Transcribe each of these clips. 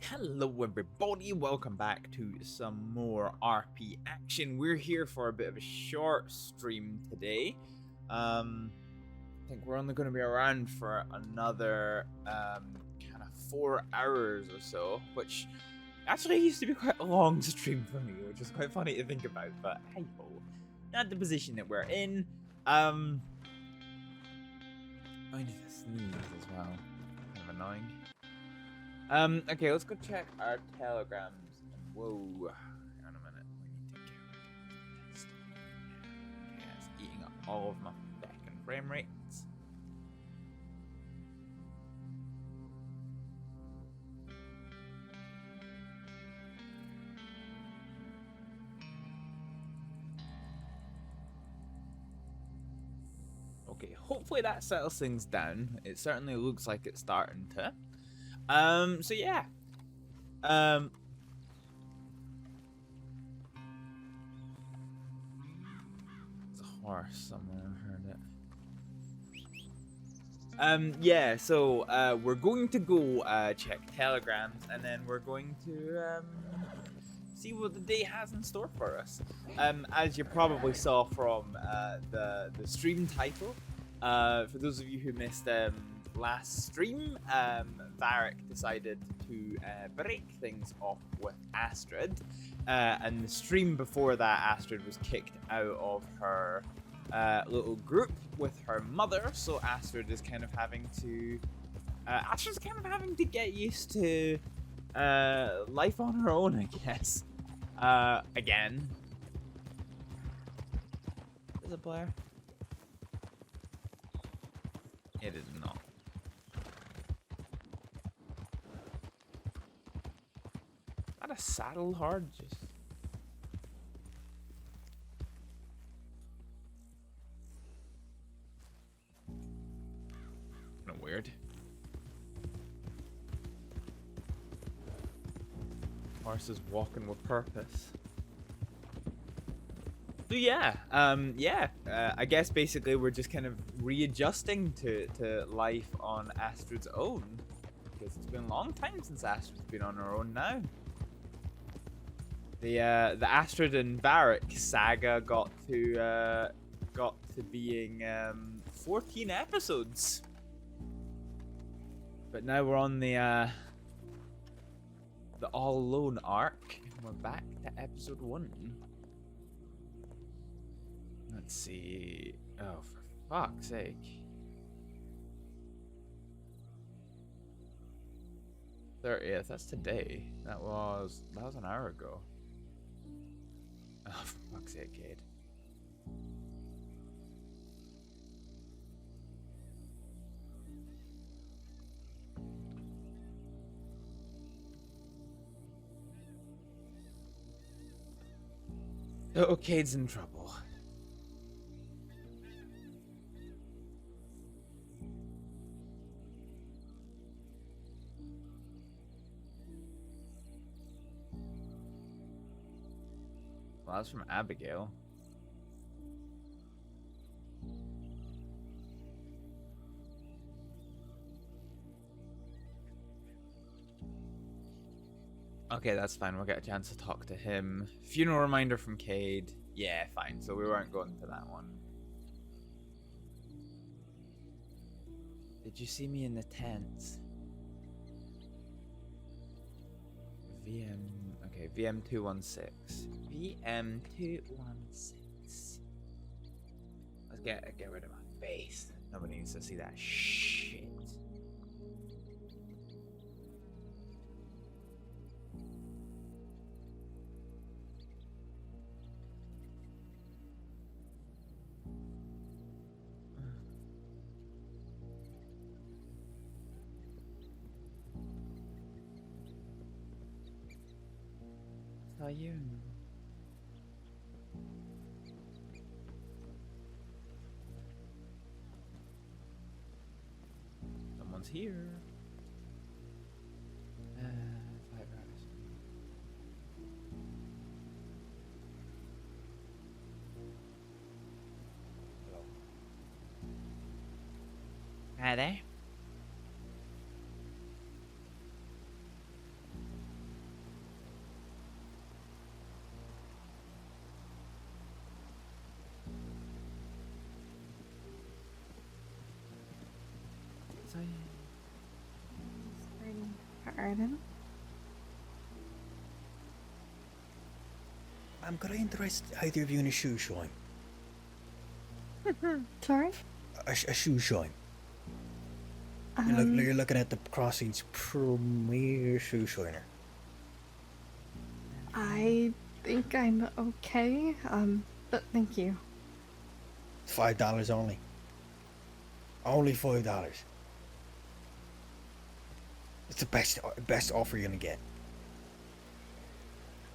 Hello everybody, welcome back to some more RP action. We're here for a bit of a short stream today. I think we're only going to be around for another kind of 4 hours or so, which actually used to be quite a long stream for me, which is quite funny to think about, but hey ho, not the position that we're in. I need to sneeze as well, kind of annoying. Okay, let's go check our telegrams. Whoa, hang on a minute. We need to get this. Okay, it's eating up all of my fucking frame rates. Okay, hopefully that settles things down. It certainly looks like it's starting to. So yeah. There's a horse somewhere, I heard it. Yeah, so we're going to go check telegrams, and then we're going to see what the day has in store for us. As you probably saw from the stream title, for those of you who missed last stream, Varric decided to break things off with Astrid, and the stream before that, Astrid was kicked out of her little group with her mother, so Astrid is kind of having to get used to life on her own, I guess. Again. Is it Blair? It is not. Not a saddle hard, just kind of weird. Horse is walking with purpose. So yeah, I guess basically we're just kind of readjusting to life on Astrid's own, because it's been a long time since Astrid's been on her own now. The Astrid and Varric saga got to being 14 episodes, but now we're on the All Alone arc, and we're back to episode 1. Let's see. Oh, for fuck's sake. 30th, that's today. That was an hour ago. Oh, for fuck's sake, kid. Oh, Cade's in trouble. Well, that's from Abigail. Okay, that's fine. We'll get a chance to talk to him. Funeral reminder from Cade. Yeah, fine. So we weren't going to that one. Did you see me in the tent? VM. Okay, VM.216. VM.216. Let's get rid of my face. Nobody needs to see that shit. How are you? Someone's here. 5 hours. Hello. Hi there. I? Pardon? Could I interest either of you in a shoe shine? Sorry? A shoe shine. You're looking at the Crossing's premier shoe shiner. I think I'm okay. But thank you. $5 only. Only $5. It's the best offer you're gonna get.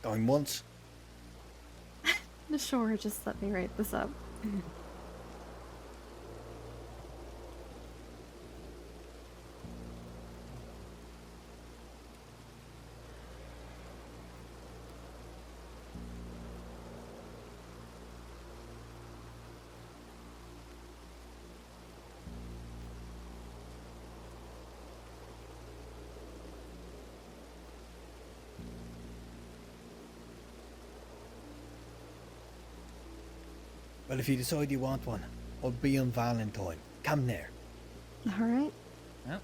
Going once. Sure, just let me write this up. Well, if you decide you want one, I'll be on Valentine. Come there. Alright. Well.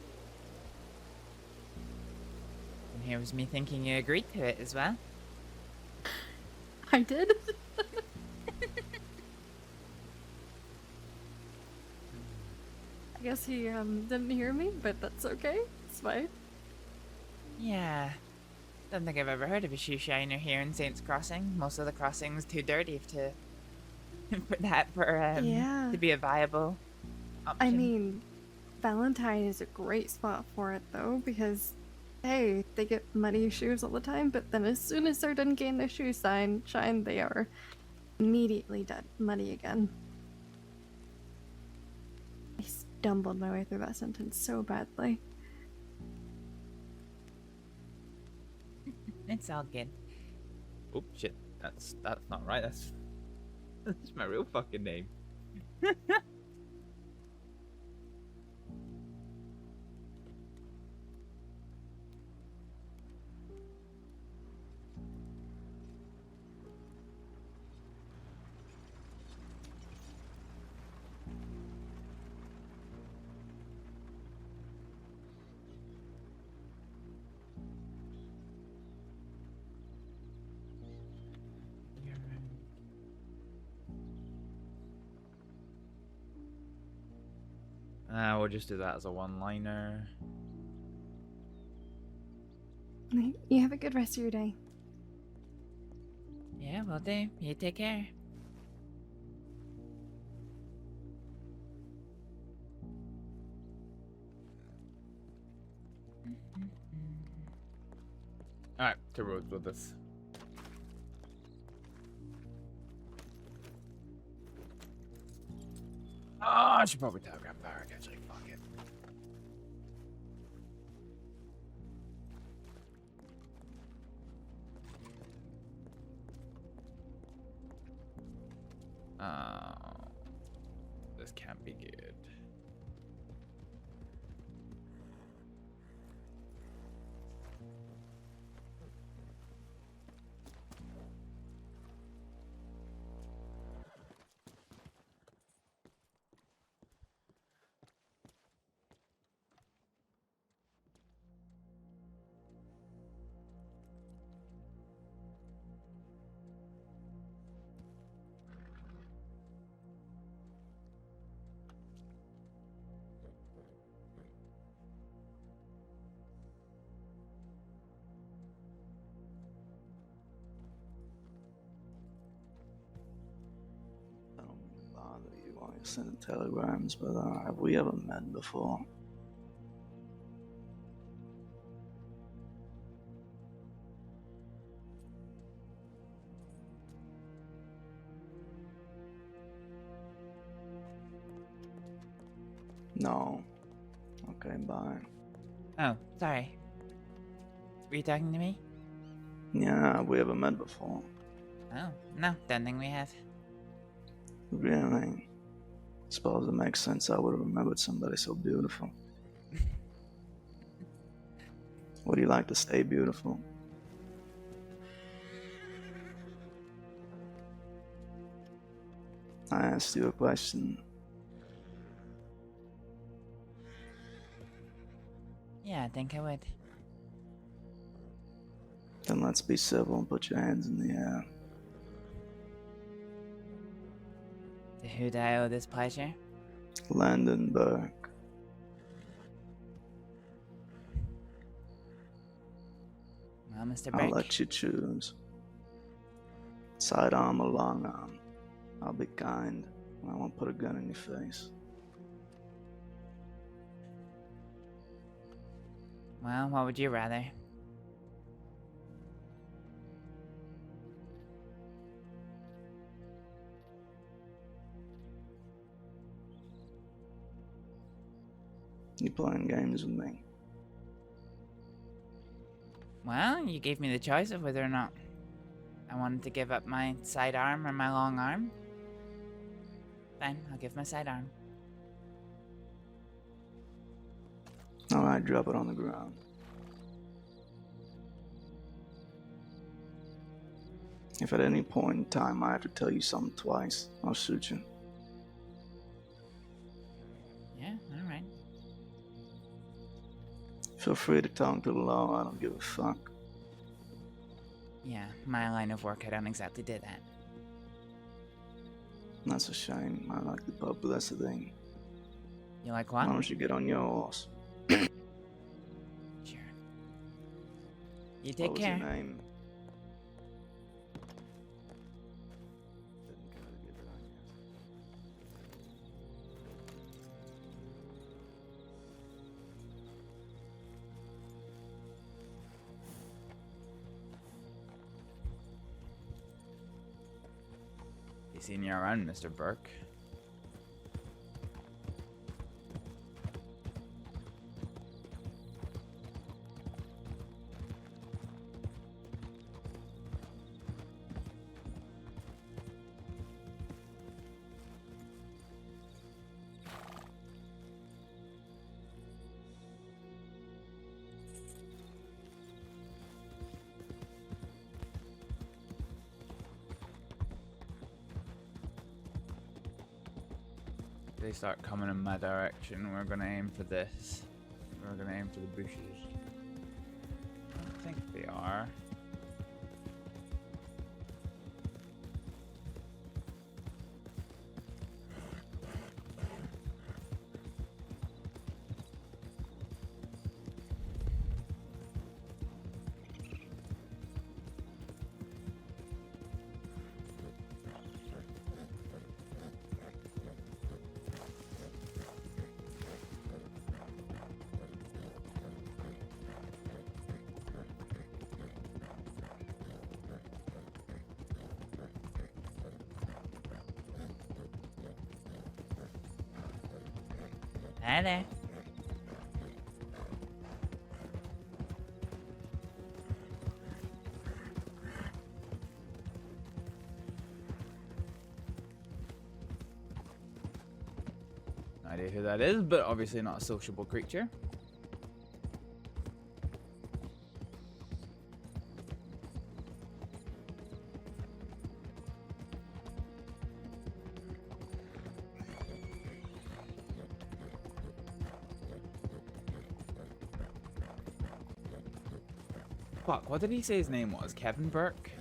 And here was me thinking you agreed to it as well. I did? I guess he didn't hear me, but that's okay. It's fine. Yeah. Don't think I've ever heard of a shoe shiner here in Saints Crossing. Most of the crossings too dirty to Yeah. to be a viable option. I mean, Valentine is a great spot for it though, because hey, they get muddy shoes all the time, but then as soon as they're done getting their shoe shine, they are immediately dead muddy again. I stumbled my way through that sentence so badly. It's all good. Oh shit, that's not right. That's my real fucking name. We'll just do that as a one-liner. You have a good rest of your day. Yeah, will do. You take care. Alright, to roads with this. Oh, I should probably telegram Barrack actually. Fuck it. This can't be good. I don't mean to bother you while you're sending telegrams, but have we ever met before? No. Okay, bye. Oh, sorry. Were you talking to me? Yeah, have we ever met before? Oh, no, don't think we have. Really? Suppose it makes sense I would have remembered somebody so beautiful. Would you like to stay beautiful? I asked you a question. Yeah, I think I would. Then let's be civil and put your hands in the air. To who do I owe this pleasure? Landon Burke. Well, Mr. I'll Burke. let you choose. Sidearm or long arm. I'll be kind. I won't put a gun in your face. Well, what would you rather? You playing games with me? Well, you gave me the choice of whether or not I wanted to give up my sidearm or my long arm. Fine, I'll give my sidearm. Alright, drop it on the ground. If at any point in time I have to tell you something twice, I'll shoot you. Yeah, alright. Feel free to talk to the law, I don't give a fuck. Yeah, my line of work, I don't exactly do that. That's a shame. I like the publicity. You like Why what? don't you get on your horse? Sure. You take What was care. your name? Didn't care to give it, I guess. You seen you around, Mr. Burke? They start coming in my direction, we're gonna aim for this. We're gonna aim for the bushes. I don't think they are. Hi there. No idea who that is, but obviously not a sociable creature. Fuck, what did he say his name was? Kevin Burke?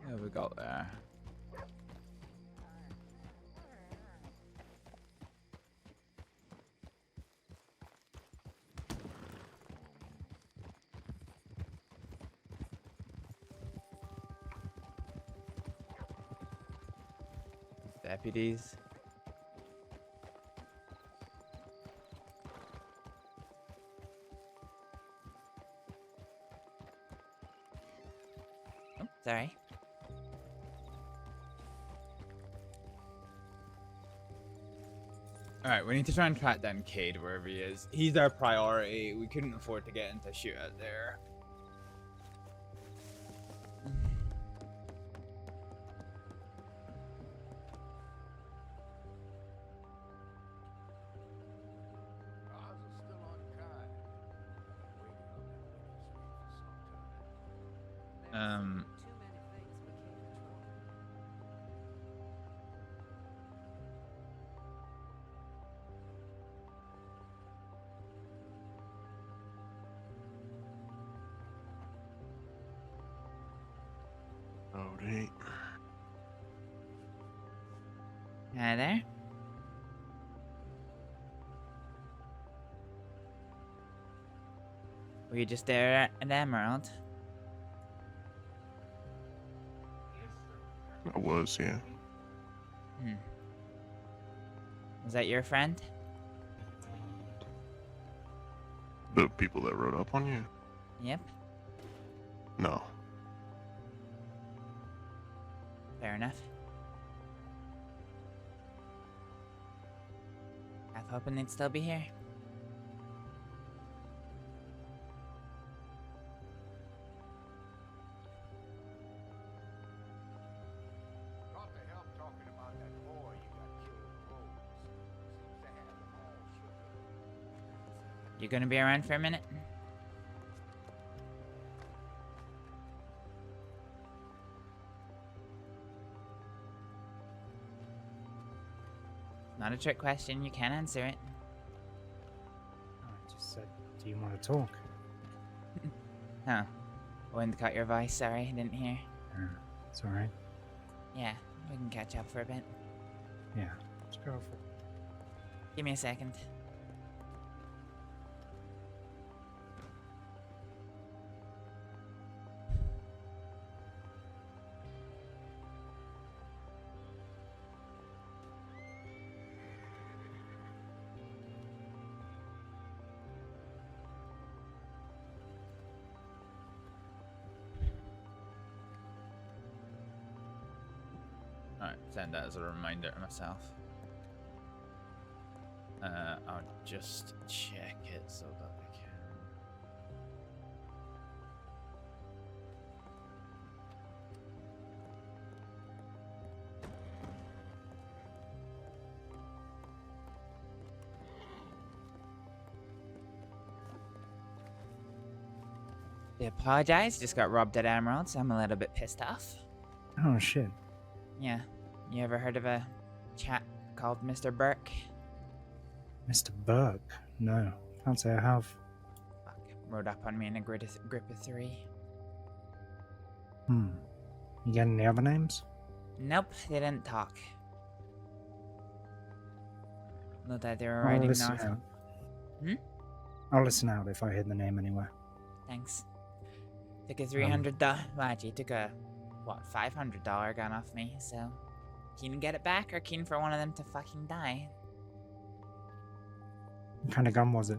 What have we got there? Deputies. Oh, sorry. Alright, we need to try and track down Cade wherever he is. He's our priority. We couldn't afford to get into a shootout there. Howdy. Hi there. Were you just there at Emerald? I was, yeah. Was that your friend? The people that rode up on you? Yep. No. Fair enough. I was hoping they'd still be here. You gonna be around for a minute? Not a trick question, you can answer it. I just said, do you want to talk? Oh. Wind cut your voice, sorry, didn't hear. It's alright. Yeah, we can catch up for a bit. Yeah, let's go for it. Give me a second. Alright, send that as a reminder to myself. I'll just check it so that I can. I apologize, just got robbed at Emerald, so I'm a little bit pissed off. Oh shit. Yeah. You ever heard of a chap called Mr. Burke? Mr. Burke? No, can't say I have. Fuck. Rode up on me in a group of 3. You get any other names? Nope, they didn't talk. Looked like they were I'll riding listen north. out. Hmm? I'll listen out if I hear the name anywhere. Thanks. Took a $300. Well, actually, took a $500 gun off me. So, keen to get it back, or keen for one of them to fucking die? What kind of gun was it?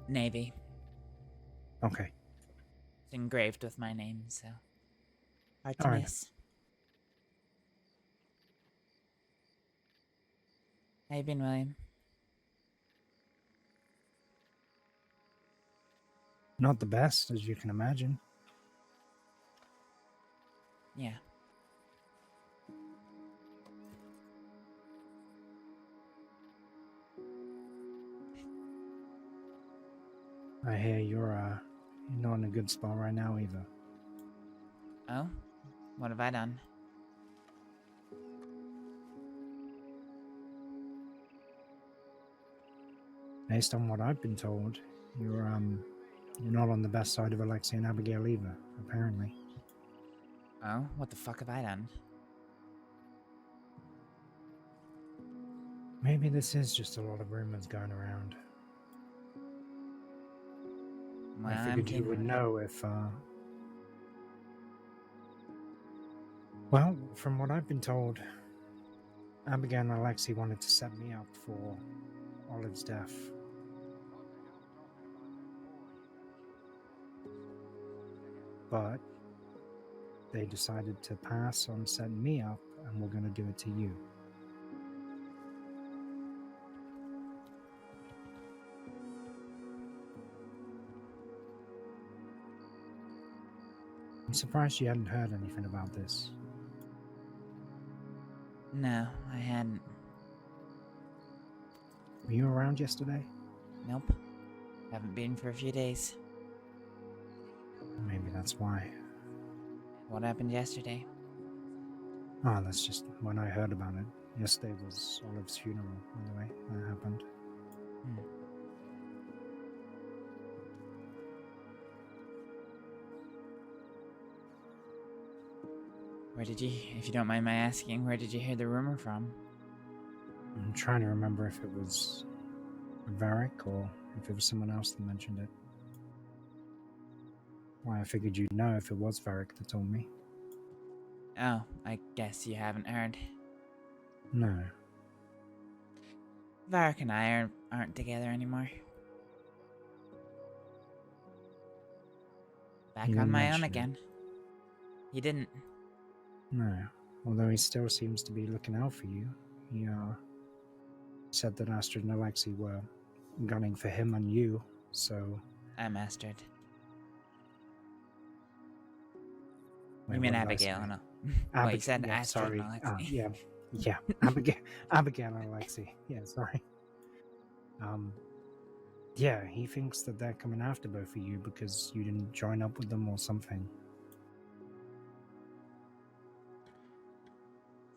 Navy. Okay. It's engraved with my name, so hard to Alright. miss. How you been, William? Not the best, as you can imagine. Yeah. I hear you're not in a good spot right now either. Oh? What have I done? Based on what I've been told, you're not on the best side of Alexei and Abigail either, apparently. Oh? What the fuck have I done? Maybe this is just a lot of rumors going around. Well, I figured you would know if, Well, from what I've been told, Abigail and Alexei wanted to set me up for Olive's death. But they decided to pass on setting me up, and we're going to do it to you. I'm surprised you hadn't heard anything about this. No, I hadn't. Were you around yesterday? Nope. Haven't been for a few days. Maybe that's why. What happened yesterday? Oh, that's just when I heard about it. Yesterday was Olive's funeral, by the way, that happened. Hmm. Where did you, if you don't mind my asking, where did you hear the rumor from? I'm trying to remember if it was Varric or if it was someone else that mentioned it. Why, I figured you'd know if it was Varric that told me. Oh, I guess you haven't heard. No. Varric and I aren't together anymore. Back You on didn't my own mention it. again. He didn't. No. Although he still seems to be looking out for you. He said that Astrид and Alexei were gunning for him and you, so... I'm Astrid. Wait, You mean what did I Abigail, say? no? Well, you said yeah, Astrid sorry. and Alexei. Yeah. Abigail and Alexei. Yeah, sorry. Yeah, he thinks that they're coming after both of you because you didn't join up with them or something.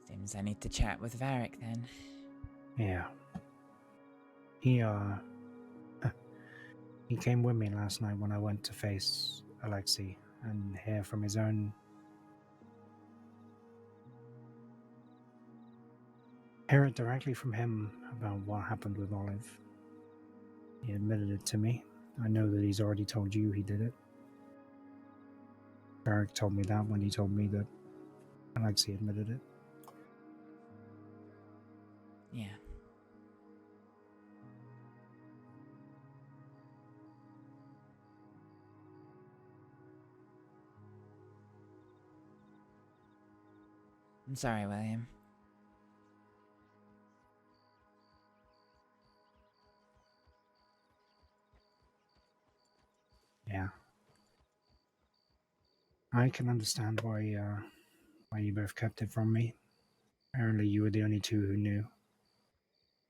Seems I need to chat with Varric then. Yeah. He came with me last night when I went to face Alexei and hear from his own... Hear it directly from him about what happened with Olive. He admitted it to me. I know that he's already told you he did it. Varric told me that when he told me that Alexei admitted it. Yeah. I'm sorry, William. Yeah. I can understand why you both kept it from me. Apparently you were the only two who knew.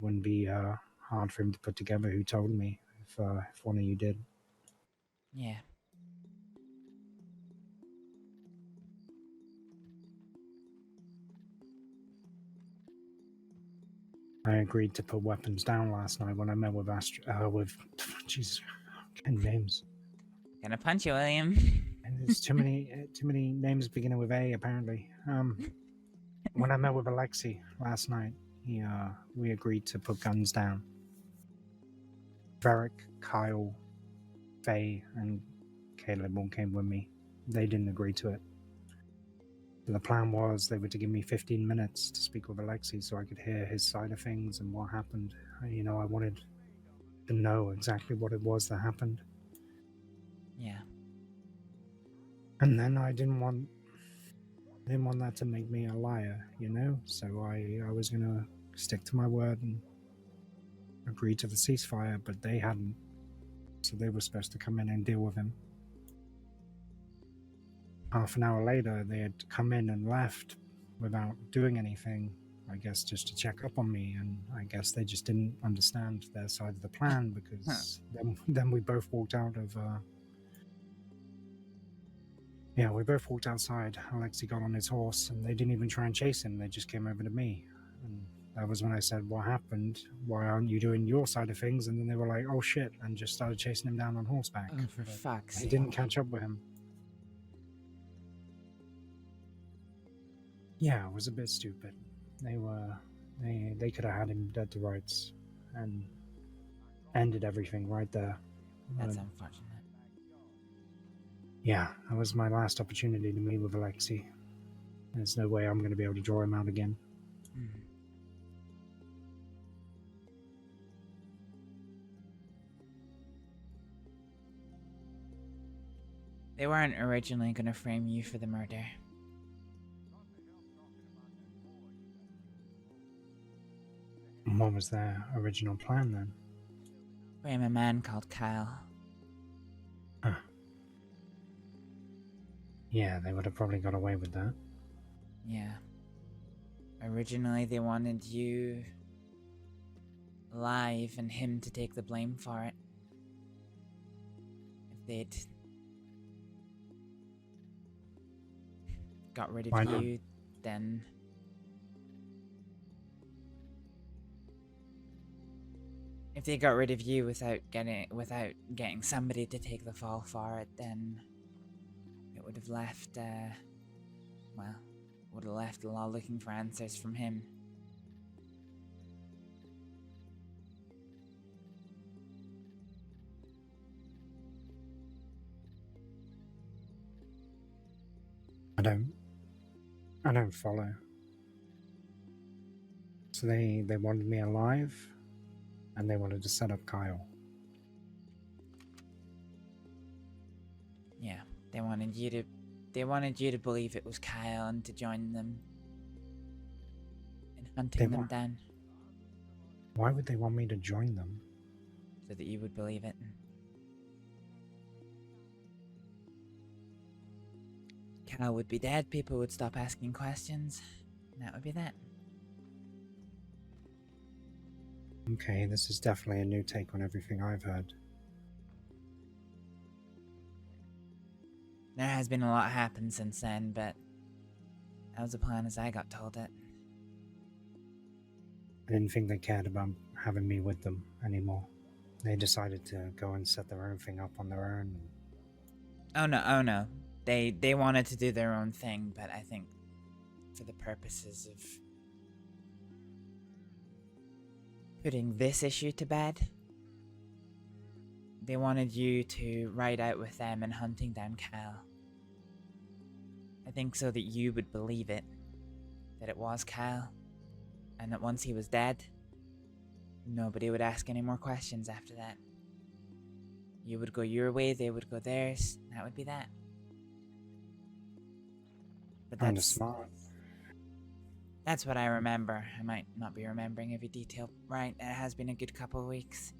Wouldn't be hard for him to put together who told me if one of you did. Yeah. I agreed to put weapons down last night when I met with Jesus, getting names. Gonna punch you, William. And there's too many names beginning with A apparently. When I met with Alexei last night, we agreed to put guns down. Varric, Kyle, Faye, and Caleb all came with me. They didn't agree to it. The plan was they were to give me 15 minutes to speak with Alexei so I could hear his side of things and what happened. I wanted to know exactly what it was that happened. Yeah. And then I didn't want that to make me a liar, So I was going to stick to my word and agree to the ceasefire, but they hadn't. So they were supposed to come in and deal with him. Half an hour later, they had come in and left without doing anything, I guess just to check up on me, and I guess they just didn't understand their side of the plan because then we both walked out of... we both walked outside. Alexei got on his horse, and they didn't even try and chase him. They just came over to me. And that was when I said, what happened? Why aren't you doing your side of things? And then they were like, oh shit, and just started chasing him down on horseback. Oh, for fuck's They sake. didn't catch up with him. Yeah, it was a bit stupid. They could have had him dead to rights and ended everything right there. That's But, unfortunate. yeah, that was my last opportunity to meet with Alexei. There's no way I'm going to be able to draw him out again. Hmm. They weren't originally gonna frame you for the murder. And what was their original plan then? Frame a man called Kyle. Huh. Yeah, they would have probably got away with that. Yeah. Originally, they wanted you alive and him to take the blame for it. If they'd got rid of Why not? you, then if they got rid of you without getting somebody to take the fall for it, then it would have left would have left the law looking for answers from him. I don't follow. So they wanted me alive, and they wanted to set up Kyle. Yeah, they wanted you to believe it was Kyle and to join them in hunting them down, Why would they want me to join them? so that you would believe it. Kyle would be dead, people would stop asking questions, and that would be that. Okay, this is definitely a new take on everything I've heard. There has been a lot happen since then, but that was the plan as I got told it. I didn't think they cared about having me with them anymore. They decided to go and set their own thing up on their own. Oh no. They wanted to do their own thing, but I think for the purposes of putting this issue to bed, they wanted you to ride out with them and hunting down Kyle. I think so that you would believe it, that it was Kyle, and that once he was dead, nobody would ask any more questions after that. You would go your way, they would go theirs, and that would be that. But Kinda smart. that's what I remember. I might not be remembering every detail right. It has been a good couple of weeks.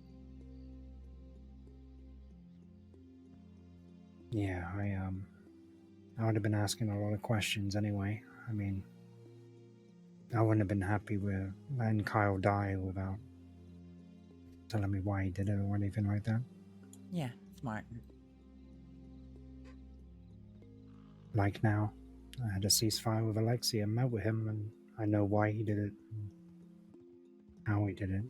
Yeah, I would have been asking a lot of questions anyway. I mean, I wouldn't have been happy with letting Kyle die without telling me why he did it or anything like that. Yeah, smart. Like now, I had a ceasefire with Alexei and met with him, and I know why he did it, and how he did it.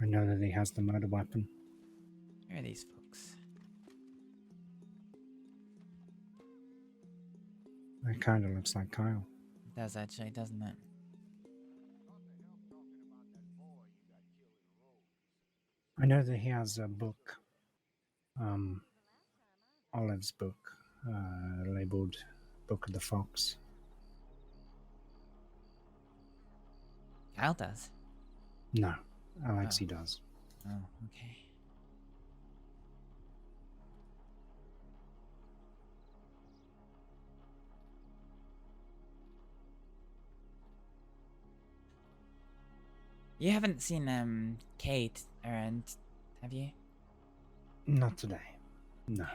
I know that he has the murder weapon. Who are these folks? It kind of looks like Kyle. It does actually, doesn't it? I know that he has a book, Olive's book, labeled Book of the Fox. Kyle does. No, Alexei does. Oh, okay. You haven't seen Kate around, have you? Not today. No.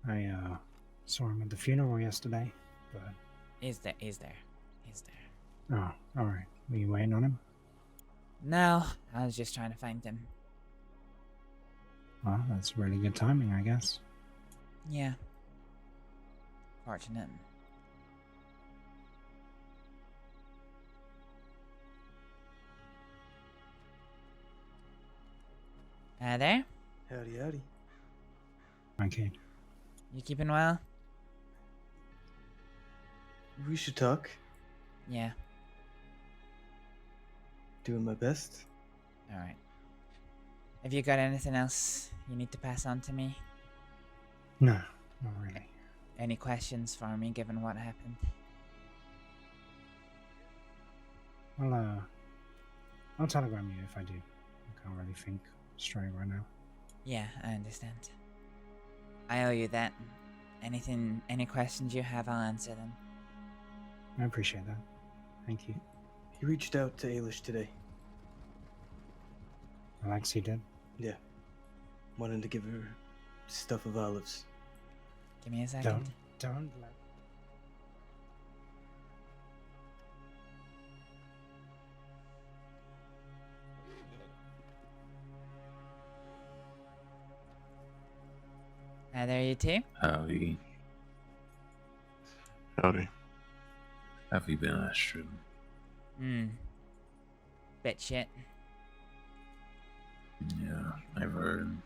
I saw him at the funeral yesterday, but... He's there. Oh, alright. Were you waiting on him? No, I was just trying to find him. Well, that's really good timing, I guess. Yeah. Fortunate. There? Howdy, howdy. Okay. You keeping well? We should talk. Yeah. Doing my best. Alright. Have you got anything else you need to pass on to me? No, not really. Any questions for me, given what happened? Well, I'll telegram you if I do. I can't really think straight right now. Yeah, I understand. I owe you that. Any questions you have, I'll answer them. I appreciate that. Thank you. He reached out to Ailish today. Alexi did. Yeah. Wanted to give her stuff of Olive's. Give me a second. Don't let. Hi there, you two. Howdy. Howdy. Have you been, Astrid? Bit shit. Yeah, I've heard.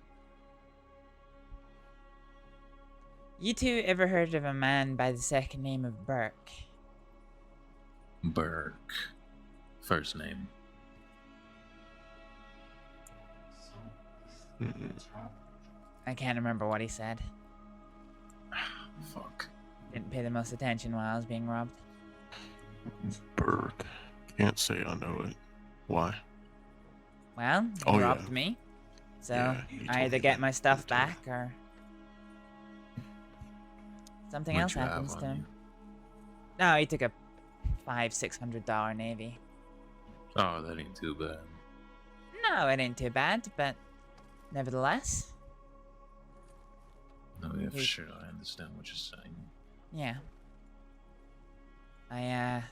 You two ever heard of a man by the second name of Burke? Burke. First name. I can't remember what he said. Fuck. Didn't pay the most attention while I was being robbed. Burke. Can't say I know it. Why? Well, he Oh, robbed yeah. me. So, Yeah, you I told either me get that. my stuff You told me. back or something What else you have happens on to him. you? No, he took a $500-600 Navy. Oh, that ain't too bad. No, it ain't too bad, but nevertheless, No, yeah, for He- sure. I understand what you're saying. yeah. I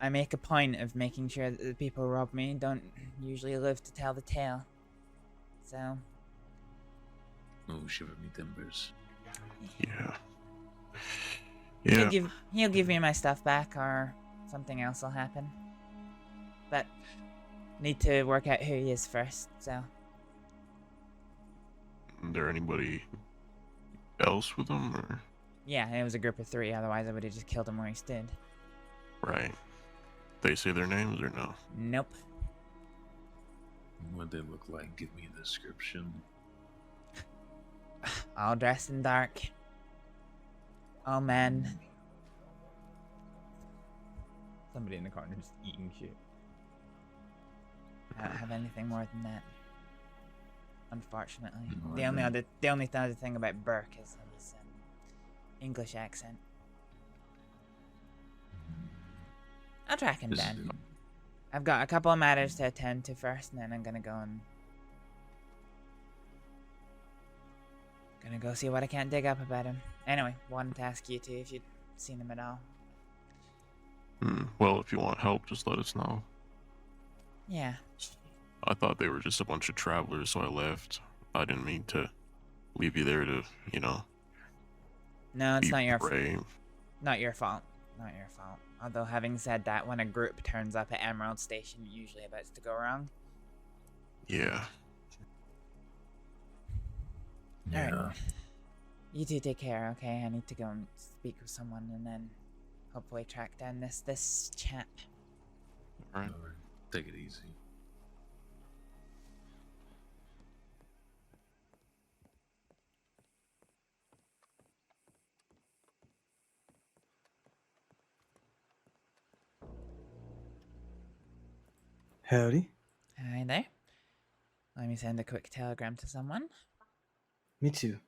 make a point of making sure that the people who rob me don't usually live to tell the tale. So, Oh, shiver me timbers. Yeah. Yeah. he'll give me my stuff back, or something else will happen. But need to work out who he is first. So, Is there anybody else with them, or yeah, it was a group of 3. Otherwise, I would have just killed him where he stood. right? They say their names or no? Nope. What they look like? Give me a description. All dressed in dark. All men. Somebody in the corner just eating shit. I don't have anything more than that. Unfortunately. No, The I only don't. other thing about Burke is his English accent. I'll track him This down. is- I've got a couple of matters to attend to first, and then I'm gonna go and see what I can't dig up about him. Anyway, wanted to ask you two if you'd seen him at all. Well, if you want help, just let us know. Yeah. I thought they were just a bunch of travelers, so I left. I didn't mean to leave you there to, No, it's be not your prey. not your fault. Not your fault. Although having said that, when a group turns up at Emerald Station, usually about to go wrong. Yeah. Alright. Yeah. You two take care, okay? I need to go and speak with someone and then hopefully track down this chap. All right. Alright. Take it easy. Howdy. Hi there. Let me send a quick telegram to someone. Me too.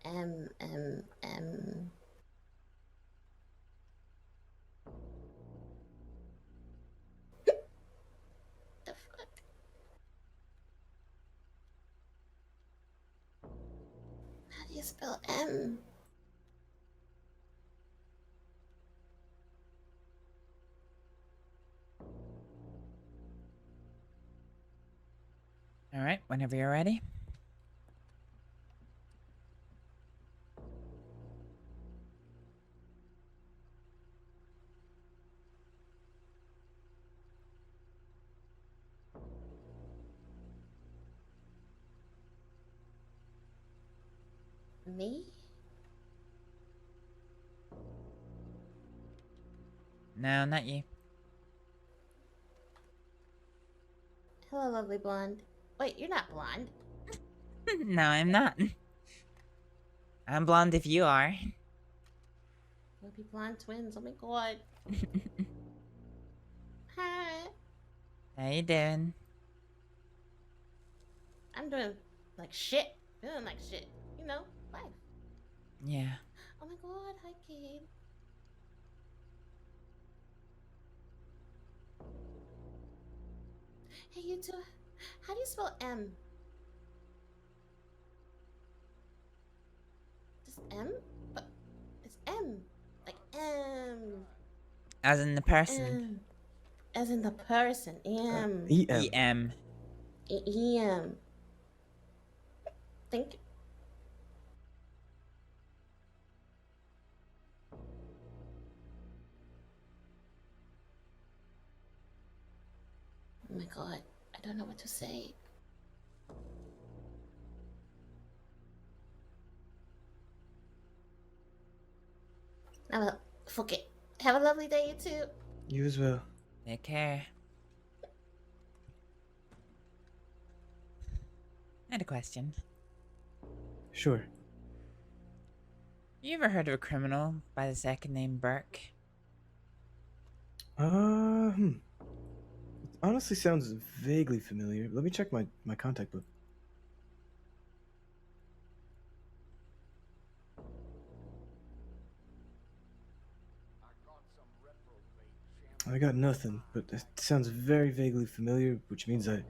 M. The fuck? How do you spell M? Alright, whenever you're ready. Me? No, not you. Hello, lovely blonde. Wait, you're not blonde. No, I'm not. I'm blonde if you are. We'll be blonde twins. Oh my god. Hi. How you doing? I'm doing like shit. Feeling like shit. You know, life. Yeah. Oh my god. Hi, Cade. Hey, you two. How do you spell M? Just M? But it's M. Like M. As in the person. M. As in the person. M. E.M. EM. E-M. Thank you. Oh my god. I don't know what to say. Oh, well, fuck it. Have a lovely day, you two. You as well. Take care. I had a question. Sure. You ever heard of a criminal by the second name Burke? It honestly sounds vaguely familiar. Let me check my contact book. I got nothing, but it sounds very vaguely familiar, which means I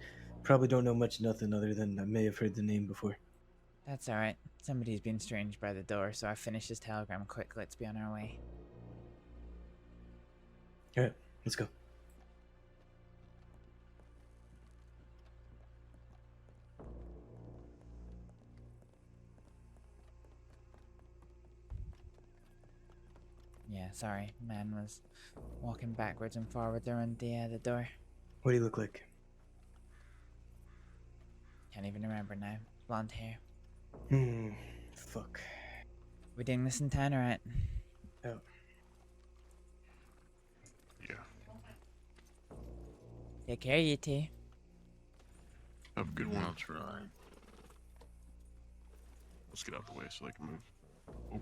probably don't know much nothing other than I may have heard the name before. That's alright. Somebody's been strange by the door, so I finished this telegram quick. Let's be on our way. Alright, let's go. Yeah, sorry. Man was walking backwards and forwards around the door. What do you look like? Can't even remember now. Blonde hair. Fuck. We doing this in town, alright? Oh. Yeah. Take care, you two. Have a good one. I'll try. Let's get out the way so they can move. Oh.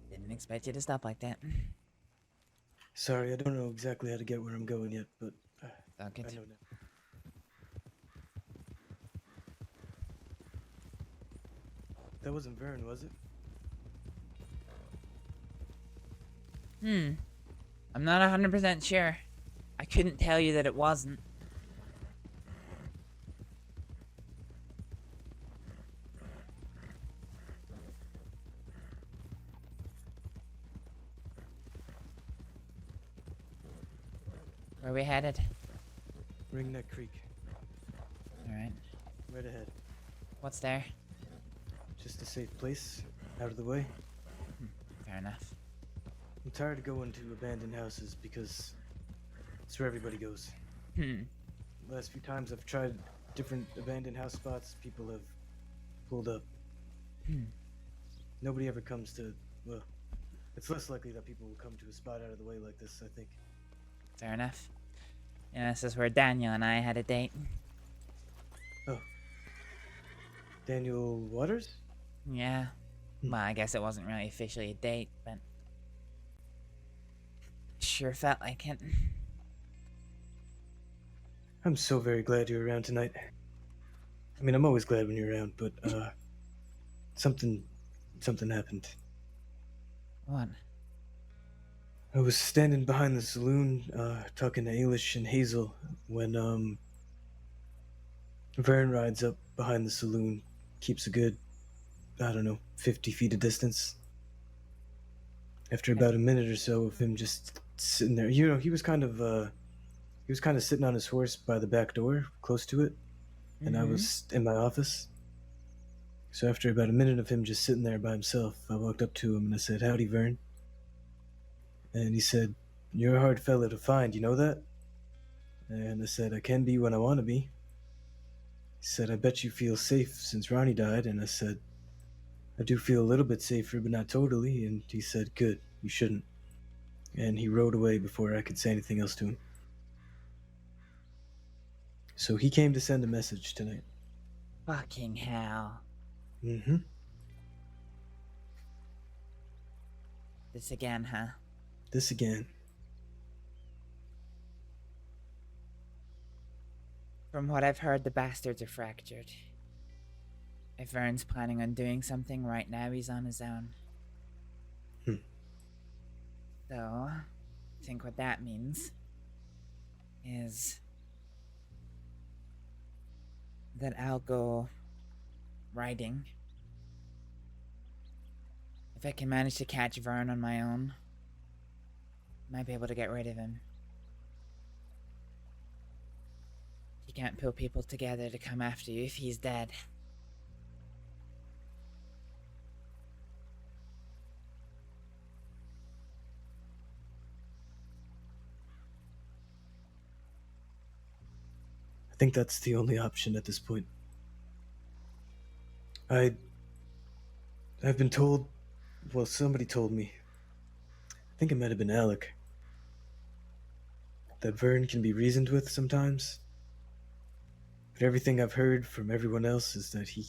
Didn't expect you to stop like that. Sorry, I don't know exactly how to get where I'm going yet, but Don't get I know now. That wasn't Vern, was it? I'm not 100% sure. I couldn't tell you that it wasn't. Where are we headed? Ringneck Creek. Alright. Right ahead. What's there? Just a safe place, out of the way. Fair enough. I'm tired of going to abandoned houses because it's where everybody goes. Last few times I've tried different abandoned house spots, people have pulled up. Nobody ever comes to, well, it's less likely that people will come to a spot out of the way like this, I think. Fair enough. Yeah, this is where Daniel and I had a date. Oh. Daniel Waters? Yeah. Well, I guess it wasn't really officially a date, but sure felt like it. I'm so very glad you're around tonight. I mean, I'm always glad when you're around, but, something happened. What? I was standing behind the saloon, talking to Ailish and Hazel, when, Vern rides up behind the saloon, keeps a good, 50 feet of distance. After about a minute or so of him just sitting there. You know, he was kind of sitting on his horse by the back door, close to it, and I was in my office. So after about a minute of him just sitting there by himself, I walked up to him and I said, "Howdy, Vern." And he said, "You're a hard fella to find, you know that?" And I said, "I can be when I want to be." He said, "I bet you feel safe since Ronnie died." And I said, "I do feel a little bit safer, but not totally." And he said, "Good, you shouldn't." And he rode away before I could say anything else to him. So he came to send a message tonight. Fucking hell. Mm-hmm. This again, huh? This again. From what I've heard, the bastards are fractured. If Vern's planning on doing something right now, he's on his own. So, I think what that means is that I'll go riding. If I can manage to catch Vern on my own, might be able to get rid of him. You can't pull people together to come after you if he's dead. I think that's the only option at this point. I've been told, well, somebody told me, I think it might have been Alec, that Vern can be reasoned with sometimes. But everything I've heard from everyone else is that he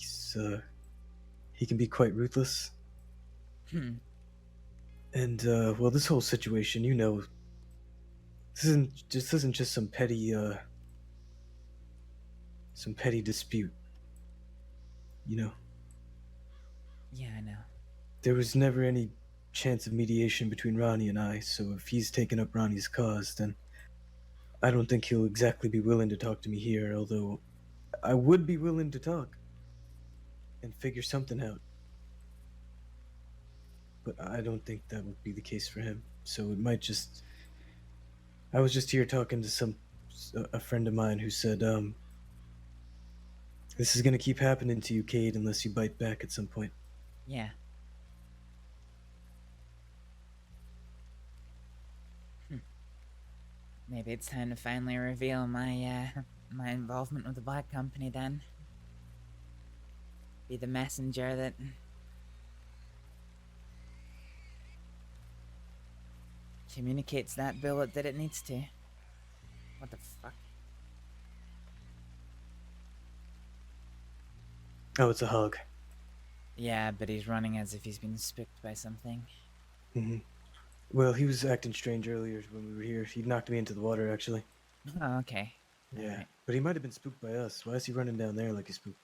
can be quite ruthless. And, well, this whole situation, you know, this isn't just some petty dispute, you know? Yeah, I know. There was never any chance of mediation between Ronnie and I, so if he's taken up Ronnie's cause, then I don't think he'll exactly be willing to talk to me here, although I would be willing to talk and figure something out. But I don't think that would be the case for him, so it might just... I was just here talking to a friend of mine who said, this is gonna keep happening to you, Cade, unless you bite back at some point. Yeah. Maybe it's time to finally reveal my, my involvement with the Black Company then. Be the messenger that... communicates that billet that it needs to. What the fuck? Oh, it's a hug. Yeah, but he's running as if he's been spooked by something. Mm-hmm. Well, he was acting strange earlier when we were here. He knocked me into the water, actually. Oh, okay. Yeah, Right. but he might have been spooked by us. Why is he running down there like he's spooked?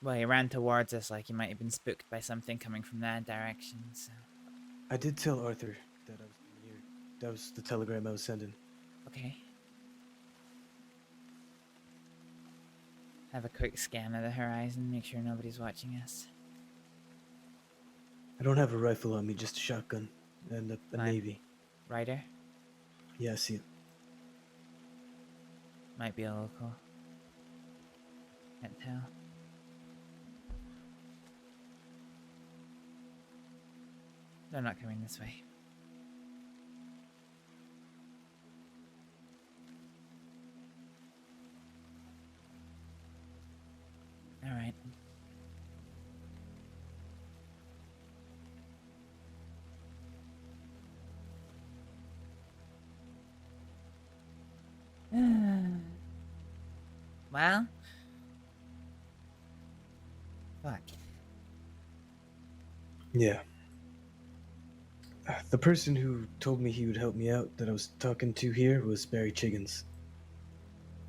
Well, he ran towards us like he might have been spooked by something coming from that direction, so... I did tell Arthur that I was coming here. That was the telegram I was sending. Okay. Have a quick scan of the horizon, make sure nobody's watching us. I don't have a rifle on me, just a shotgun and a Fine. navy. Ryder? Yeah, I see it. Might be a local. Can't tell. They're not coming this way. Alright. Well? Fuck. Yeah. The person who told me he would help me out that I was talking to here was Barry Chiggins.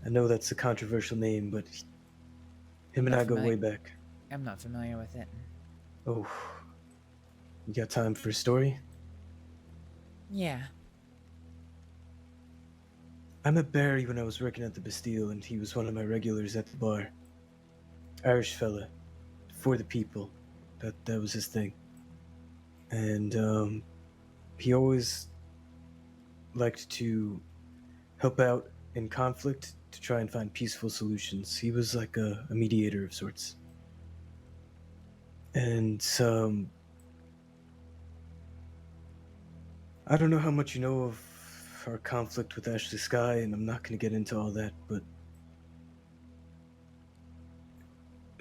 I know that's a controversial name, but him and I go way back. I'm not familiar with it. Oh. You got time for a story? Yeah. I met Barry when I was working at the Bastille, and he was one of my regulars at the bar. Irish fella. For the people. That was his thing. And, he always liked to help out in conflict to try and find peaceful solutions. He was like a mediator of sorts. And I don't know how much you know of our conflict with Ashley Sky, and I'm not going to get into all that, but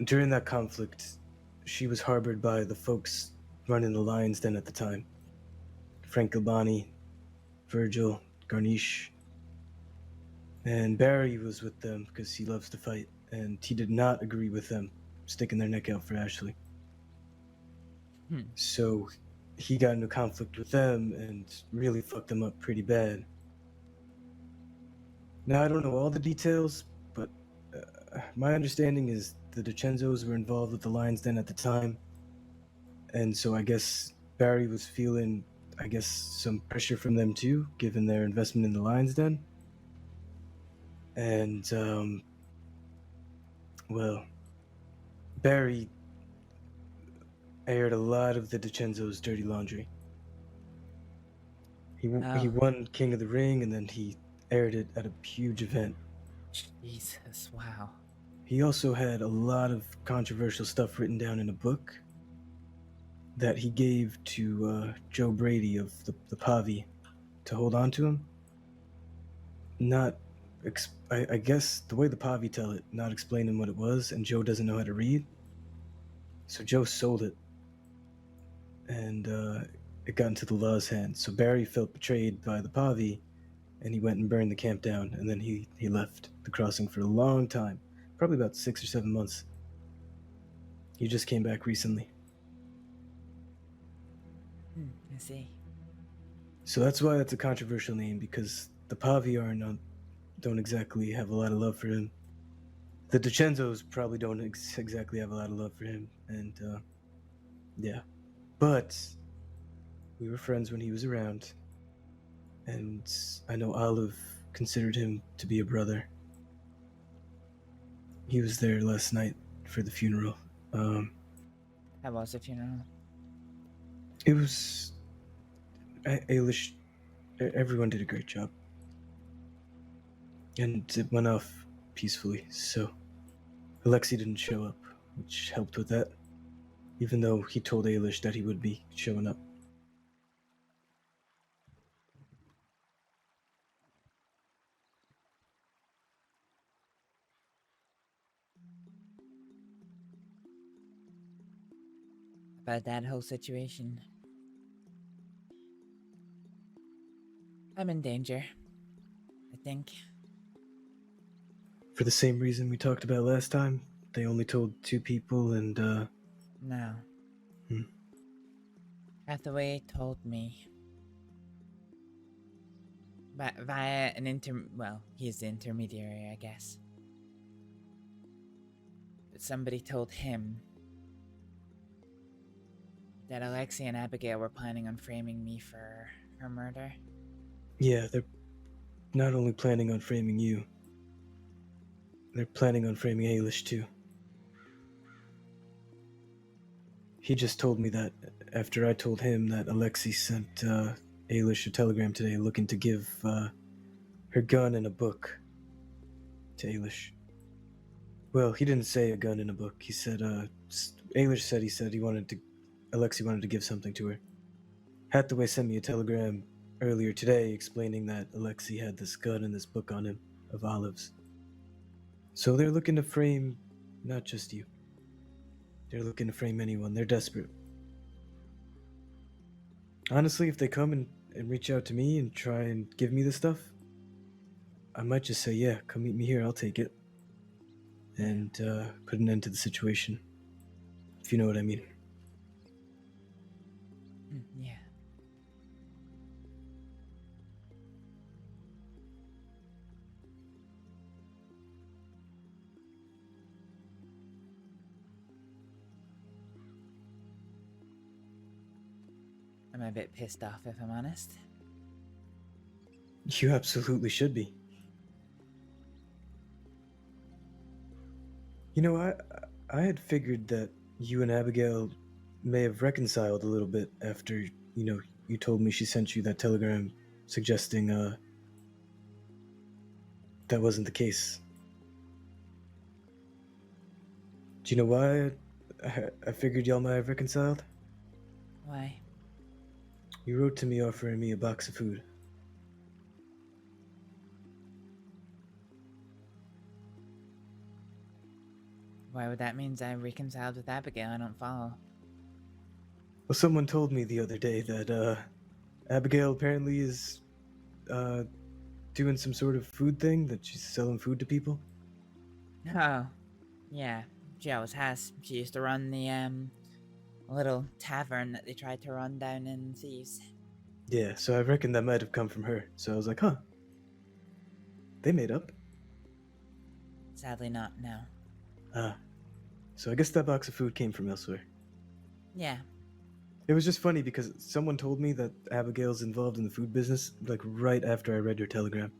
during that conflict, she was harbored by the folks running the Lion's Den at the time. Frank Gilbani, Virgil, Garnish, and Barry was with them because he loves to fight, and he did not agree with them sticking their neck out for Ashley. So he got into conflict with them and really fucked them up pretty bad. Now, I don't know all the details, but my understanding is the DiCenzos were involved with the Lion's Den at the time, and so I guess Barry was feeling, some pressure from them too, given their investment in the Lion's Den. And, Barry aired a lot of the DiCenzos' dirty laundry. He won King of the Ring, and then he aired it at a huge event. Jesus, wow. He also had a lot of controversial stuff written down in a book that he gave to Joe Brady of the Pavi to hold on to him. I guess the way the Pavi tell it, not explaining what it was, and Joe doesn't know how to read. So Joe sold it, and it got into the law's hands. So Barry felt betrayed by the Pavi, and he went and burned the camp down, and then he left the crossing for a long time, probably about 6 or 7 months. He just came back recently. I see. So that's why it's a controversial name, because the Pavi don't exactly have a lot of love for him. The DiCenzos probably don't exactly have a lot of love for him, and yeah. But we were friends when he was around, and I know Olive considered him to be a brother. He was there last night for the funeral. How was the funeral? It was Ailish. Everyone did a great job, and it went off peacefully. So Alexei didn't show up, which helped with that, even though he told Ailish that he would be showing up. About that whole situation. I'm in danger, I think. For the same reason we talked about last time, they only told 2 people, and No. Hathaway told me. But via an he's the intermediary, I guess. But somebody told him that Alexei and Abigail were planning on framing me for her murder. yeah, they're not only planning on framing you, they're planning on framing Ailish too. He just told me that after I told him that Alexei sent Ailish a telegram today looking to give her gun and a book to Ailish. Well, he didn't say a gun and a book. He said, Ailish said Alexei wanted to give something to her. Hathaway sent me a telegram earlier today explaining that Alexei had this gun and this book on him of Olive's. So they're looking to frame not just you. They're looking to frame anyone. They're desperate. Honestly, if they come and reach out to me and try and give me this stuff, I might just say, yeah, come meet me here, I'll take it. And put an end to the situation. If you know what I mean. Yeah. I'm a bit pissed off, if I'm honest. You absolutely should be. You know, I had figured that you and Abigail may have reconciled a little bit after, you told me she sent you that telegram suggesting that wasn't the case. Do you know why I figured y'all might have reconciled? Why? You wrote to me offering me a box of food. Why would that mean I reconciled with Abigail? I don't follow. Well, someone told me the other day that Abigail apparently is doing some sort of food thing, that she's selling food to people. Oh, yeah. She always has. She used to run the little tavern that they tried to run down in Thieves. Yeah, so I reckon that might have come from her. So I was like, huh. They made up. Sadly not, no. Ah. So I guess that box of food came from elsewhere. Yeah. It was just funny because someone told me that Abigail's involved in the food business, like right after I read your telegram.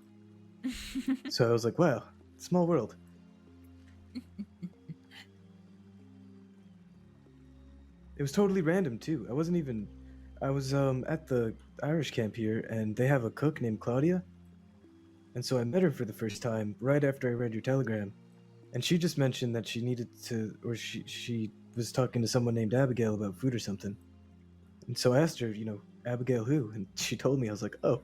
So I was like, wow, small world. It was totally random too. I was at the Irish camp here, and they have a cook named Claudia. And so I met her for the first time right after I read your telegram. And she just mentioned that she needed to, or she was talking to someone named Abigail about food or something. And so I asked her, Abigail who? And she told me. I was like, oh.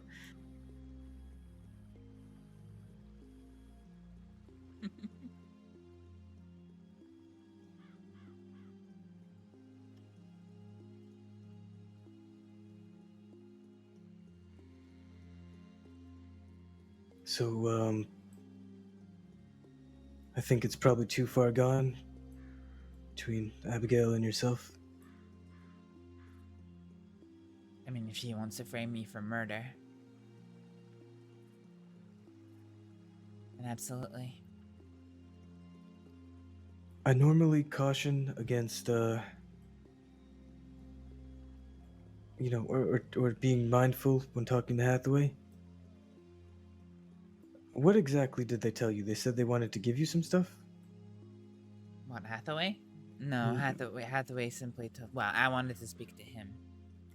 So, I think it's probably too far gone between Abigail and yourself. I mean, if she wants to frame me for murder, then absolutely. I normally caution against, or being mindful when talking to Hathaway. What exactly did they tell you? They said they wanted to give you some stuff? What, Hathaway? No, Hathaway simply told... Well, I wanted to speak to him.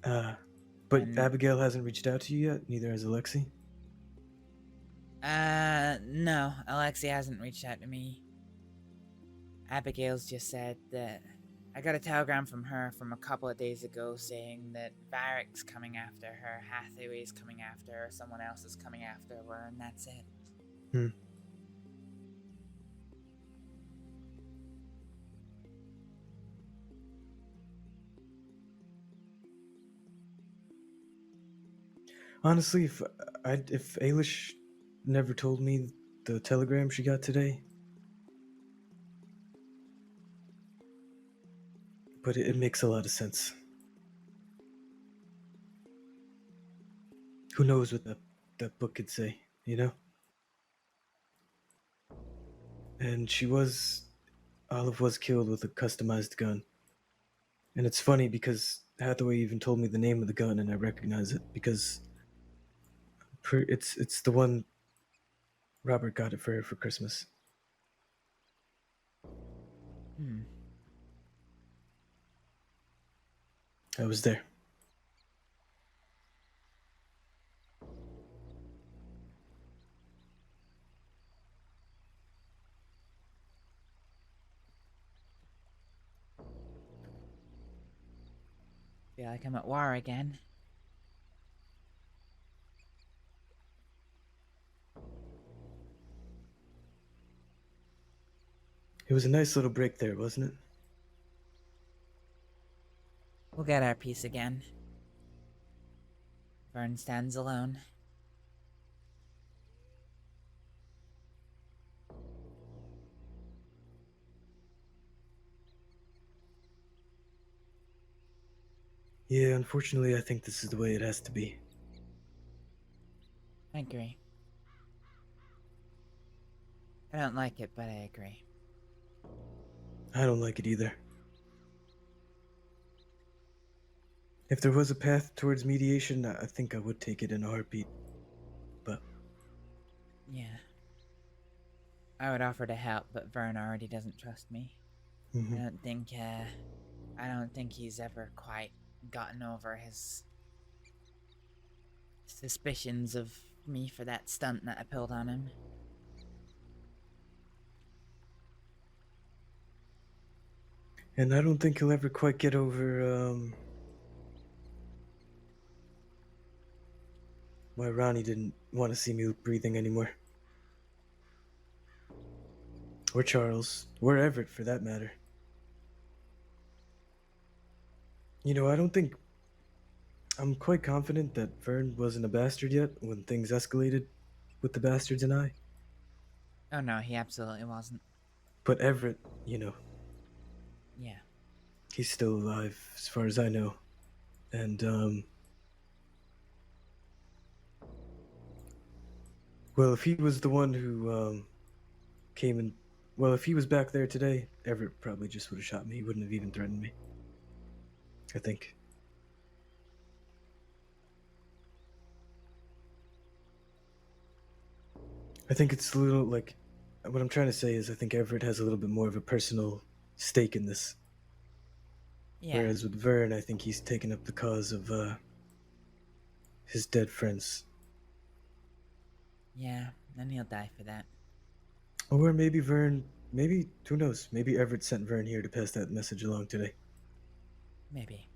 But And- Abigail hasn't reached out to you yet? Neither has Alexi? No. Alexi hasn't reached out to me. Abigail's just said that... I got a telegram from her from a couple of days ago saying that Varric's coming after her, Hathaway's coming after her, someone else is coming after her, and that's it. Honestly, if Ailish never told me the telegram she got today, but it makes a lot of sense. Who knows what that book could say, And Olive was killed with a customized gun. And it's funny because Hathaway even told me the name of the gun, and I recognize it because it's the one Robert got it for her for Christmas. I was there. Feel like I'm at war again. It was a nice little break there, wasn't it? We'll get our peace again. Vern stands alone. Yeah, unfortunately, I think this is the way it has to be. I agree. I don't like it, but I agree. I don't like it either. If there was a path towards mediation, I think I would take it in a heartbeat. But... Yeah. I would offer to help, but Vern already doesn't trust me. Mhm. I don't think he's ever quite gotten over his suspicions of me for that stunt that I pulled on him. And I don't think he'll ever quite get over, why Ronnie didn't want to see me breathing anymore. Or Charles. Or Everett, for that matter. You know, I don't think... I'm quite confident that Vern wasn't a bastard yet when things escalated with the bastards and I. Oh no, he absolutely wasn't. But Everett, you know, Yeah. he's still alive, as far as I know. And, well, if he was the one who, came and... Well, if he was back there today, Everett probably just would have shot me. He wouldn't have even threatened me. I think. I think it's a little, like... What I'm trying to say is I think Everett has a little bit more of a personal stake in this. Yeah. Whereas with Vern, I think he's taken up the cause of, his dead friends. Yeah, and he'll die for that. Or maybe Vern... Maybe, who knows? Maybe Everett sent Vern here to pass that message along today. Maybe.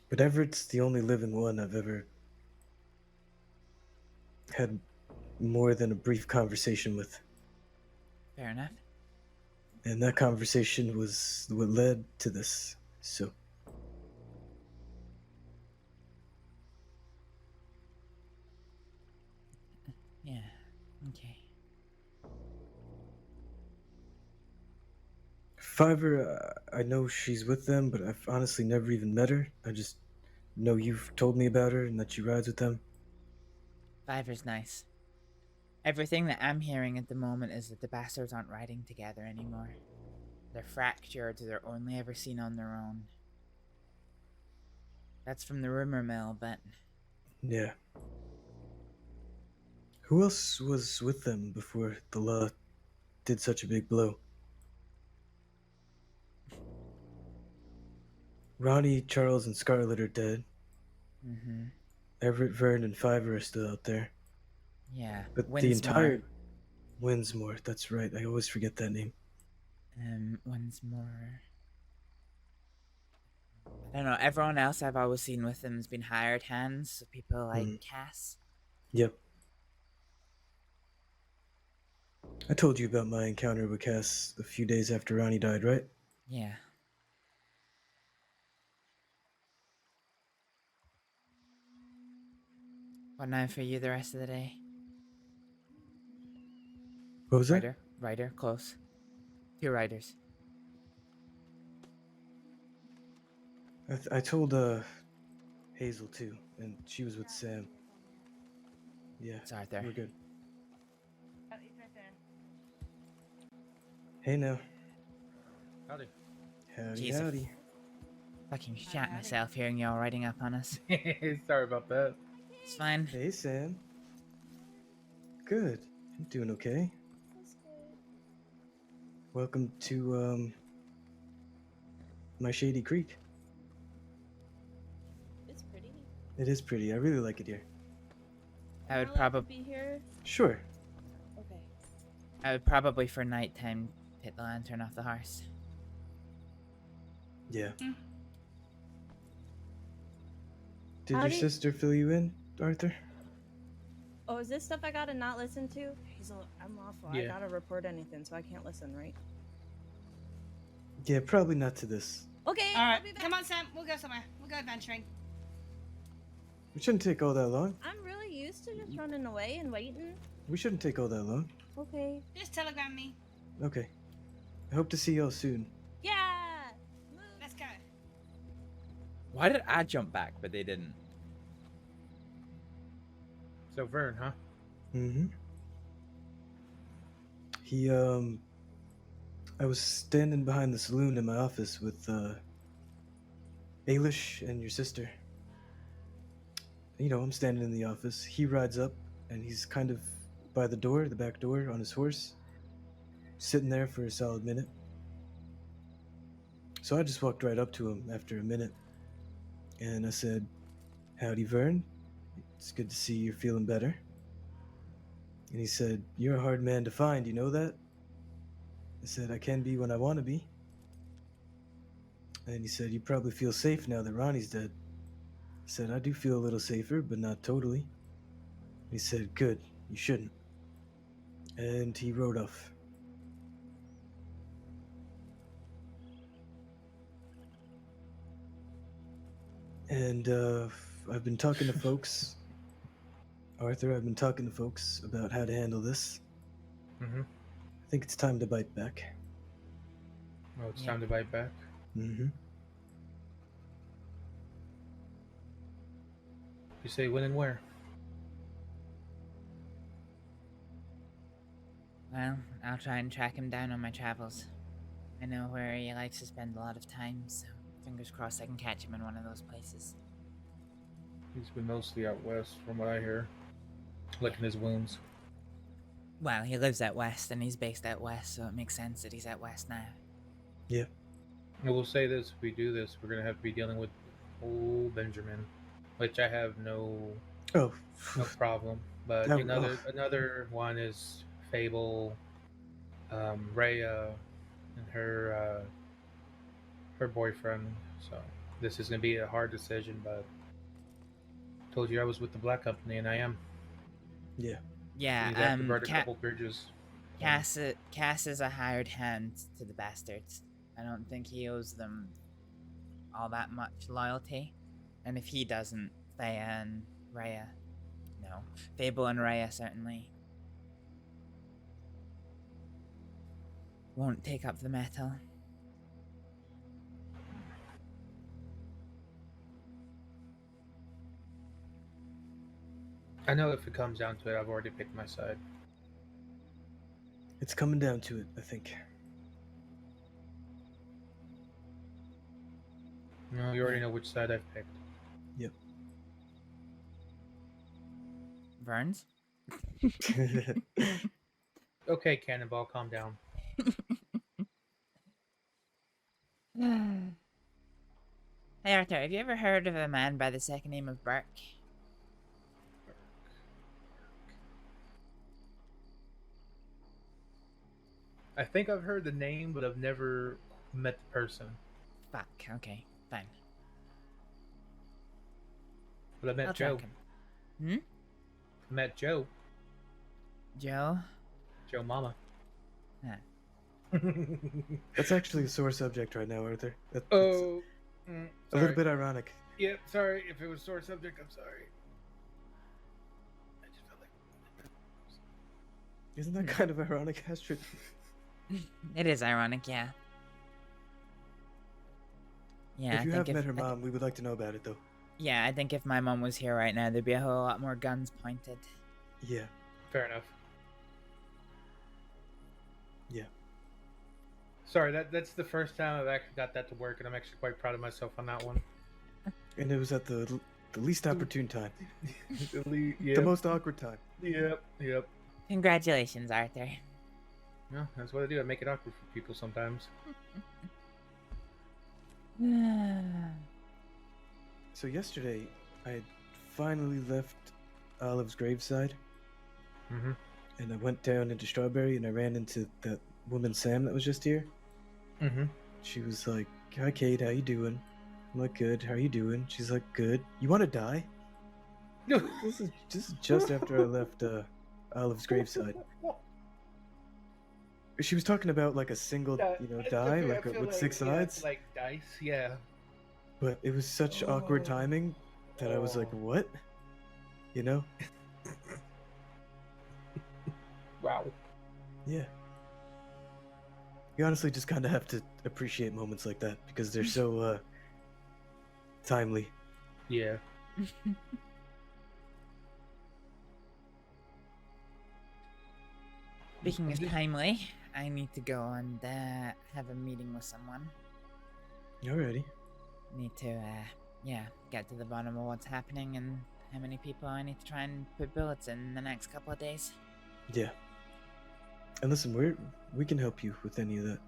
But Everett's the only living one I've ever had more than a brief conversation with. Fair enough. And that conversation was what led to this, so... Yeah, okay. Fiverr, I know she's with them, but I've honestly never even met her. I just know you've told me about her and that she rides with them. Fiverr's nice. Everything that I'm hearing at the moment is that the bastards aren't riding together anymore. They're fractured, they're only ever seen on their own. That's from the rumor mill, but... Yeah. Who else was with them before the law did such a big blow? Ronnie, Charles, and Scarlett are dead. Mm-hmm. Everett, Vern, and Fiverr are still out there. Yeah. But Winsmore. the entire... Winsmore, that's right. I always forget that name. Winsmore... I don't know, everyone else I've always seen with them has been hired hands, so people like Cass. Yep. I told you about my encounter with Cass a few days after Ronnie died, right? Yeah. What now for you the rest of the day? What was that? Rider, close. 2 riders. I told Hazel too, and she was with Sam. Yeah, It's Arthur. we're good. Hey now. Howdy. Howdy, Jesus. howdy. Fucking shat myself hearing y'all riding up on us. Sorry about that. It's fine. Hey Sam. Good. I'm doing okay. Welcome to my shady creek. It's pretty. It is pretty. I really like it here. I would Am allowed to probably be here. Sure. Okay. I would probably for nighttime hit the lantern off the horse. Yeah. Mm. Did How your do you- sister fill you in, Arthur? Oh, is this stuff I gotta not listen to? Hazel, I'm awful. I Yeah. gotta report anything, so I can't listen, right? Yeah, probably not to this. Okay. All I'll right, be back. come on, Sam. We'll go somewhere. We'll go adventuring. We shouldn't take all that long. I'm really used to just running away and waiting. We shouldn't take all that long. Okay. Just telegram me. Okay. I hope to see y'all soon. Yeah. Let's go. Why did I jump back, but they didn't? So Vern, huh? Mm-hmm. He, I was standing behind the saloon in my office with, Ailish and your sister. You know, I'm standing in the office. He rides up, and he's kind of by the door, the back door, on his horse, sitting there for a solid minute. So I just walked right up to him after a minute, and I said, "Howdy, Vern. It's good to see you're feeling better." And he said, "You're a hard man to find, you know that?" I said, "I can be when I want to be." And he said, "You probably feel safe now that Ronnie's dead." I said, "I do feel a little safer, but not totally." He said, "Good, you shouldn't." And he rode off. And I've been talking to folks. Arthur, I've been talking to folks about how to handle this. Mm-hmm. I think it's time to bite back. Oh, it's time to bite back. Mm-hmm. You say when and where? Well, I'll try and track him down on my travels. I know where he likes to spend a lot of time, so fingers crossed I can catch him in one of those places. He's been mostly out west, from what I hear. Licking his wounds. Well, he lives out west and he's based out west, so it makes sense that he's out west now. Yeah. I will say this, if we do this, we're going to have to be dealing with old Benjamin, which I have no problem. But another one is Fable, Rhea, and her boyfriend. So this is going to be a hard decision, but I told you I was with the Black Company, and I am. Yeah. Yeah, we have to burn a couple bridges. Cass is a hired hand to the bastards. I don't think he owes them all that much loyalty. And if he doesn't, Thea and Rhea, no. Fable and Rhea certainly won't take up the metal. I know if it comes down to it, I've already picked my side. It's coming down to it, I think. No, you already know which side I've picked. Yep. Verns? Okay, Cannonball, calm down. Hey Arthur, have you ever heard of a man by the second name of Burke? I think I've heard the name, but I've never met the person. Fuck, okay, fine. But I met I'll Joe. track him. I met Joe. Joe? Joe Mama. Huh. That's actually a sore subject right now, Arthur. It's a little bit ironic. Yep, sorry. If it was sore subject, I'm sorry. I just felt like... Isn't that kind of ironic, Astrид? It is ironic, yeah. Yeah, if you have met her mom, we would like to know about it, though. Yeah, I think if my mom was here right now, there'd be a whole lot more guns pointed. Yeah. Fair enough. Yeah. Sorry, that's the first time I've actually got that to work, and I'm actually quite proud of myself on that one. And it was at the least opportune time. Yep. The most awkward time. Yep. Congratulations, Arthur. No, that's what I do. I make it awkward for people sometimes. So yesterday, I had finally left Olive's graveside. Mm-hmm. And I went down into Strawberry, and I ran into that woman Sam that was just here. Mm-hmm. She was like, "Hi, Kate, how you doing?" I'm like, "Good, how you doing?" She's like, "Good. You want to die?" This is just after I left Olive's graveside. She was talking about like a single, die, like with six sides. Like dice, yeah. But it was such awkward timing that I was like, "What?" You know? Wow. Yeah. You honestly just kind of have to appreciate moments like that because they're so timely. Yeah. Speaking of timely, I need to go and have a meeting with someone. Alrighty. Need to, get to the bottom of what's happening and how many people I need to try and put bullets in the next couple of days. Yeah. And listen, we can help you with any of that.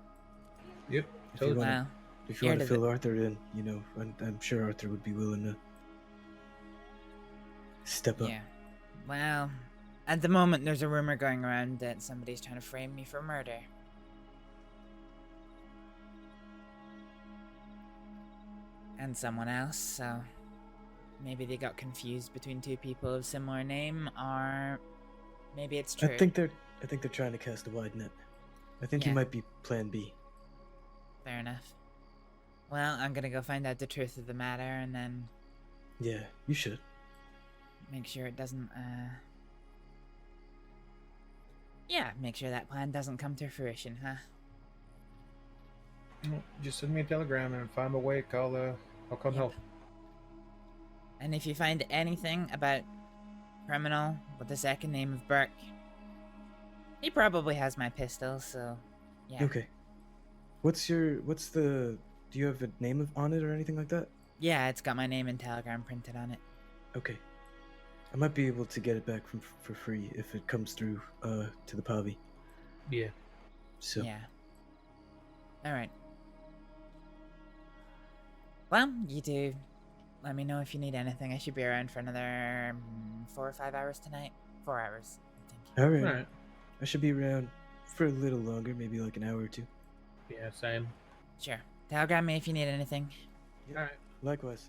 Yep. If you wanna Well, If you want to fill Arthur in, you know, I'm sure Arthur would be willing to step up. Yeah. Well, at the moment, there's a rumor going around that somebody's trying to frame me for murder. And someone else, so maybe they got confused between two people of similar name, or maybe it's true. I think they're trying to cast a wide net. I think you might be Plan B. Fair enough. Well, I'm gonna go find out the truth of the matter, and then... Yeah, you should. Make sure it doesn't, yeah, make sure that plan doesn't come to fruition, huh? Just send me a telegram, and if I'm awake, I'll come help. And if you find anything about criminal with the second name of Burke, he probably has my pistol, so yeah. Okay. Do you have a name on it or anything like that? Yeah, it's got my name and telegram printed on it. Okay. I might be able to get it back for free if it comes through to the Pavi. Yeah. So. Yeah. All right. Well, you do. Let me know if you need anything. I should be around for another 4 or 5 hours tonight. 4 hours, I think. All right. I should be around for a little longer, maybe like an hour or two. Yeah, same. Sure. Telegram me if you need anything. All right. Likewise.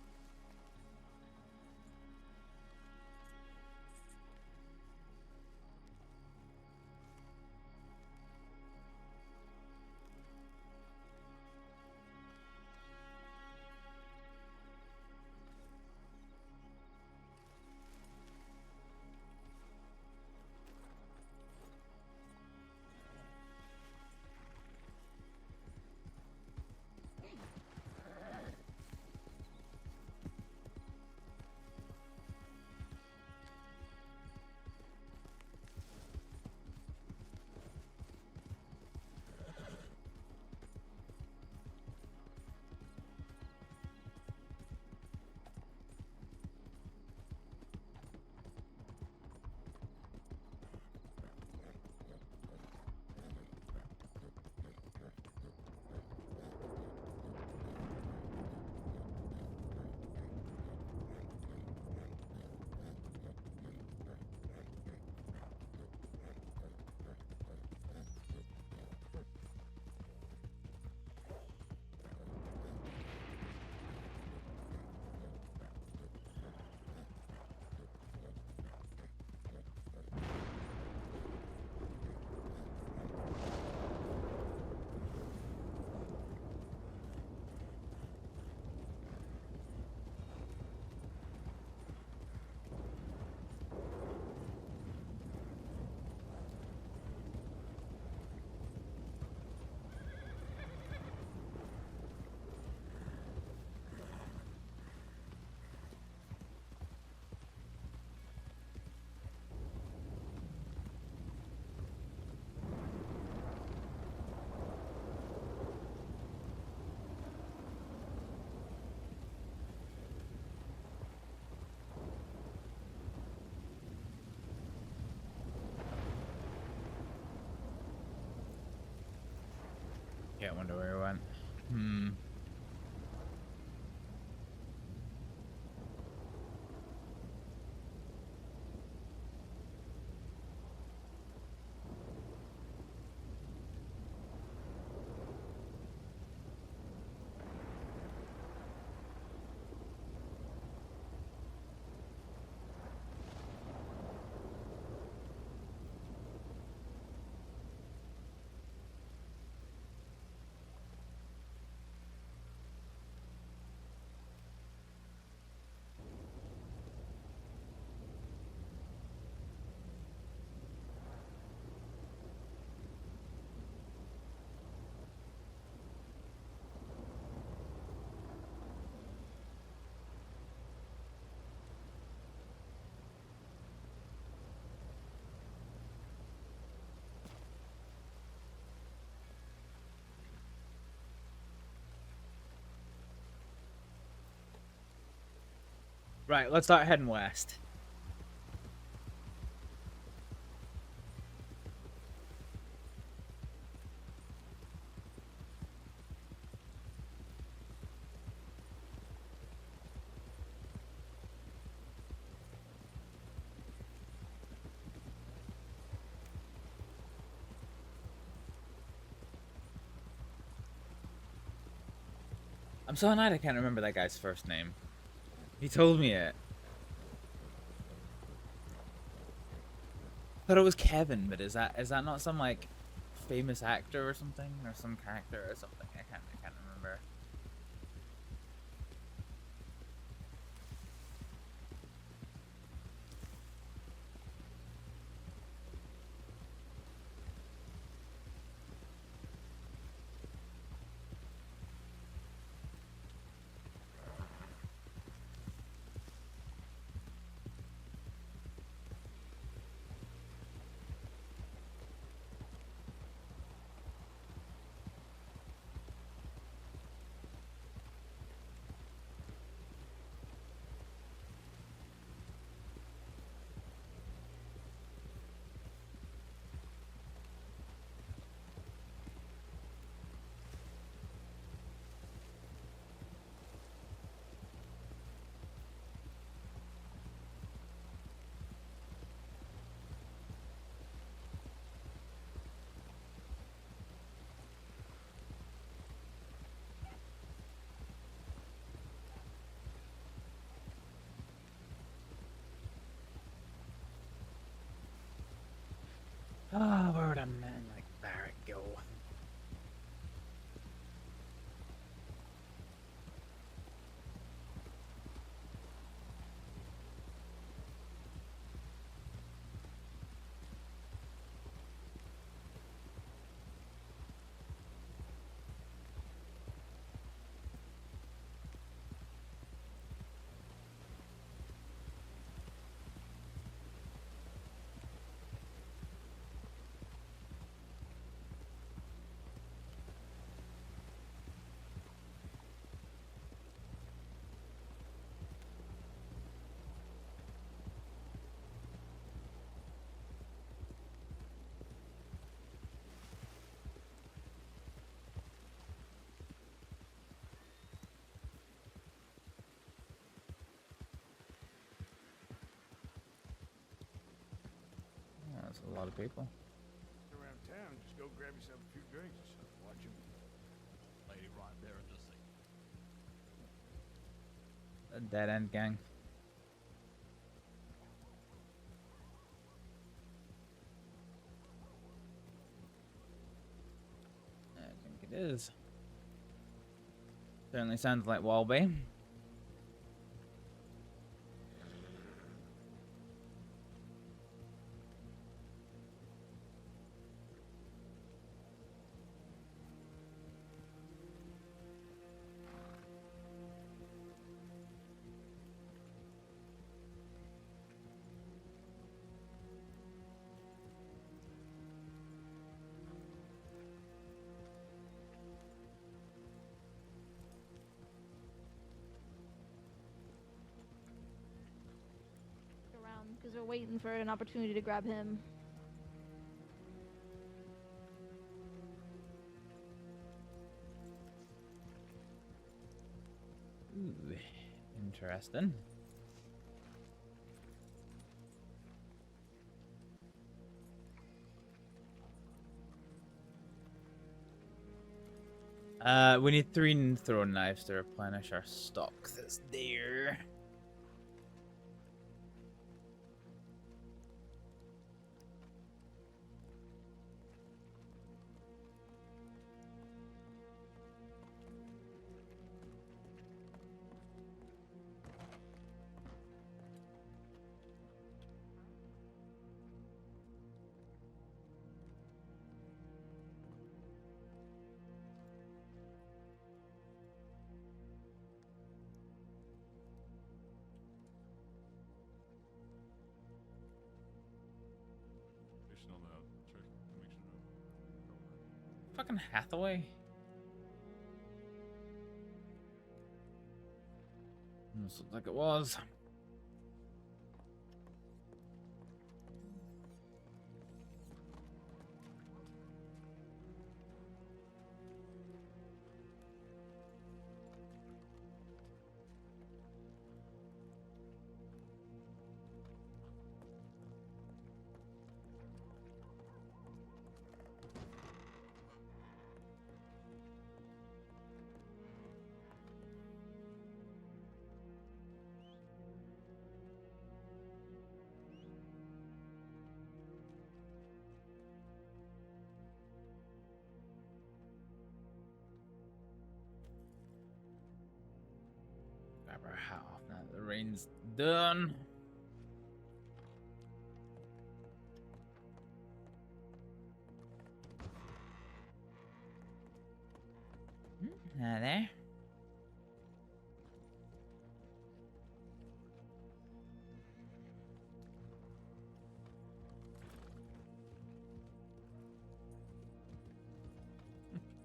Yeah, I wonder where it went. Right, let's start heading west. I'm so annoyed I can't remember that guy's first name. He told me it. Thought it was Kevin, but is that not some like famous actor or something, or some character or something? I can't remember. Ah, where would a man like Barrett go? Oh, that's a lot of people. Around town, just go grab yourself a few drinks or something. Watch him. Lady right there in the seat. A dead end gang. I think it is. Certainly sounds like Walby. Because we're waiting for an opportunity to grab him. Ooh, interesting. We need 3 throwing knives to replenish our stock that's there. Fucking Hathaway. This looks like it was. our hat off now that the rain's done. There.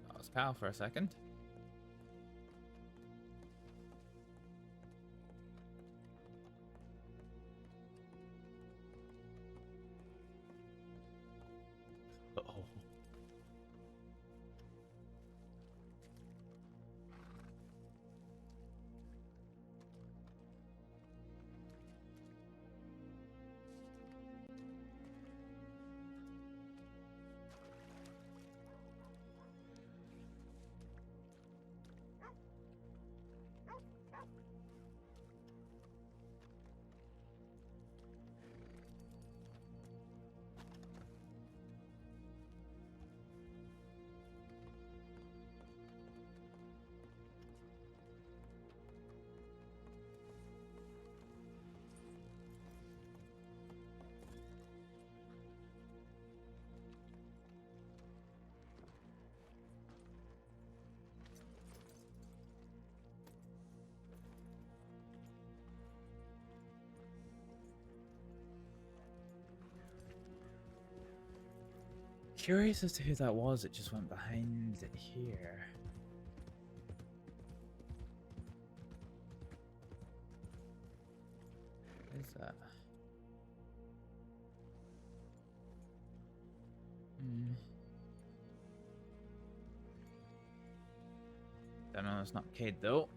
That was Kyle for a second. Uh-oh. Curious as to who that was that just went behind here. What is that? Don't know, it's not Cade though.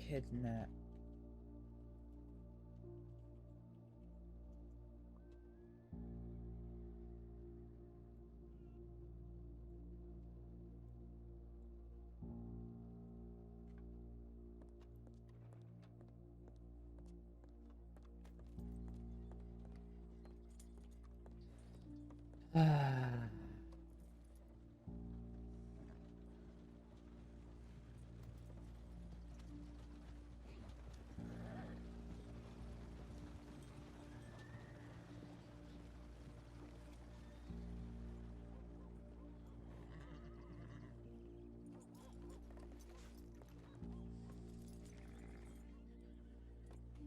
Kidnap.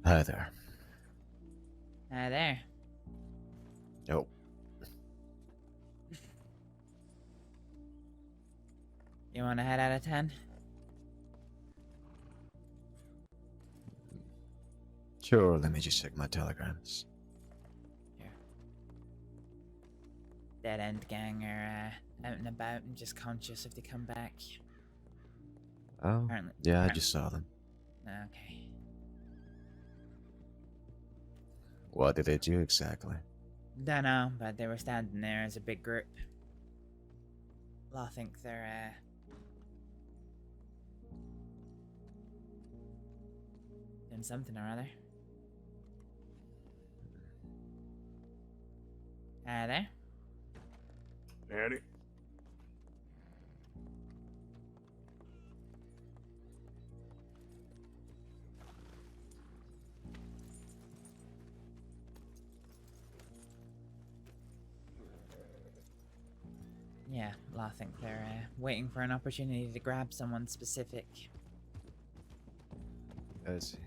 Hi there. Hi there. Oh. You want to head out of 10? Sure, let me just check my telegrams. Dead End Gang are out and about and just conscious if they come back. Oh, Apparently, yeah, I just saw them. Okay. What did they do exactly? Don't know, but they were standing there as a big group. Well, I think they're doing something or other. There. Daddy? Yeah, well, I think they're waiting for an opportunity to grab someone specific. I see.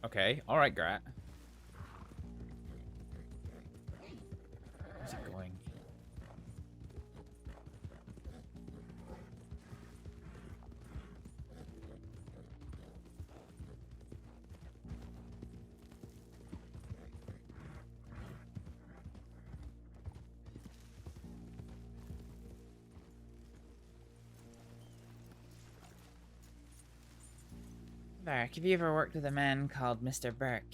Okay, alright, Grat. Where's it going? Varric, have you ever worked with a man called Mr. Burke?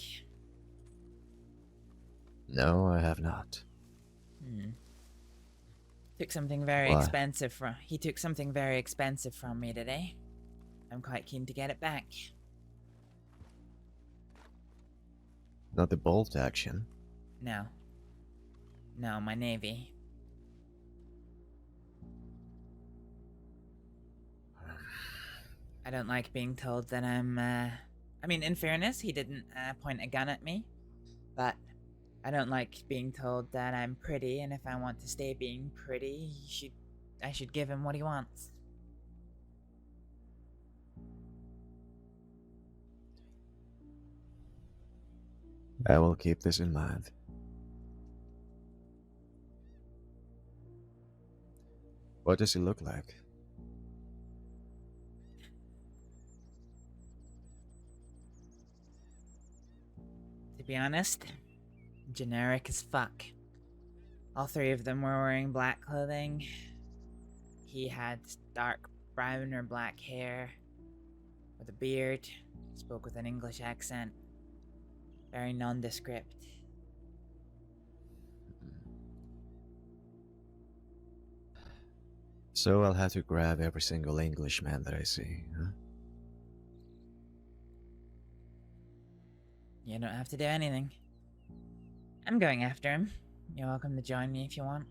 No, I have not. Took something very Why? expensive from. He took something very expensive from me today. I'm quite keen to get it back. Not the bolt action. No. No, my navy. I don't like being told that I'm, I mean, in fairness, he didn't point a gun at me, but I don't like being told that I'm pretty, and if I want to stay being pretty, I should give him what he wants. I will keep this in mind. What does he look like? To be honest, generic as fuck. All three of them were wearing black clothing. He had dark brown or black hair, with a beard, spoke with an English accent, very nondescript. So I'll have to grab every single Englishman that I see, huh? You don't have to do anything. I'm going after him. You're welcome to join me if you want.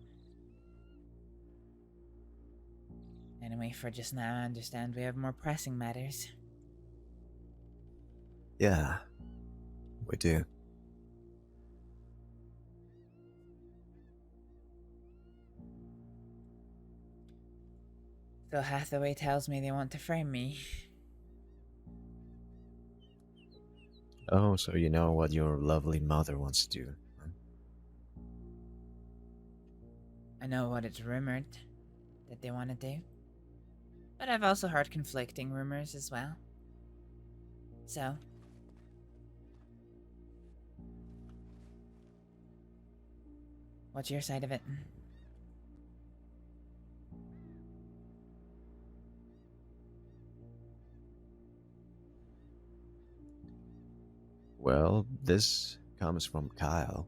Anyway, for just now, I understand we have more pressing matters. Yeah, we do. Phil Hathaway tells me they want to frame me. Oh, so you know what your lovely mother wants to do, huh? I know what it's rumored that they want to do. But I've also heard conflicting rumors as well. So, what's your side of it? Well, this comes from Kyle.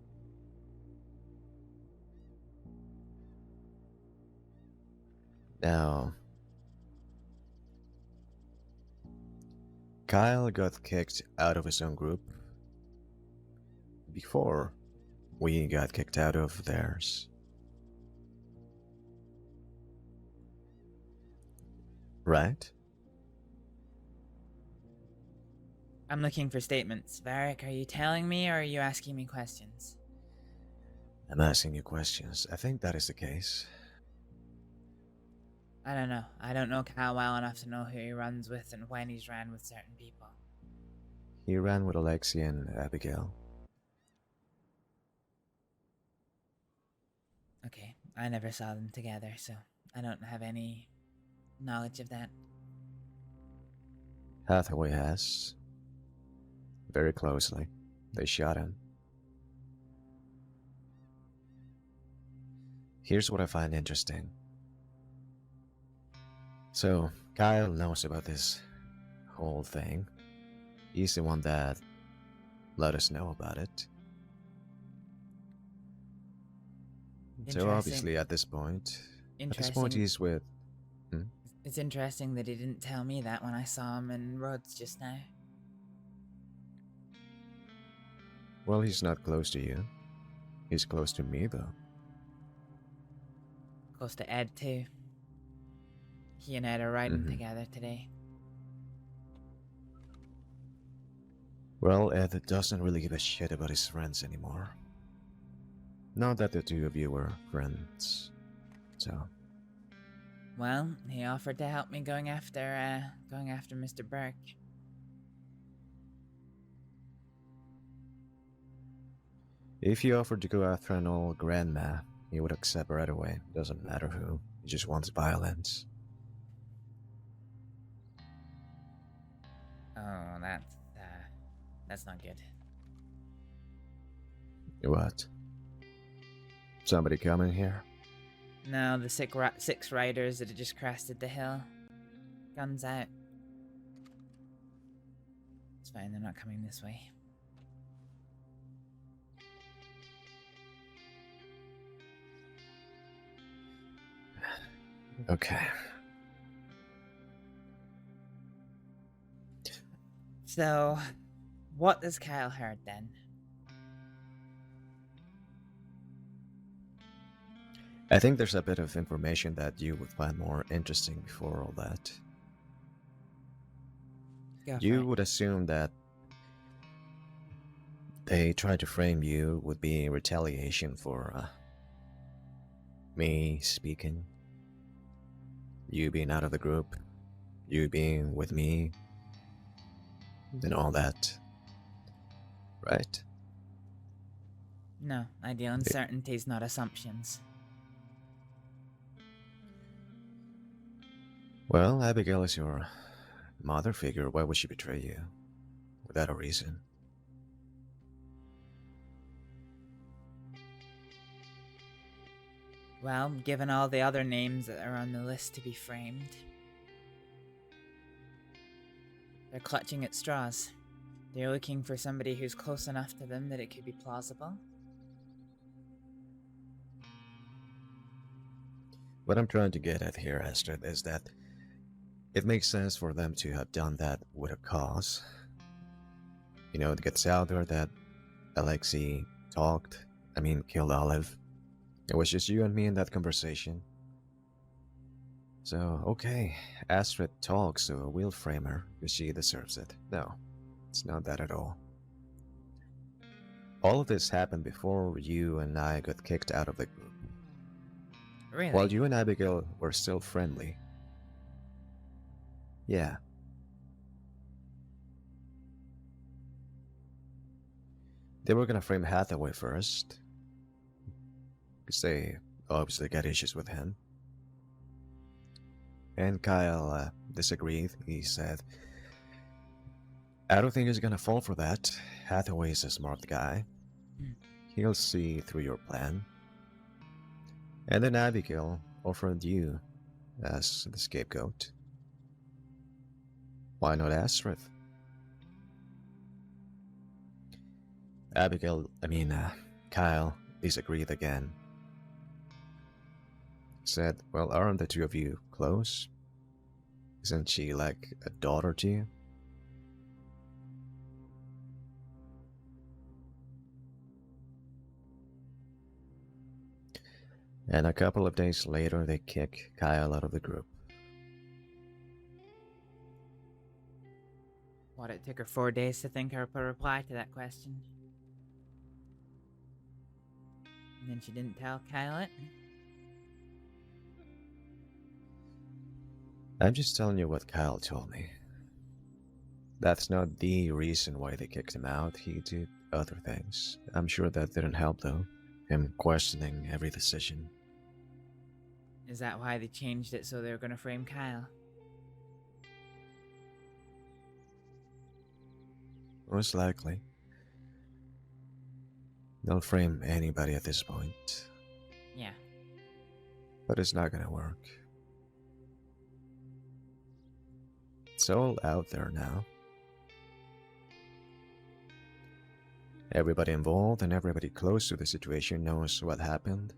Now, Kyle got kicked out of his own group before we got kicked out of theirs. Right? I'm looking for statements. Varric, are you telling me or are you asking me questions? I'm asking you questions. I think that is the case. I don't know. I don't know Kyle well enough to know who he runs with and when he's ran with certain people. He ran with Alexi and Abigail. Okay, I never saw them together, so I don't have any knowledge of that. Hathaway has. Very closely. They shot him. Here's what I find interesting. So, Kyle knows about this whole thing. He's the one that let us know about it. So obviously at this point he's with... It's interesting that he didn't tell me that when I saw him in Rhodes just now. Well, he's not close to you. He's close to me, though. Close to Ed, too. He and Ed are riding together today. Well, Ed doesn't really give a shit about his friends anymore. Not that the two of you were friends, so... Well, he offered to help me going after Mr. Burke. If you offered to go after an old grandma, he would accept right away. Doesn't matter who. He just wants violence. Oh, that's not good. What? Somebody coming here? No, the six riders that had just crested the hill. Guns out. It's fine, they're not coming this way. Okay. So, what has Kyle heard then? I think there's a bit of information that you would find more interesting before all that. You would assume that they tried to frame you would be retaliation for me speaking, you being out of the group, you being with me, and all that, right? No, I deal in certainties, not assumptions. Well, Abigail is your mother figure. Why would she betray you? Without a reason. Well, given all the other names that are on the list to be framed, they're clutching at straws. They're looking for somebody who's close enough to them that it could be plausible. What I'm trying to get at here, Astrид, is that it makes sense for them to have done that with a cause. You know, it gets out there that Alexi killed Olive. It was just you and me in that conversation. So, okay, Astrид talks, so we'll frame her, because she deserves it. No, it's not that at all. All of this happened before you and I got kicked out of the group. Really? While you and Abigail were still friendly. Yeah. They were gonna frame Hathaway first, because they obviously got issues with him. And Kyle disagreed. He said, I don't think he's gonna fall for that. Hathaway's a smart guy. He'll see through your plan. And then Abigail offered you as the scapegoat. Why not Astrid? Kyle disagreed again. Said, well, aren't the two of you close? Isn't she like a daughter to you? And a couple of days later, they kick Kyle out of the group. What, it took her 4 days to think up a reply to that question? And then she didn't tell Kyle it? I'm just telling you what Kyle told me. That's not the reason why they kicked him out. He did other things. I'm sure that didn't help, though. Him questioning every decision. Is that why they changed it so they were gonna frame Kyle? Most likely. They'll frame anybody at this point. Yeah. But it's not gonna work. It's all out there now. Everybody involved and everybody close to the situation knows what happened,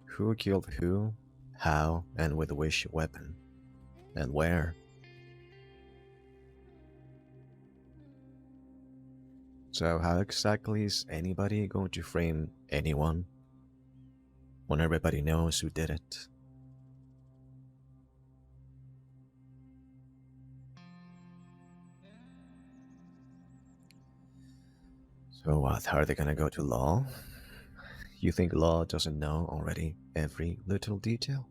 who killed who, how, and with which weapon, and where. So how exactly is anybody going to frame anyone when everybody knows who did it? So what, are they gonna go to law? You think law doesn't know already every little detail?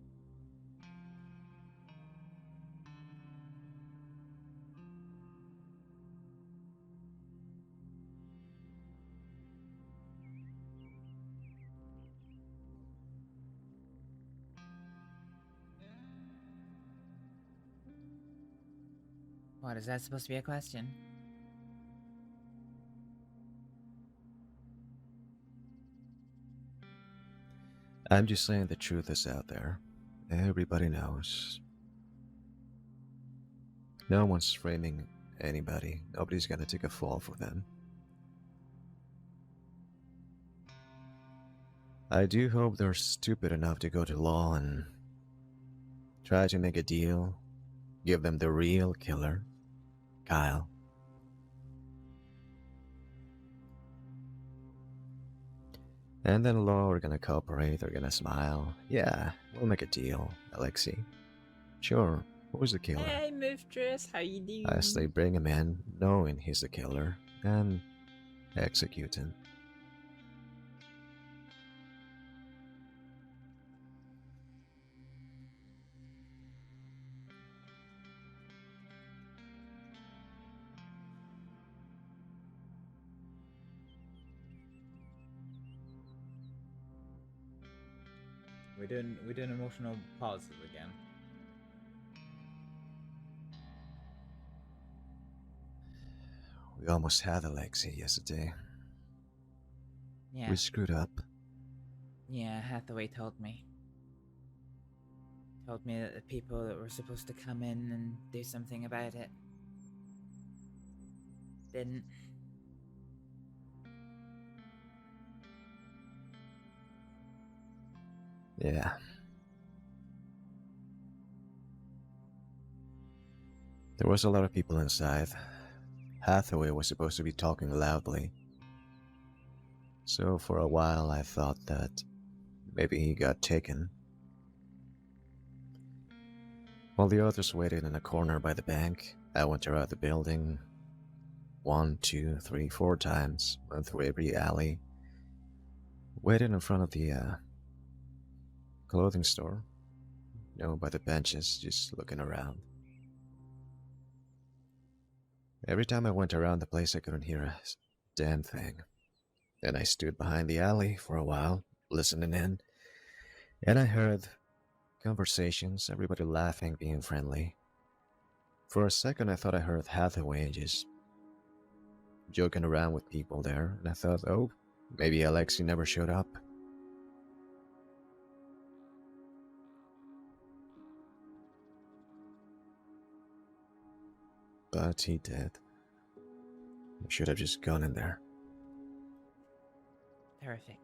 What, is that supposed to be a question? I'm just saying the truth is out there. Everybody knows. No one's framing anybody. Nobody's gonna take a fall for them. I do hope they're stupid enough to go to law and try to make a deal. Give them the real killer, Kyle. And then law are gonna cooperate, they're gonna smile. Yeah, we'll make a deal, Alexei. Sure, who's the killer? Hey, mistress, how you doing? As they bring him in, knowing he's the killer, and execute him. We're doing emotional pauses again. We almost had Alexei yesterday. Yeah. We screwed up. Yeah, Hathaway told me. Told me that the people that were supposed to come in and do something about it didn't. Yeah. There was a lot of people inside. Hathaway was supposed to be talking loudly. So for a while I thought that maybe he got taken. While the others waited in a corner by the bank, I went around the building 1, 2, 3, 4 times, went through every alley, waited in front of the clothing store, by the benches, just looking around. Every time I went around the place, I couldn't hear a damn thing. Then I stood behind the alley for a while, listening in, and I heard conversations, everybody laughing, being friendly. For a second, I thought I heard Hathaway just joking around with people there, and I thought, oh, maybe Alexei never showed up. But he did. I should have just gone in there. Terrific.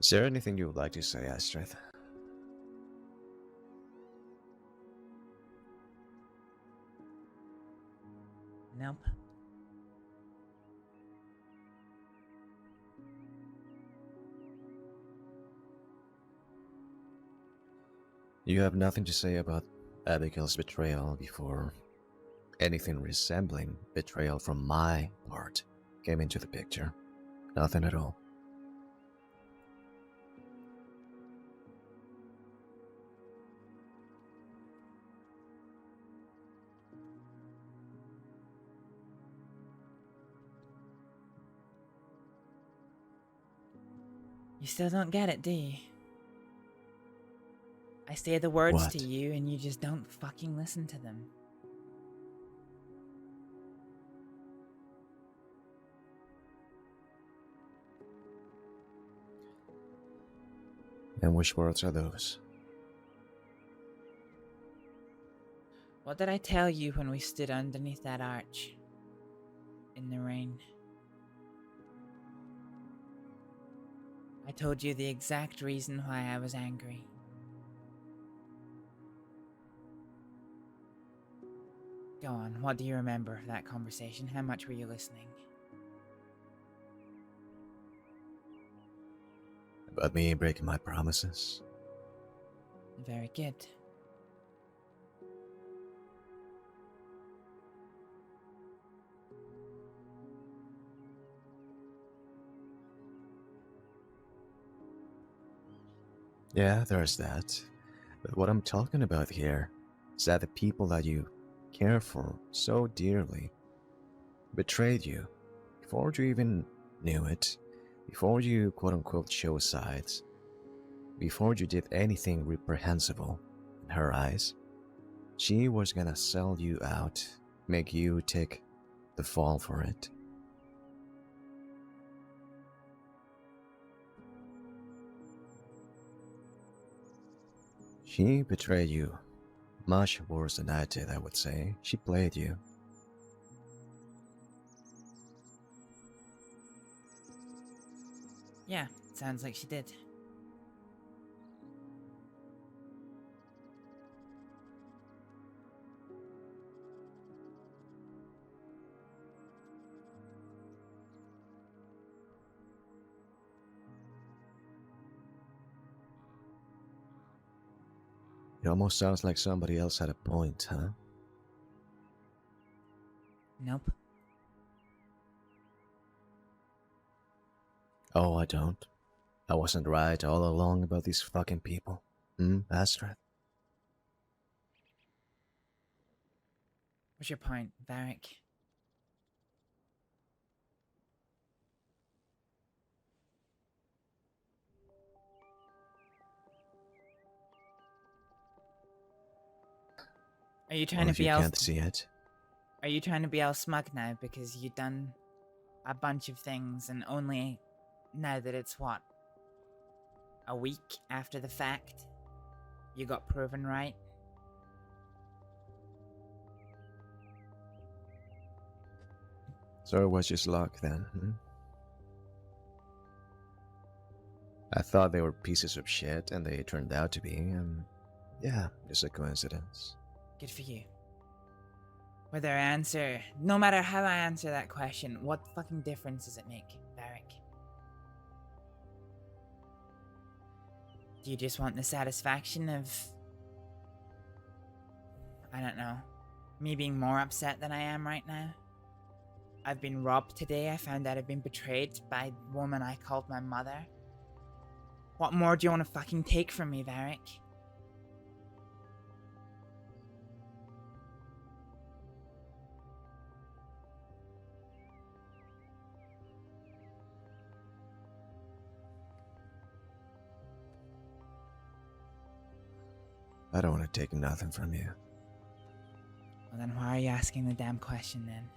Is there anything you would like to say, Astrið? Nope. You have nothing to say about Abigail's betrayal before anything resembling betrayal from my part came into the picture. Nothing at all. You still don't get it, do you? I say the words What? to you and you just don't fucking listen to them. And which words are those? What did I tell you when we stood underneath that arch? In the rain. I told you the exact reason why I was angry. Go on, what do you remember of that conversation? How much were you listening? About me breaking my promises? Very good. Yeah, there's that. But what I'm talking about here is that the people that you care for so dearly betrayed you before you even knew it, before you quote-unquote chose sides, before you did anything reprehensible in her eyes. She was gonna sell you out, make you take the fall for it. She betrayed you. Much worse than I did, I would say. She played you. Yeah, sounds like she did. It almost sounds like somebody else had a point, huh? Nope. Oh, I don't. I wasn't right all along about these fucking people. Astrид? What's your point, Varric? Are you trying Well, to be you all... can't see it. Are you trying to be all smug now because you done a bunch of things and only now that it's what? A week after the fact? You got proven right? So it was just luck then, I thought they were pieces of shit and they turned out to be, and yeah, just a coincidence. Good for you. Whether I answer... No matter how I answer that question, what fucking difference does it make, Varric? Do you just want the satisfaction of... I don't know. Me being more upset than I am right now? I've been robbed today. I found out I've been betrayed by the woman I called my mother. What more do you want to fucking take from me, Varric? I don't want to take nothing from you. Well then why are you asking the damn question then?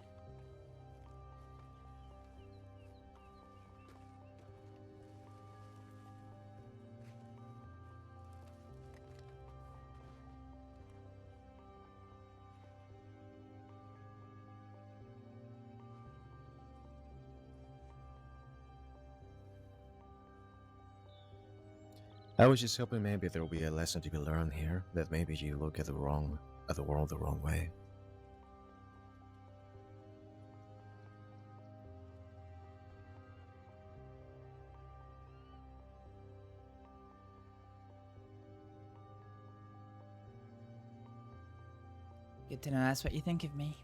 I was just hoping maybe there will be a lesson to be learned here, that maybe you look at the world the wrong way. Good to know that's what you think of me.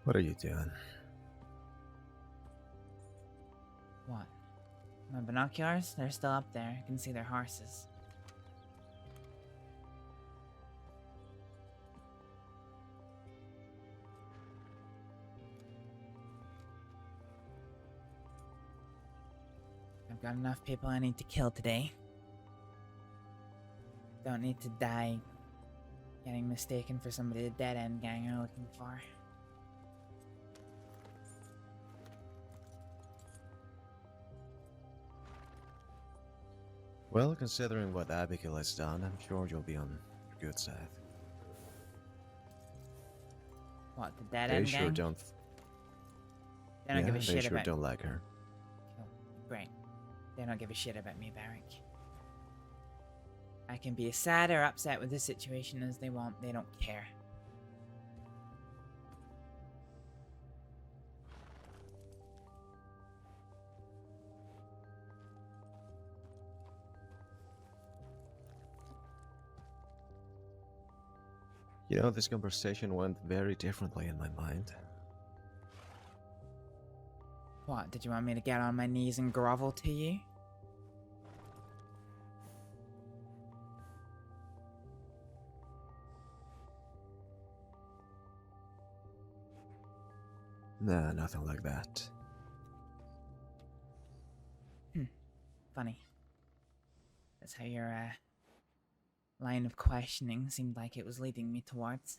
What are you doing? What? My binoculars? They're still up there. I can see their horses. I've got enough people I need to kill today. Don't need to die getting mistaken for somebody the dead end gang are looking for. Well, considering what Abigail has done, I'm sure you'll be on your good side. What, the dead They end sure gang? don't. They don't give a shit they sure about don't like her. Oh, great. They don't give a shit about me, Barrick. I can be as sad or upset with the situation as they want. They don't care. You know, this conversation went very differently in my mind. What, did you want me to get on my knees and grovel to you? Nah, nothing like that. Funny. That's how your, line of questioning seemed like it was leading me towards.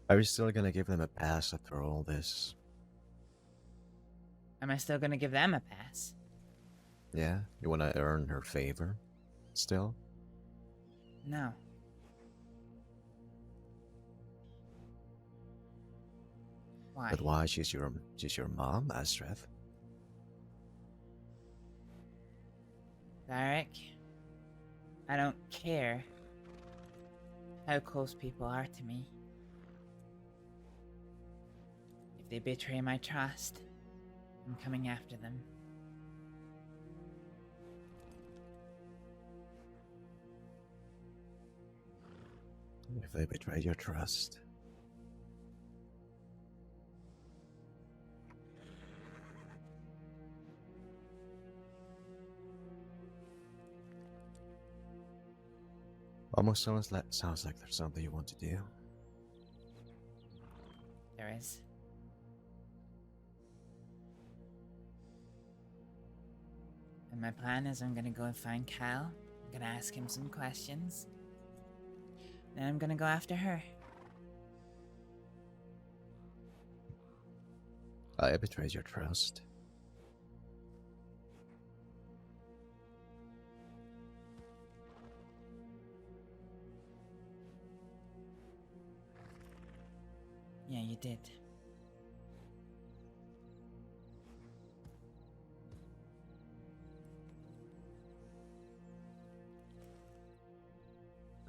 Are you still gonna give them a pass after all this? Am I still gonna give them a pass? Yeah? You wanna earn her favor? Still? No. Why? But why? She's your mom, Astrið. Barrick, I don't care how close people are to me. If they betray my trust, I'm coming after them. If they betray your trust. Almost sounds like there's something you want to do. There is. And my plan is I'm gonna go and find Kyle. I'm gonna ask him some questions. Then I'm gonna go after her. I betrayed your trust. Yeah, you did.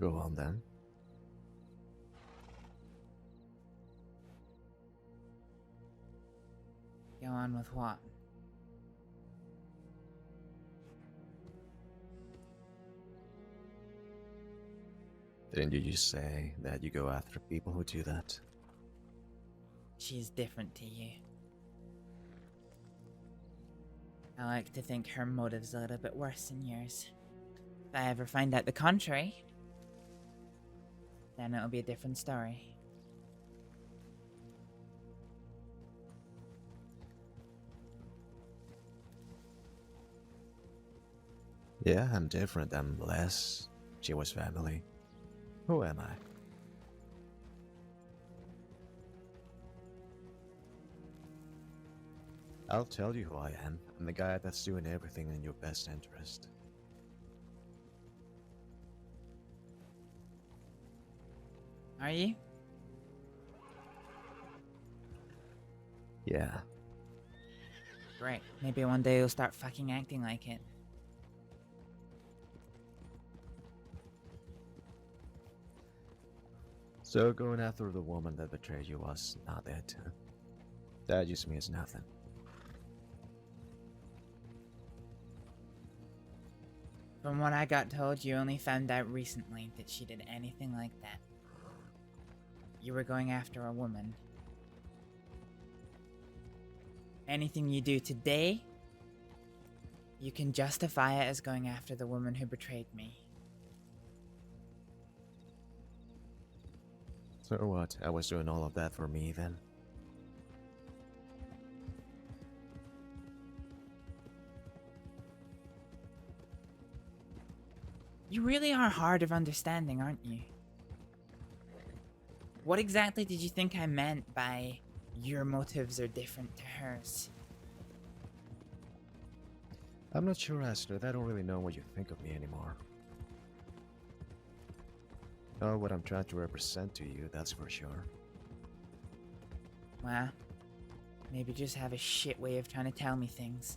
Go on then. Go on with what? Didn't you just say that you go after people who do that? She's different to you. I like to think her motive's a little bit worse than yours. If I ever find out the contrary, then it'll be a different story. Yeah, I'm different. I'm less. She was family. Who am I? I'll tell you who I am. I'm the guy that's doing everything in your best interest. Are you? Yeah. Great. Maybe one day you'll start fucking acting like it. So going after the woman that betrayed you was not it. Huh? That just means nothing. From what I got told, you only found out recently that she did anything like that. You were going after a woman. Anything you do today, you can justify it as going after the woman who betrayed me. So what? I was doing all of that for me then? You really are hard of understanding, aren't you? What exactly did you think I meant by your motives are different to hers? I'm not sure, Astrид. I don't really know what you think of me anymore. Know what I'm trying to represent to you, that's for sure. Well, maybe just have a shit way of trying to tell me things.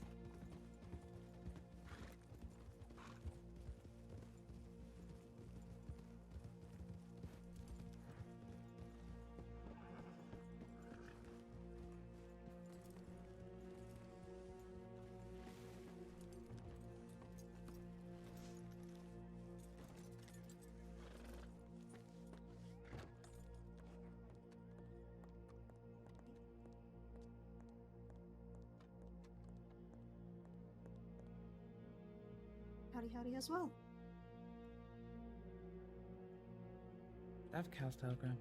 Howdy, howdy as well. Do I have Cal's telegram?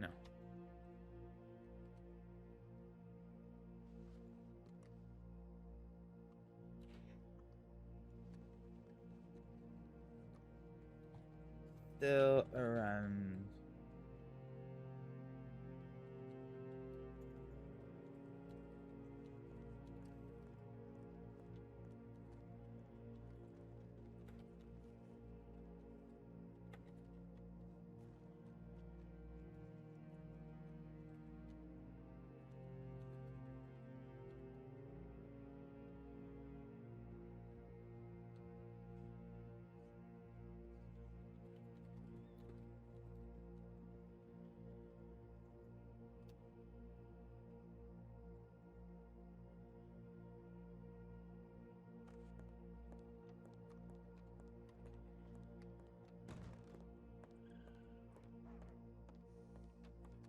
No. Still around.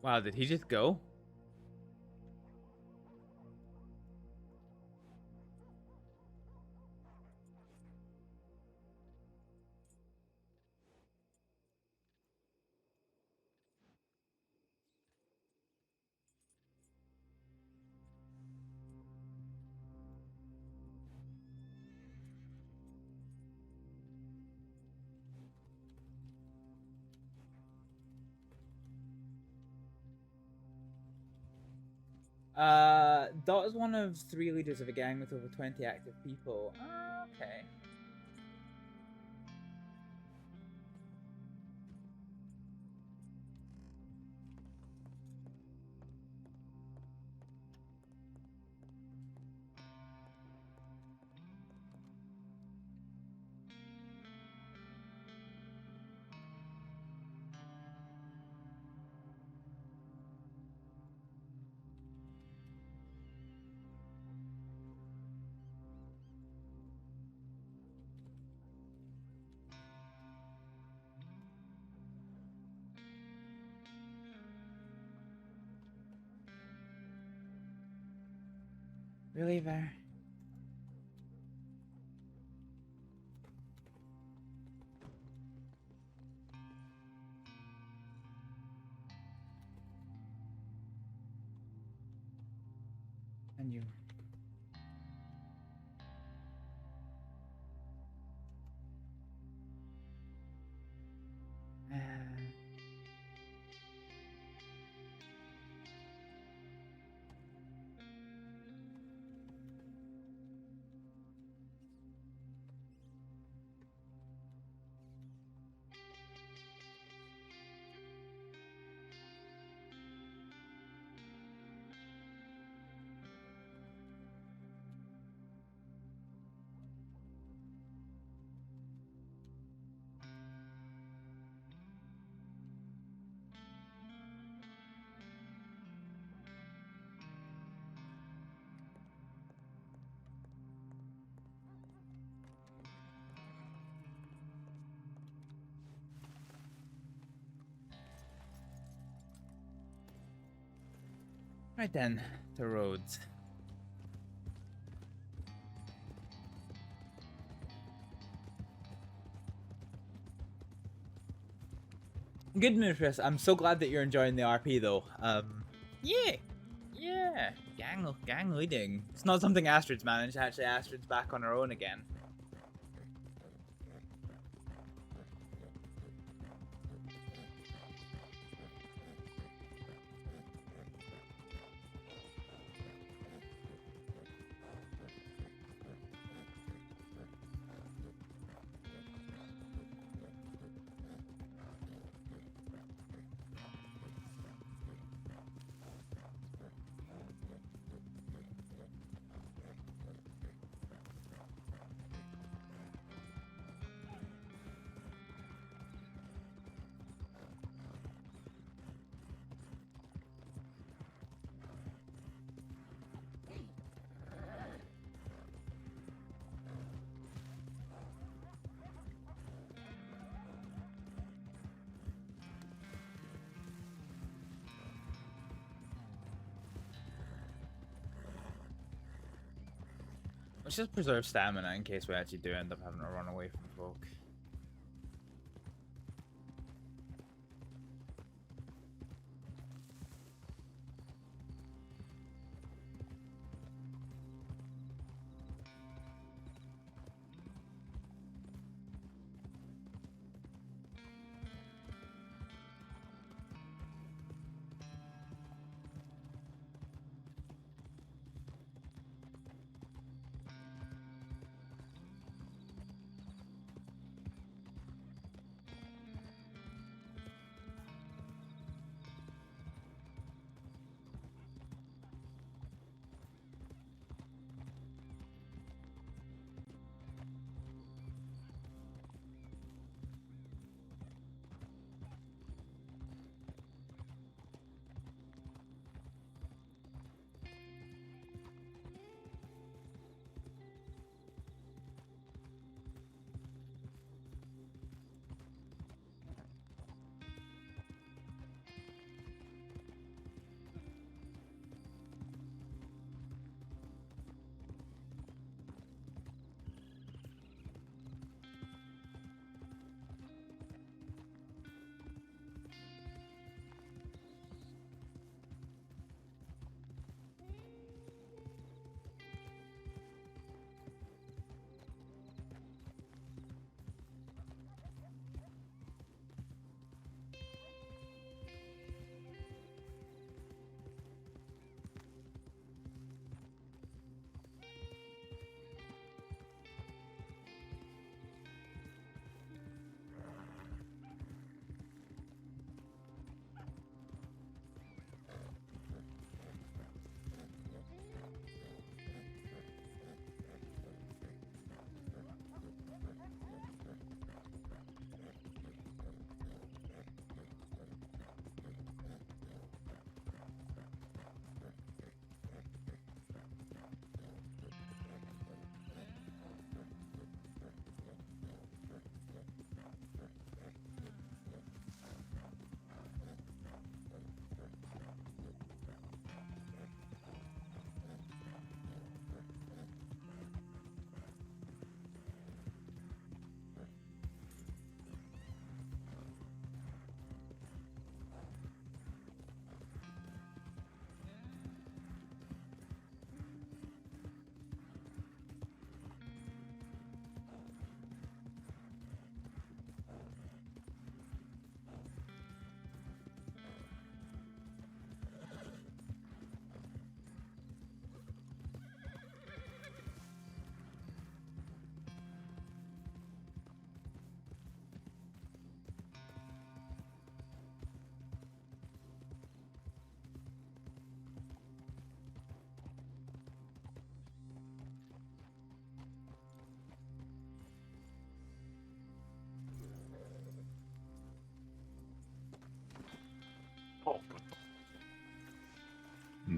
Wow, did he just go? Dot is one of 3 leaders of a gang with over 20 active people. Okay. Really, Ver? And you. Right then, to Rhodes. Good news, Chris. I'm so glad that you're enjoying the RP, though. Yeah. Gang leading. It's not something Astrid's managed. Actually, Astrid's back on her own again. Let's just preserve stamina in case we actually do end up having to run away from folk.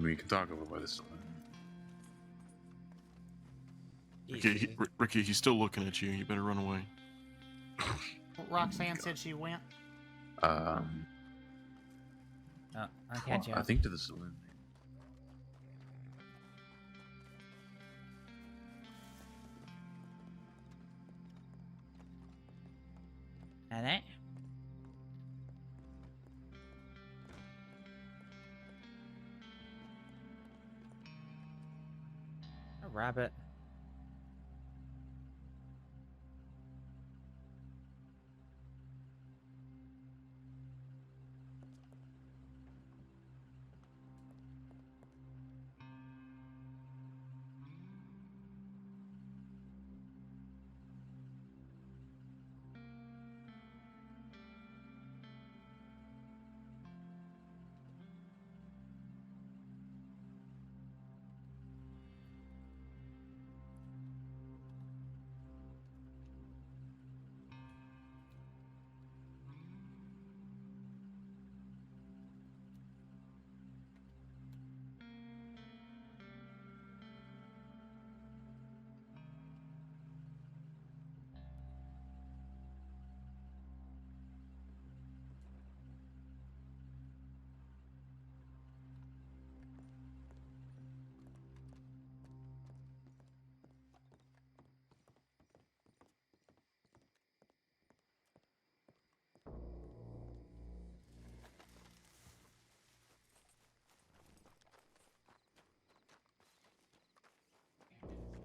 We can talk over by this one. Ricky, he's still looking at you. You better run away. Roxanne said she went. I can't I think to the saloon. Alright. A rabbit.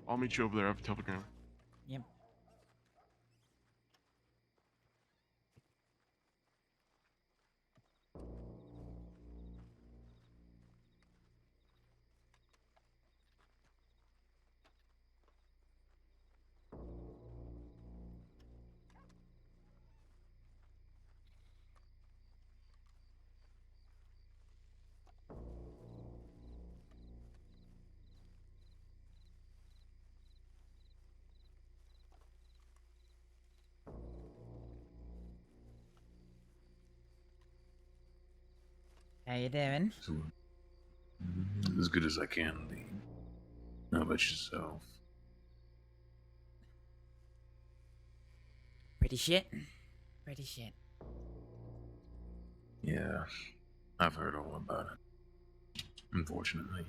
I'll meet you over there. I have a telegram. Yep. How you doing? So, as good as I can be. How about yourself? Pretty shit. Pretty shit. Yeah, I've heard all about it. Unfortunately.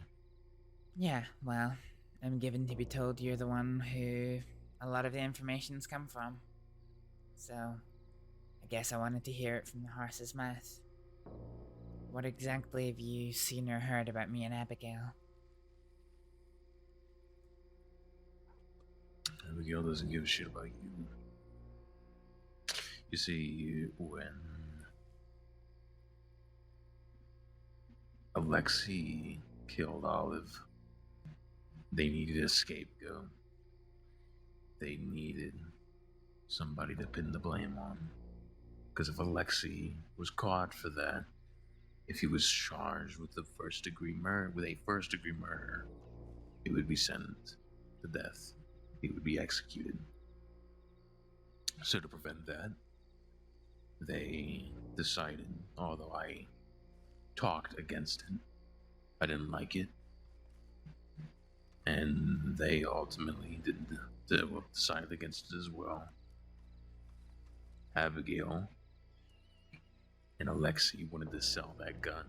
Yeah, well, I'm given to be told you're the one who a lot of the information's come from. So, I guess I wanted to hear it from the horse's mouth. What exactly have you seen or heard about me and Abigail? Abigail doesn't give a shit about you. You see, when Alexei killed Olive, they needed a scapegoat. They needed somebody to pin the blame on. Because if Alexei was caught for that, if he was charged with a first degree murder, he would be sentenced to death. He would be executed. So to prevent that, they decided, although I talked against it, I didn't like it, and they ultimately decided against it as well. Abigail and Alexei wanted to sell that gun,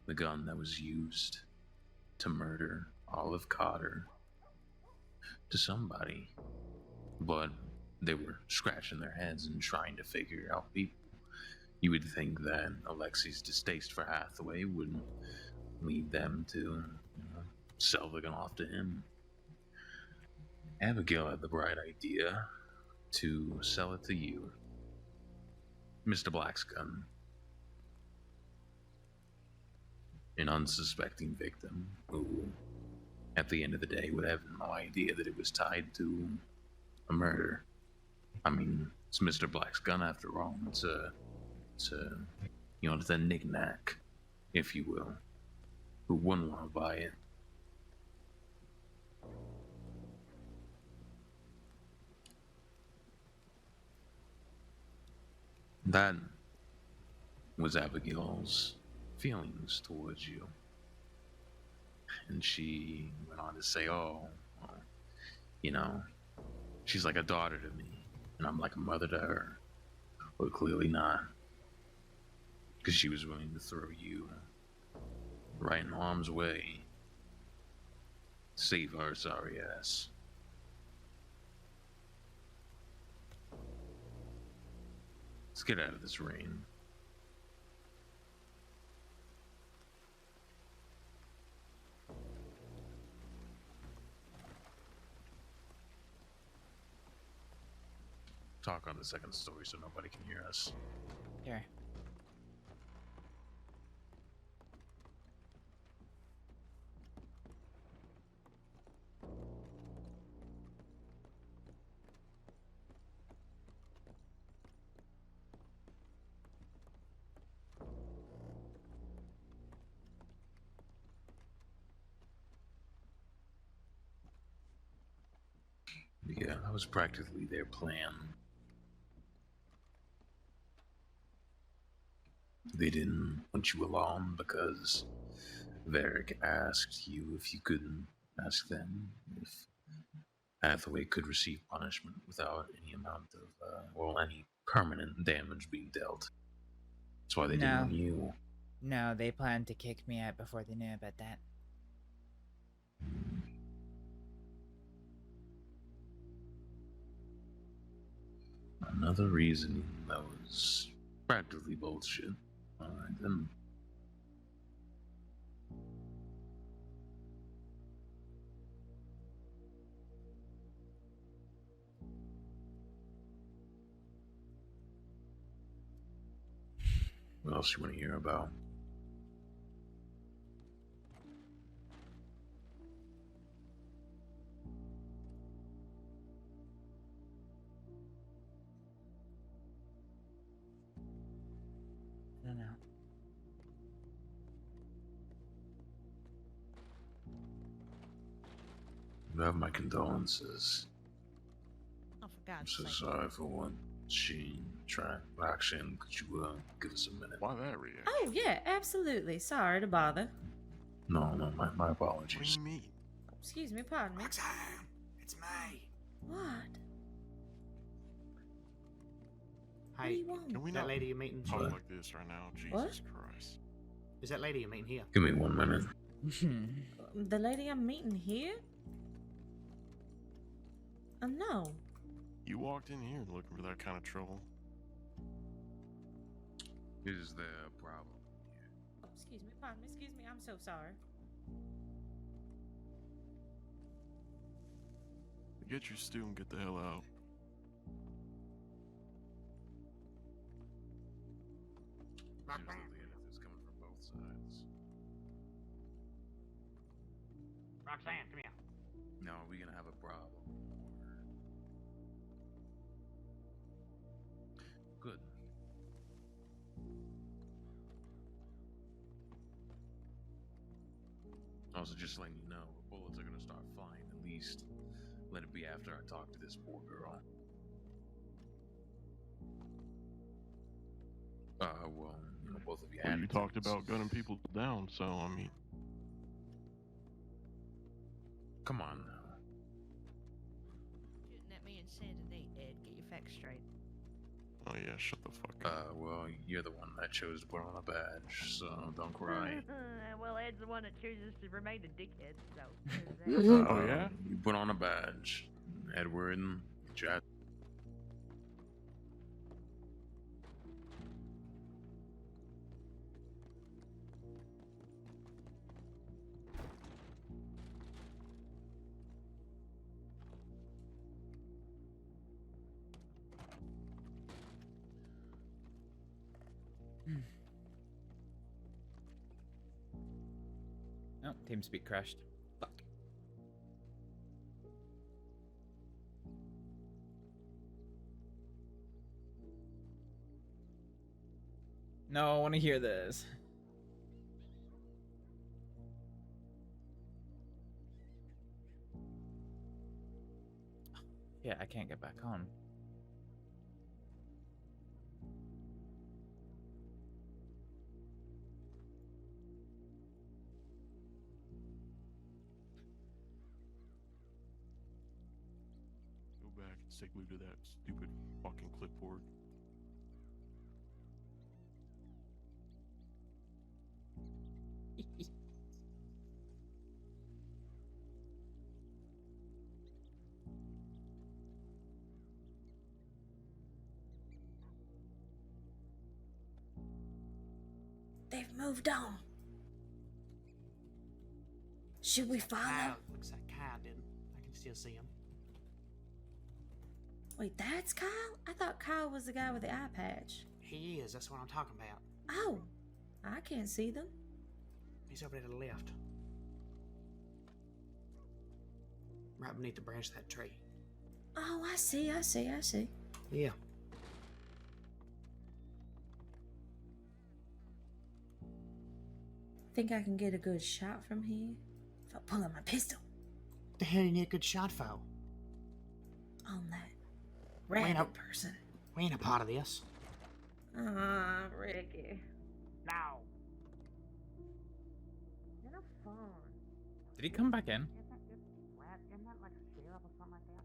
the gun that was used to murder Olive Cotter, to somebody, but they were scratching their heads and trying to figure out people. You would think that Alexei's distaste for Hathaway would lead them to sell the gun off to him. Abigail had the bright idea to sell it to you, Mr. Black's gun. An unsuspecting victim who, at the end of the day, would have no idea that it was tied to a murder. I mean, it's Mr. Black's gun after all. It's a knick-knack, if you will. Who wouldn't want to buy it? That was Abigail's feelings towards you. And she went on to say, oh, well, she's like a daughter to me, and I'm like a mother to her. But clearly not. Because she was willing to throw you right in harm's way. Save her sorry ass. get out of this rain. Talk on the second story so nobody can hear us. Here. Yeah, that was practically their plan. They didn't want you alone because Varric asked you if you couldn't ask them if Hathaway could receive punishment without any amount of, any permanent damage being dealt. That's why they didn't want you. No, they planned to kick me out before they knew about that. Another reasoning that was practically bullshit. Alright then. What else you want to hear about? I don't know. You have my condolences. Oh, for God's I'm so sake. sorry for what she tried. Actually, could you give us a minute? Why that reaction? Oh, yeah, absolutely. Sorry to bother. No, my apologies. What do you mean? Excuse me, pardon me. Roxanne, it's me. What? Hey, What do you want? Can we that not lady you're meeting talk here? like this right now? Jesus What? Christ. Is that lady you're meeting here? Give me 1 minute. The lady I'm meeting here? No. You walked in here looking for that kind of trouble. Is there a problem? Oh, excuse me, pardon me, excuse me. I'm so sorry. Get your stew and get the hell out. Seems like the end is coming from both sides. Roxanne, come here. Now, are we gonna have a problem? Good. Also, just letting you know, bullets are gonna start flying. At least, let it be after I talk to this poor girl. Well, both of you Well, had you talked about gunning people down, so I mean. Come on now. Shooting at me and sending it, Ed. Get your facts straight. Oh yeah, shut the fuck up. Well, you're the one that chose to put on a badge, so don't cry. Well, Ed's the one that chooses to remain a dickhead, so. Oh yeah? You put on a badge. Edward, Jack. Oh, TeamSpeak crashed. Fuck. No, I want to hear this. Yeah, I can't get back on. Go back and stay glued to that stupid fucking clipboard. they've moved on. Should we follow? Kyle, looks like Kyle didn't. I can still see him. Wait, that's Kyle? I thought Kyle was the guy with the eye patch. He is, that's what I'm talking about. Oh, I can't see them. He's over to the left. Right beneath the branch of that tree. Oh, I see. Yeah. Think I can get a good shot from here if I pull out my pistol What the hell you need a good shot for? on that We ain't rabbit a- person. We ain't a part of this. Ricky. No. You're no fun. Did he come back in? Isn't that like a sheriff or something like that?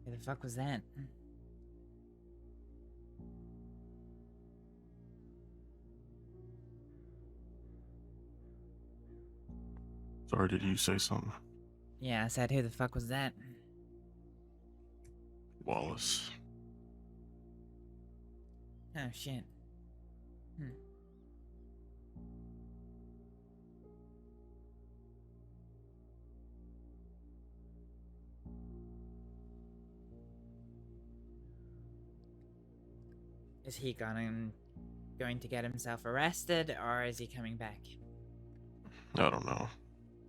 Who the fuck was that? Sorry, did you say something? Yeah, I said, who the fuck was that? Wallace. Oh, shit. Is he going to get himself arrested, or is he coming back? I don't know.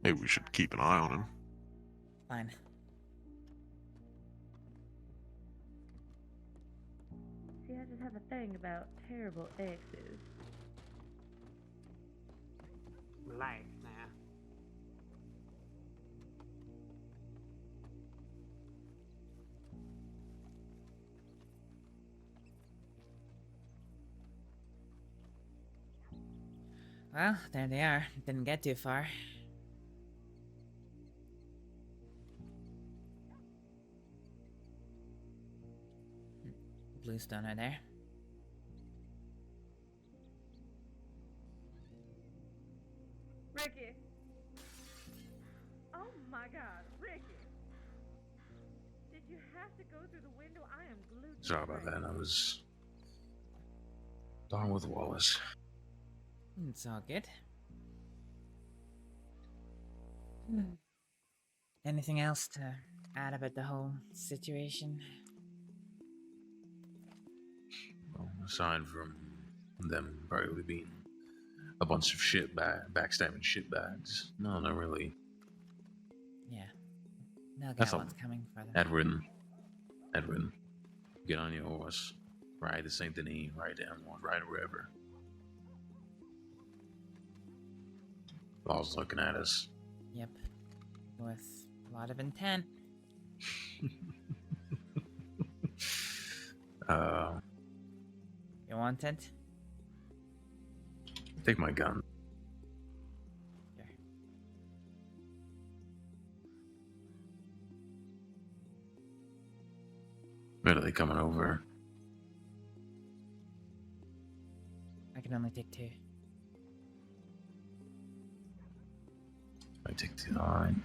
Maybe we should keep an eye on him. Fine. See, I just have a thing about terrible exes. Relax now. Well, there they are. Didn't get too far. Bluestone are there. Ricky! Oh my god, Ricky! Did you have to go through the window? I am glued to Sorry the about frame. that. I was talking with Wallace. It's all good. Anything else to add about the whole situation? Well, aside from them probably being a bunch of backstabbing shitbags. No, not really. Yeah. They'll That's get all. what's coming for them. Edwin, get on your horse. Ride to Saint Denis, ride down one, ride wherever. Law's looking at us. Yep. With a lot of intent. You want it? Take my gun. Sure. When are they coming over? I can only take 2. I take the line.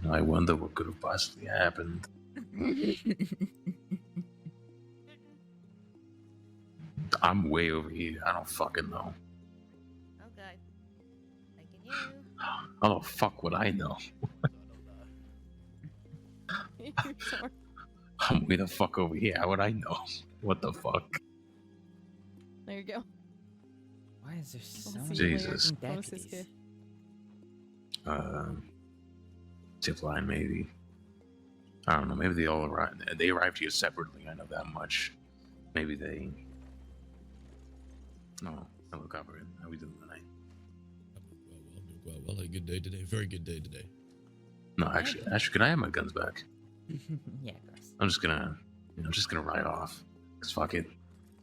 I wonder what could have possibly happened. I'm way over here. I don't fucking know. Oh god. Thinking you. How the fuck would I know? Sorry. I'm way the fuck over here. How would I know? What the fuck? There you go. Why is there so We'll many see you Jesus. later. Bonus is deputies? here. Tip line maybe. I don't know. Maybe they all arrived. They arrived here separately. I know that much. Maybe they. No, hello, Copperhead. How we doing tonight? Well, a good day today. Very good day today. No, actually, can I have my guns back? Yeah, of course. I'm just gonna I'm just gonna ride off. Cause fuck it.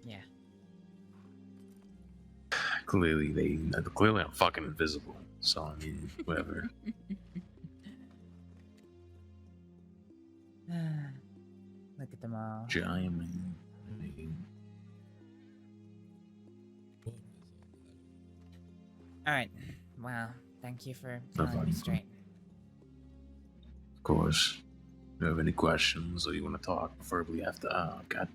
Yeah. Clearly I'm fucking invisible. So I mean, whatever. Look at them all. Giant man. I mean, Alright. Well, thank you for No telling me problem. straight. of course. If you have any questions or you want to talk, preferably after. Oh, God.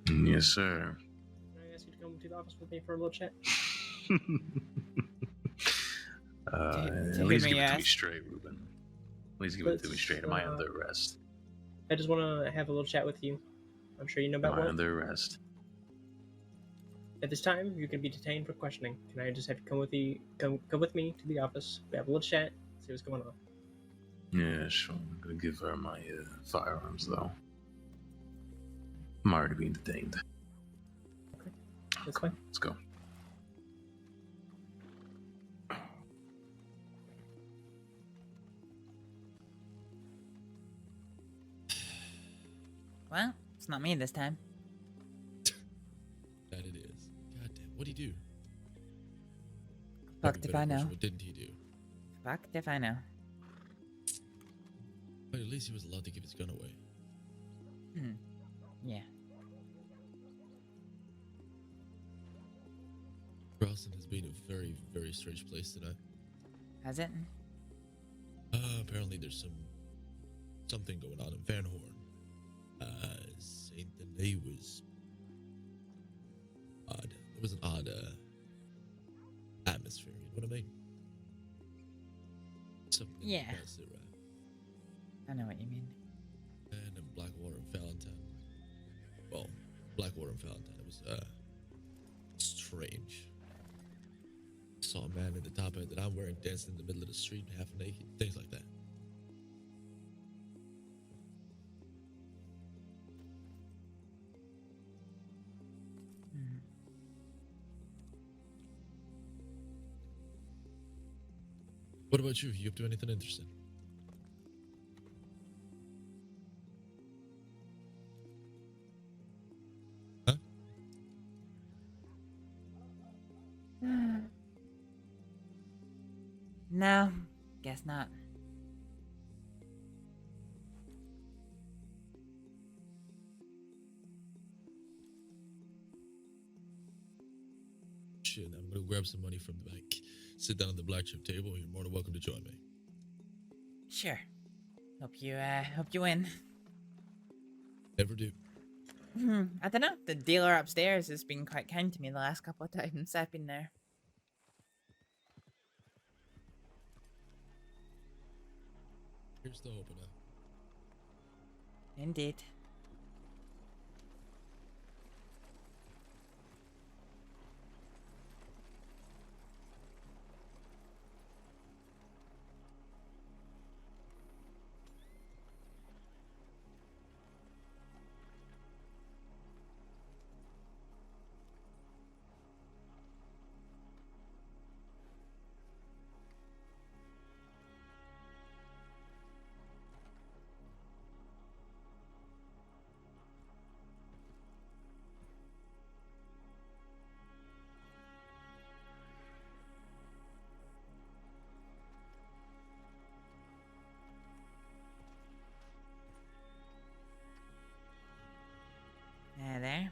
Yes, sir. Can I ask you to come to the office with me for a little chat? At least give it to me straight, Ruben. At least give it to me straight. Am I under arrest? I just want to have a little chat with you. I'm sure you know Am about I what. under arrest? At this time, you can be detained for questioning. Can I just have you come with me to the office? We have a little chat. See what's going on. Yeah, sure. I'm gonna give her my firearms, though. I'm already being detained. That's fine. Let's go. Well, it's not me this time. That it is. God damn, what'd he do? Fucked if I know. What didn't he do? Fucked if I know. But at least he was allowed to give his gun away. Yeah. Charleston has been a very, very strange place tonight. Has it? Apparently there's something going on in Van Horn. Saint Denis was odd. It was an odd atmosphere, you know what I mean? Something Yeah. else there, I know what you mean. and in Blackwater and Valentine. Well, Blackwater and Valentine, it was strange. Saw a man in the top hat that I'm wearing dancing in the middle of the street, half naked, things like that. What about you? You up to anything interesting? No, guess not. Shit, I'm gonna grab some money from the bank. Sit down at the black chip table. You're more than welcome to join me. Sure. Hope you win. Never do. I don't know. The dealer upstairs has been quite kind to me the last couple of times I've been there. Here's the opener. Indeed. There.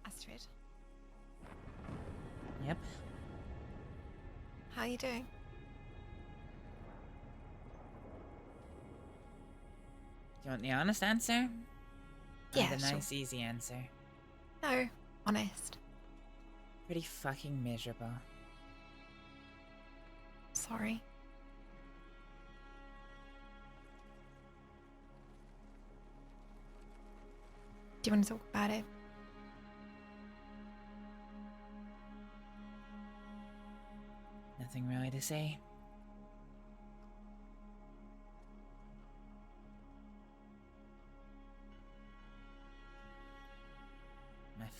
Astrид, Yep. how are you doing? Do you want the honest answer? Yeah, Or the sure. nice, easy answer. No, honest. Pretty fucking miserable. Sorry. Do you want to talk about it? Nothing really to say.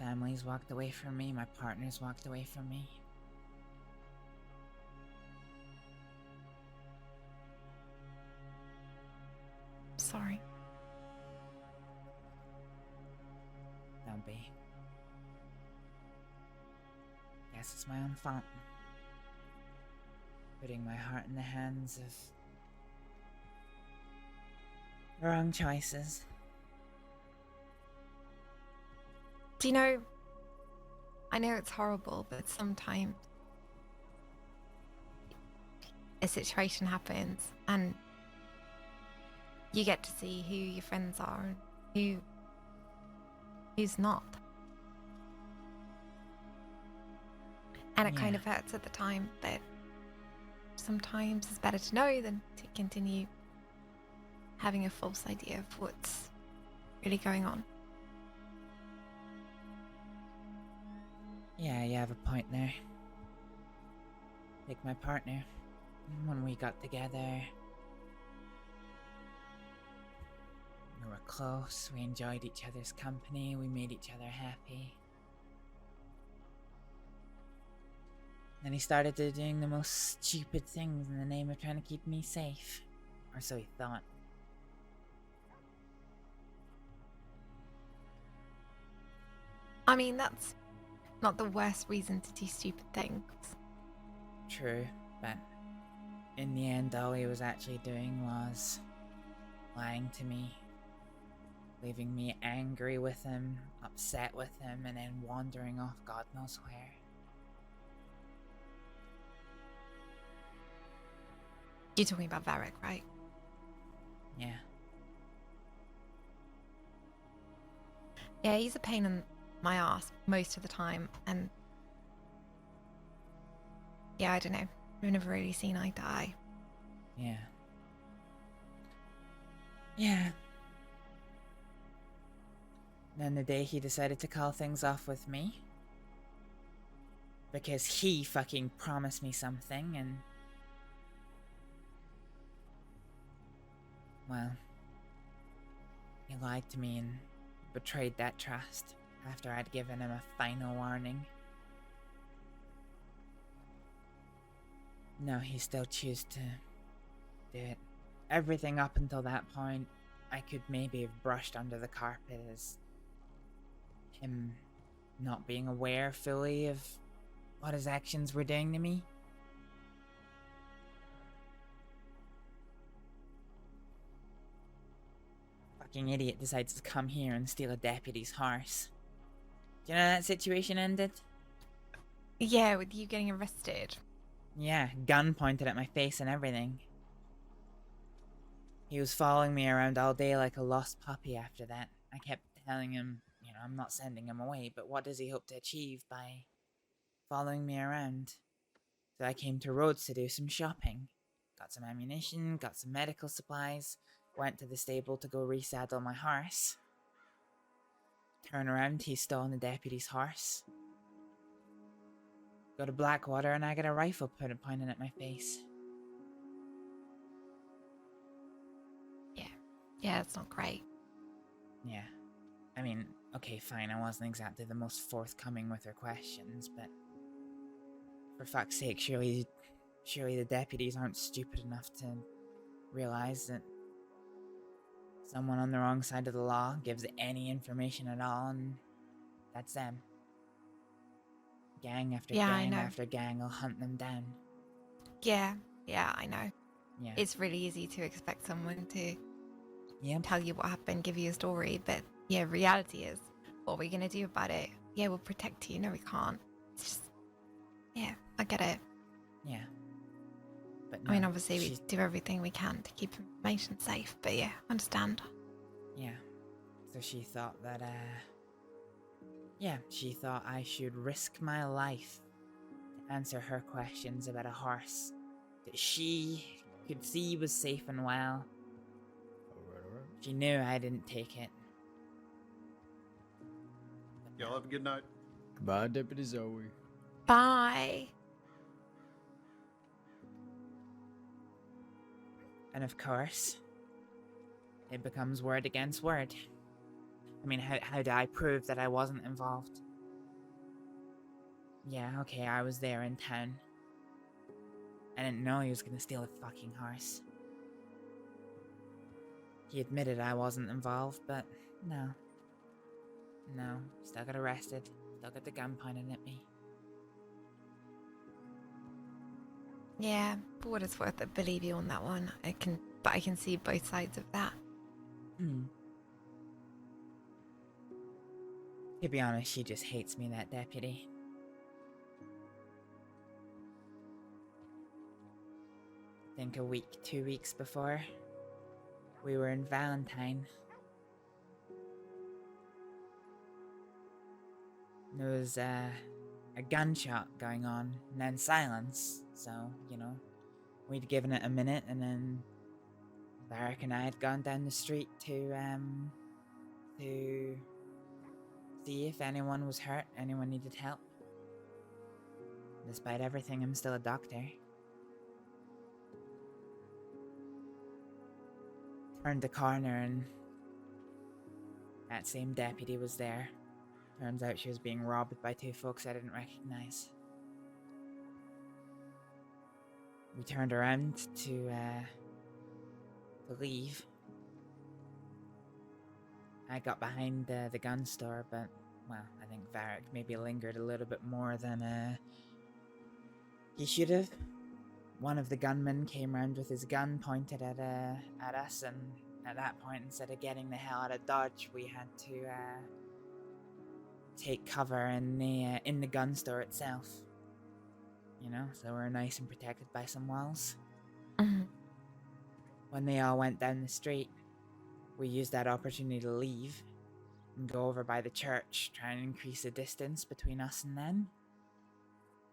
family's walked away from me, my partner's walked away from me. Sorry. Don't be. Guess it's my own fault. Putting my heart in the hands of the wrong choices. Do you know, I know it's horrible, but sometimes a situation happens and you get to see who your friends are and who's not. And it kind of hurts at the time, but sometimes it's better to know than to continue having a false idea of what's really going on. Yeah, you have a point there. Like my partner. When we got together, we were close, we enjoyed each other's company, we made each other happy. Then he started doing the most stupid things in the name of trying to keep me safe. Or so he thought. I mean, that's not the worst reason to do stupid things. True, but in the end all he was actually doing was lying to me. Leaving me angry with him, upset with him, and then wandering off God knows where. You're talking about Varric, right? Yeah. Yeah, he's a pain in my ass most of the time, and yeah, I don't know. We've never really seen eye to eye. Yeah. Yeah. Then the day he decided to call things off with me, because he fucking promised me something, and well, he lied to me and betrayed that trust after I'd given him a final warning. No, he still chose to do it. Everything up until that point, I could maybe have brushed under the carpet as him not being aware fully of what his actions were doing to me. Fucking idiot decides to come here and steal a deputy's horse. Do you know how that situation ended? Yeah, with you getting arrested. Yeah, gun pointed at my face and everything. He was following me around all day like a lost puppy after that. I kept telling him, you know, I'm not sending him away, but what does he hope to achieve by following me around? So I came to Rhodes to do some shopping. Got some ammunition, got some medical supplies, went to the stable to go resaddle my horse. Turn around, he's stolen the deputy's horse. Go to Blackwater and I got a rifle pointing at my face. Yeah, it's not great. Yeah. I mean, okay, fine, I wasn't exactly the most forthcoming with her questions, but for fuck's sake, surely the deputies aren't stupid enough to realize that someone on the wrong side of the law gives any information at all, and that's them. Gang after gang after gang will hunt them down. Yeah, I know. Yeah. It's really easy to expect someone to tell you what happened, give you a story, but yeah, reality is, what are we gonna do about it? Yeah, we'll protect you. No, we can't. It's just, yeah, I get it. Yeah. But I mean, no, obviously we do everything we can to keep information safe, but yeah, understand. Yeah. So she thought that, she thought I should risk my life to answer her questions about a horse that she could see was safe and well. Alright. She knew I didn't take it. Y'all have a good night. Goodbye, Deputy Zoe. Bye. And of course, it becomes word against word. I mean, how do I prove that I wasn't involved? Yeah, okay, I was there in town. I didn't know he was gonna steal a fucking horse. He admitted I wasn't involved, but no. No, still got arrested. Still got the gun pointed at me. Yeah, for what it's worth, I believe you on that one. But I can see both sides of that. To be honest, she just hates me, that deputy. I think a week, 2 weeks before, we were in Valentine. There was a gunshot going on, and then silence. So, you know, we'd given it a minute, and then Varric and I had gone down the street to see if anyone was hurt, anyone needed help. Despite everything, I'm still a doctor. Turned the corner, and that same deputy was there. Turns out she was being robbed by two folks I didn't recognize. We turned around to leave. I got behind the gun store, but, well, I think Varric maybe lingered a little bit more than he should have. One of the gunmen came round with his gun pointed at us, and at that point, instead of getting the hell out of Dodge, we had to take cover in the gun store itself. You know, so we're nice and protected by some walls. When they all went down the street, we used that opportunity to leave and go over by the church, try and increase the distance between us and them.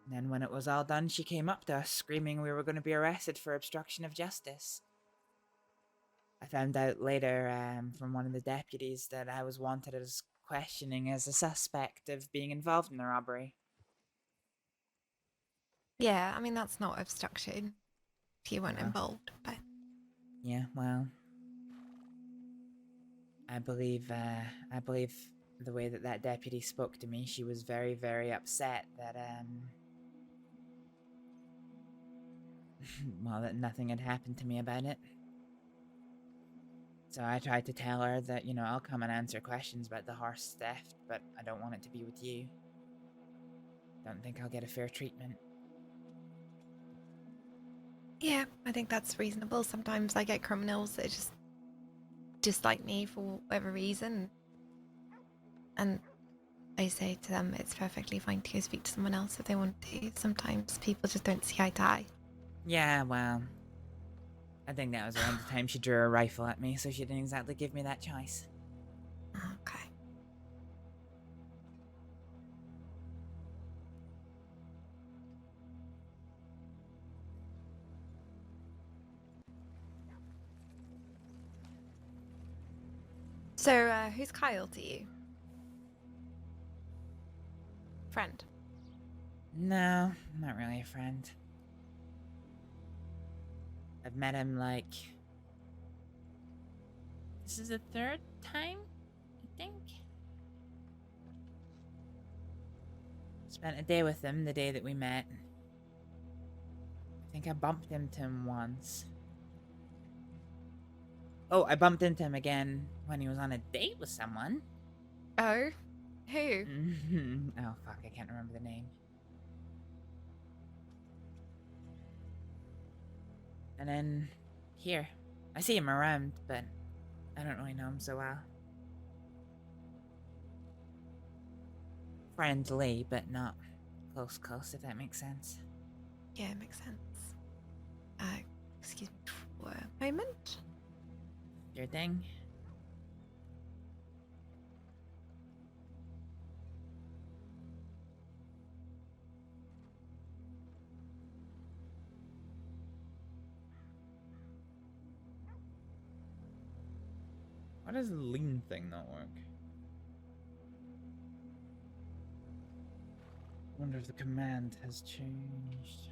And then when it was all done, she came up to us, screaming we were going to be arrested for obstruction of justice. I found out later from one of the deputies that I was wanted as questioning as a suspect of being involved in the robbery. Yeah, I mean, that's not obstruction if you weren't involved, but... Yeah, well, I believe the way that deputy spoke to me, she was very, very upset that, well, that nothing had happened to me about it. So I tried to tell her that, you know, I'll come and answer questions about the horse theft, but I don't want it to be with you. Don't think I'll get a fair treatment. Yeah, I think that's reasonable. Sometimes I get criminals that just dislike me for whatever reason. And I say to them, it's perfectly fine to go speak to someone else if they want to. Sometimes people just don't see eye to eye. Yeah, well, I think that was around the time she drew a rifle at me, so she didn't exactly give me that choice. Okay. So, who's Kyle to you? Friend? No, not really a friend. I've met him like... This is the third time, I think? Spent a day with him the day that we met. I think I bumped into him once. Oh, I bumped into him again when he was on a date with someone. Oh? Who? Oh, fuck, I can't remember the name. And then, here. I see him around, but I don't really know him so well. Friendly, but not close, if that makes sense. Yeah, it makes sense. Excuse me for a moment. Your thing? Why does the lean thing not work? Wonder if the command has changed.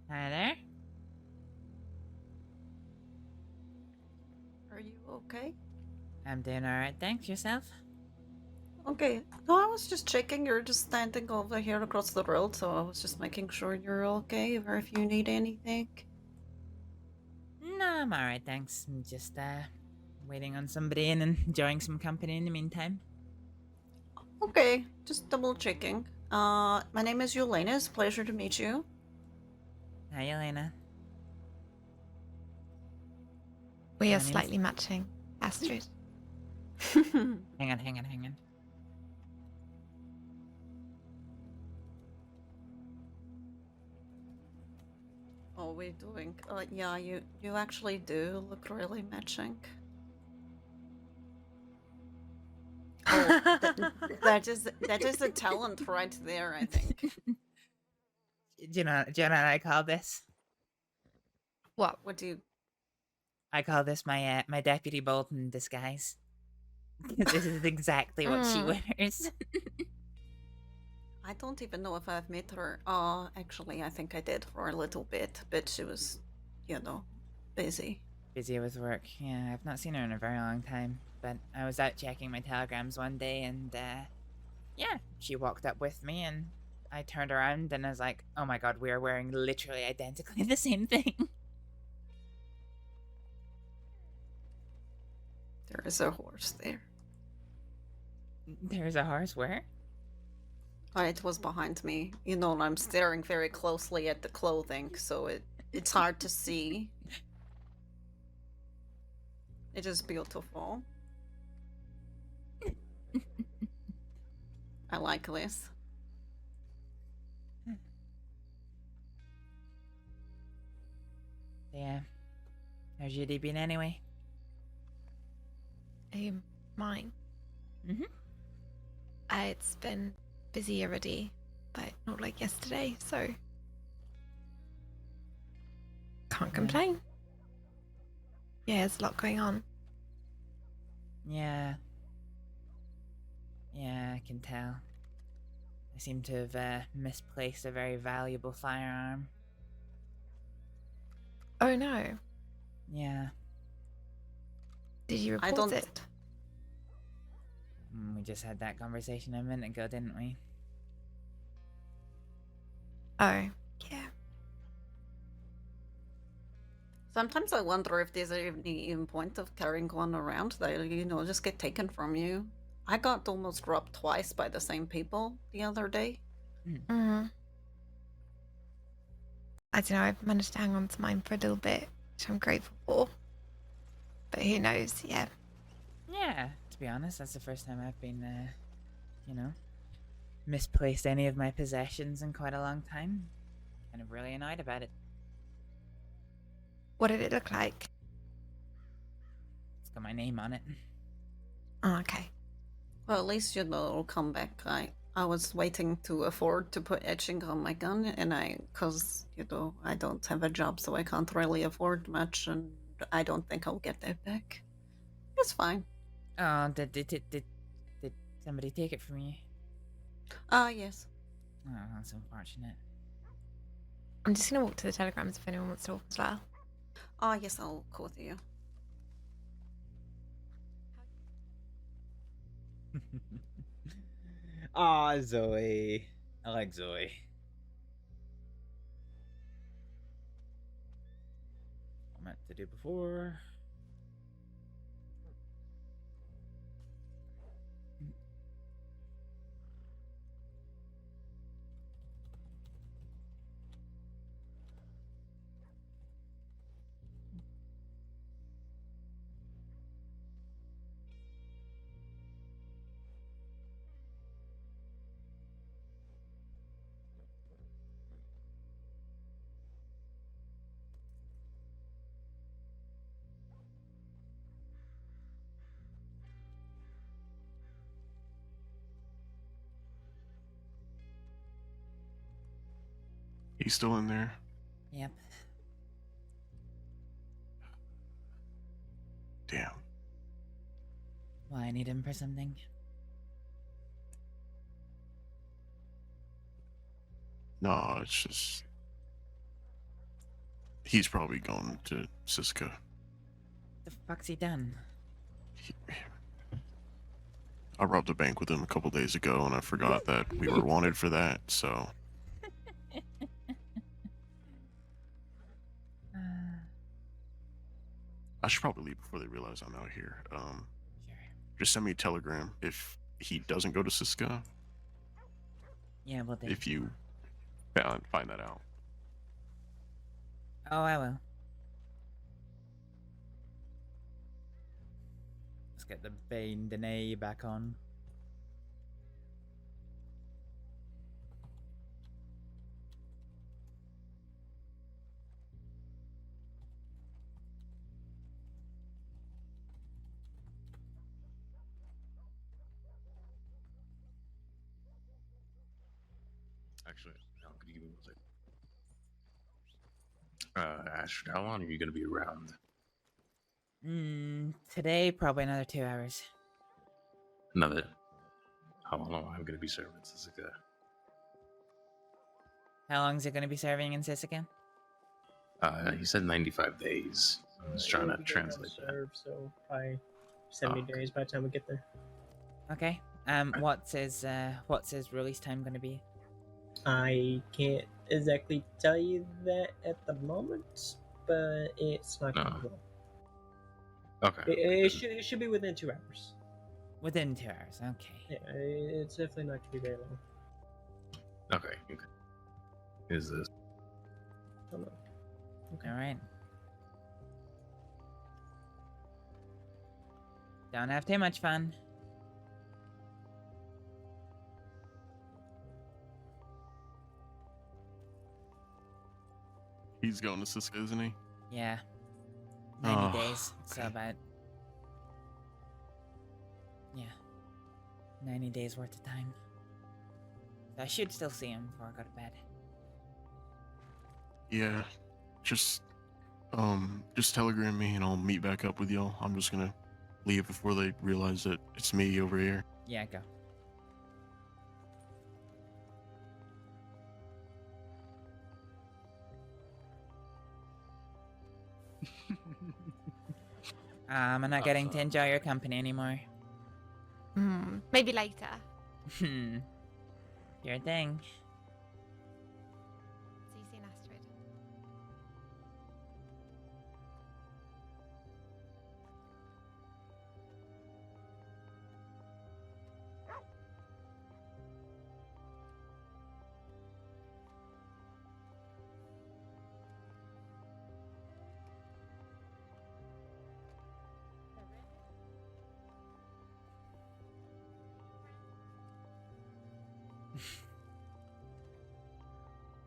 Hi there. Are you okay? I'm doing alright, thanks. Yourself? Okay. No, I was just checking. You're just standing over here across the road, so I was just making sure you're okay or if you need anything. No, I'm alright, thanks. I'm just, waiting on somebody and enjoying some company in the meantime. Okay, just double checking. My name is Yelena. It's a pleasure to meet you. Hi, Elena. We My are name's- slightly matching, Astrид. Hang on. Oh, we're doing. Yeah, you actually do look really matching. Oh, that is a talent right there, I think. Do you know what I call this? What? What do you? I call this my my deputy bolt in disguise. This is exactly what she wears. I don't even know if I've met her. Actually, I think I did for a little bit, but she was, busy. Busy with work. Yeah, I've not seen her in a very long time. But I was out checking my telegrams one day and, yeah, she walked up with me and I turned around and I was like, oh my god, we are wearing literally identically the same thing. There is a horse there. There's a horse where? It was behind me. I'm staring very closely at the clothing, so it's hard to see. It is beautiful. I like this. Yeah. How's your day been anyway? Mine. Mm-hmm. It's been busy already, but not like yesterday, so can't complain. Yeah, there's a lot going on. Yeah. Yeah, I can tell. I seem to have misplaced a very valuable firearm. Oh no. Yeah. Did you report it? We just had that conversation a minute ago, didn't we? Oh, yeah. Sometimes I wonder if there's any point of carrying one around that, just get taken from you. I got almost robbed twice by the same people the other day. Mm-hmm. I don't know, I've managed to hang on to mine for a little bit, which I'm grateful for. But who knows, yeah. Yeah, to be honest, that's the first time I've been, misplaced any of my possessions in quite a long time. Kind of really annoyed about it. What did it look like? It's got my name on it. Oh, okay. Well, at least it'll come back. I was waiting to afford to put etching on my gun, and because I don't have a job, so I can't really afford much, and I don't think I'll get that back. It's fine. Oh, did somebody take it from you? Yes. Oh, that's unfortunate. I'm just gonna walk to the telegrams if anyone wants to talk as well. Yes, I'll call with you. Aw, Zoe. I like Zoe. I meant to do before. He's still in there. Yep. Damn. Why, I need him for something? No, it's just He's probably going to Siska. The fuck's he done? I robbed a bank with him a couple days ago, and I forgot that we were wanted for that, so... I should probably leave before they realize I'm out here. Just send me a telegram if he doesn't go to Siska. Yeah, we'll do. If you find that out. Oh, I will. Let's get the Bane Dene back on. Actually, no, could you give me one second? Astrid, how long are you going to be around? Today, probably another 2 hours. Another. How long am I going to be serving Siska? How long is it going to be serving in Siska? He said 95 days. I'm just trying to translate that. Serve, so by 70 days by the time we get there. Okay. What's his release time going to be? I can't exactly tell you that at the moment, but it's not going to be long. Okay. It should be within 2 hours. Within 2 hours, okay. Yeah, it's definitely not going to be very long. Okay. Is this? Okay. Alright. Don't have too much fun. He's going to Siska, isn't he? Yeah. 90 days. So about... Yeah. 90 days worth of time. So I should still see him before I go to bed. Yeah. Just telegram me and I'll meet back up with y'all. I'm just gonna leave before they realize that it's me over here. Yeah, go. I'm not getting to enjoy your company anymore. Maybe later. Your thing. See you soon, Astrid.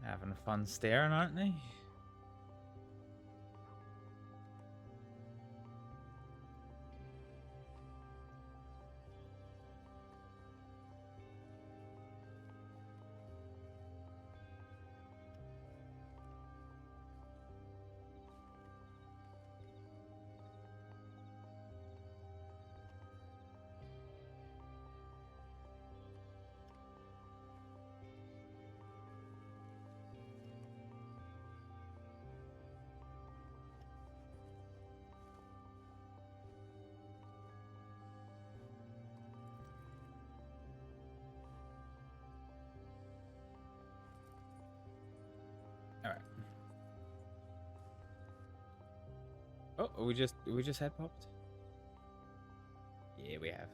Having fun staring, aren't they? Oh, we just had popped? Yeah, we have.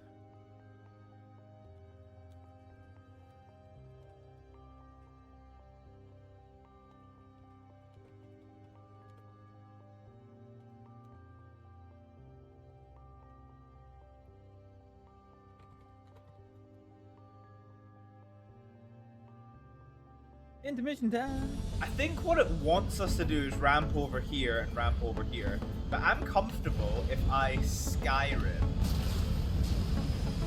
Intermission time. I think what it wants us to do is ramp over here and ramp over here. But I'm comfortable if I Skyrim.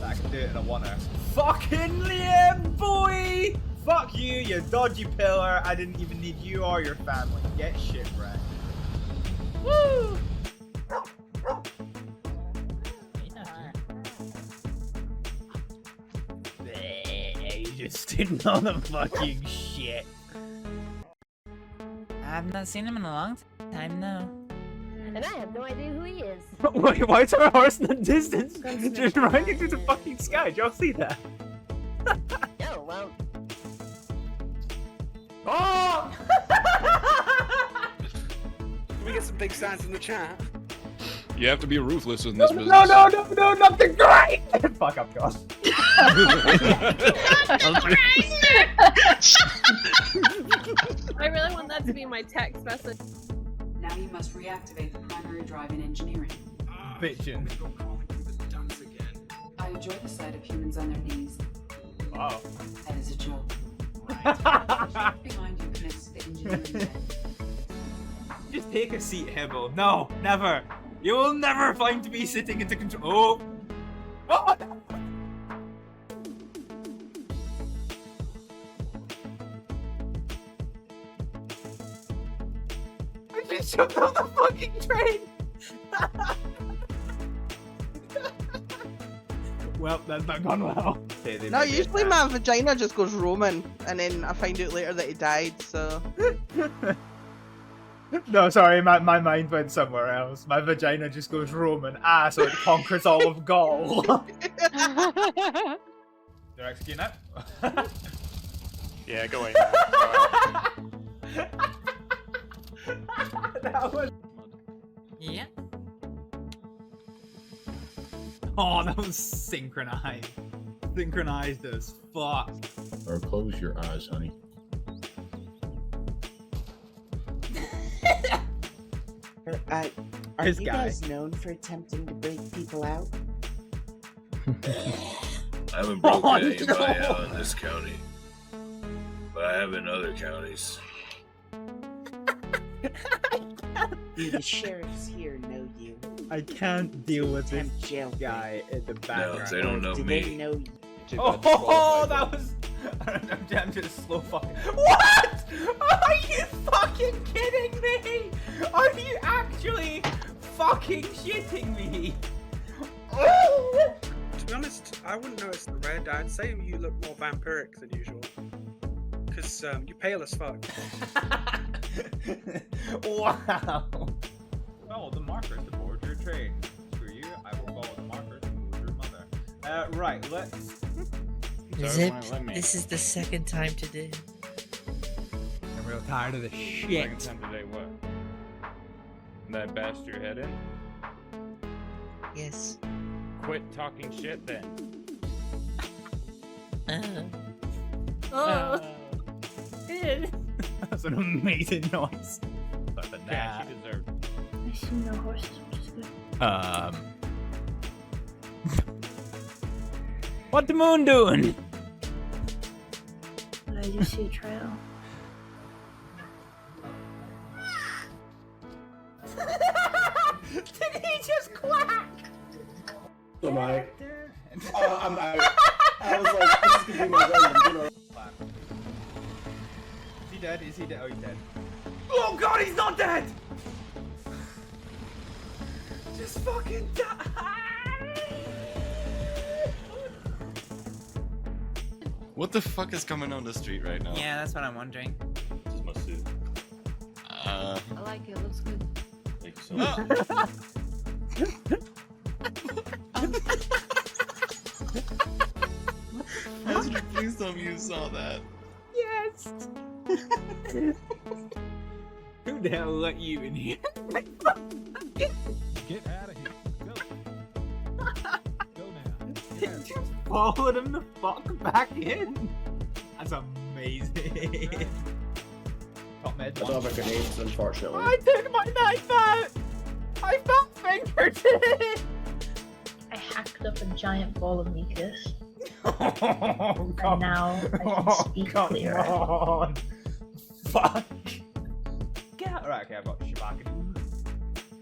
I can do it in a one-hour. Fucking Liam, boy! Fuck you, you dodgy pillar. I didn't even need you or your family. Get shit right. Woo! He's just sitting on the fucking shit. I've not seen him in a long time. Time now. And I have no idea who he is. Wait, why is our horse in the distance just riding through the fucking sky? Did y'all see that? Oh, well. Oh! Can we get some big signs in the chat? You have to be ruthless in No, this business. no, not the great! Fuck up, Josh. I really want that to be my text message. Now you must reactivate the primary drive in engineering. Bitchin'. I enjoy the sight of humans on their knees. Wow. That is a joke. Behind you connects to the engineering bay. Just take a seat, Hibble. No, never. You will never find me sitting into control. Oh! Oh! I just jumped on the fucking train. Well, that's not gone well. No, usually my vagina just goes Roman, and then I find out later that he died, so... No, sorry, my mind went somewhere else. My vagina just goes Roman. So it conquers all of Gaul. They're executing that? Yeah, go away. That was... Yeah. Oh, that was synchronized. Synchronized as fuck. Or close your eyes, honey. Are This you guy. guys known for attempting to break people out? I haven't broken Oh, anybody no. out in this county, but I have in other counties. The sheriffs here know you. I can't deal with this Attempt jail guy in the background. they don't know Do me. they know you? Oh, that was... I'm just slow fucking... What? Are you fucking kidding me? Are you actually fucking shitting me? Oh! To be honest, I wouldn't notice the red. I'd say you look more vampiric than usual. Because you're pale as fuck. Wow. Follow the markers to board your train. Screw you, I will follow the markers to board your mother. Right, let's... Zip, this is the second time today. I'm real tired of this shit. Second time today, what? That bashed your head in? Yes. Quit talking shit then. That's an amazing noise. But the Yeah, she deserved it. I see no horses, which is good. What the moon doing? But I do see a trail. Did he just quack? Am I? Oh, I'm out. I was like, this is gonna be my random dinner. Is he dead? Is he dead? Oh, he's dead. Oh god, he's not dead! Just fucking die! What the fuck is coming on the street right now? Yeah, that's what I'm wondering. This is my suit. I like it, looks good. Thank you so much. Ezra, please tell me you saw that. Yes! Who the hell let you in here? Get out of here. Go. Go now. He just followed him the fuck back in. That's amazing. Top med. I don't have a grenades, unfortunately. I took my knife out! I felt fingered it! I hacked up a giant ball of mucus. Oh, And now I can speak clearer. on. Fuck. Get out. Right, okay, I've got Shabaka.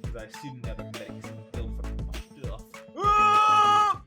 Because I assume the other medics can kill for my stuff. Ah!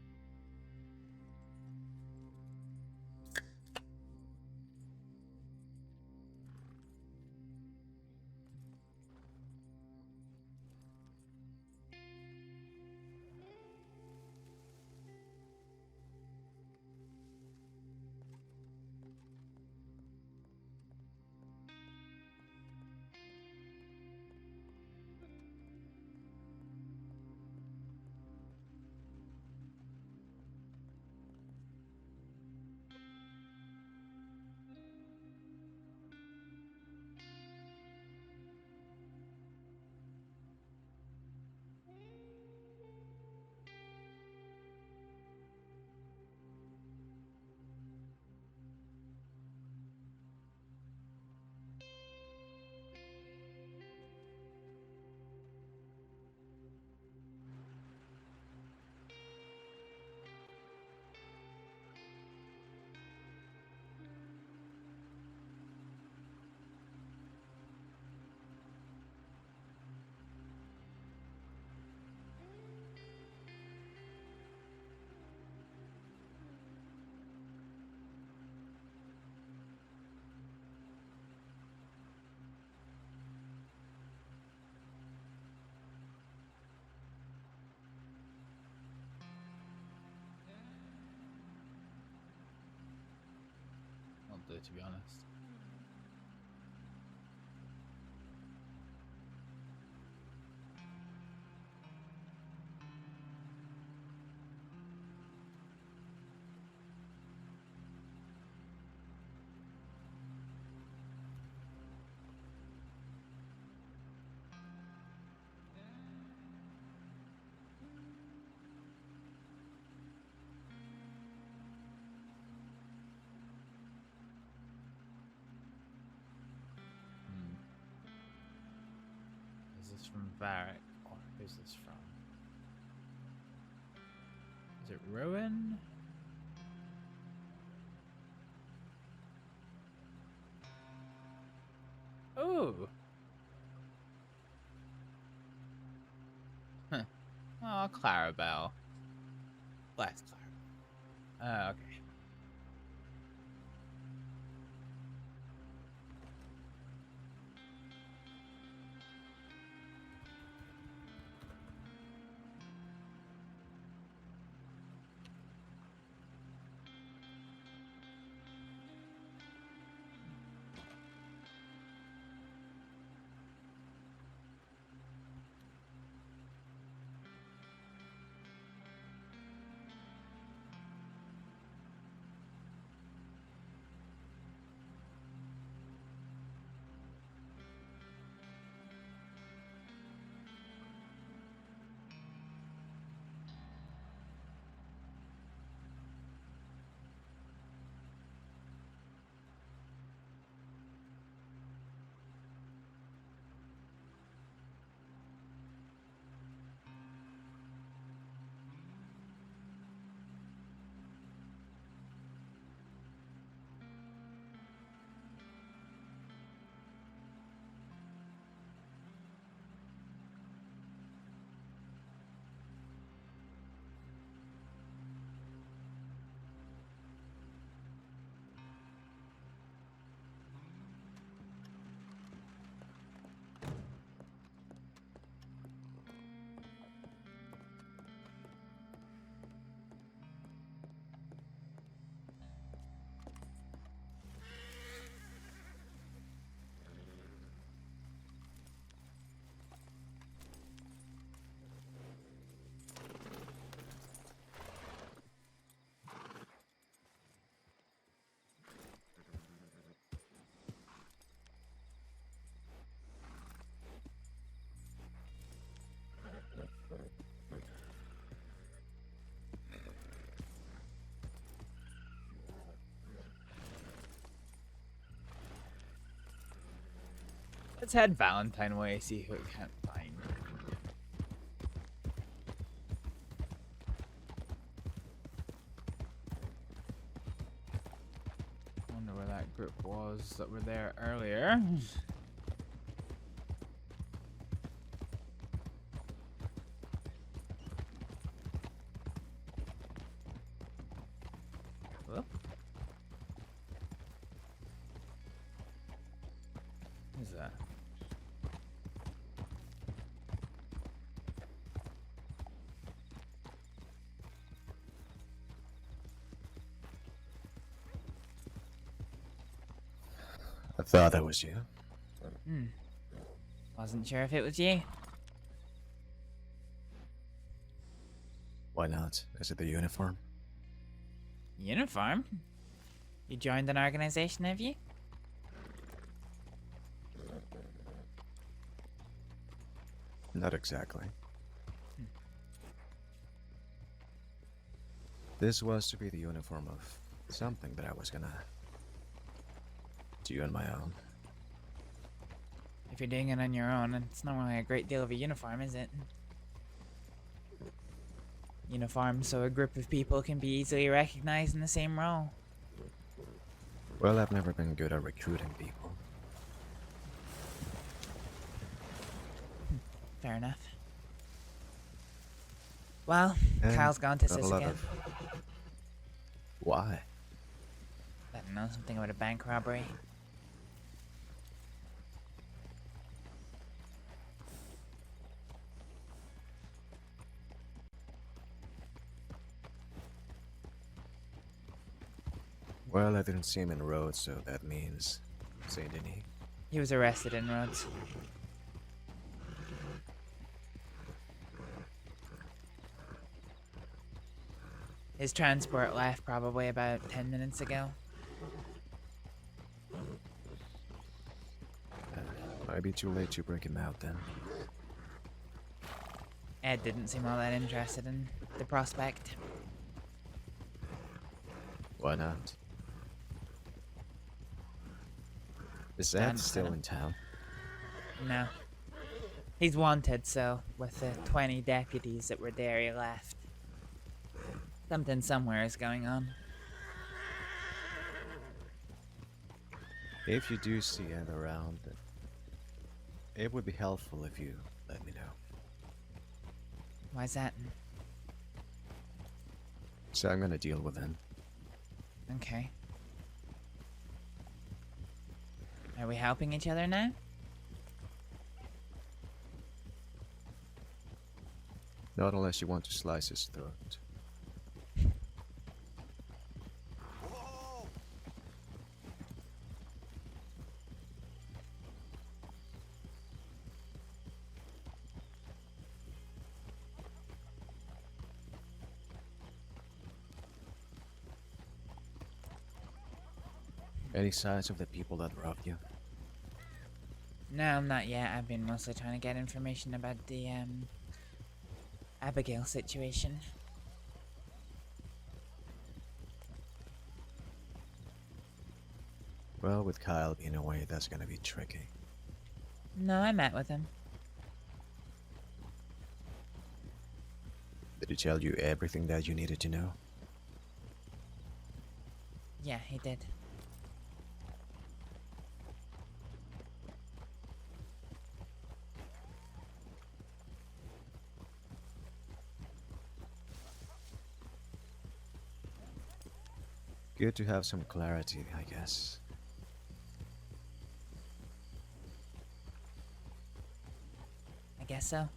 though, to be honest. Is this from Varric, or who's this from? Is it Rowan? Oh! Huh. Oh, Clarabelle. Bless Clarabelle. Okay. Let's head Valentine way, see who we can't find. Wonder where that group was that were there earlier. Whoop. Who's that? I thought that was you. Wasn't sure if it was you. Why not? Is it the uniform? Uniform? You joined an organization, have you? Not exactly. This was to be the uniform of something that I was gonna do on my own. If you're doing it on your own, it's not really a great deal of a uniform, is it? Uniform so a group of people can be easily recognized in the same role. Well, I've never been good at recruiting people. Fair enough. Well, And Kyle's gone to got a sis lot again. of- Why? I don't know, something about a bank robbery. Well, I didn't see him in Rhodes, so that means Saint Denis. He was arrested in Rhodes. His transport left probably about 10 minutes ago. Might be too late to break him out then. Ed didn't seem all that interested in the prospect. Why not? Is Dan Ed still said in town? No. He's wanted, so with the 20 deputies that were there, he left. Something somewhere is going on. If you do see Ed around, it would be helpful if you let me know. Why's that? So I'm gonna deal with him. Okay. Are we helping each other now? Not unless you want to slice his throat. Any signs of the people that robbed you? No, not yet. I've been mostly trying to get information about the, Abigail situation. Well, with Kyle being away, that's gonna be tricky. No, I met with him. Did he tell you everything that you needed to know? Yeah, he did. Good to have some clarity, I guess. I guess so.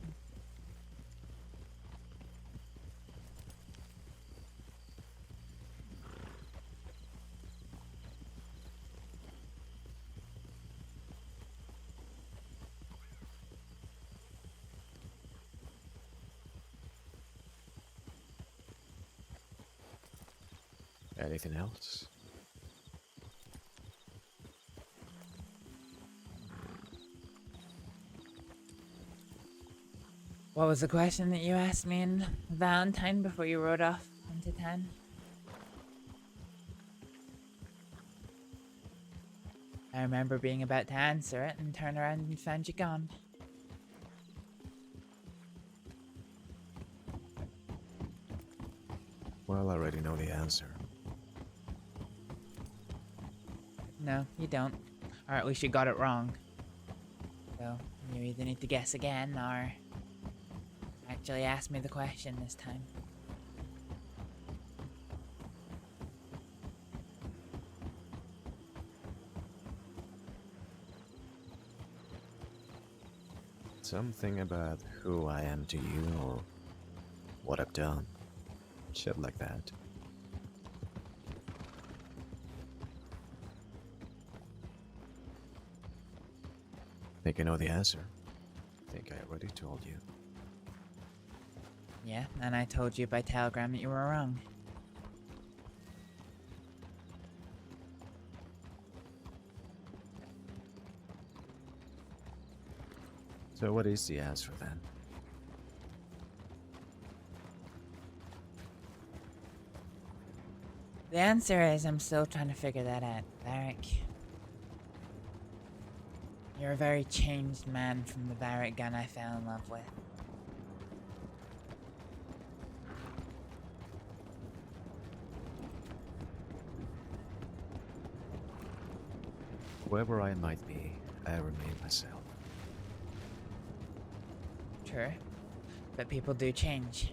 Anything else? What was the question that you asked me in Valentine before you rode off into town? I remember being about to answer it and turn around and found you gone. Well, I already know the answer. No, you don't. Or at least you got it wrong. So, you either need to guess again or actually ask me the question this time. Something about who I am to you or what I've done. Shit like that. Think I know the answer? Think I already told you. Yeah, and I told you by telegram that you were wrong. So what is the answer then? The answer is I'm still trying to figure that out, Varric. You're a very changed man from the Varric gun I fell in love with. Whoever I might be, I remain myself. True, but people do change.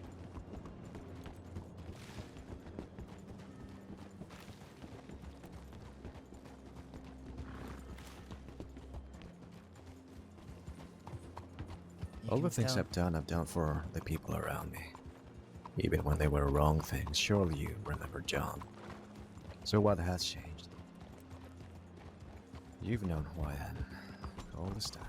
All the things I've done for the people around me. Even when they were wrong things, surely you remember John. So what has changed? You've known who I am all this time.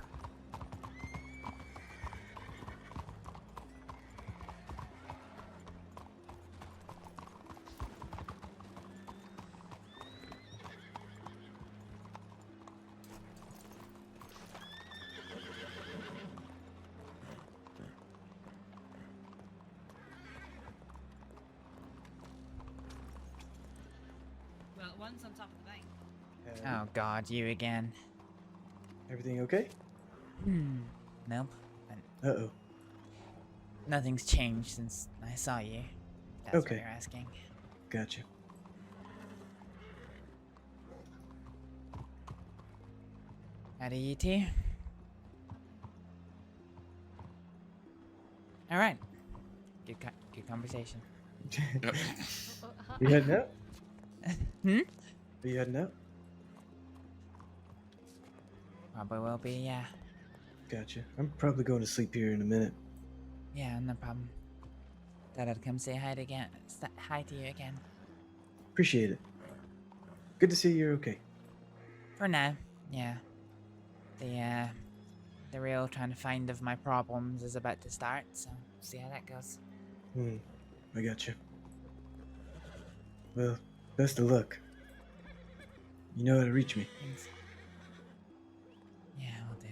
Well, one's on top of the bank. Oh God, you again. Everything okay? Nope. Uh-oh. Nothing's changed since I saw you. That's Okay. what you're asking. Gotcha. Howdy, you two. All right. Good conversation. You heading out? Hmm? Are you heading out? Probably will be, yeah. Gotcha. I'm probably going to sleep here in a minute. Yeah, no problem. Thought I'd come say hi to you again. Appreciate it. Good to see you're okay. For now, yeah. The real trying to find of my problems is about to start, so see how that goes. I gotcha. Well, best of luck. You know how to reach me. Thanks. Yeah, will do.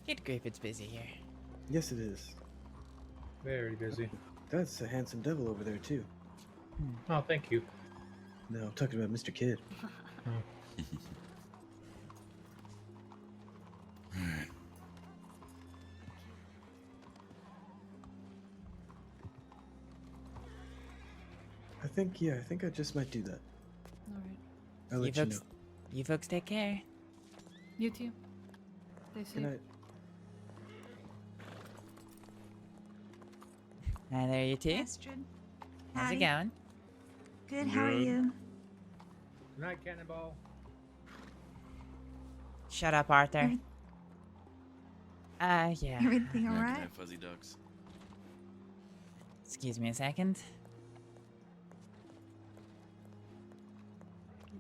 Good grief, it's busy here. Yes, it is. Very busy. That's a handsome devil over there, too. Oh, thank you. No, I'm talking about Mr. Kid. I think I just might do that. Alright. I'll let you know. You folks take care. You too. Stay safe. Good night. Hi there, you two. Astrид. How's it Hi. going? Good, how are you? Good night, Cannonball. Shut up, Arthur. Yeah. Everything alright? Fuzzy ducks. Excuse me a second.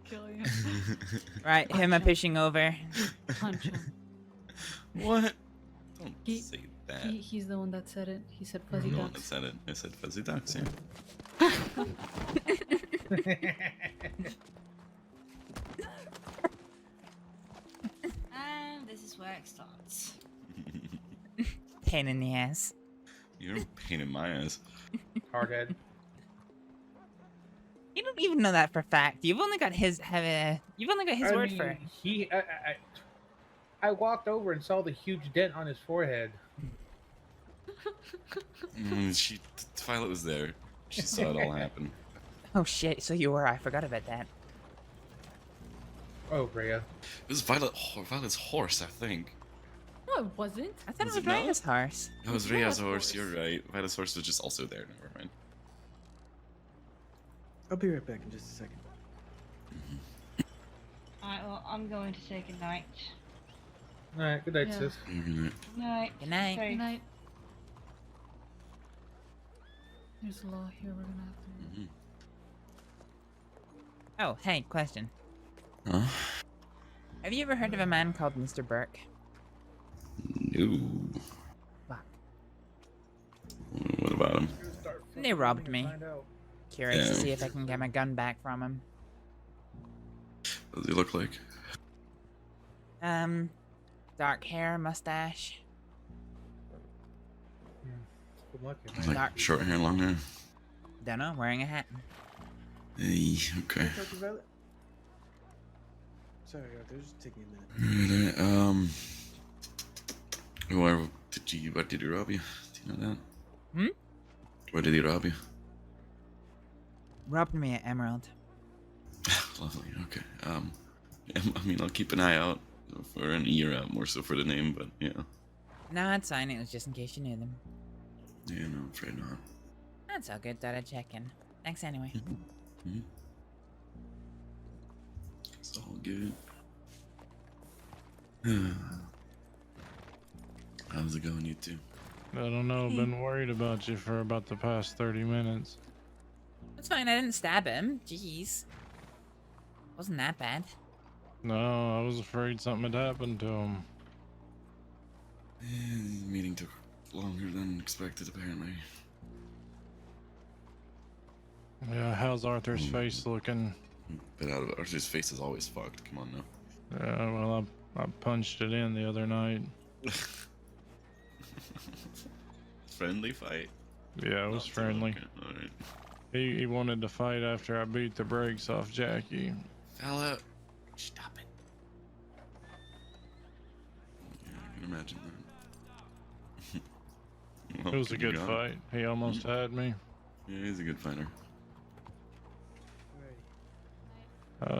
Kill you. Right, who am I pushing over? Punch him. What? Don't He- say that. He's the one that said it. He said fuzzy I'm the one that ducks. said it. I said fuzzy ducks, yeah. And this is where it starts. Pain in the ass. You're a pain in my ass. Hardhead. You don't even know that for fact. You've only got his word for it. I walked over and saw the huge dent on his forehead. Violet was there. She saw it all happen. Oh shit, so you were. I forgot about that. Oh, Rhea. It was Violet's horse, I think. No, it wasn't. I thought Was it was it not? Rhea's horse. That was Rhea's horse, you're right. Violet's horse was just also there, never mind. I'll be right back in just a second. Alright, well, I'm going to say goodnight. Alright, good night, Yeah. sis. Night. Good night. Safe. Good night. There's a law here we're gonna have to. Oh, hey, question. Huh? Have you ever heard of a man called Mr. Burke? No. Fuck. What about him? They robbed me. Curious to Yeah. see if I can get my gun back from him. What does he look like? Dark hair, mustache. Good luck, Like Dark. short hair, long hair? Dunno, wearing a hat. Hey, okay. Talk to Violet? Sorry, Arthur, just taking a minute. Alright, where did he rob you? Do you know that? Hmm? Where did he rob you? Robbed me at Emerald. Lovely, okay. Yeah, I mean, I'll keep an eye out for an ear out, more so for the name, but yeah. No, it's fine. It was just in case you knew them. Yeah, no, I'm afraid not. That's all good. Thought I'd check in. Thanks anyway. It's all good. How's it going, you two? I don't know. Been worried about you for about the past 30 minutes. It's fine. I didn't stab him. Jeez. Wasn't that bad. No, I was afraid something had happened to him. The meeting took longer than expected, apparently. Yeah, how's Arthur's face looking? Bit out of it. Arthur's face is always fucked. Come on now. Yeah, well, I punched it in the other night. Friendly fight? Yeah, it was friendly. Okay. Alright. He wanted to fight after I beat the brakes off Jackie. Fella, stop it. Yeah, I can imagine that. Well, It was a you good got fight. He almost had me. Yeah, he's a good fighter.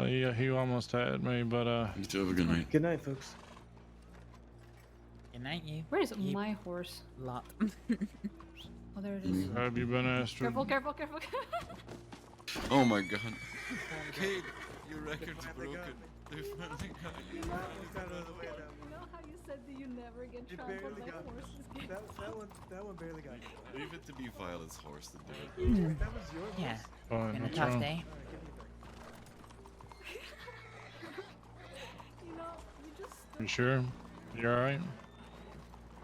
Yeah, he almost had me, but You two have a good night. Good night, folks. Good night, you. Where's my horse? Lot. Oh, there it is. Have you been Astrid? Careful, careful, careful. Oh my god. Kate, your record's broken. They finally got you. You know how you said that you never get trampled by horses? That one barely got you. Leave it to be Violet's horse to do it. That was your Yeah. voice. Fine, Been a what's tough wrong? day. You know, you just You sure? You alright?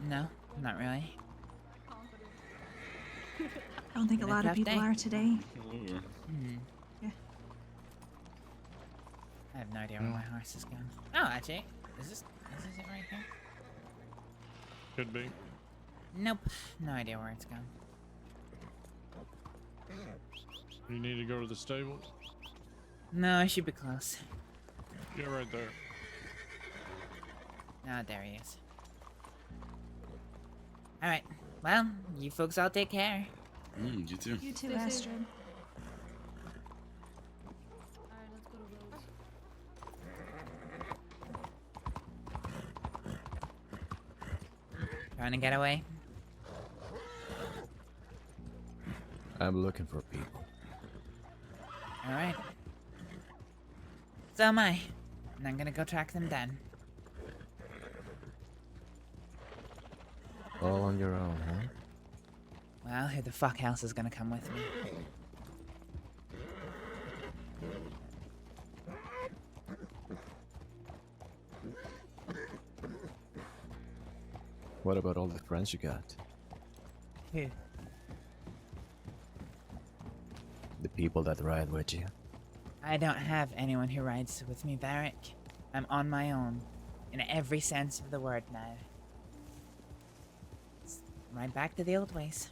No, not really. I don't think a Been a lot of tough people day. are today. Yeah. I have no idea where my horse is going. Oh, actually, is this it right here? Could be. Nope, no idea where it's going. You need to go to the stables? No, I should be close. Yeah, right there. Ah, there he is. All right. Well, you folks all take care. You too. You too, Stay safe. Astrid. Alright, let's go to Rose. Trying to get away? I'm looking for people. All right. So am I. And I'm gonna go track them down. All on your own, huh? Well, who the fuck else is gonna come with me? What about all the friends you got? Who? The people that ride with you? I don't have anyone who rides with me, Varric. I'm on my own. In every sense of the word now. It's right back to the old ways.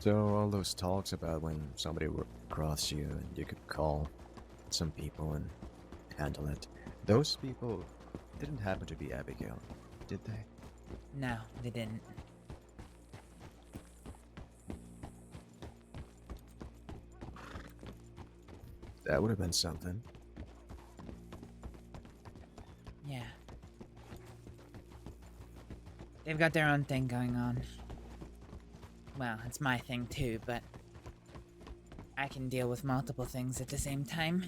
So all those talks about when somebody would cross you and you could call some people and handle it. Those people didn't happen to be Abigail, did they? No, they didn't. That would have been something. Yeah. They've got their own thing going on. Well, it's my thing too, but I can deal with multiple things at the same time.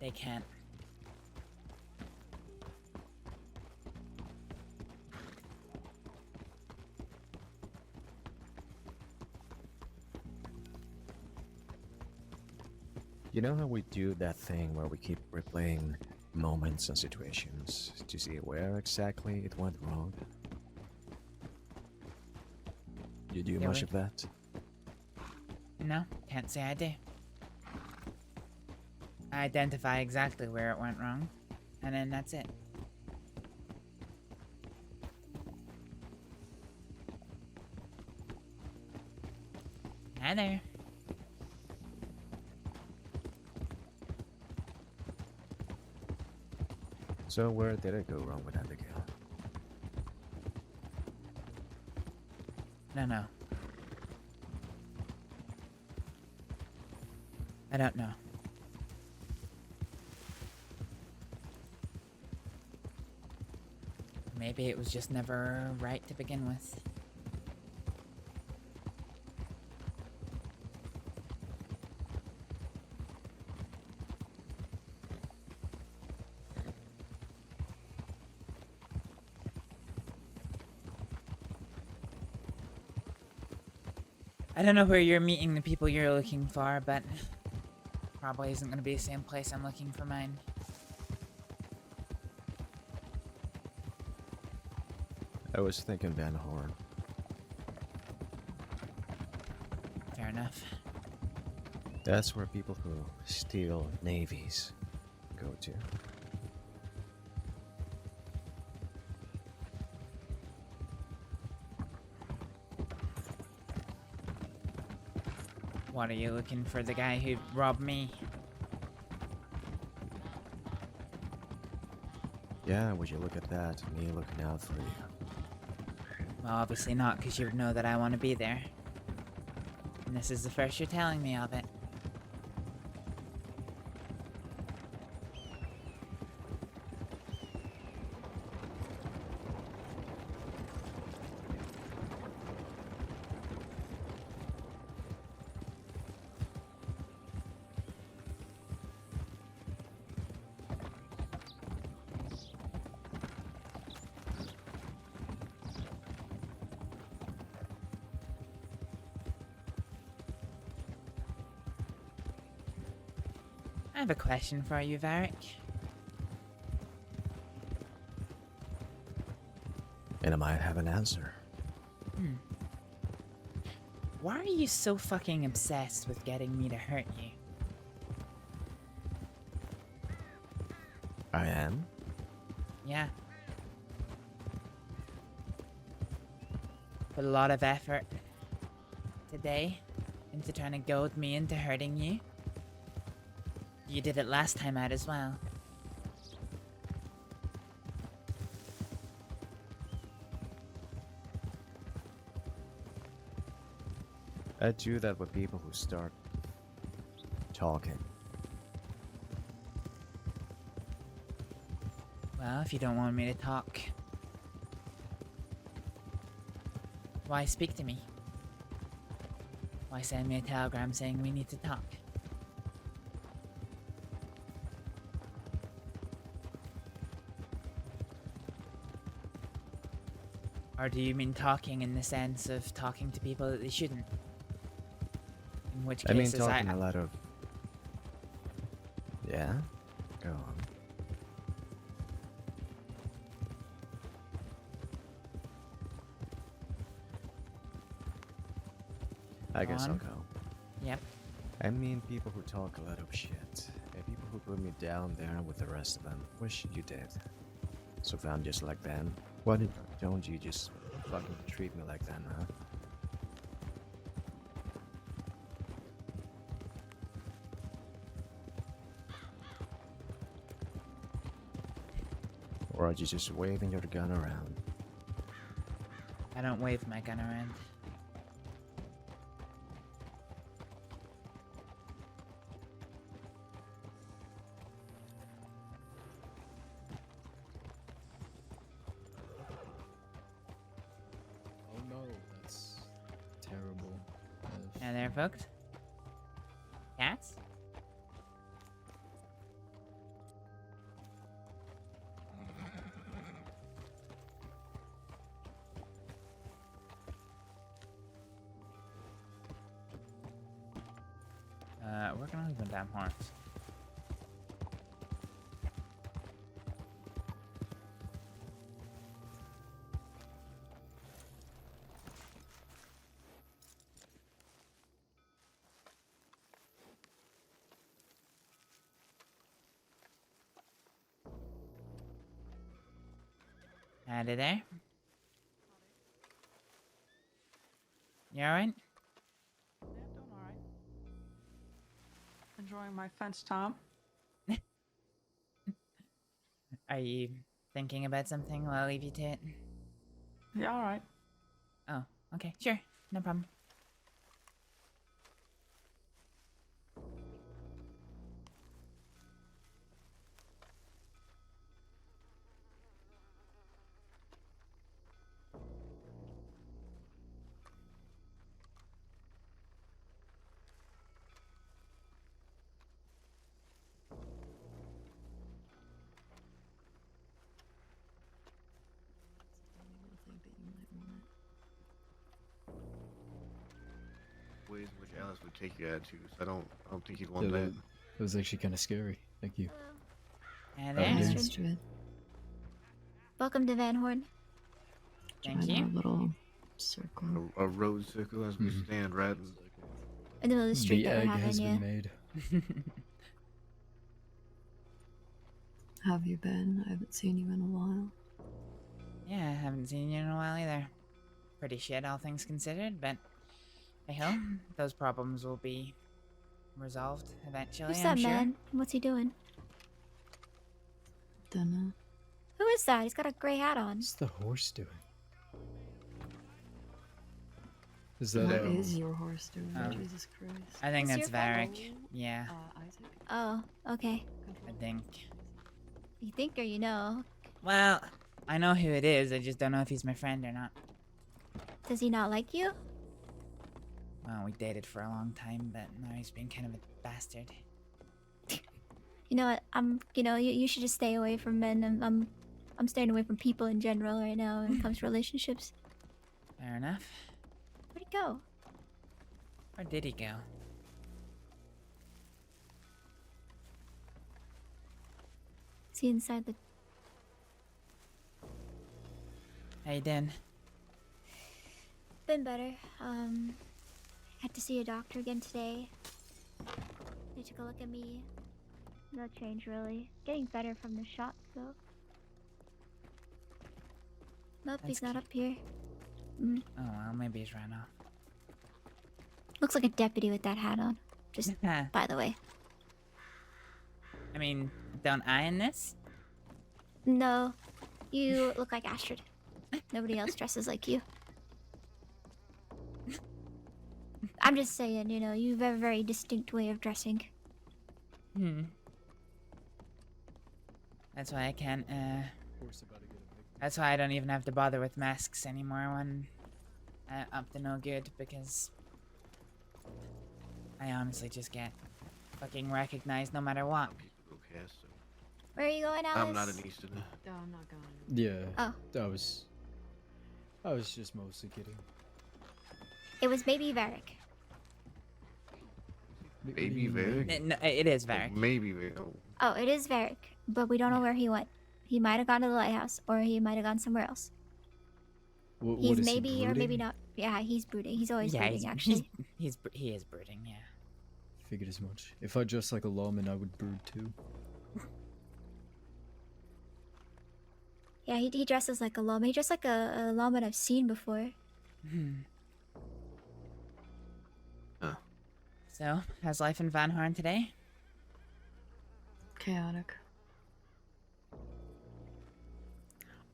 They can't. You know how we do that thing where we keep replaying moments and situations to see where exactly it went wrong? You do Yeah, much we- of that? No, can't say I do. I identify exactly where it went wrong, and then that's it. Hi there. So where did it go wrong with Abigail? No. I don't know. Maybe it was just never right to begin with. I don't know where you're meeting the people you're looking for, but probably isn't going to be the same place I'm looking for mine. I was thinking Van Horn. Fair enough. That's where people who steal navies go to. What, are you looking for the guy who robbed me? Yeah, would you look at that? Me looking out for you. Well, obviously not, because you would know that I want to be there. And this is the first you're telling me of it. I have a question for you, Varric. And I might have an answer. Why are you so fucking obsessed with getting me to hurt you? I am? Yeah. Put a lot of effort today into trying to goad me into hurting you. You did it last time out as well. I do that with people who start talking. Well, if you don't want me to talk, why speak to me? Why send me a telegram saying we need to talk? Or do you mean talking in the sense of talking to people that they shouldn't? In which case, I mean talking a lot of... Yeah? Go on. I guess I'll go. Yep. I mean people who talk a lot of shit. And people who put me down there with the rest of them. Wish you did. So if I'm just like them, why don't you just fucking treat me like that, huh? Or are you just waving your gun around? I don't wave my gun around. Oh no, that's terrible. Now there, folks. Cats? We're gonna leave them damn horns. Howdy there. You alright? Enjoying my fence time. Are you thinking about something while I leave you to it? Yeah, all right. Oh, okay, sure, no problem. else would take your attitudes. I don't think he'd Yeah, want that. that was actually kind of scary. Thank you. And How are you there. doing? Astrид. Welcome to Van Horn. Thank Join you. our little circle. A road circle as we stand right In the middle of the street The that egg we're having, has yeah. been made. How have you been? I haven't seen you in a while. Yeah, I haven't seen you in a while either. Pretty shit, all things considered, but I hope those problems will be resolved eventually. Who's I'm that sure. man? What's he doing? Dunno. Who is that? He's got a gray hat on. What's the horse doing? Is What that is your horse doing? Oh. Jesus Christ. I think Is that's your friend? Varric. Yeah, Isaac? Oh, okay. I think. You think or you know? Well, I know who it is. I just don't know if he's my friend or not. Does he not like you? Well, we dated for a long time, but now he's been kind of a bastard. You know what? You should just stay away from men. I'm staying away from people in general right now when it comes to relationships. Fair enough. Where'd he go? Where did he go? Is he inside the... How you doing? Been better. Had to see a doctor again today. They took a look at me. No change really. Getting better from the shots though. Nope, he's not up here. Oh well, maybe he's ran off. Looks like a deputy with that hat on. Just by the way. I mean, don't I in this? No, you look like Astrid. Nobody else dresses like you. I'm just saying, you know, you have a very distinct way of dressing. That's why I can't, that's why I don't even have to bother with masks anymore when up to no good, because I honestly just get fucking recognized no matter what. Where are you going, Alice? I'm not an Eastern. No, I'm not going. Yeah. Oh. I was just mostly kidding. It was maybe Varric. Maybe Varric? No, it is Varric. Maybe Varric. Oh, it is Varric, but we don't know where he went. He might have gone to the lighthouse, or he might have gone somewhere else. He's maybe or maybe not. Yeah, he's brooding. He's always brooding, actually. He is brooding, yeah. Figured as much. If I dressed like a lawman, I would brood too. Yeah, he dresses like a lawman. He dressed like a lawman I've seen before. So, how's life in Van Horn today? Chaotic.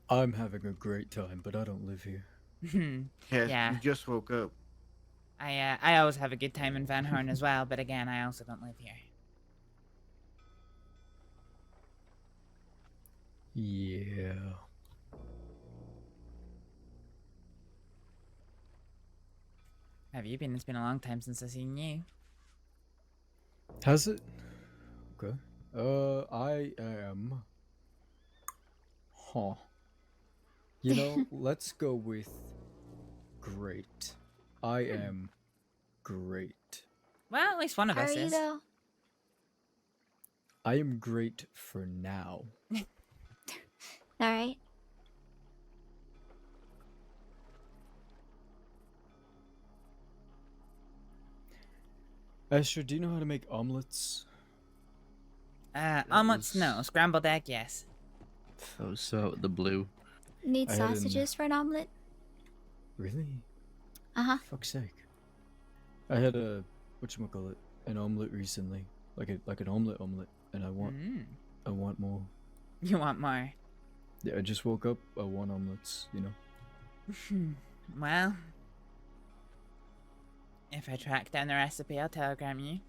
I'm having a great time, but I don't live here. Yeah. You just woke up. I always have a good time in Van Horn as well, but again, I also don't live here. Yeah. Have you been? It's been a long time since I've seen you. Has it? Okay. I am. Huh. You know, let's go with great. I am great. Well, at least one of us Are you is. though? I am great for now. All right. Esther, do you know how to make omelets? Omelets, no. Scrambled egg, yes. Oh, so the blue. Need I had an- sausages for an omelet? Really? Uh-huh. Fuck's sake. I had a whatchamacallit, an omelet recently. Like an omelet, and I want more. You want more? Yeah, I just woke up, I want omelets, you know. Well, if I track down the recipe, I'll telegram you.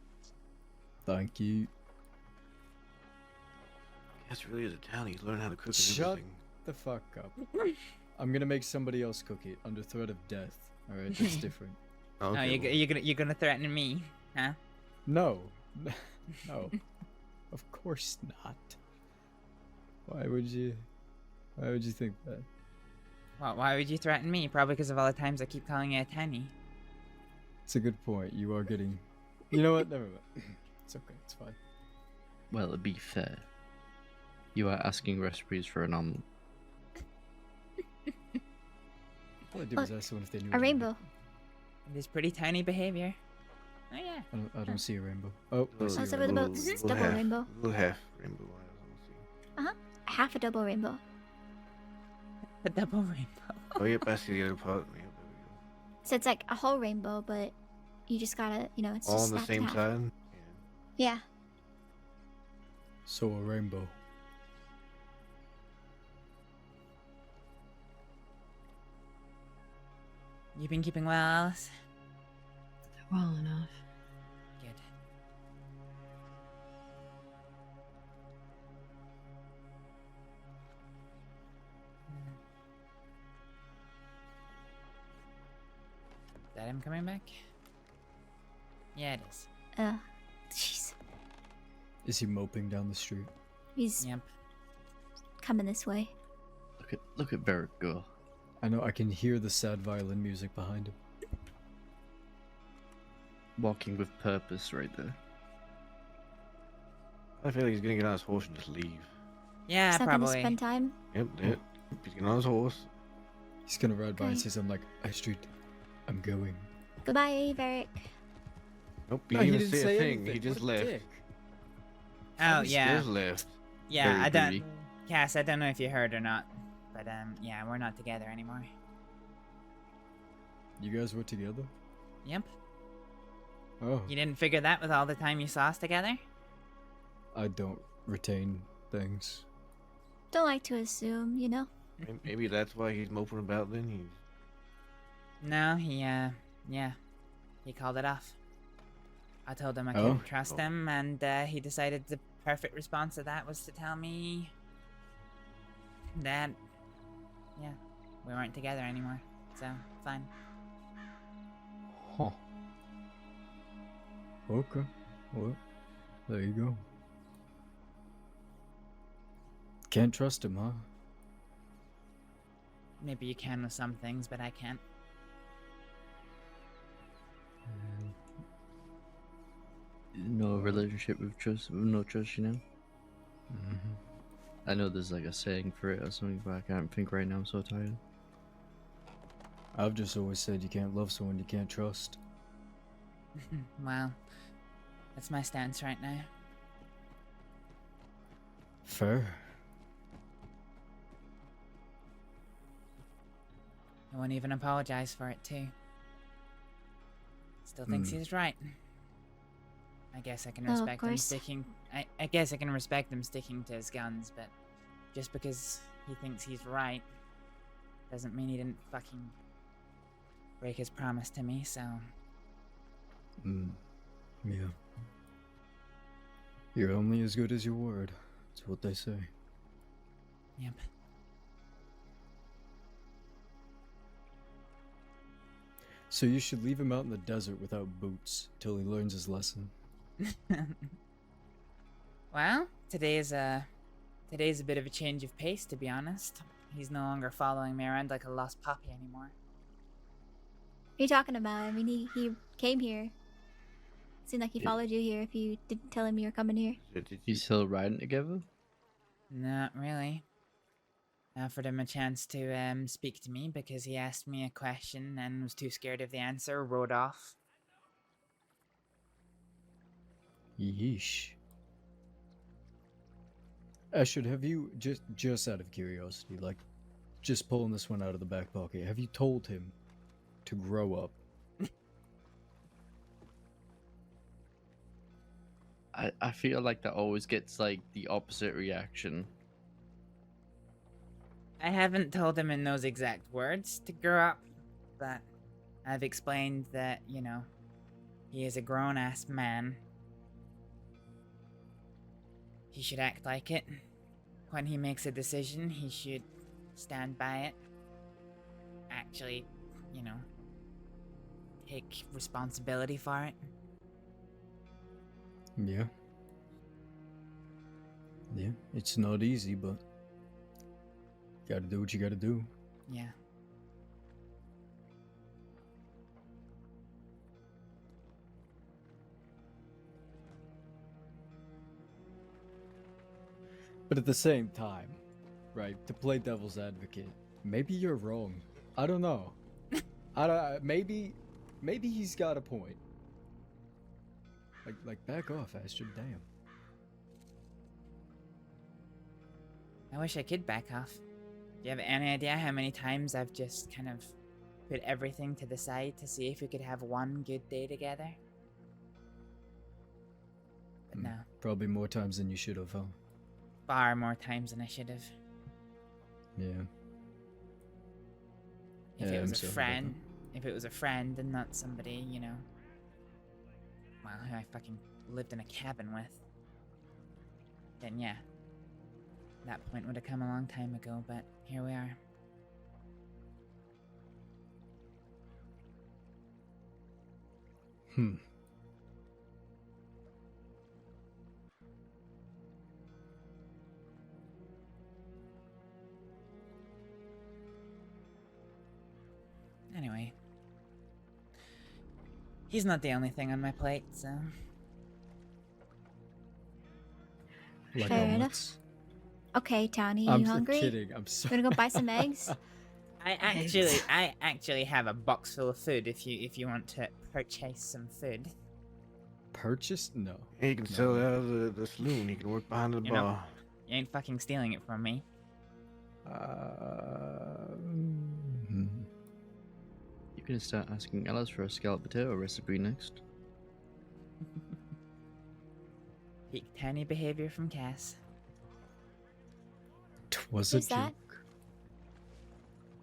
Thank you. That's really is a town. He's learned how to cook and Shut everything. the fuck up. I'm gonna make somebody else cook it under threat of death. Alright, that's different. Oh, you're gonna threaten me, huh? No. No. Of course not. Why would you think that? Well, why would you threaten me? Probably because of all the times I keep calling you a tiny. It's a good point. You are getting. You know what? Never mind. It's okay. It's fine. Well, to be fair, you are asking recipes for an omelet. All I did was ask someone if they knew A rainbow. It is pretty tiny behavior. Oh yeah. I don't see a rainbow. Oh, I see Oh, a so with the rainbow. boats, it's double rainbow. Little half rainbow. Half a double rainbow. A double rainbow. Oh, yep, I see the other part. Yep, So it's like a whole rainbow, but you just gotta, it's all just on the snapped in same half. side. Yeah. So a rainbow. You been keeping well, Alice? Well enough. Good. Is that him coming back? Yeah, it is. Jeez. Is he moping down the street? He's coming this way. Look at Barrett go. I know. I can hear the sad violin music behind him. Walking with purpose, right there. I feel like he's gonna get on his horse and just leave. Yeah, Something probably. to spend time. Yep, yep. He's getting on his horse. He's gonna ride by and Okay. say something like, Astrid, I'm going. Goodbye, Varric. Nope, he No, he didn't even didn't say say a thing. anything. He just What a left. dick. Oh He yeah. just left. Yeah, Very I don't. greedy. Cass, I don't know if you heard or not, but yeah, we're not together anymore. You guys were together? Yep. Oh, You didn't figure that with all the time you saw us together? I don't retain things. Don't like to assume, Maybe that's why he's moping about then. He's No, yeah, he called it off. I told him I Oh? couldn't trust him, and he decided the perfect response to that was to tell me that, yeah, we weren't together anymore. So, fine. Huh. Okay. Well, there you go. Can't trust him, huh? Maybe you can with some things, but I can't. No relationship with trust, with no trust, you know? Mm-hmm. I know there's like a saying for it or something, but I can't think right now, I'm so tired. I've just always said you can't love someone you can't trust. Well, that's my stance right now. Fair. I won't even apologize for it, too. Still thinks Hmm. he's right. I guess I can Oh, of respect him course. sticking. I guess I can respect him sticking to his guns, but just because he thinks he's right doesn't mean he didn't fucking break his promise to me, so. Yeah. You're only as good as your word. That's what they say. Yep. So you should leave him out in the desert without boots till he learns his lesson. Well, today's a bit of a change of pace, to be honest. He's no longer following me around like a lost puppy anymore. What are you talking about? I mean, he came here. Seemed like he followed you here if you didn't tell him you were coming here. You still riding together? Not really. I offered him a chance to speak to me because he asked me a question and was too scared of the answer, rode off. Yeesh. Ashford, have you, just out of curiosity, like, just pulling this one out of the back pocket, have you told him to grow up? I feel like that always gets like the opposite reaction. I haven't told him in those exact words to grow up, but I've explained that, he is a grown-ass man. He should act like it. When he makes a decision, he should stand by it. Actually, take responsibility for it. Yeah. Yeah, it's not easy, but gotta do what you gotta do. Yeah. But at the same time, right, to play devil's advocate, maybe you're wrong. I don't know. Maybe he's got a point. Like back off, Astrid, damn. I wish I could back off. Do you have any idea how many times I've just kind of put everything to the side to see if we could have one good day together? But no. Probably more times than you should have, huh? Far more times than I should have. Yeah. If Yeah, it I'm was a sorry about friend, if it was a friend and not somebody, you know, well, who I fucking lived in a cabin with, then yeah, that point would have come a long time ago, but here we are. Anyway, he's not the only thing on my plate, so. Like Fair enough. omelets. Okay, Townie, I'm you hungry? kidding. I'm sorry. You wanna go buy some eggs? I actually have a box full of food if you want to purchase some food. Purchase? No. He can sell it out of the saloon. He can work behind the You know, bar. you ain't fucking stealing it from me. You can start asking Alice for a scalloped potato recipe next. Peak tiny behavior from Cass. Was Who's it that?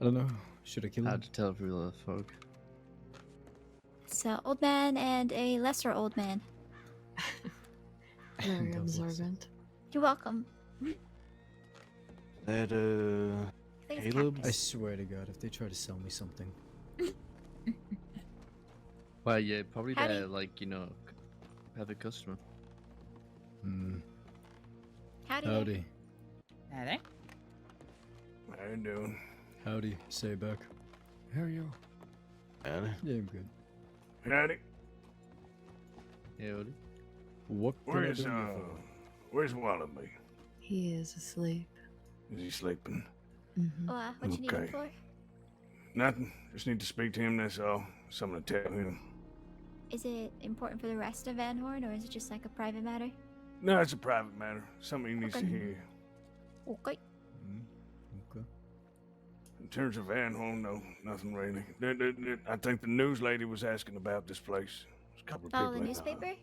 I don't know. Should I kill him? Hard to tell through the fog. It's an old man and a lesser old man. Very observant. You're welcome. That, think it's Caleb? I swear to God, if they try to sell me something. Well, yeah, probably Howdy. they're like, you know, have a customer. Howdy. Howdy. Howdy. How you doing? Howdy. Say it back. How are you? Howdy. Yeah, I'm good. Howdy. Yeah, Howdy. What can I Where's do you for? where's Wallaby? He is asleep. Is he sleeping? What you need him Okay. for? Nothing. Just need to speak to him, that's all. Something to tell him. Is it important for the rest of Van Horn, or is it just like a private matter? No, it's a private matter. Something he needs to Okay. hear. Okay. Okay. In terms of Van Horn, no, nothing really. I think the news lady was asking about this place. There's a couple of Oh, people the in newspaper?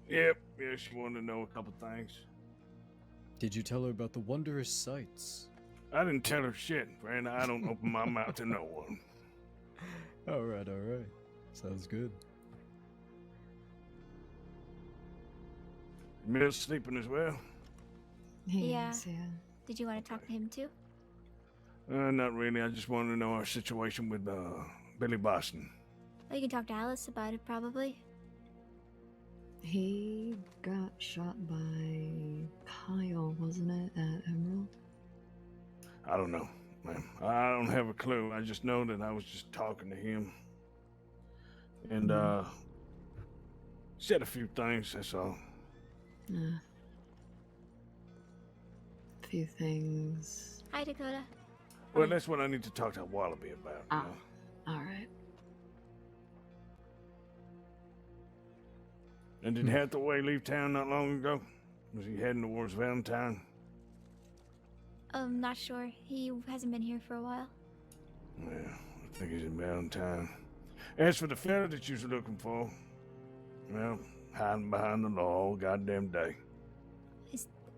Yep, yeah, she wanted to know a couple things. Did you tell her about the wondrous sights? I didn't tell her shit, friend. I don't open my mouth to no one. Alright, alright. Sounds good. Mill's sleeping as well? Yeah. Yes, yeah. Did you want to talk to him too? Not really. I just wanted to know our situation with Billy Boston. Oh, you can talk to Alice about it, probably. He got shot by Kyle, wasn't it, at Emerald? I don't know, man. I don't have a clue. I just know that I was just talking to him. And, said a few things, that's all. Yeah. Few things. Hi, Dakota. Well, that's what I need to talk to Wallaby about. You know? Alright. And did Hathaway leave town not long ago? Was he heading towards Valentine? Not sure. He hasn't been here for a while. Yeah, I think he's in Valentine. As for the fella that you was looking for, well, hiding behind the law all goddamn day.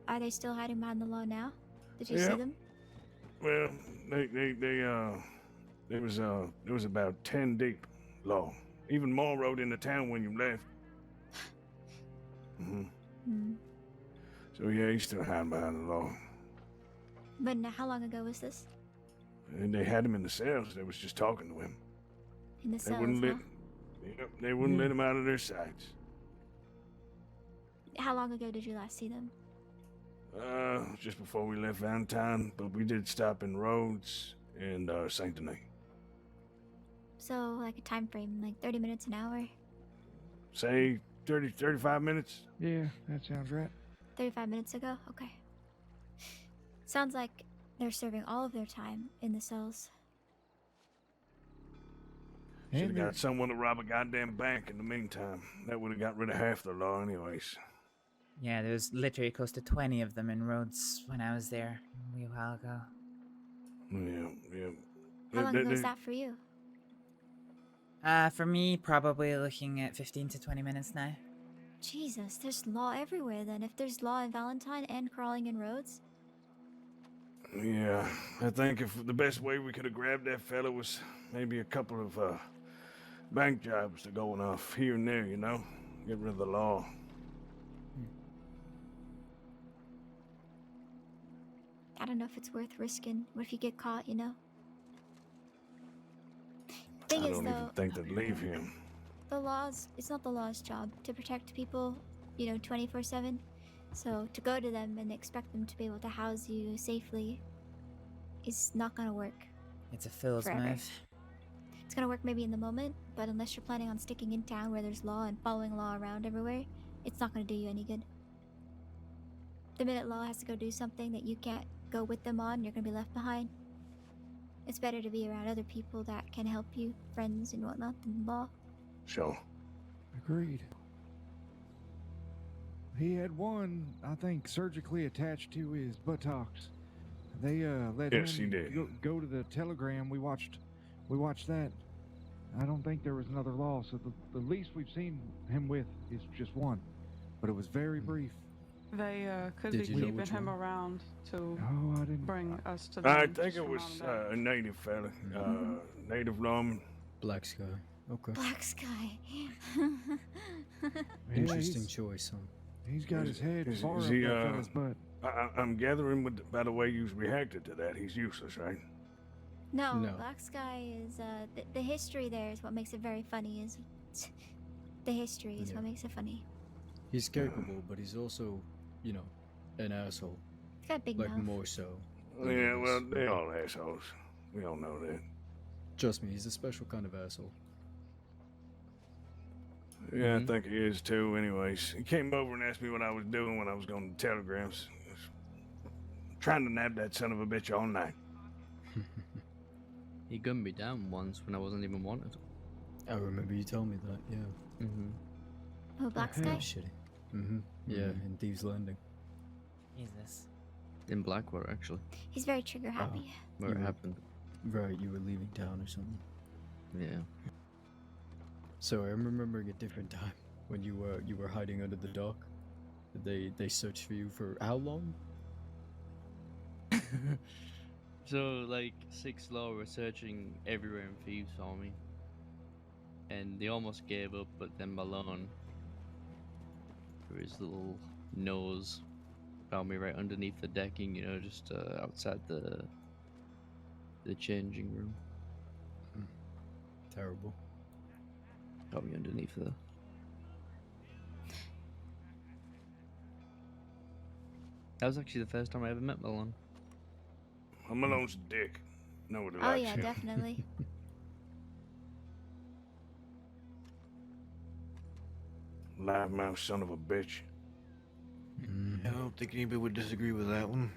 Are they still hiding behind the law now? Did you Yeah. see them? Well, there was about 10 deep, law. Even more rode into town when you left. So yeah, he's still hiding behind the law. But how long ago was this? And they had him in the cells. They was just talking to him. In the They cells, wouldn't huh? they wouldn't let him out of their sights. How long ago did you last see them? Just before we left Valentine, but we did stop in Rhodes and Saint Denis. So, like a time frame, like 30 minutes, an hour? Say 35 minutes. Yeah, that sounds right. 35 minutes ago? Okay. Sounds like they're serving all of their time in the cells. Should have got someone to rob a goddamn bank in the meantime. That would have got rid of half the law anyways. Yeah, there was literally close to 20 of them in Rhodes when I was there a wee while ago. Yeah. How long ago was that for you? For me, probably looking at 15 to 20 minutes now. Jesus, there's law everywhere then. If there's law in Valentine and crawling in roads. Yeah, I think if the best way we could have grabbed that fella was maybe a couple of bank jobs to going off here and there, you know? Get rid of the law. I don't know if it's worth risking. What if you get caught, you know? Thing I is, don't though, even think they'd leave him. it's not the law's job to protect people, 24/7. So to go to them and expect them to be able to house you safely is not gonna work. It's a Phil's Forever. move. It's gonna work maybe in the moment, but unless you're planning on sticking in town where there's law and following law around everywhere, it's not gonna do you any good. The minute law has to go do something that you can't go with them on, you're gonna be left behind. It's better to be around other people that can help you, friends and whatnot, than law. Sure. Agreed. He had one, I think, surgically attached to his buttocks. They let Yes, he him did. go to the telegram. We watched that. I don't think there was another law, so the least we've seen him with is just one. But it was very brief. They could Did be you know keeping which him one? around to Oh, I didn't. bring us to them. I to think it was surround them. a native fella, native lawman. Black Sky. Okay. Black Sky. Interesting choice, huh? He's got his head Is far up he, that fella's butt. I'm gathering by the way you reacted to that, he's useless, right? No, No. Black Sky is the history there is what makes it very funny. Is the history is what makes it funny. He's capable, but he's also, an asshole. He's got a big Like mouth. more so. Yeah, well, they all assholes. We all know that. Trust me, he's a special kind of asshole. Yeah, I think he is too. Anyways, he came over and asked me what I was doing when I was going to telegrams. I was trying to nab that son of a bitch all night. He gunned me down once when I wasn't even wanted. I remember you told me that, yeah. Oh, Black Yeah, Sky? shitty. Yeah, in Thieves Landing. Jesus. In Blackwater, actually. He's very trigger happy. Where it were- happened. Right, you were leaving town or something. Yeah. So I'm remembering a different time when you were hiding under the dock. They searched for you for how long? So, like, 6 Law were searching everywhere in Thieves for me. And they almost gave up, but then Malone, for his little nose, found me right underneath the decking, just outside the changing room. Terrible. Got me underneath there. That was actually the first time I ever met Malone. Malone's a dick. Nobody Oh likes yeah, him. definitely. Loudmouth son of a bitch. I don't think anybody would disagree with that one.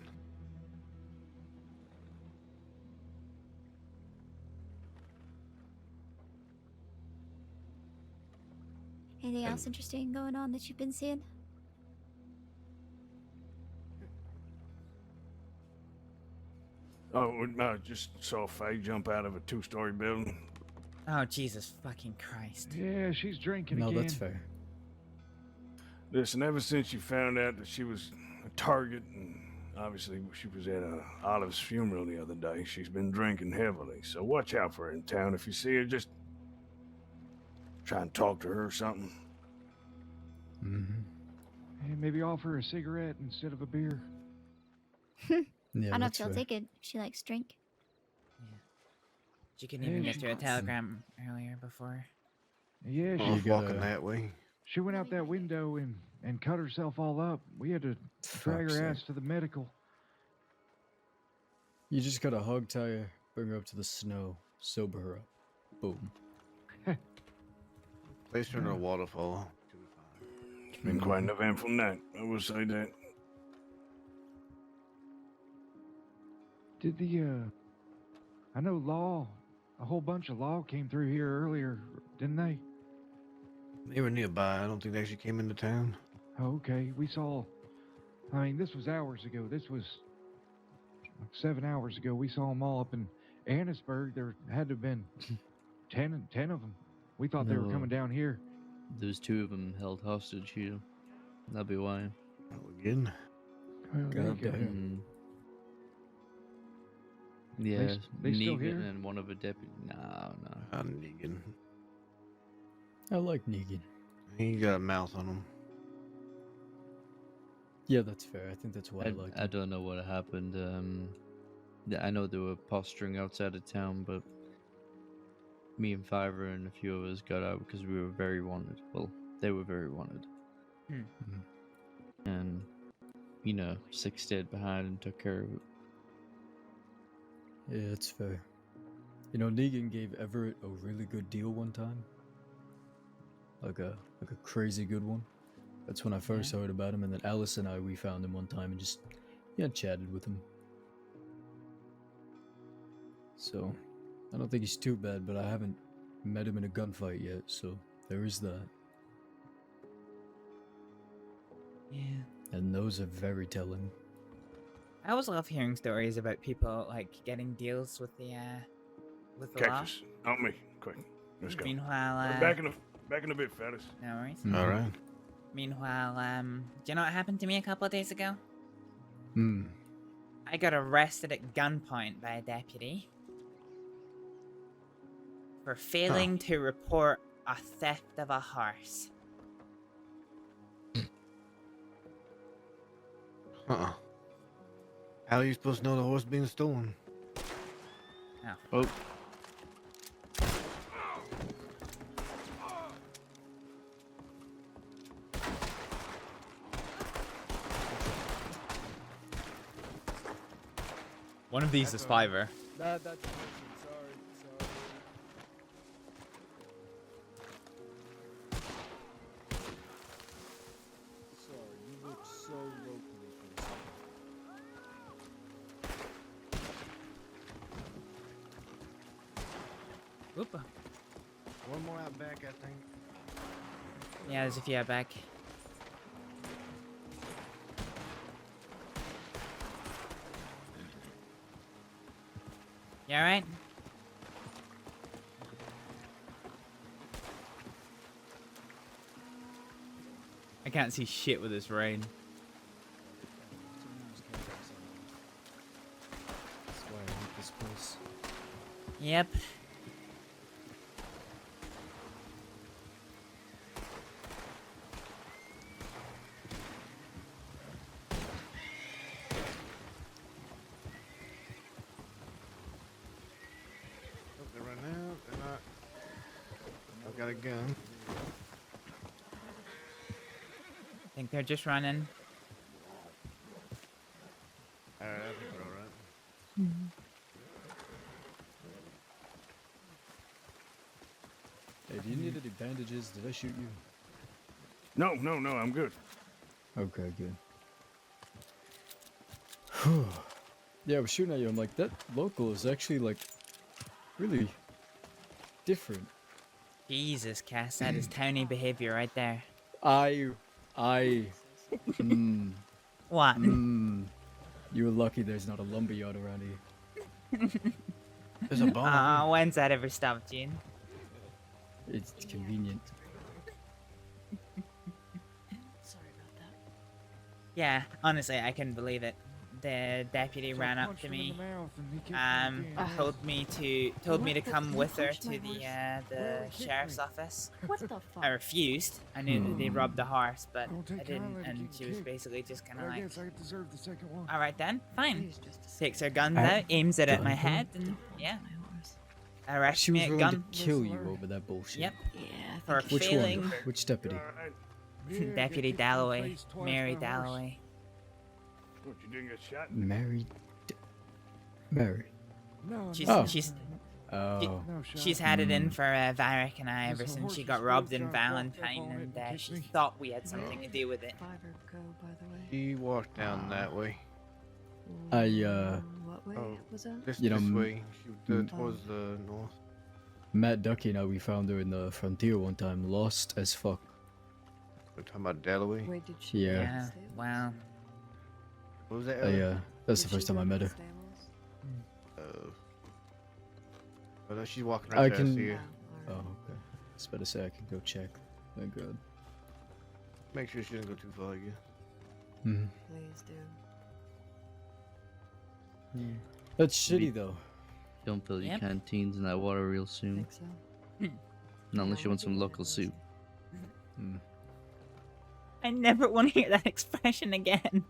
Anything else interesting going on that you've been seeing? Oh, I just saw Faye jump out of a 2-story building. Oh, Jesus fucking Christ. Yeah, she's drinking No, again. that's fair. Listen, ever since you found out that she was a target, and obviously she was at Olive's funeral the other day, she's been drinking heavily. So watch out for her in town. If you see her, just try and talk to her or something. Hey, maybe offer her a cigarette instead of a beer. Yeah, I don't know if that's she'll fair. take it. She likes drink. She couldn't even Yeah, get to a telegram earlier before. Yeah, Oh, she walking that way. She went out that window and cut herself all up. We had to drag Fuck's her ass sake. to the medical. You just gotta hog tie her, bring her up to the snow, sober her up. Boom. Place her in a waterfall. It's been quite an eventful night, I will say that. Did I know a whole bunch of law came through here earlier, didn't they? They were nearby. I don't think they actually came into town. Oh, okay, we saw. I mean, this was hours ago. This was like 7 hours ago. We saw them all up in Annisburg. There had to have been 10 of them. We thought they were No. coming down here. There's 2 of them held hostage here. That'll be why. Again? Well, there you God go. damn. Yeah, they still Negan here? and one of a deputy. No. Negan. I like Negan. He got a mouth on him. Yeah, that's fair. I think that's why I like I him. don't know what happened. Yeah, I know they were posturing outside of town, but me and Fiverr and a few of us got out because we were very wanted. Well, they were very wanted. And, 6 stayed behind and took care of it. Yeah, it's fair. Negan gave Everett a really good deal one time. Like a crazy good one. That's when I first heard about him, and then Alice and we found him one time and just chatted with him. So, I don't think he's too bad, but I haven't met him in a gunfight yet, so there is that. Yeah. And those are very telling. I always love hearing stories about people like getting deals with the law. Cactus, on me, quick. Let's go. Meanwhile, Back in a bit, fellas. No worries. All right. Meanwhile, do you know what happened to me a couple of days ago? Hmm. I got arrested at gunpoint by a deputy for failing to report a theft of a horse. How are you supposed to know the horse being stolen? Oh. One of these is Fiverr. That's sorry. Sorry, you look so locally for a second. Whoop. One more out back, I think. Yeah, there's a few out back. You alright? I can't see shit with this rain. That's why I hate this place. Yep. Oh, they're running out. They're not. I've got a gun. I think they're just running. Alright, I think we're alright. Hey, do you need any bandages? Did I shoot you? No, I'm good. Okay, good. Yeah, I was shooting at you. I'm like, that local is actually like really different. Jesus, Cass, that is towny behavior right there. What? What? You're lucky there's not a lumberyard around here. There's a bomb. When's that ever stopped, Gene? It's convenient. Yeah, honestly, I couldn't believe it. The deputy ran up to me, told me to come with her to the sheriff's office. What the fuck? I refused. I knew that they robbed the horse, but I didn't, and she was basically just kind of like, I deserve the second one. "All right then, fine." Takes her guns out, aims it at my head, and yeah, arrests She me was at willing gun. to kill you over that bullshit. Yep. Yeah. For Which failing. one? Which deputy? Deputy Dalloway, Mary Dalloway. What, you didn't get shot? Mary. No, She's had it in for Varric and I ever since she got robbed in Valentine, and she thought we had something to do with it. She walked down that way. I what way Oh, was that? this, You know, this way. m- Towards the north. Matt Ducky and I, we found her in the frontier one time, lost as fuck. We're talking about Dalloway. Wait, did she? Yeah. Yeah. Wow. What was that? I, Ellen? that's Did the first she time I go to met the her. stables? Oh, no, she's walking I right there. I can. see her. Oh, okay. I was about to say I can go check. Thank God. Make sure she doesn't go too far, I guess. Mhm. Please do. That's shitty though. Don't fill your Yep. canteens in that water real soon. Think so. Not unless you want some local soup. I never want to hear that expression again.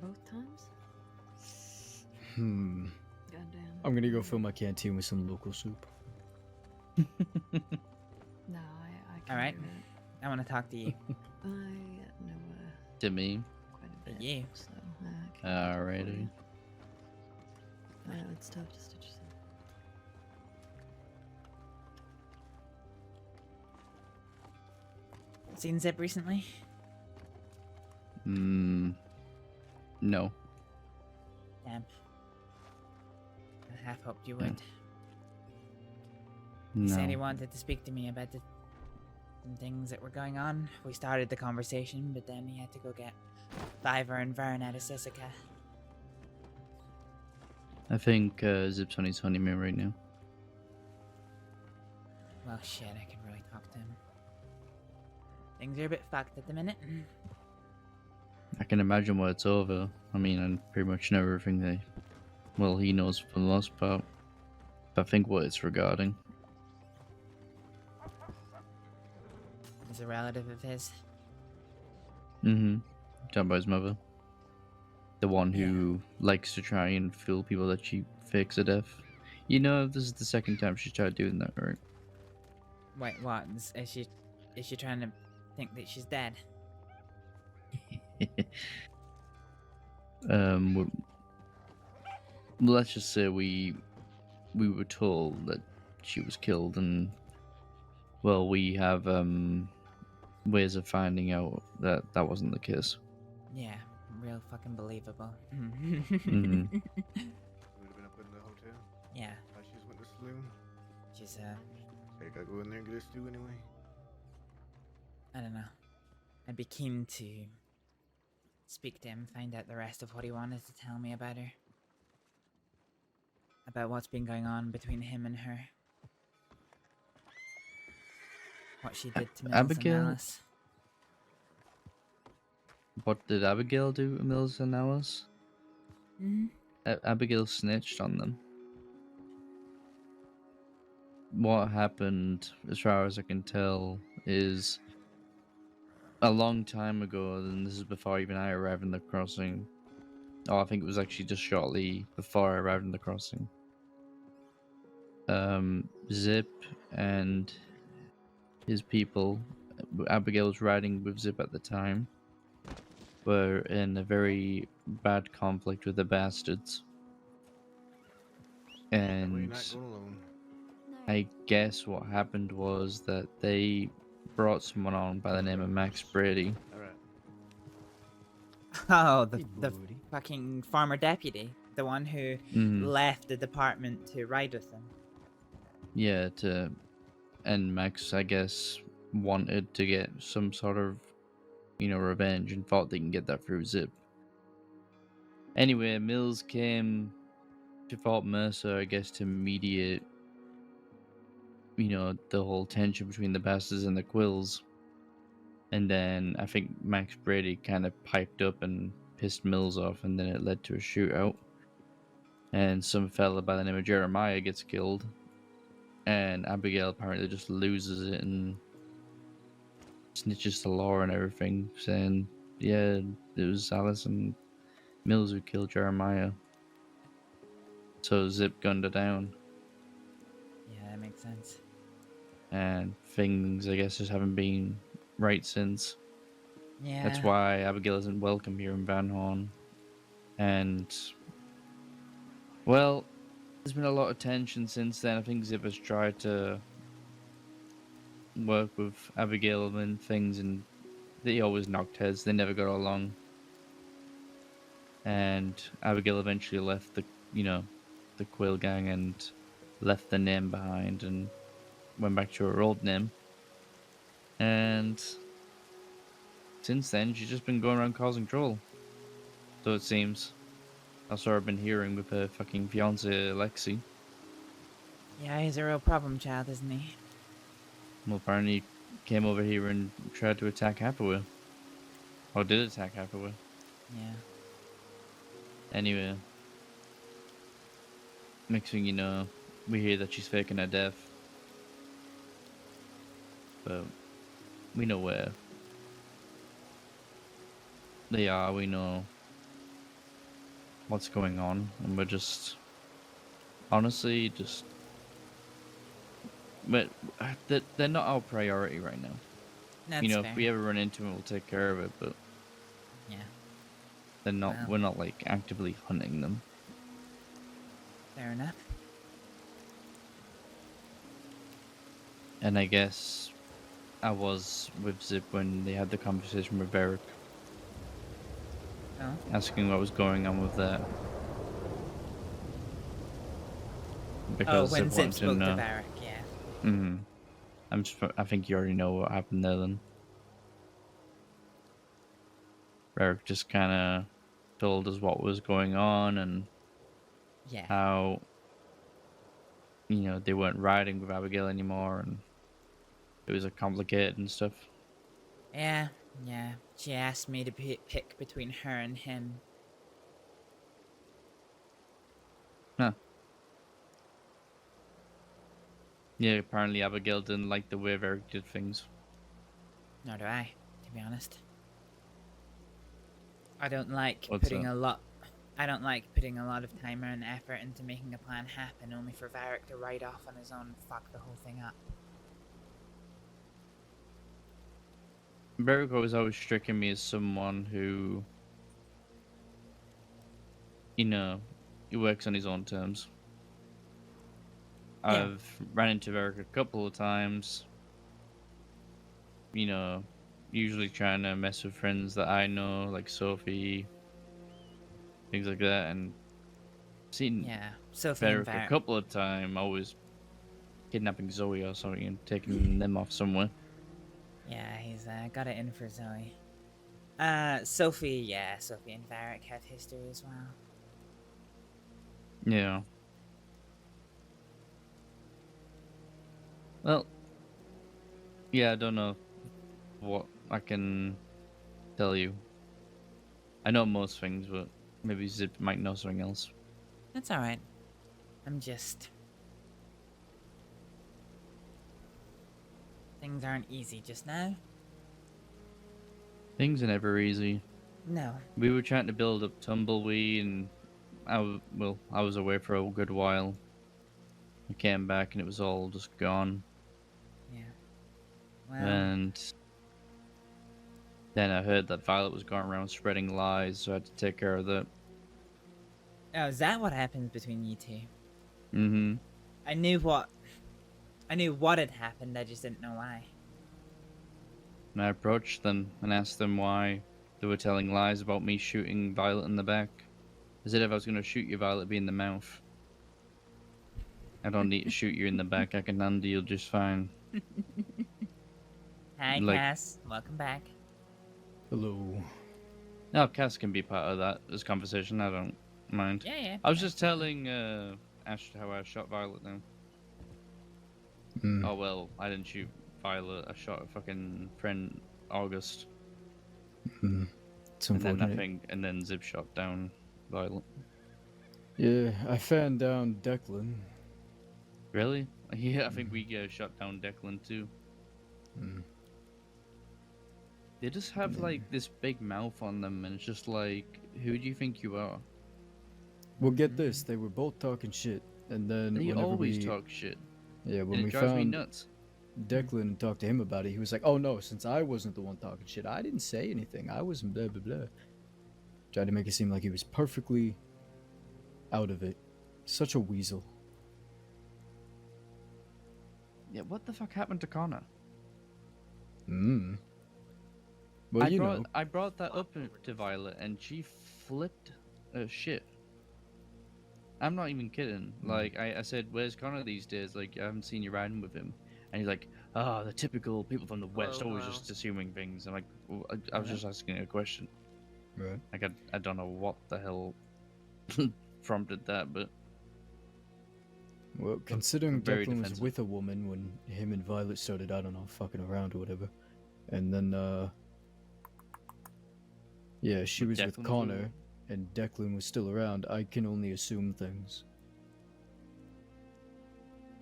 Both times? Goddamn. I'm gonna go fill my canteen with some local soup. No, I can't. All right. do that. I want to talk to you. I know To me. quite a To bit. you. So I can't. Alrighty. I know it's tough to stitch this in. Seen Zip recently? No. Damn. I half hoped you would. He No. said he wanted to speak to me about some things that were going on. We started the conversation, but then he had to go get Fiver and Vern out of Sisika. I think Zip's on his honeymoon right now. Well, shit, I can really talk to him. Things are a bit fucked at the minute. I can imagine why it's over. I mean, I pretty much know everything that, well, he knows for the most part. I think what it's regarding. He's a relative of his. Talking about his mother. The one who likes to try and fool people that she fakes to death. You know, this is the second time she tried doing that, right? Wait, what? Is she trying to think that she's dead? Well, let's just say we were told that she was killed, and well, we have ways of finding out that that wasn't the case. Yeah, real fucking believable. Would have been up in the hotel. Yeah. How she just went to the saloon. She's Hey, gotta go in there and get us stew anyway. I don't know. I'd be keen to speak to him, find out the rest of what he wanted to tell me about her. About what's been going on between him and her. What she did to Mills Abigail? and Alice. What did Abigail do to Mills and Alice? Abigail snitched on them. What happened, as far as I can tell, is a long time ago, and this is before even I arrived in the crossing. Oh, I think it was actually just shortly before I arrived in the crossing. Zip and his people, Abigail was riding with Zip at the time, were in a very bad conflict with the bastards. And You're not going alone. I guess what happened was that they brought someone on by the name of Max Brady. Oh, the fucking farmer deputy. The one who left the department to ride with them. Yeah, and Max, I guess, wanted to get some sort of, revenge and thought they can get that through Zip. Anyway, Mills came to Fort Mercer, I guess, to mediate, the whole tension between the bastards and the Quills. And then I think Max Brady kind of piped up and pissed Mills off, and then it led to a shootout. And some fella by the name of Jeremiah gets killed. And Abigail apparently just loses it and snitches to law and everything, saying, yeah, it was Alice and Mills who killed Jeremiah. So Zip gunned her down. Yeah, that makes sense. And things, I guess, just haven't been right since. Yeah. That's why Abigail isn't welcome here in Van Horn. And, well, there's been a lot of tension since then. I think Zip has tried to work with Abigail and things, and they always knocked heads. They never got along. and Abigail eventually left the, the Quill gang and left the name behind and went back to her old name. And since then, she's just been going around causing trouble. So it seems. That's what I've been hearing with her fucking fiance, Lexi. Yeah, he's a real problem child, isn't he? Well, apparently he came over here and tried to attack Hathaway. Or did attack Hathaway. Yeah. Anyway. Next thing you know, we hear that she's faking her death. But we know where they are, we know what's going on, and we're just honestly just but they're not our priority right now. That's fair. fair. If we ever run into them, we'll take care of it, but Yeah. they're not Well. we're not like actively hunting them. Fair enough. And I guess I was with Zip when they had the conversation with Varric, Oh. asking what was going on with that. Oh, when Zip Zip wanted spoke to know. Varric, yeah. I think you already know what happened there then. Varric just kind of told us what was going on and Yeah. how, they weren't riding with Abigail anymore and it was complicated and stuff. Yeah. She asked me to pick between her and him. Huh. Yeah, apparently Abigail didn't like the way Varric did things. Nor do I, to be honest. I don't like What's putting that? a lot of time and effort into making a plan happen only for Varric to ride off on his own and fuck the whole thing up. Varric was always striking me as someone who, he works on his own terms. Yeah. I've ran into Varric a couple of times, usually trying to mess with friends that I know, like Sophie, things like that, and seen Yeah, Sophie and Varric a Varric. couple of times, always kidnapping Zoe or something and taking them off somewhere. Yeah, he's got it in for Zoe. Sophie and Varric have history as well. Yeah. Well, yeah, I don't know what I can tell you. I know most things, but maybe Zip might know something else. That's alright. I'm just... Things aren't easy just now. Things are never easy. No. We were trying to build up Tumbleweed, and I was away for a good while. I came back, and it was all just gone. Yeah. Well... And then I heard that Violet was going around spreading lies, so I had to take care of that. Oh, is that what happens between you two? Mm-hmm. I knew what had happened, I just didn't know why. And I approached them and asked them why they were telling lies about me shooting Violet in the back. I said if I was going to shoot you, Violet, it'd be in the mouth. I don't need to shoot you in the back. I can handle you just fine. Hi, Like- Cass. Welcome back. Hello. No, Cass can be part of this conversation. I don't mind. Yeah. I was just telling Ash how I shot Violet now. Mm. Oh well, I didn't shoot Violet. I shot a fucking friend, August. It's And then unfortunate. and then Zip shot down Violet. Yeah, I fanned down Declan. Really? Yeah, I think we shot down Declan too. Mm. They just have like this big mouth on them, and it's just like, who do you think you are? Well, get this, they were both talking shit, and then They whenever always we talk shit. Yeah, when and we it drives me found nuts. Declan and talked to him about it, he was like, "Oh no, since I wasn't the one talking shit, I didn't say anything. I wasn't blah blah blah." Tried to make it seem like he was perfectly out of it. Such a weasel. Yeah, what the fuck happened to Connor? Well, I you brought know. I brought that up to Violet, and she flipped shit. I'm not even kidding. Like, I said, where's Connor these days? Like, I haven't seen you riding with him. And he's like, oh, the typical people from the West, always just assuming things. I'm like, well, I was just asking a question. Right. Like, I don't know what the hell prompted that, but... Well, considering very Declan was defensive. with a woman when him and Violet started, I don't know, fucking around or whatever. And then, yeah, she was with Declan was Connor, with- and Declan was still around. I can only assume things.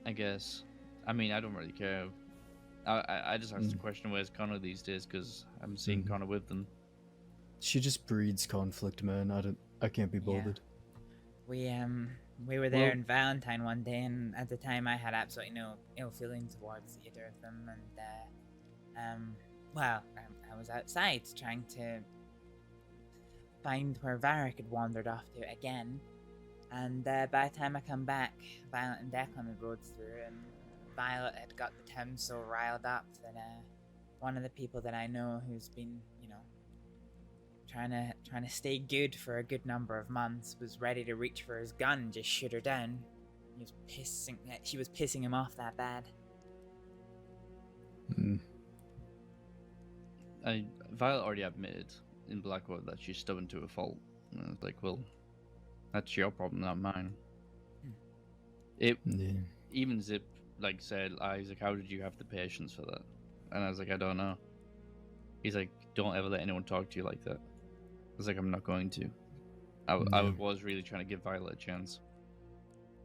I guess. I mean, I don't really care. I just asked the question, where's Connor these days? Because I'm seeing Connor with them. She just breeds conflict, man. I can't be bothered. We were there in Valentine one day, and at the time I had absolutely no ill feeling towards either of them, and I was outside trying to find where Varric had wandered off to again, and by the time I come back, Violet and Declan had rode through, and Violet had got the town so riled up that one of the people that I know who's been, trying to stay good for a good number of months was ready to reach for his gun and just shoot her down. She was pissing him off that bad. Violet already admitted in Blackwood that she's stubborn to a fault. And I was like, well, that's your problem, not mine. Even Zip said, Isaac, how did you have the patience for that? And I was like, I don't know. He's like, don't ever let anyone talk to you like that. I was like, I'm not going to. I was really trying to give Violet a chance.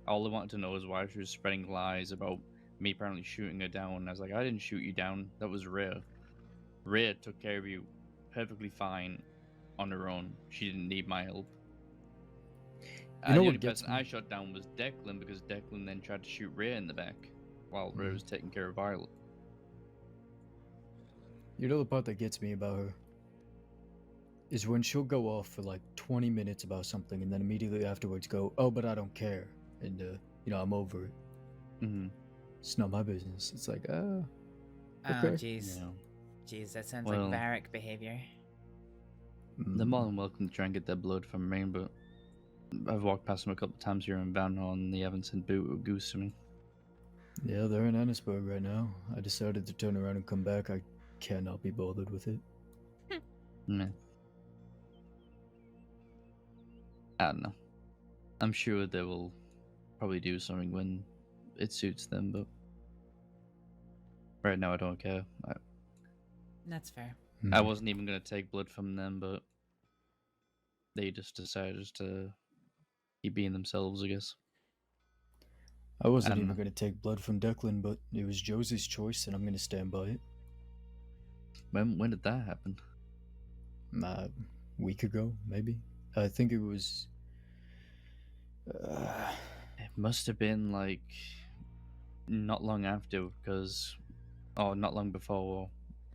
All I wanted to know was why she was spreading lies about me apparently shooting her down. I was like, I didn't shoot you down. That was Rhea. Rhea took care of you perfectly fine on her own. She didn't need my help. You know the what only gets person I shot down was Declan, because Declan then tried to shoot Rhea in the back while Rhea was taking care of Violet. You know the part that gets me about her? Is when she'll go off for like 20 minutes about something and then immediately afterwards go, oh, but I don't care. And, I'm over it. It's not my business. It's like, okay. Oh, jeez. Jeez, that sounds like Varric behavior. They're more than welcome to try and get their blood from me, but I've walked past them a couple of times here in Van Horn and they haven't sent boot or goose to me. Yeah, they're in Annisburg right now. I decided to turn around and come back. I cannot be bothered with it. Meh. I don't know. I'm sure they will probably do something when it suits them, but right now I don't care. That's fair. I wasn't even going to take blood from them, but they just decided to keep being themselves, I guess. I wasn't even going to take blood from Declan, but it was Josie's choice, and I'm going to stand by it. When did that happen? A week ago, maybe. I think it was... It must have been, not long after, because... Oh, not long before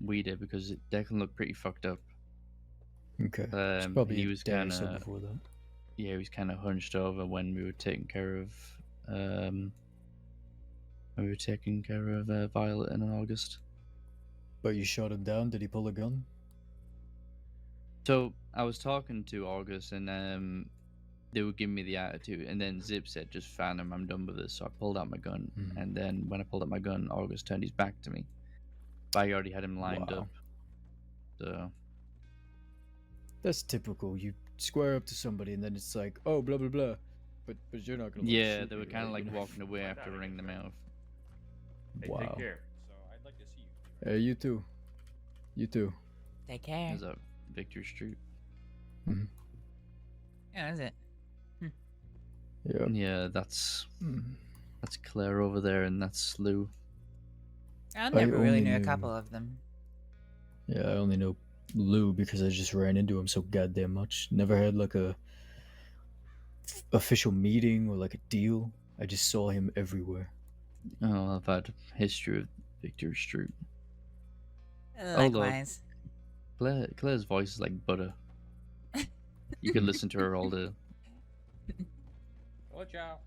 we did, because Declan looked pretty fucked up. Okay. It's probably he was a day or so kinda, before that. Yeah, he was kind of hunched over when we were taking care of... Violet in August. But you shot him down? Did he pull a gun? So I was talking to August, and they were giving me the attitude, and then Zip said, "Just fan him. I'm done with this." So I pulled out my gun, and then when I pulled out my gun, August turned his back to me. But I already had him lined up. So that's typical. You square up to somebody, and then it's like, "Oh, blah blah blah," but you're not gonna. Yeah, they were kind of walking away after running them out. Wow. Take care. So I'd like to see you. Hey, you too. You too. Take care. Is that Victor Street? Yeah, is it? Yeah, that's Claire over there, and that's Lou. I never really knew a couple of them. Yeah, I only know Lou because I just ran into him so goddamn much. Never had a official meeting or a deal. I just saw him everywhere. Oh, I've had history of Victor Street. Likewise. Claire's voice is like butter. You can listen to her all day. Watch out.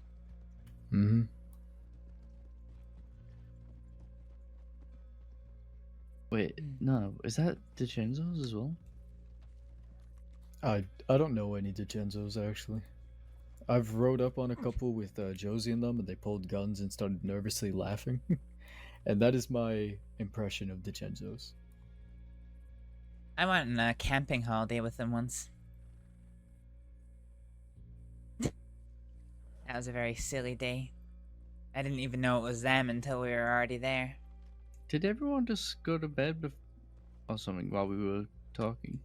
Wait, no, is that DiCenzo's as well? I don't know any DiCenzos actually. I've rode up on a couple with Josie and them, and they pulled guns and started nervously laughing, and that is my impression of DiCenzos. I went on a camping holiday with them once. That was a very silly day. I didn't even know it was them until we were already there. Did everyone just go to bed or something while we were talking?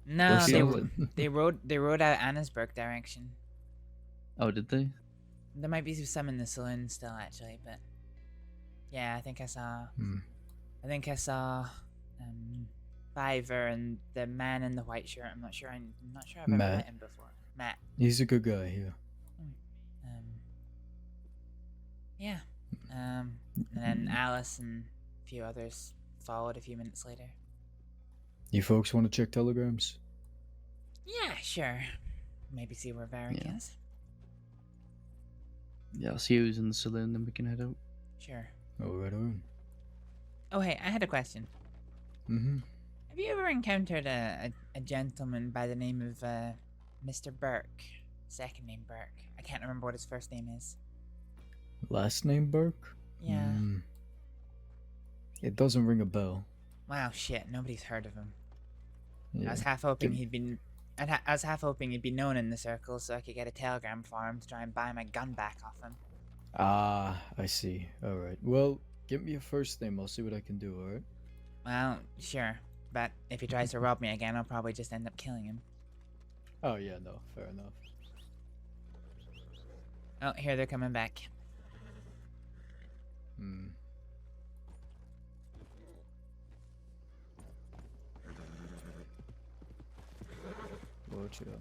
No, Or they rode out Annesburg direction. Oh, did they? There might be some in the saloon still, actually, but yeah, I think I saw. I think I saw Fiver and the man in the white shirt. I'm not sure. I'm not sure I've ever met him before. Matt. He's a good guy, yeah. Yeah. And then Alice and a few others followed a few minutes later. You folks want to check telegrams? Yeah, sure. Maybe see where Varric is. Yeah, I'll see who's in the saloon, then we can head out. Sure. Oh, right on. Oh, hey, I had a question. Mm-hmm. Have you ever encountered a gentleman by the name of Mr. Burke? Second name Burke. I can't remember what his first name is. Last name Burke? Yeah. It doesn't ring a bell. Wow, shit, nobody's heard of him. Yeah. I was half hoping he'd been... I was half hoping he'd be known in the circle so I could get a telegram for him to try and buy my gun back off him. Ah, I see. Alright. Well, give me a first name. I'll see what I can do, alright? Well, sure. But if he tries to rob me again, I'll probably just end up killing him. Oh, yeah, no. Fair enough. Oh, here they're coming back. Watch out.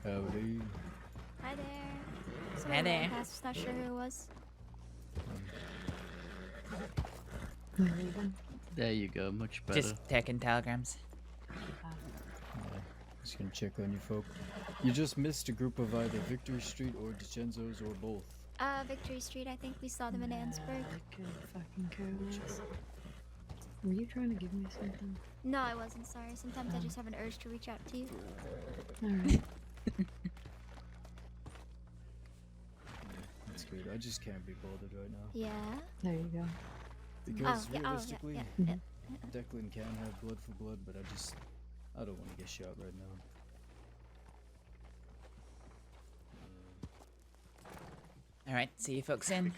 Howdy. Hi there. Hi Sorry, there. I was not sure who it was. There you go, much better. Just taking telegrams. Just gonna check on you folk. You just missed a group of either Victory Street or DiCenzo's or both. Victory Street, I think we saw them in Annesburg. Were you trying to give me something? No, I wasn't, sorry. Sometimes I just have an urge to reach out to you. Alright. That's good. I just can't be bothered right now. Yeah? There you go. Because yeah, realistically, yeah. Declan can have blood for blood, but I don't want to get shot right now. Alright, see you folks in.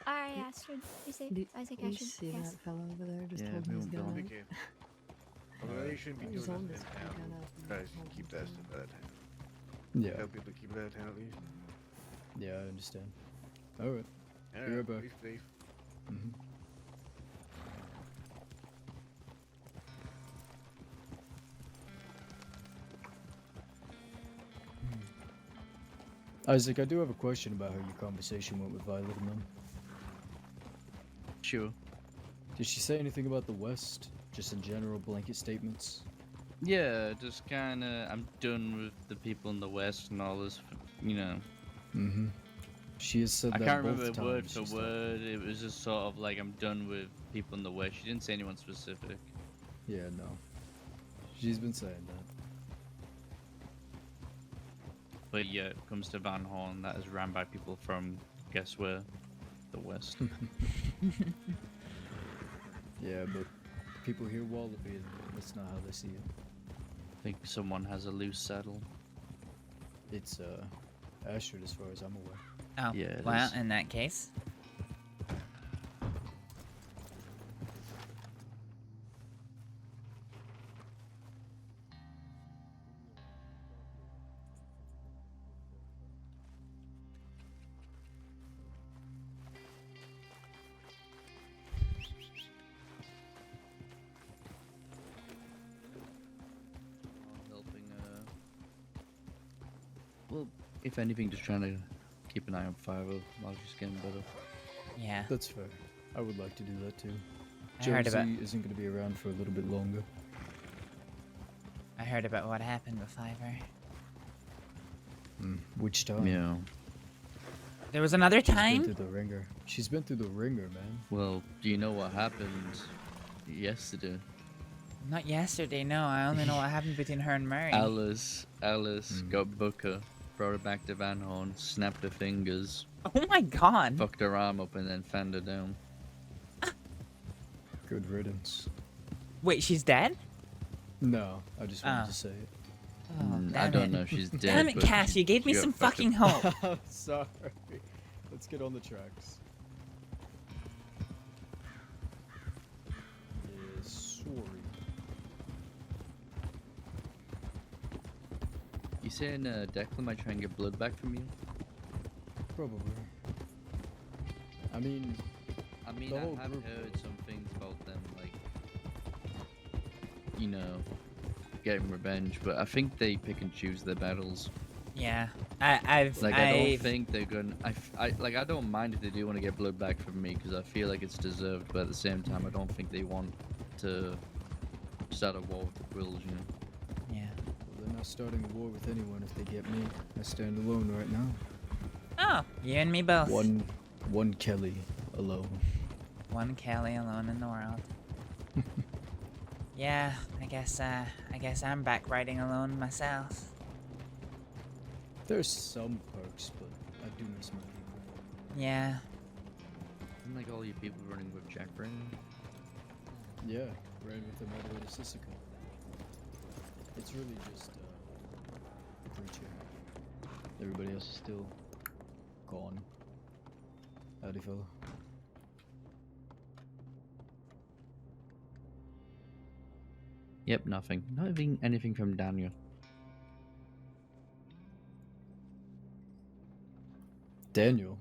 Alright, Astrid. Be safe. Isaac, You Astrid. see Yes. that fellow over there? Just Yeah, told me he's going Be out. careful. Although you shouldn't be He's doing on this this in town. weekend out. Guys, keep that stuff out of town. Yeah. Tell people to keep it out of town at least. Yeah, I understand. Alright. Be Alright, right back. be safe. Isaac, I do have a question about how your conversation went with Violet and them. Sure. Did she say anything about the West? Just in general, blanket statements? Yeah, just kinda, I'm done with the people in the West and all this, you know. Mm-hmm. She has said I that can't both remember word times for she's word, it was just sort of like, I'm done with people in the West. She didn't say anyone specific. Yeah, no. She's been saying that. But yeah, it comes to Van Horn, that is ran by people from, guess where? The West. Yeah, but people hear Wallaby and that's not how they see it. I think someone has a loose saddle. It's, Astrid as far as I'm aware. Oh, Yeah, it well, is. in that case. Helping, well, if anything, just trying to keep an eye on Five-0 while she's getting better. Yeah. That's fair. I would like to do that too. I heard Josie about- isn't going to be around for a little bit longer. I heard about what happened with Fiver. Which time? Yeah. There was another She's been time? through the ringer. She's been through the ringer, man. Well, do you know what happened yesterday? Not yesterday, no. I only know what happened between her and Murray. Alice got Booker, brought her back to Van Horn, snapped her fingers. Oh my god. Fucked her arm up and then fanned her down. Good riddance. Wait, she's dead? No, I just wanted to say it. Oh, I damn don't it. know if she's dead. Damn it, but Cass, you gave me she got some fucked fucking up. hope. I'm sorry. Let's get on the tracks. Yeah, sorry. You saying Declan might try and get blood back from you? Probably. I mean, I the have whole heard group- some things about them, like, you know, getting revenge, but I think they pick and choose their battles. Yeah, I don't think they're gonna. I don't mind if they do want to get blood back from me because I feel like it's deserved, but at the same time, I don't think they want to start a war with the Quills, you know. Yeah. Well, they're not starting a war with anyone if they get me. I stand alone right now. Oh, you and me both. One Kelly alone. One Kelly alone in the world. Yeah, I guess I'm back riding alone myself. There's some perks, but I do miss my people. Yeah. Isn't like all you people running with Jack Brain? Yeah, ran with them all the way to Sissika. It's really just Preacher. Everybody else is still gone. Howdy, fella. Yep, nothing. Not even anything from Daniel. Daniel?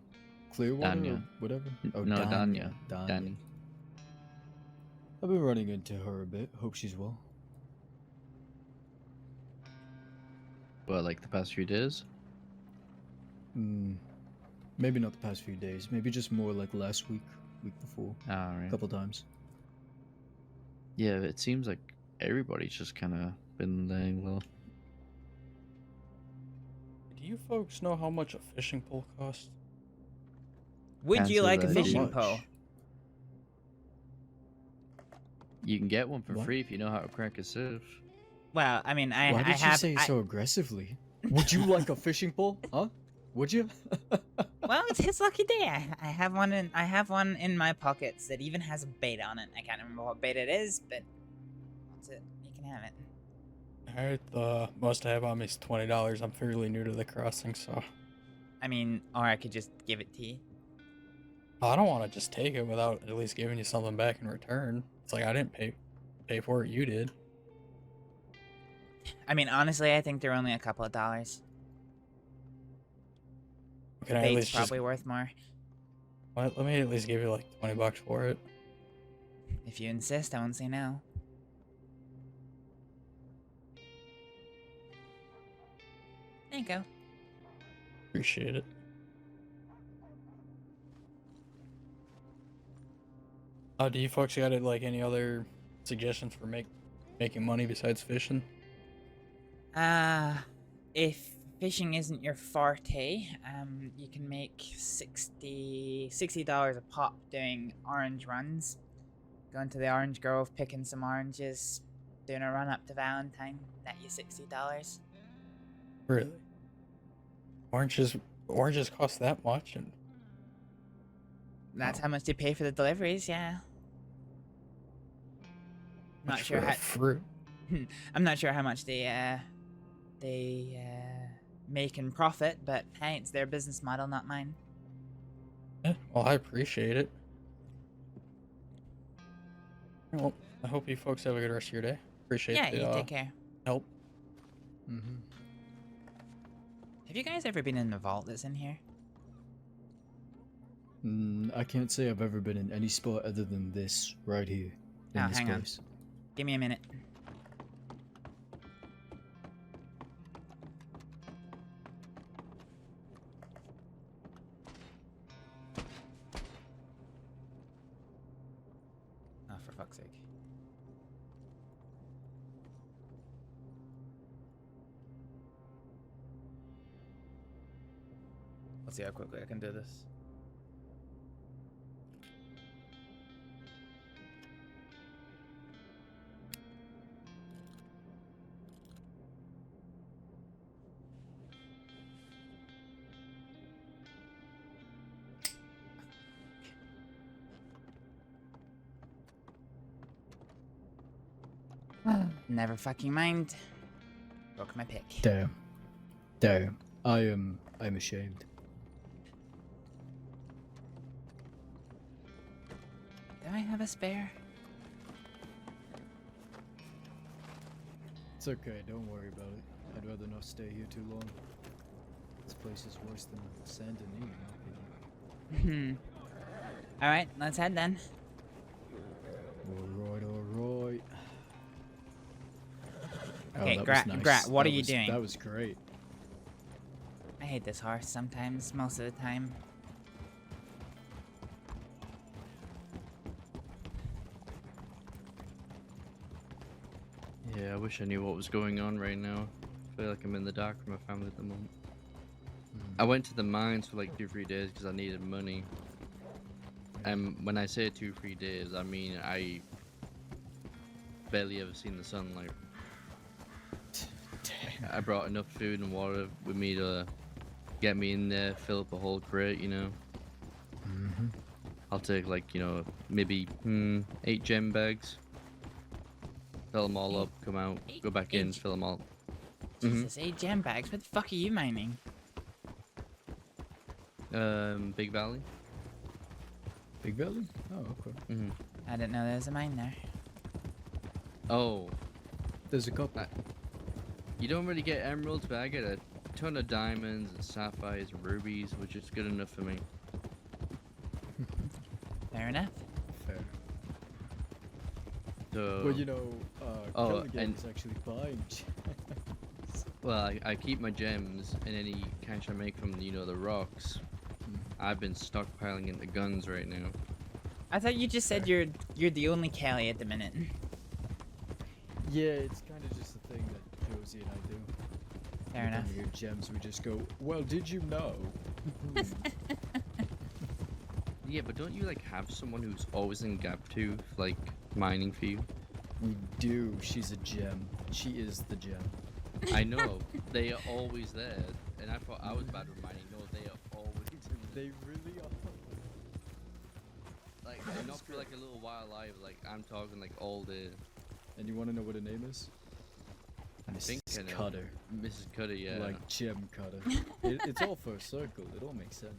Clearwater Danya. or whatever? Oh, No, Danya. Danya. Danny. I've been running into her a bit. Hope she's well. Well, like the past few days? Maybe not the past few days. Maybe just more like last week, week before. Alright. A couple times. Yeah, it seems like everybody's just kind of been laying low. Do you folks know how much a fishing pole costs? Would you Answer like a that, fishing dude. pole? You can get one for What? free if you know how to crack a sieve. Well, I mean, Why did you say it so aggressively? Would you like a fishing pole? Huh? Would you? Well, it's his lucky day. I have one in my pockets that even has a bait on it. I can't remember what bait it is, but that's it. You can have it. Alright, the most I have on me is $20. I'm fairly new to the crossing, so I mean, or I could just give it to you. I don't want to just take it without at least giving you something back in return. It's like I didn't pay for it, you did. I mean, honestly, I think they're only a couple of dollars. Can I at Bait's least just probably worth more. let me at least give you like $20 for it. If you insist, I won't say no. There you go. Appreciate it. Do you folks got like any other suggestions for making money besides fishing? If fishing isn't your forte, you can make $60 a pop doing orange runs. Going to the orange grove, picking some oranges, doing a run up to Valentine. That you $60. Really? Oranges cost that much, and That's how much they pay for the deliveries, yeah. Not much sure for how. a fruit. I'm not sure how much they make in profit, but hey, it's their business model, not mine. Yeah, well, I appreciate it. Well, I hope you folks have a good rest of your day. Appreciate Yeah, the you take care. help. Have you guys ever been in the vault that's in here? I can't say I've ever been in any spot other than this right here. In Oh, this hang on. place. Give me a minute. Oh, for fuck's sake. Let's see how quickly I can do this. Never fucking mind. Broke my pick. Damn. Damn. I'm ashamed. Do I have a spare? It's okay, don't worry about it. I'd rather not stay here too long. This place is worse than Saint Denis, in my opinion. Alright, let's head then. Alright, alright. Okay, that Grat, was nice. Grat, what That are you was- doing? That was great. I hate this horse sometimes, most of the time. Yeah, I wish I knew what was going on right now. I feel like I'm in the dark with my family at the moment. I went to the mines for like 2-3 days because I needed money. And when I say 2-3 days, I mean I barely ever seen the sunlight. I brought enough food and water with me to get me in there, fill up a whole crate, you know. I'll take like, you know, maybe 8 gem bags. Fill them all up, come out, go back in, fill them all. Jesus, 8 gem bags? What the fuck are you mining? Big Valley. Big Valley? Oh, okay. I didn't know there was a mine there. Oh. There's a couple. You don't really get emeralds, but I get a ton of diamonds and sapphires and rubies, which is good enough for me. Fair enough. Fair. So, Well, you know, Kelvin and is actually buying gems. well, I keep my gems and any cash I make from, you know, the rocks. I've been stockpiling into guns right now. I thought you just said you're the only Kelly at the minute. Yeah, it's kind of just a thing that Josie and I do. Fair When enough. we hear gems, we just go, well, did you know? Yeah, but don't you like have someone who's always in Gap 2, like mining for you? We do. She's a gem. She is the gem. I know they are always there, and I thought I was bad with mining. No, they are always. They really are. Like, and not for like a little while either. Like I'm talking like all day. And you want to know what her name is? I think I know. Cutter. Mrs. Cutter, yeah. Like Gem Cutter. It's all for a circle. It all makes sense.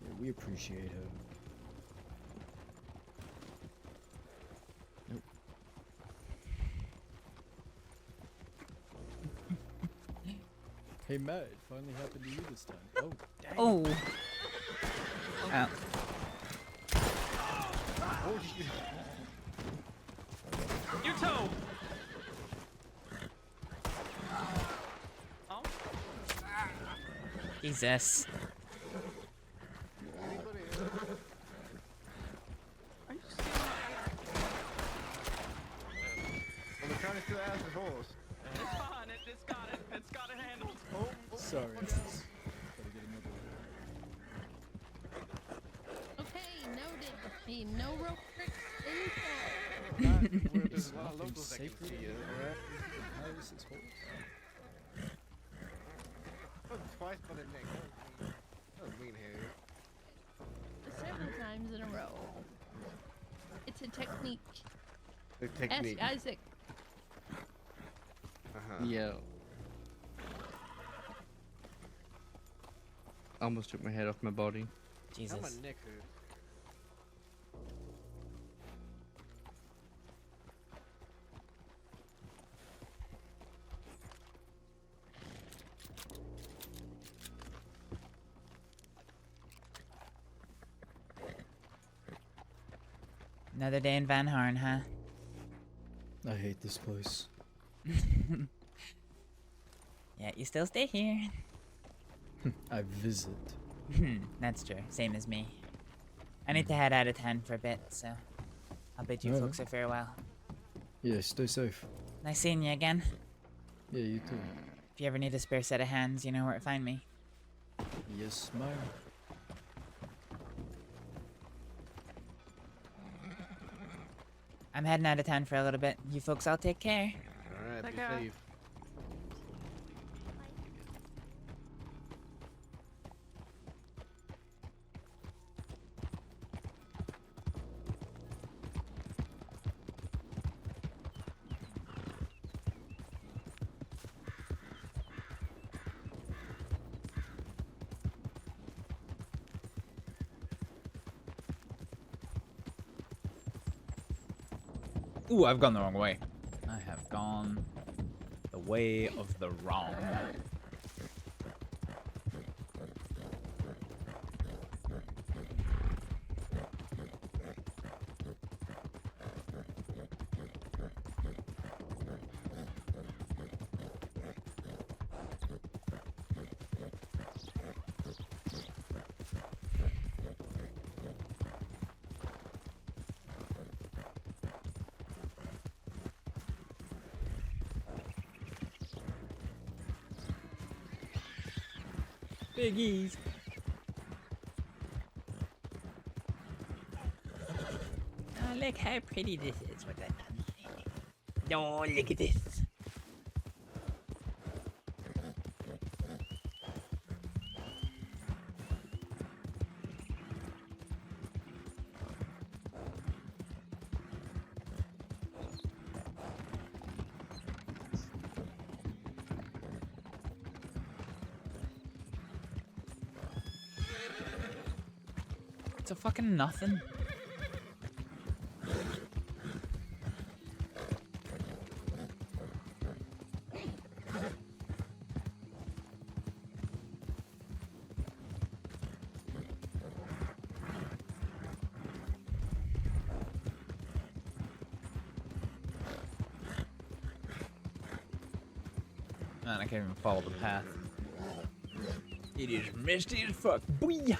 Yeah, we appreciate her. Nope. Hey Matt, it finally happened to you this time. Oh, dang. Oh. Ow. Oh shit. You too. Oh. Jesus. Well, they're trying to steal Alice's horse. It's fine. It's got it handled. Oh. Sorry, guys. Gotta get another Okay, noted. Hey, no rope tricks There's a lot of locals that can see you. Alice's horse. Oh, twice by the neck. That was mean hair. 7 times in a row. It's a technique. The technique. Ask Isaac. Yeah. Almost took my head off my body. Jesus. My neck hurt. Another day in Van Horn, huh? I hate this place. Yeah, you still stay here. I visit. That's true. Same as me. I need to head out of town for a bit, so I'll bid you Alright. folks a farewell. Yeah, stay safe. Nice seeing you again. Yeah, you too. If you ever need a spare set of hands, you know where to find me. Yes, ma'am. I'm heading out of town for a little bit. You folks all take care. Alright, be Take care. safe. Ooh, I've gone the wrong way. I have gone the way of the wrong. Biggies. Oh, look how pretty this is with that pumpkin. Oh, look at this. It's a fucking nothing. Man, I can't even follow the path. It is misty as fuck. Booyah!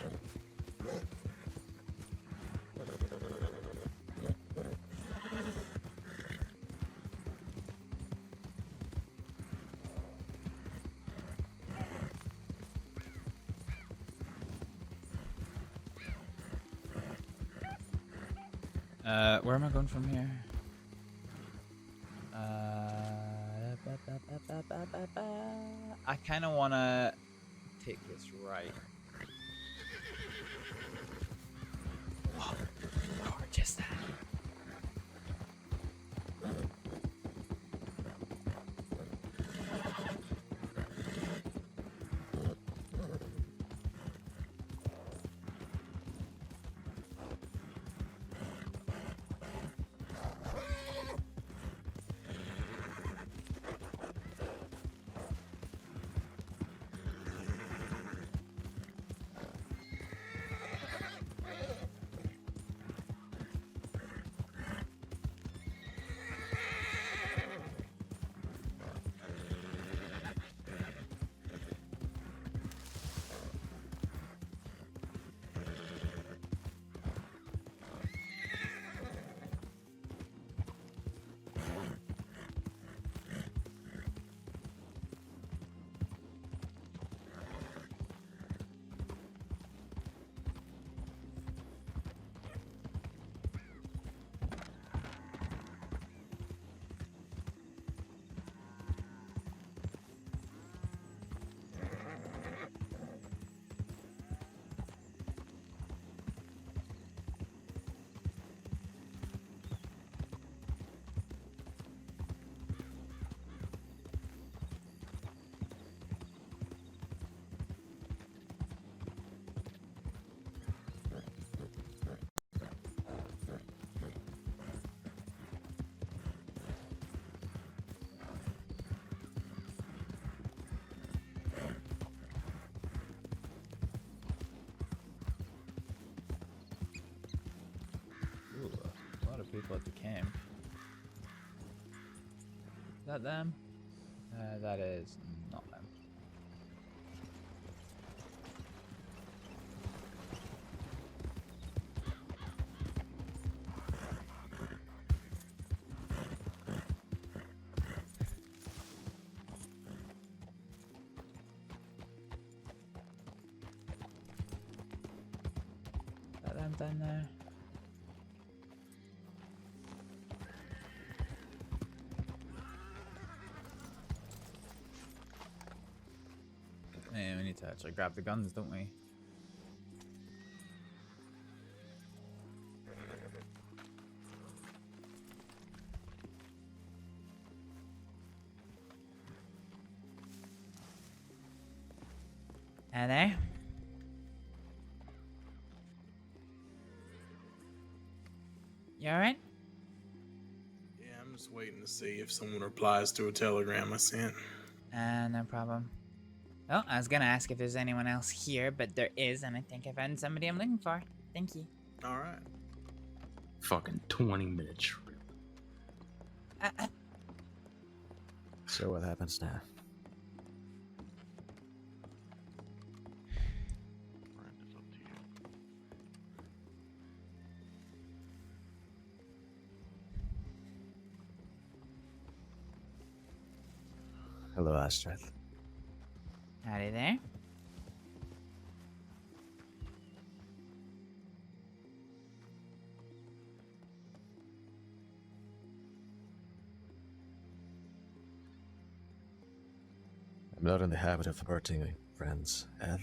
Where am I going from here? I kind of want to take this right. Oh, gorgeous that. People at the camp. Is that them? That is not them. something there. Yeah, we need to actually grab the guns, don't we? Hi there. You alright? Yeah, I'm just waiting to see if someone replies to a telegram I sent. No problem. Well, I was gonna ask if there's anyone else here, but there is, and I think I found somebody I'm looking for. Thank you. Alright. Fucking 20-minute trip. So what happens now? Hello, Astrид. Howdy there. I'm not in the habit of hurting friends, Ed.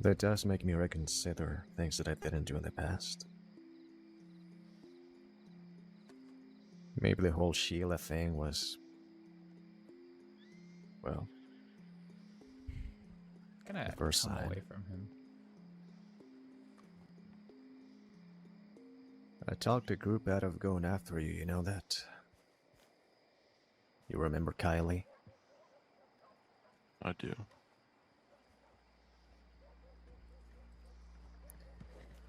That does make me reconsider things that I didn't do in the past. Maybe the whole Sheila thing was, well, Gonna the first come sign. away from him. I talked the group out of going after you, you know that? You remember Kylie? I do.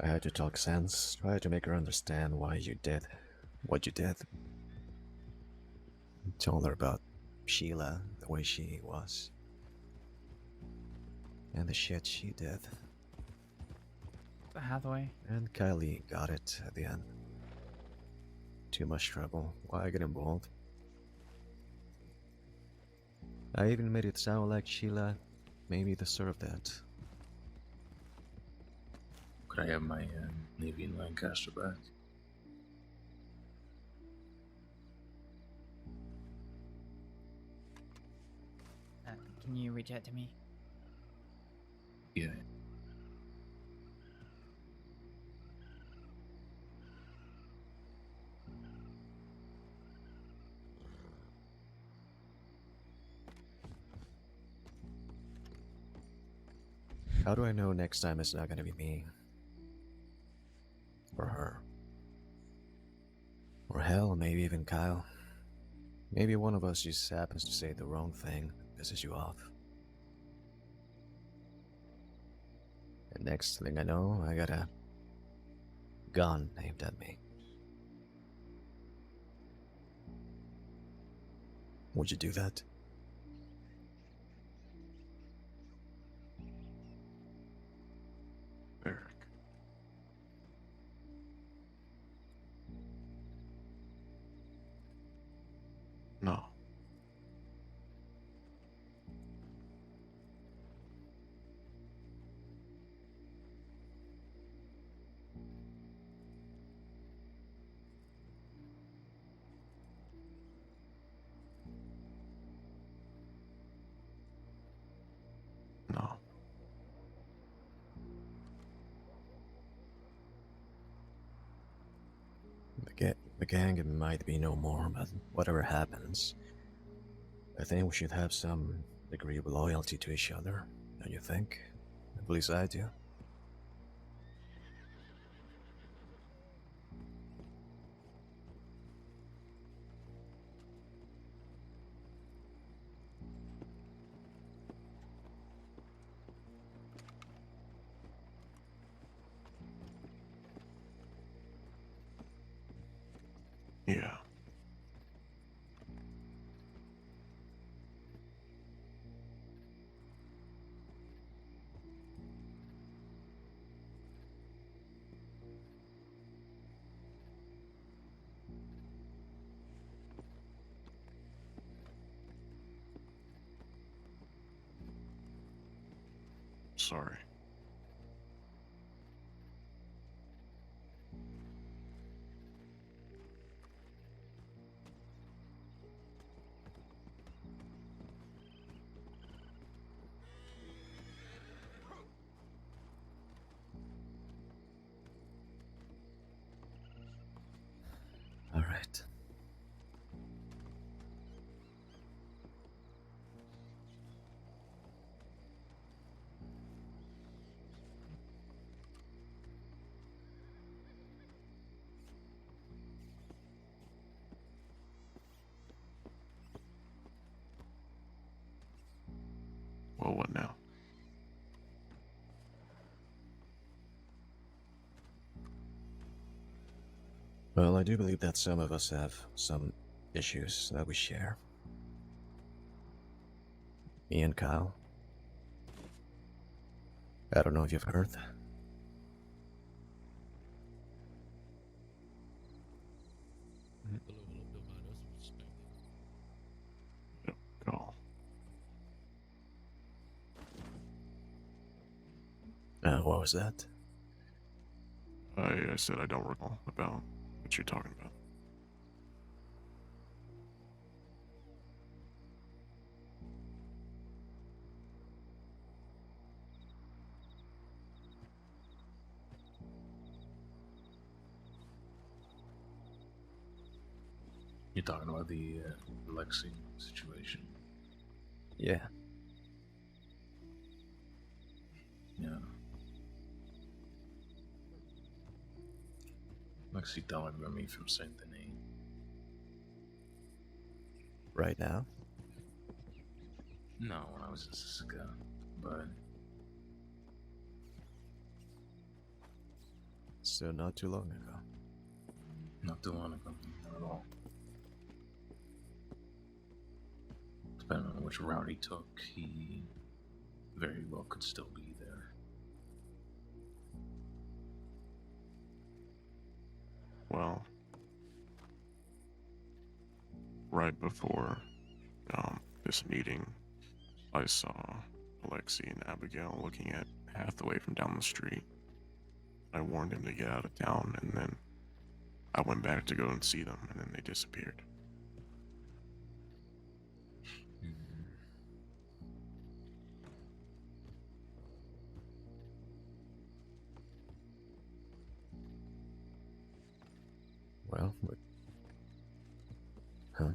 I had to talk sense, try to make her understand why you did what you did. Told her about Sheila, the way she was. And the shit she did. The Hathaway. And Kylie got it at the end. Too much trouble. Why get involved? I even made it sound like Sheila maybe deserved that. Could I have my Navy and Lancaster back? Can you reach out to me? Yeah. How do I know next time it's not gonna be me? Or her? Or hell, maybe even Kyle. Maybe one of us just happens to say the wrong thing, pisses you off. And next thing I know, I got a gun aimed at me. Would you do that? Eric. No. No. The gang it might be no more, but whatever happens, I think we should have some degree of loyalty to each other, don't you think? At least I do. Yeah. Sorry. Alright. Well, what now? Well, I do believe that some of us have some issues that we share. Me and Kyle. I don't know if you've heard. Call. What was that? I said I don't recall about what you're talking about. You're talking about the Lexi situation. Yeah. Yeah. Lexi telegraphed me from Saint Denis. Right now? No, when I was in Sisika, but So not too long ago. not too long ago, not at all. Depending on which route he took, he very well could still be there. Well, right before this meeting, I saw Alexi and Abigail looking at Hathaway from down the street. I warned him to get out of town, and then I went back to go and see them, and then they disappeared. Well, what? Huh?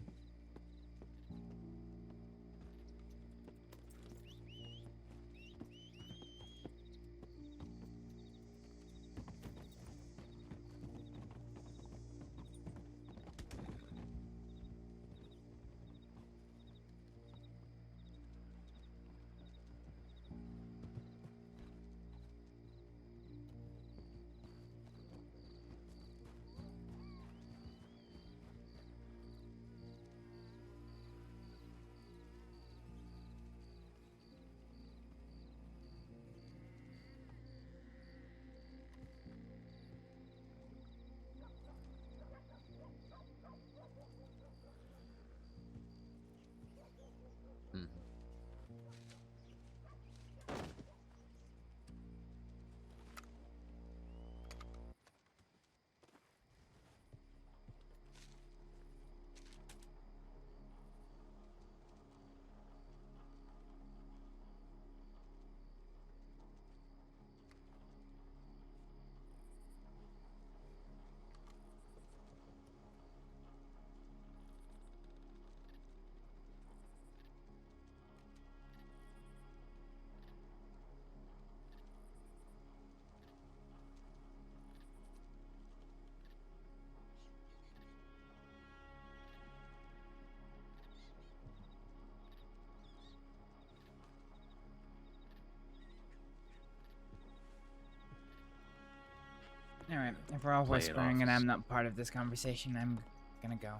Alright, if we're all Play it whispering off and as- I'm not part of this conversation, I'm gonna go.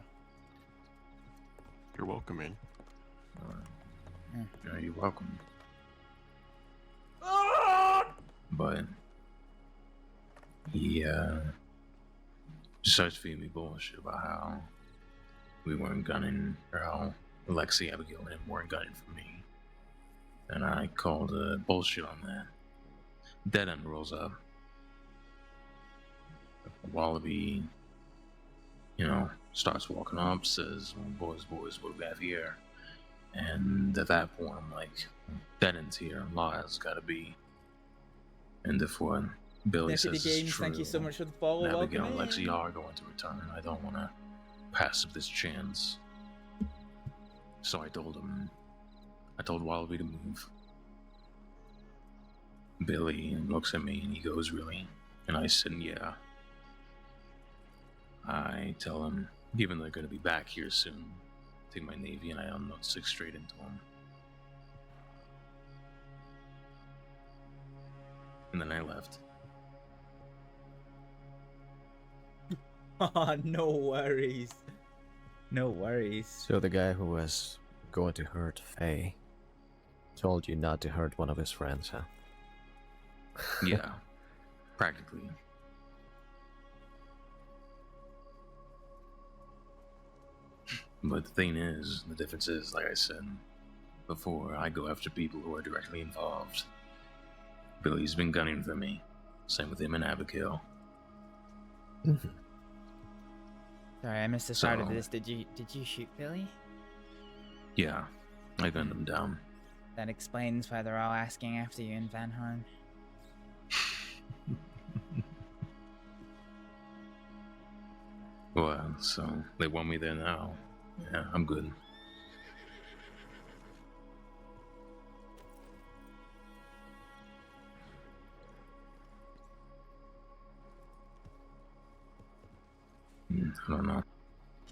You're welcome in. Yeah, you're welcome. But he just starts feeding me bullshit about how we weren't gunning, or how Alexi, Abigail, and him weren't gunning for me. And I called bullshit on that. Dead End rolls up. Wallaby, starts walking up, says, well, boys, what do we have here? And at that point, I'm like, Dead End's here, Law has gotta be. And if what Billy Deputy says is Games, true, thank you so much for the follow. and Abigail Welcome and Lexi in. are going to return, I don't want to pass up this chance. So I told WildRP to move. Billy looks at me and he goes, "Really?" And I said, "Yeah." I tell him, given they're going to be back here soon, take my Navy and I unload 6 straight into him. And then I left. No worries. No worries. So the guy who was going to hurt Faye told you not to hurt one of his friends, huh? Yeah, practically. But the thing is, the difference is, like I said before, I go after people who are directly involved. Billy's been gunning for me. Same with him and Abigail. Sorry, I missed the start of So- this. Did you shoot Billy? Yeah, I gunned him down. That explains why they're all asking after you in Van Horn. Well, so they want me there now. Yeah, I'm good. I don't know.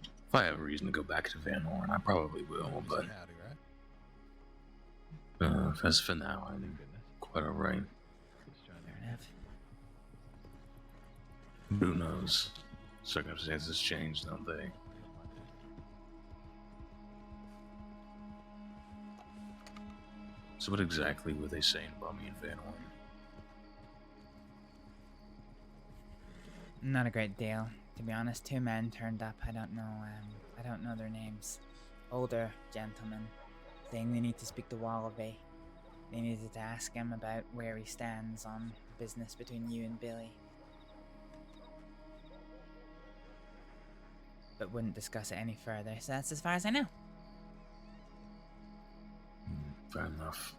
If I have a reason to go back to Van Horn, I probably will, but as for now, I'm quite alright. Who knows? Circumstances change, don't they? So what exactly were they saying about me in Van Horn? Not a great deal, to be honest. 2 men turned up. I don't know their names. Older gentlemen, saying they need to speak to WildRP. They needed to ask him about where he stands on business between you and Billy. But wouldn't discuss it any further, so that's as far as I know. Fair enough.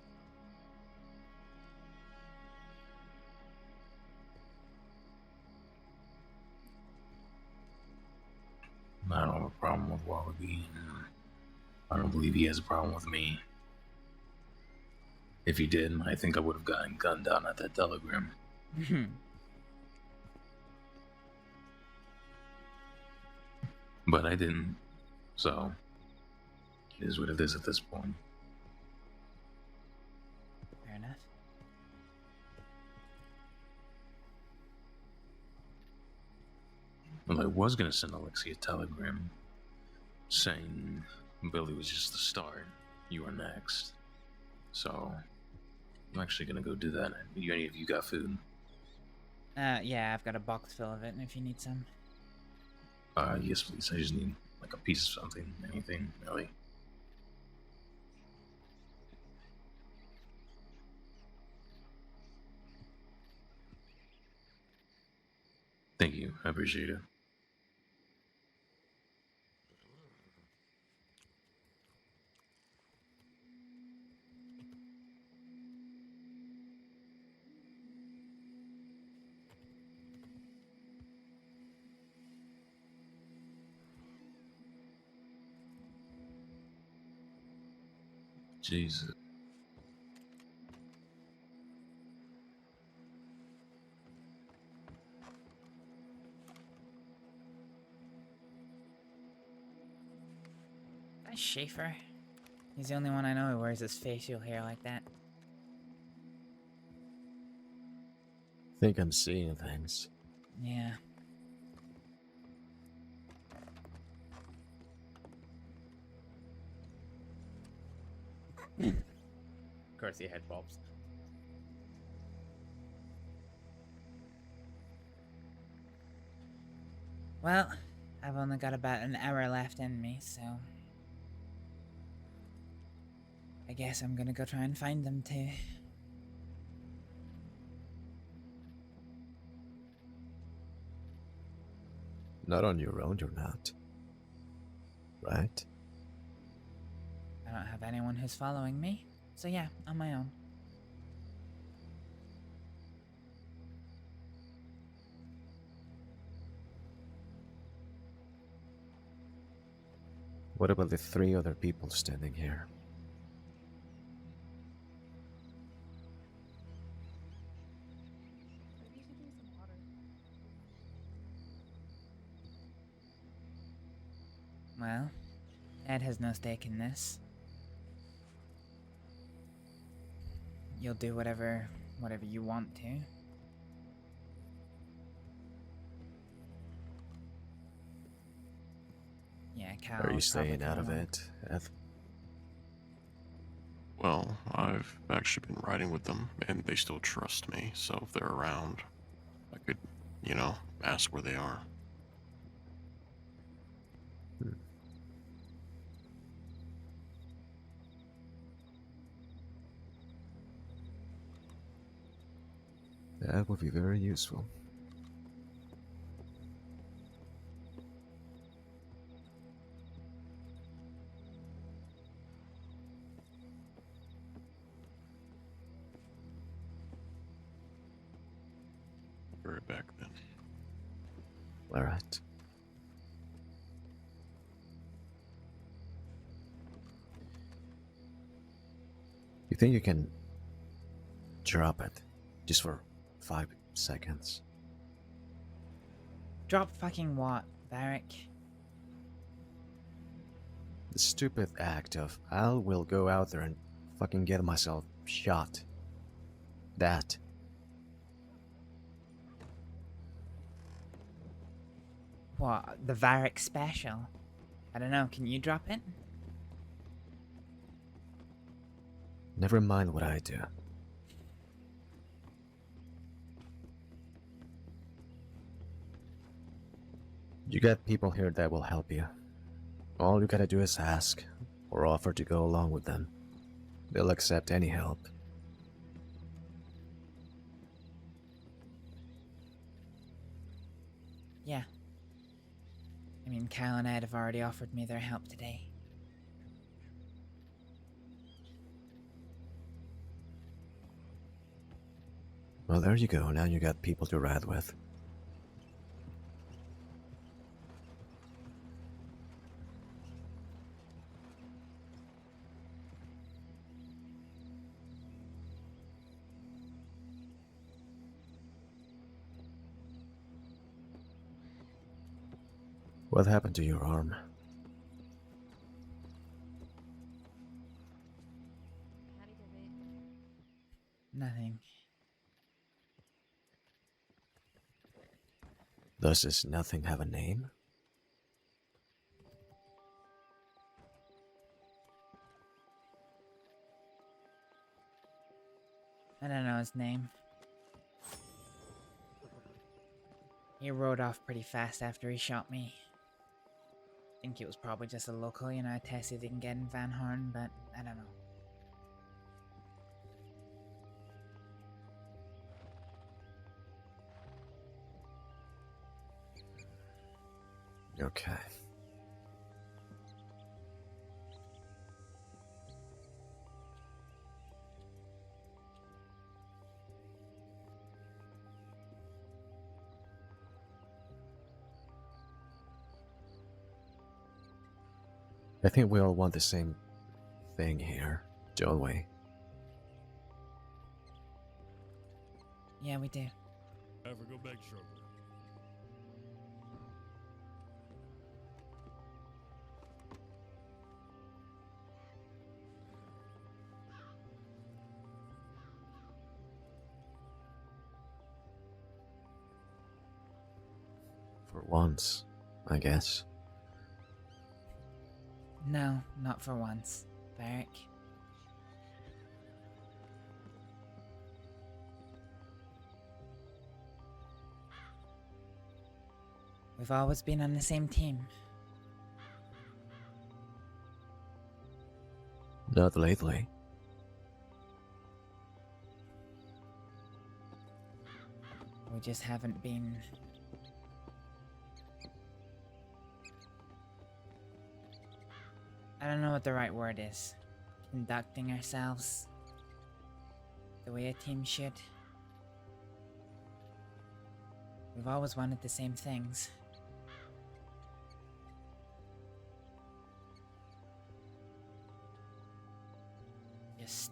I don't have a problem with WildRP, and I don't believe he has a problem with me. If he did, I think I would have gotten gunned down at that telegram. But I didn't, so it is what it is at this point. Fair enough. Well, I was gonna send Alexei a telegram saying Billy was just the start, you were next. So I'm actually gonna go do that. Any of you got food? Yeah, I've got a box full of it, and if you need some. Yes, please. I just need like a piece of something, anything, really. Thank you. I appreciate it. Jesus. That's Schaefer. He's the only one I know who wears his facial hair like that. Think I'm seeing things. Yeah. Of course he had bulbs. Well, I've only got about an hour left in me, so I guess I'm gonna go try and find them too. Not on your own, you're not. Right? I don't have anyone who's following me, so yeah, on my own. What about the 3 other people standing here? Well, Ed has no stake in this. You'll do whatever you want to. Yeah, Cal. Are you staying out of it, Ed? Well, I've actually been riding with them, and they still trust me, so if they're around, I could, ask where they are. That would be very useful. Be right back then. Alright. You think you can drop it just for 5 seconds? Drop fucking what, Varric? The stupid act of I will go out there and fucking get myself shot. That. What, the Varric special? I don't know, can you drop it? Never mind what I do. You got people here that will help you. All you gotta do is ask, or offer to go along with them. They'll accept any help. Yeah. I mean, Kyle and Ed have already offered me their help today. Well, there you go. Now you got people to ride with. What happened to your arm? Nothing. Does this nothing have a name? I don't know his name. He rode off pretty fast after he shot me. I think it was probably just a local, a test he didn't get in Van Horn, but I don't know. Okay. I think we all want the same thing here, don't we? Yeah, we do. Ever go back sharper? For once, I guess. No, not for once, Varric. We've always been on the same team. Not lately. We just haven't been... I don't know what the right word is. Conducting ourselves the way a team should. We've always wanted the same things. just...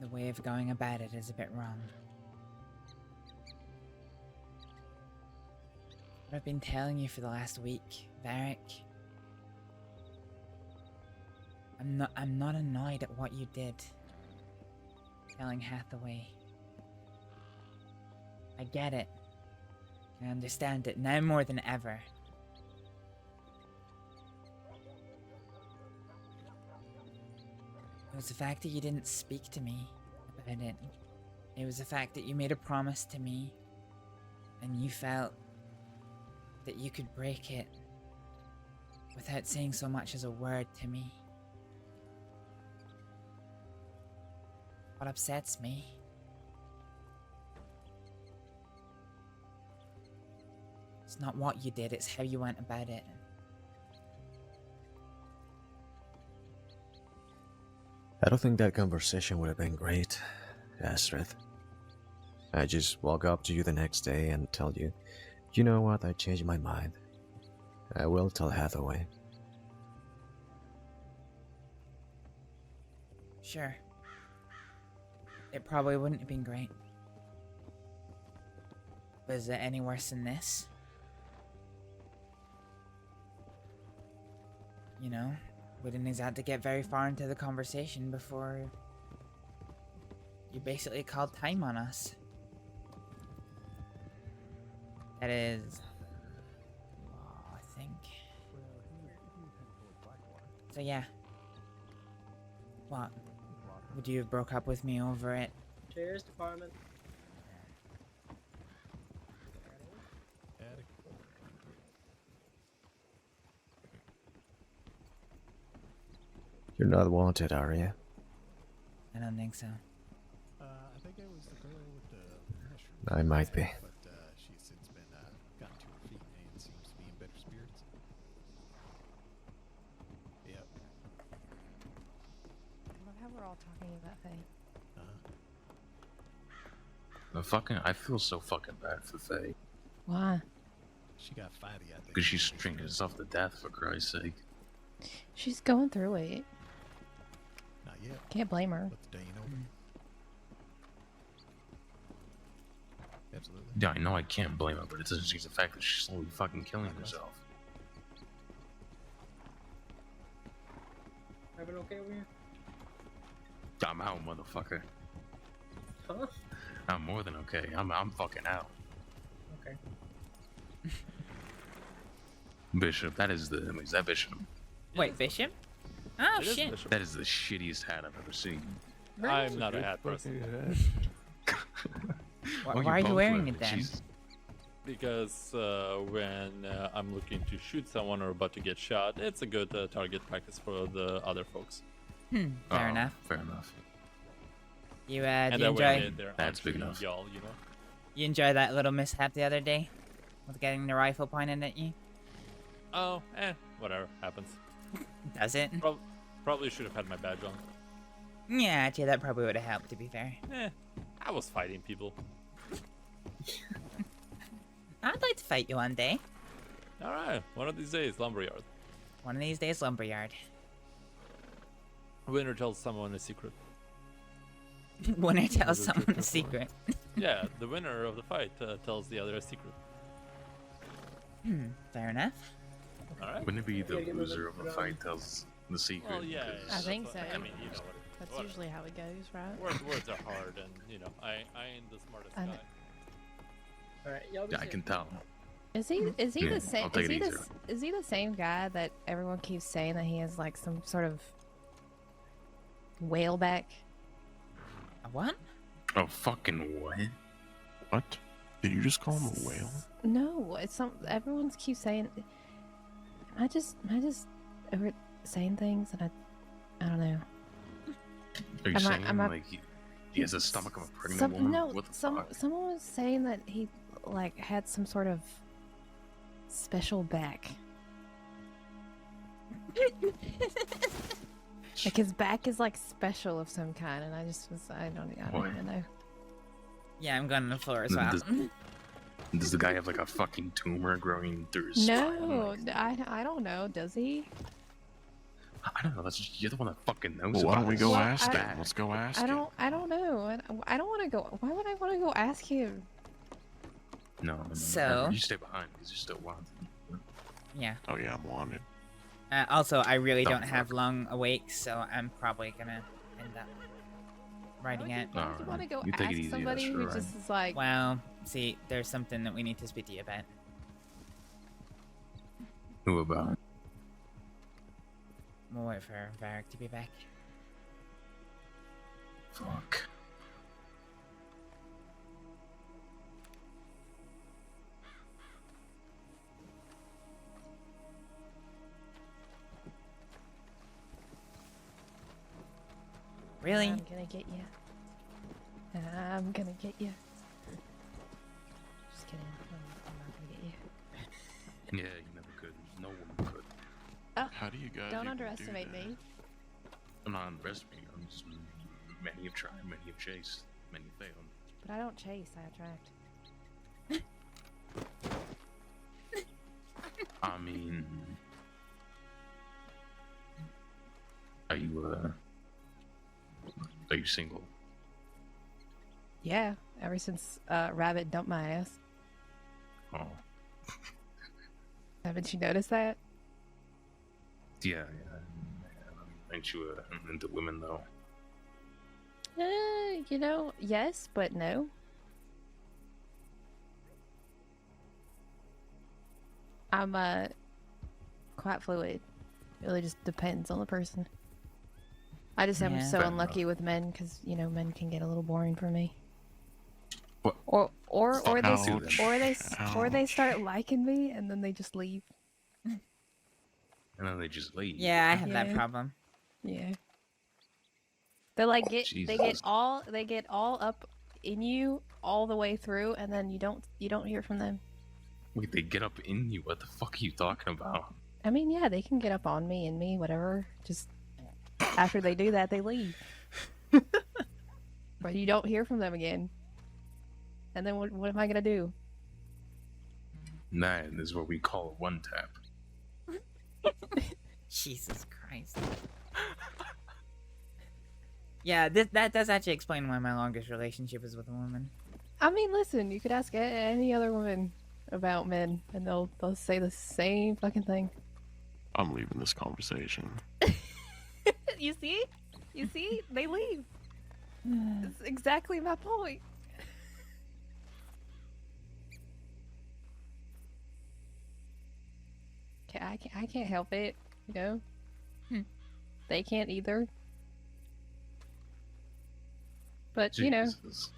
The way of going about it is a bit wrong. What I've been telling you for the last week, Varric. I'm not annoyed at what you did. Telling Hathaway. I get it. I understand it now more than ever. It was the fact that you didn't speak to me about it. It was the fact that you made a promise to me and you felt that you could break it without saying so much as a word to me. What upsets me it's not what you did, it's how you went about it. I don't think that conversation would have been great, Astrид. I just walk up to you the next day and tell you, you know what, I changed my mind. I will tell Hathaway. Sure. It probably wouldn't have been great. But is it any worse than this? You know, we didn't exactly get very far into the conversation before you basically called time on us. That is... I think. So yeah. What? Would you have broke up with me over it? Cheers, department. You're not wanted, are you? I don't think so. I think it was the girl with the mushroom. I might be. But she's since been gotten to her feet and seems to be in better spirits. Yep. I love how we're all talking about Faye. I feel so fucking bad for Faye. Why? She got fatty, I think. Because she's drinking herself to death, for Christ's sake. She's going through it. Not yet. Can't blame her. But the day ain't over. Absolutely. Yeah, I know I can't blame her, but it doesn't change the fact that she's slowly fucking killing herself. Everyone okay over here? I'm out, motherfucker. Huh? I'm more than okay. I'm fucking out. Okay. Bishop, is that Bishop? Wait, Bishop? Oh, shit. That is the shittiest hat I've ever seen. I'm not a hat person. Why are you wearing it then? Because when I'm looking to shoot someone or about to get shot, it's a good target practice for the other folks. Fair enough. Fair enough. You, And do you that way enjoy... That's big enough. Y'all, you know? You enjoy that little mishap the other day? With getting the rifle pointed at you? Oh, whatever. Happens. Does it? Probably should have had my badge on. Yeah, actually, that probably would have helped, to be fair. I was fighting people. I'd like to fight you one day. Alright, one of these days, Lumberyard. One of these days, Lumberyard. Winner tells someone a secret. Winner tells someone a secret. Yeah, the winner of the fight tells the other a secret. Fair enough. Alright. Wouldn't it be the loser of a fight tells the secret? Well, yeah. I think so. I mean, you know what. That's usually how it goes, right? Words are hard, and you know, I ain't the smartest I guy. know. Alright, y'all Yeah, I can tell. Is he Yeah, the same? I'll take it easier. Is he the same guy that everyone keeps saying that he has like some sort of whaleback? A what? Oh, fucking what? What? Did you just call him a whale? No, it's some. Everyone keeps saying. I just over saying things and I don't know. Are you saying like he has the stomach of a pregnant woman? No, What the fuck? someone was saying that he like had some sort of special back. Like his back is like special of some kind, and I don't even know. Yeah, I'm going on the floor as well. Does the guy have like a fucking tumor growing through his spine? No, I don't know. Does he? I don't know. You're the one that fucking knows. Well, why don't we go Well, ask I- him? Let's go ask I him. don't know. I don't want to go. Why would I want to go ask him? No. So- You stay behind because you're still wanted. Yeah. Oh yeah, I'm wanted. Also, I really Don't don't have long awakes, so I'm probably gonna end up writing it. I want to go ask somebody who just is like. Well, see, there's something that we need to speak to you about. Who about? We'll wait for Varric to be back. Fuck. Really? I'm gonna get you. I'm gonna get you. Just kidding. I'm not gonna get you. Yeah, you never could. No one could. Oh, How do you guys don't even underestimate do that? me. I'm not underestimating. I'm just many have tried, many have chased, many have failed. But I don't chase. I attract. I mean, are you single? Yeah. Ever since Rabbit dumped my ass. Oh. Haven't you noticed that? Yeah. Ain't you into women though? You know, yes, but no. I'm quite fluid. It really just depends on the person. I just am Yeah. so Fair unlucky with men because you know men can get a little boring for me. What? Or they Ouch. or they start liking me and then they just leave. And then they just leave. Yeah, I have that Yeah. problem. Yeah. They like they get Jesus. all up in you all the way through and then you don't hear from them. Wait, they get up in you? What the fuck are you talking about? I mean, yeah, they can get up on me and me, whatever. Just after they do that, they leave. But you don't hear from them again. And then what am I gonna do? That is what we call a one tap. Jesus Christ. Yeah, that does actually explain why my longest relationship is with a woman. I mean, listen, you could ask any other woman about men, and they'll say the same fucking thing. I'm leaving this conversation. You see? They leave. That's exactly my point. I can't help it, you know? They can't either. But, you know. Jesus.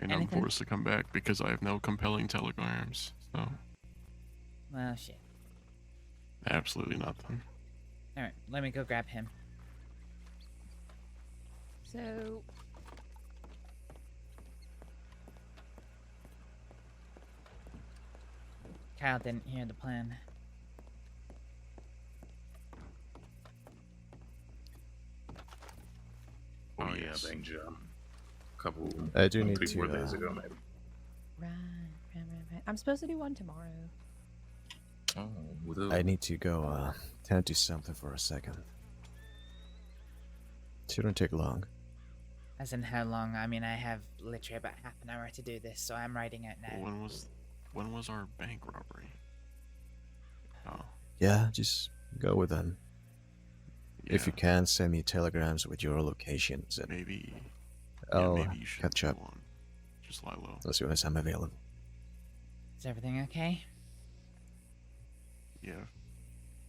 And I'm Anything? forced to come back because I have no compelling telegrams. So, Well, shit. absolutely nothing. Alright, let me go grab him. So, Kyle didn't hear the plan. Oh yeah, yes. banged you a couple. I do need 3-4 to, days ago, maybe. right. I'm supposed to do one tomorrow. Oh, with I need to go tend to something for a second. Shouldn't take long. As in how long? I mean, I have literally about half an hour to do this, so I'm writing it now. When was our bank robbery? Oh, Yeah, just go with them. If you yeah. can, send me telegrams with your locations and Maybe. I'll maybe you should catch do up one. Just lie low. as soon as I'm available. Is everything okay? Yeah.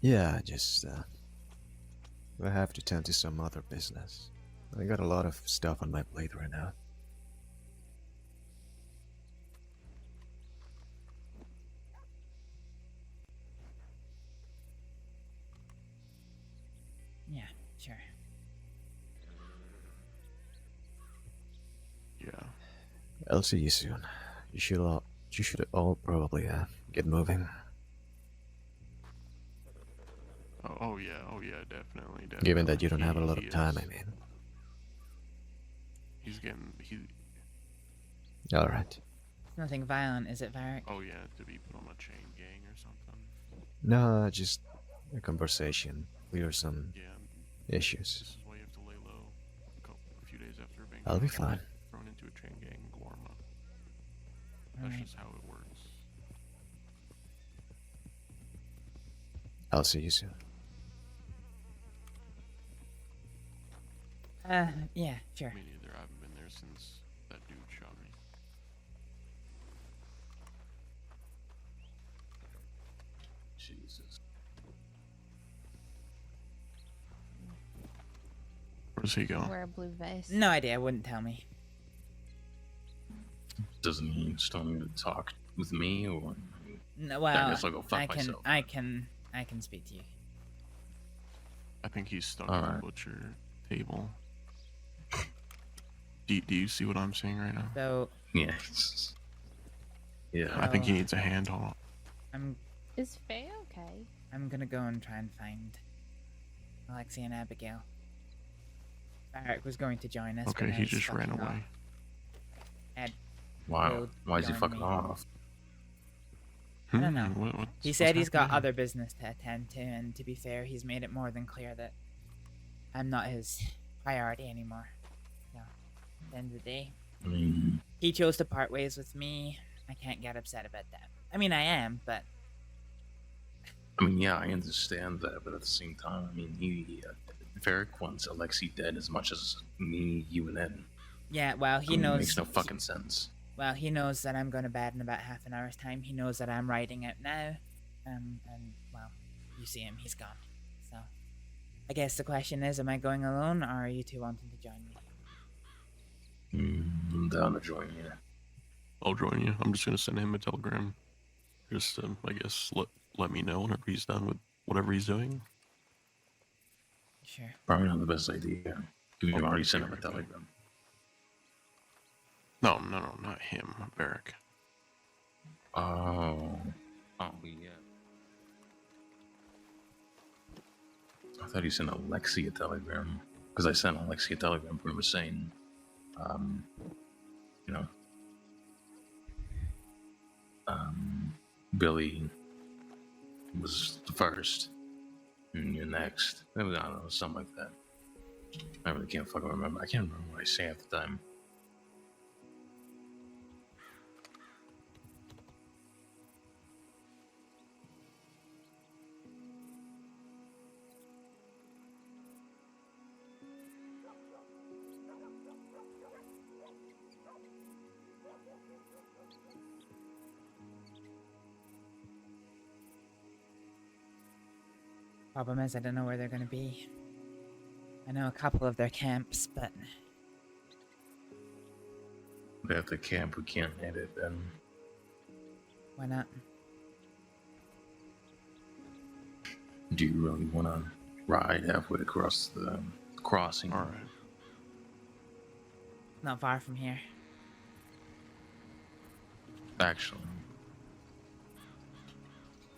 Yeah, just I have to tend to some other business. I got a lot of stuff on my plate right now. Yeah, sure. Yeah. I'll see you soon. You should all probably get moving. Oh yeah, definitely. Given that you don't have a lot He of time, is. I mean. He's getting All right. Nothing violent, is it, Varric? Oh yeah, to be put on a chain gang or something. No, just a conversation. Clear some Yeah. issues. This is why you have to lay low. A few days after being I'll be fine. thrown into a chain gang in Guarma. That's just how it works. I'll see you soon. Yeah, sure. Me neither. I haven't been there since that dude shot me. Jesus. Where's he go? Wear a blue vest. No idea, wouldn't tell me. Doesn't he still need to talk with me, or? No, well, I guess I'll go fuck myself. I can speak to you. I think he's stuck at the butcher table. Do you see what I'm seeing right now? So. Yes. Yeah. I think he needs a hand. Hold on. Is Faye okay? I'm gonna go and try and find Alexi and Abigail. Varric was going to join us. Okay, but he he's just ran fucking away. off. Ed Wow. will Why is he join fucking me. off? I don't know. What's He said he's got happening? other business to attend to, and to be fair, he's made it more than clear that I'm not his priority anymore. So, at the end of the day, I mean, he chose to part ways with me. I can't get upset about that. I mean, I am, but yeah, I understand that, but at the same time, I mean, Varric wants Alexi dead as much as me, you, and Ed. yeah, well, he I mean, knows. It makes no fucking sense. Well, he knows that I'm going to bed in about half an hour's time. He knows that I'm writing it now. And, well, you see him, he's gone. So, I guess the question is, am I going alone, or are you two wanting to join me? I'm down to join you. I'll join you. I'm just gonna send him a telegram. Just I guess let me know whenever he's done with whatever he's doing. Sure. Probably not the best idea. You can already send him a telegram. No, not him. Varric. Oh, yeah. I thought he sent Alexi a telegram, because I sent Alexi a telegram pretty much saying, you know, Billy was the first, and you're next. I don't know, something like that. I really can't fucking remember. I can't remember what I say at the time. Problem is, I don't know where they're going to be. I know a couple of their camps, but They have the camp, we can't hit it then. why not? Do you really want to ride halfway across the crossing? Alright. Not far from here. Actually.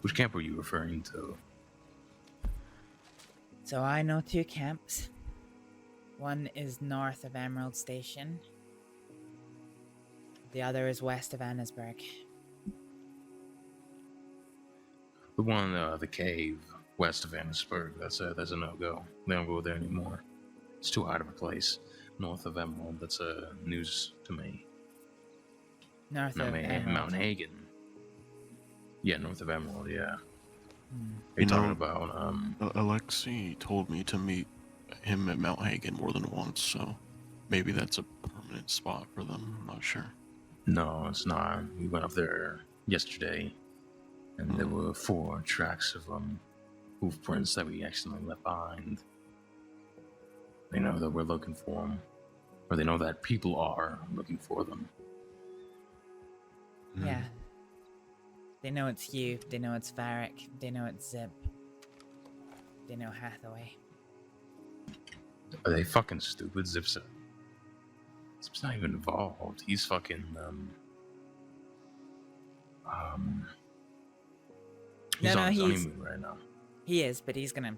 Which camp were you referring to? So I know two camps. One is north of Emerald Station. The other is west of Annesburg. The one, the cave west of Annesburg, that's a no-go. They don't go there anymore. It's too hard of a place. North of Emerald, that's news to me. North Mount of Emerald. Mount Hagen. Yeah, north of Emerald, yeah. Hmm. You're talking about, Alexi told me to meet him at Mount Hagen more than once, so maybe that's a permanent spot for them. I'm not sure. No, it's not. We went up there yesterday, and there were 4 tracks of hoof prints that we accidentally left behind. They know that we're looking for them, or they know that people are looking for them. Yeah. They know it's you. They know it's Varric. They know it's Zip. They know Hathaway. Are they fucking stupid? Zip's not even involved. He's fucking he's on his honeymoon right now. He is, but he's gonna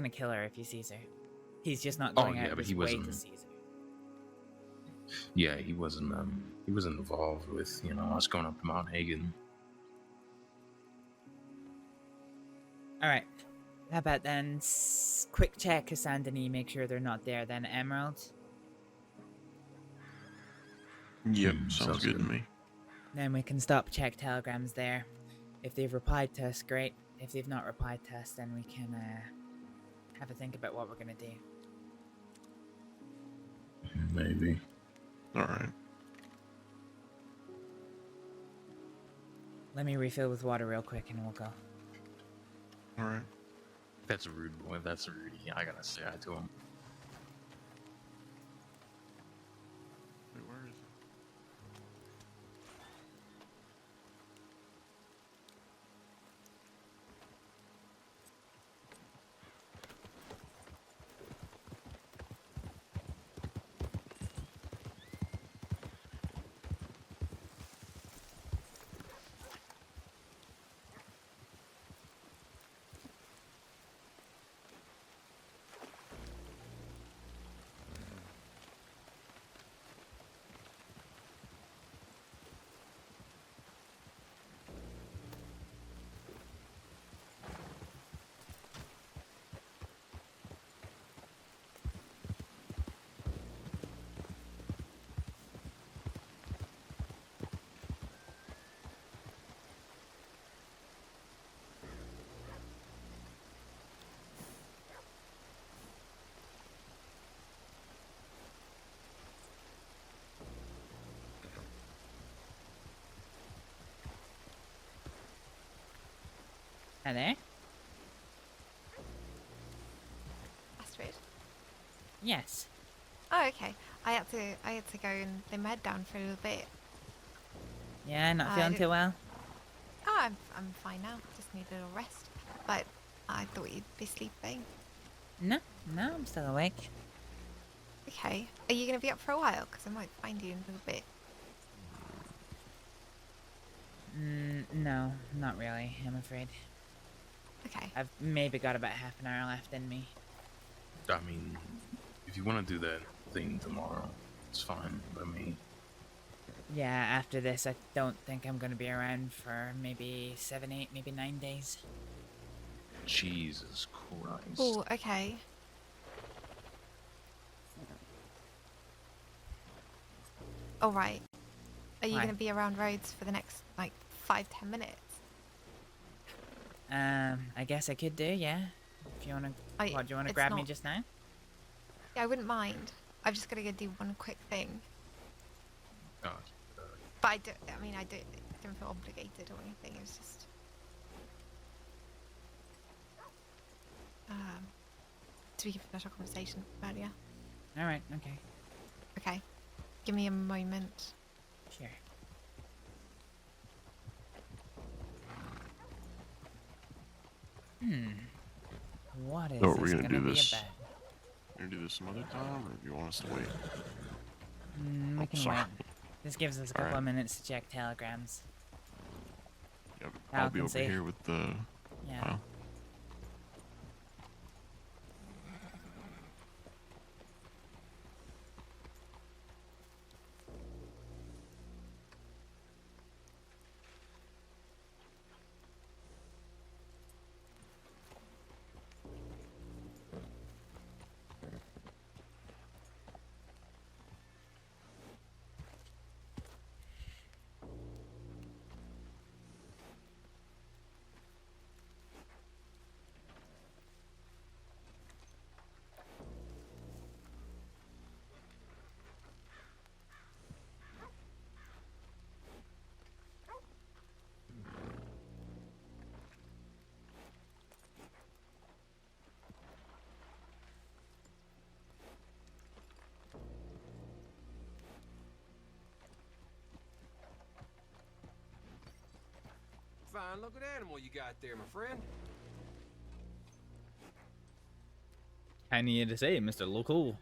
kill her if he sees her. He's just not going out but of his he way wasn't. to seize her. Yeah, he wasn't involved with, you know, us going up to Mount Hagen. Alright. How about then quick check Cassandra, make sure they're not there then, Emerald? Yep, sounds good to me. Then we can stop check telegrams there. If they've replied to us, great. If they've not replied to us, then we can have a think about what we're gonna do. Maybe. Alright. Let me refill with water real quick and we'll go. Alright. That's a rude boy. That's rude. Yeah, I gotta say hi to him. Wait, where is it? Hi there. Astrид? Yes. Oh, okay. I had to go and lay my head down for a little bit. Yeah, not feeling too well? Oh, I'm fine now. Just need a little rest. But I thought you'd be sleeping. No, I'm still awake. Okay. Are you going to be up for a while? Because I might find you in a little bit. No, not really, I'm afraid. Okay. I've maybe got about half an hour left in me. I mean, if you want to do that thing tomorrow, it's fine by me. Yeah, after this, I don't think I'm gonna be around for maybe 7, 8, maybe 9 days. Jesus Christ. Oh, okay. All right. Are you Why? going to be around roads for the next, like, 5-10 minutes? I guess I could do, yeah. If you wanna, do you wanna it's grab me not- just now? Yeah, I wouldn't mind. I've just got to go do one quick thing. Oh, But I don't feel obligated or anything. It was just... to be a better conversation earlier. Alright, okay. Okay. Give me a moment. Sure. What is So are this we gonna do be this? about? We're gonna do this some other time, or do you want us to wait? We can sorry. wait. This gives us a couple of Alright. minutes to check telegrams. Yep, Al I'll be can over see. here with the Yeah. file. Fine looking animal you got there, my friend. I need to say, Mr. Local.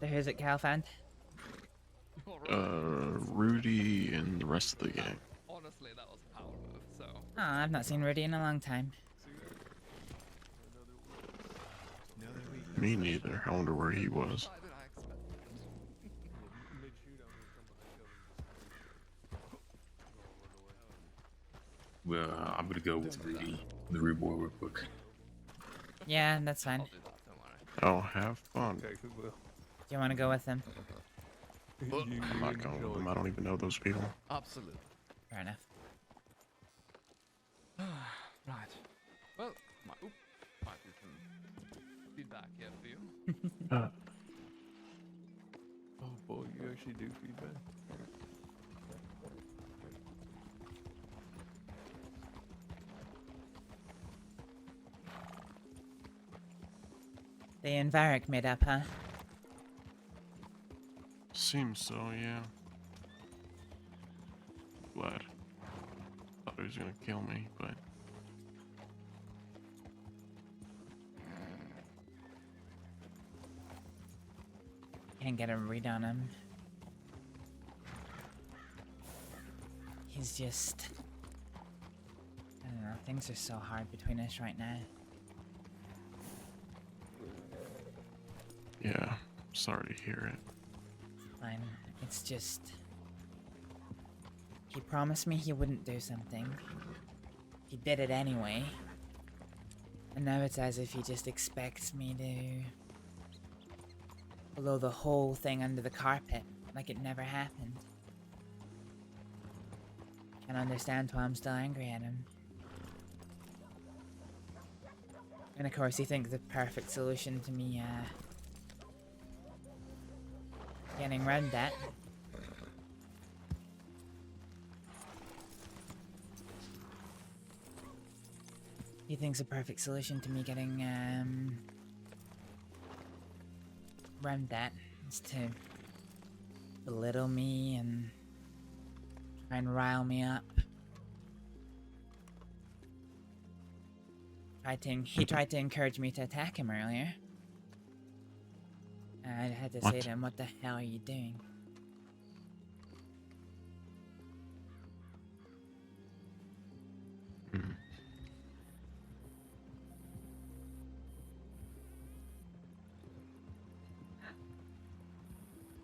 who's at Calfand? Rudy and the rest of the gang. Honestly, that was a power move, so. Oh, I've not seen Rudy in a long time. Me neither. I wonder where he was. Well, I'm gonna go with Rudy, the reward real quick. Yeah, that's fine. Oh, have fun. Okay, goodwill. Do you want to go with him? I'm not going with them. I don't even know those people. Absolutely. Fair enough. Right. Well, might be some feedback here for you. Oh boy, you actually do feedback. They and Varric made up, huh? Seems so, yeah. Glad. Thought he was gonna kill me, but Can't get a read on him. He's just... I don't know, things are so hard between us right now. yeah, sorry to hear it. Fine, it's just... He promised me he wouldn't do something. He did it anyway. And now it's as if he just expects me to... blow the whole thing under the carpet, like it never happened. Can't understand why I'm still angry at him. And of course he thinks the perfect solution to me, getting rid of that. He thinks the perfect solution to me getting, around that is to belittle me and try and rile me up. He tried to encourage me to attack him earlier. And I had to say to him, what the hell are you doing?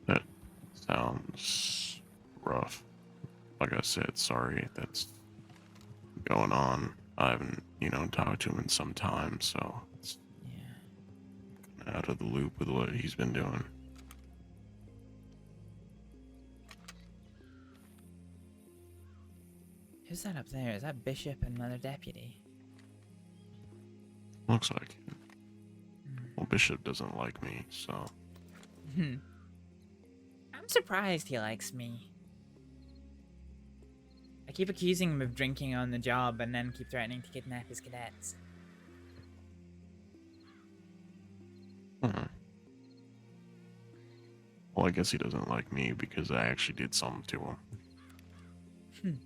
That sounds rough. Like I said, sorry that's going on. I haven't, talked to him in some time, so it's out of the loop with what he's been doing. Who's that up there? Is that Bishop and another deputy? Looks like it. Well, Bishop doesn't like me, so... I'm surprised he likes me. I keep accusing him of drinking on the job and then keep threatening to kidnap his cadets. Well, I guess he doesn't like me because I actually did something to him.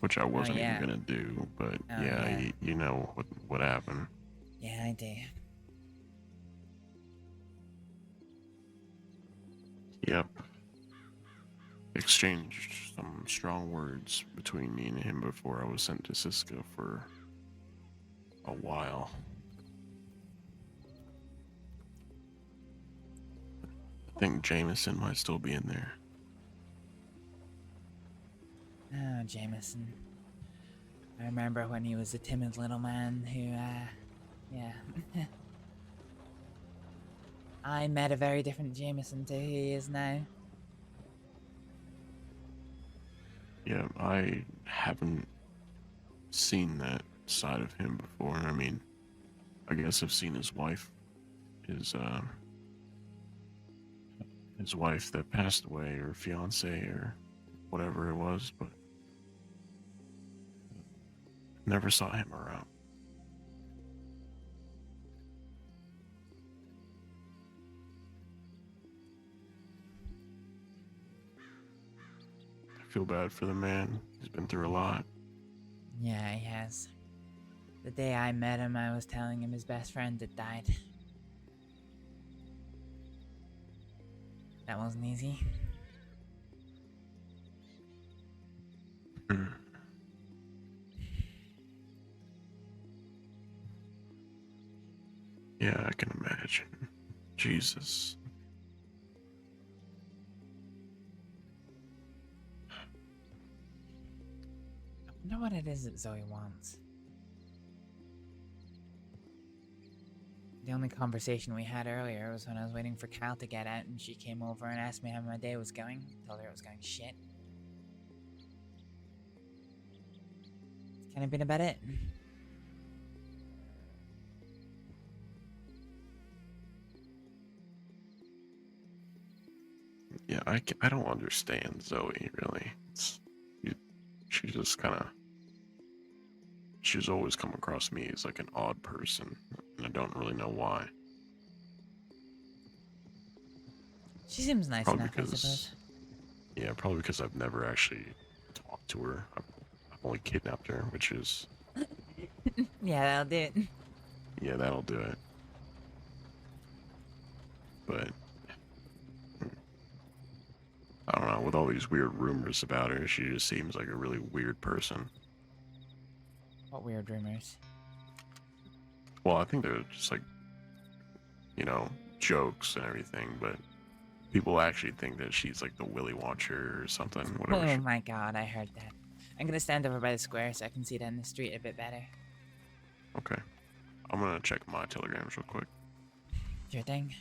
Which I wasn't even gonna do, but you know what happened. Yeah, I do. Yep. Exchanged some strong words between me and him before I was sent to Cisco for a while. I think Jameson might still be in there. Oh, Jameson. I remember when he was a timid little man who, yeah. I met a very different Jameson to who he is now. Yeah, I haven't seen that side of him before. I mean, I guess I've seen his wife. His wife that passed away, or fiance, or whatever it was, but never saw him around. I feel bad for the man. He's been through a lot. Yeah, he has. The day I met him, I was telling him his best friend had died. That wasn't easy. Yeah, I can imagine. Jesus. I wonder what it is that Zoe wants. The only conversation we had earlier was when I was waiting for Cal to get out and she came over and asked me how my day was going. Told her it was going shit. It's kind of been about it. Yeah, I don't understand Zoe, really. She's just kind of... She's always come across me as like an odd person, and I don't really know why. She seems nice Probably enough, I suppose. Yeah, probably because I've never actually talked to her. I've only kidnapped her, which is... Yeah, that'll do it. Yeah, that'll do it. But... I don't know, with all these weird rumors about her, she just seems like a really weird person. What weird rumors? Well, I think they're just like, you know, jokes and everything, but people actually think that she's like the Willy Watcher or something, whatever. Oh my god, I heard that. I'm gonna stand over by the square so I can see down the street a bit better. Okay. I'm gonna check my telegrams real quick. Sure thing.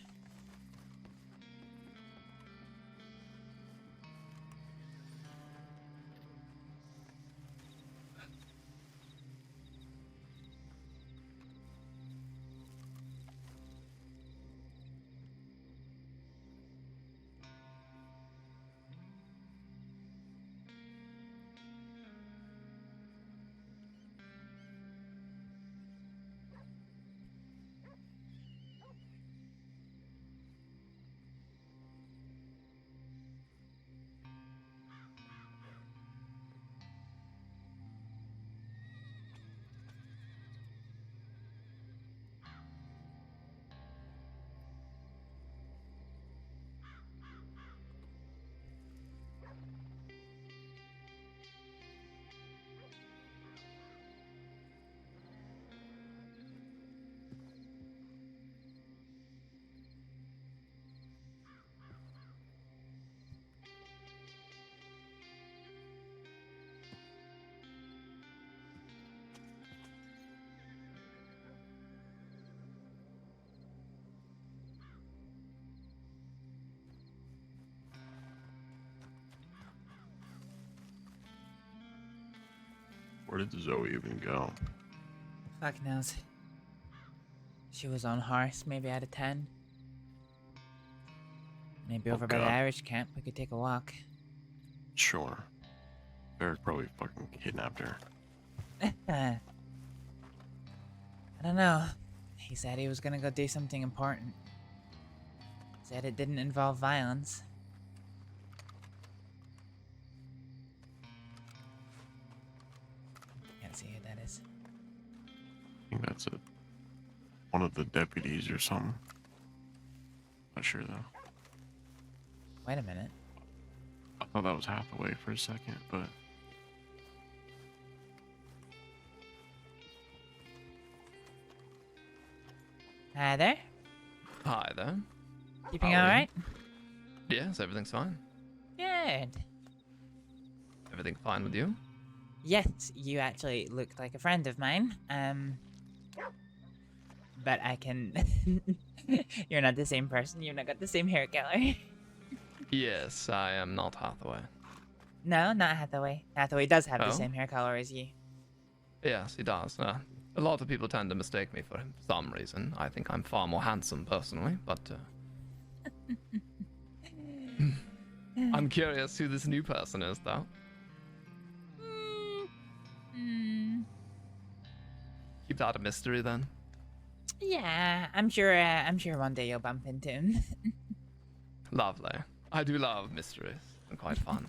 Where did Zoe even go? Fuck knows. She was on horse, maybe out of 10. Maybe over by the God. Irish camp, we could take a walk. Sure. Eric probably fucking kidnapped her. I don't know. He said he was gonna go do something important. Said it didn't involve violence. Can't see who that is. I think that's it. One of the deputies or something. Not sure though. Wait a minute. I thought that was Hathaway for a second, but... Hi there. Hi there. Keeping How are you? alright? Yes, everything's fine. Good. Everything fine with you? Yes, you actually looked like a friend of mine. But I can... You're not the same person. You've not got the same hair color. Yes, I am not Hathaway. No, not Hathaway. Hathaway does have Oh? the same hair color as you. Yes, he does. A lot of people tend to mistake me for some reason. I think I'm far more handsome personally, but I'm curious who this new person is, though. Keep that a mystery, then. Yeah, I'm sure one day you'll bump into him. Lovely. I do love mysteries. They're quite fun.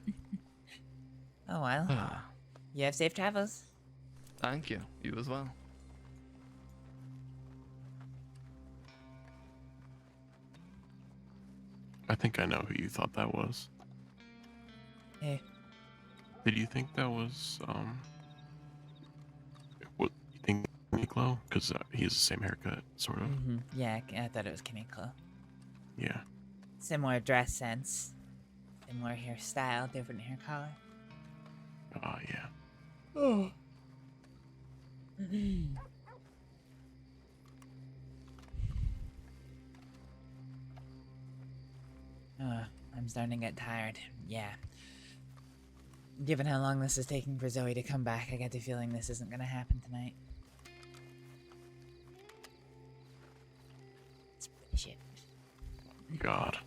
Oh well. You have safe travels. Thank you. You as well. I I think I know who you thought that was. Eh. Did you think that was, what, you think Niklo? Because he has the same haircut, sort of. Yeah, I thought it was Kaneko. Yeah. Similar dress sense. Similar hairstyle, different hair color. Yeah. Oh. I'm starting to get tired. Yeah. Given how long this is taking for Zoe to come back, I get the feeling this isn't gonna happen tonight. It's shit. God.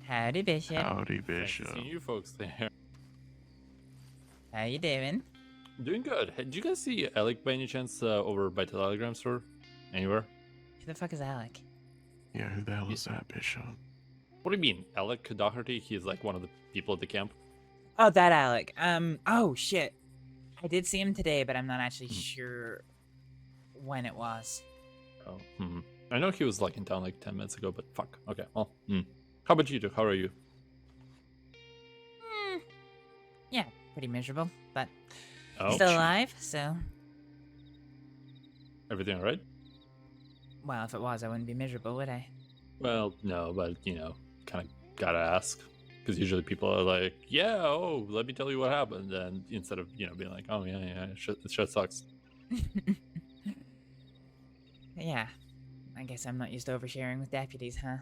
Howdy, Bishop. Howdy, Bishop. Seeing you folks there. How you doing? Doing good. Hey, did you guys see Alec by any chance over by the Telegram store? Anywhere? Who the fuck is Alec? Yeah, who the hell is that, Bishop? What do you mean? Alec Doherty? He's like one of the people at the camp. Oh, that Alec. Oh shit. I did see him today, but I'm not actually sure when it was. Oh, I know he was like in town like 10 minutes ago, but fuck. Okay, well, How about you two? How are you? Yeah, pretty miserable, but Oh, still alive, so... Everything alright? Well, if it was, I wouldn't be miserable, would I? Well, no, but, you know, kind of gotta ask. Because usually people are like, yeah, oh, let me tell you what happened. And instead of, you know, being like, oh, yeah, shit sucks. Yeah, I guess I'm not used to oversharing with deputies, huh?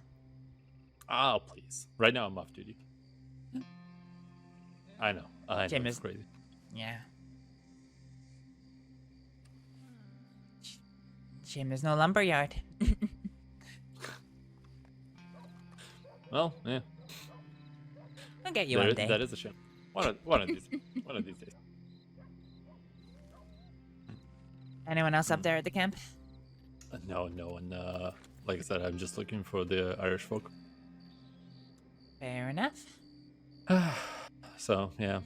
Oh, please. Right now I'm off duty. I know. Jim It's is crazy. Yeah. Shame there's no lumberyard. Well, yeah. I'll get you one day. That is a shame. One of these days. Anyone else up there at the camp? No one. Like I said, I'm just looking for the Irish folk. Fair enough. So, yeah.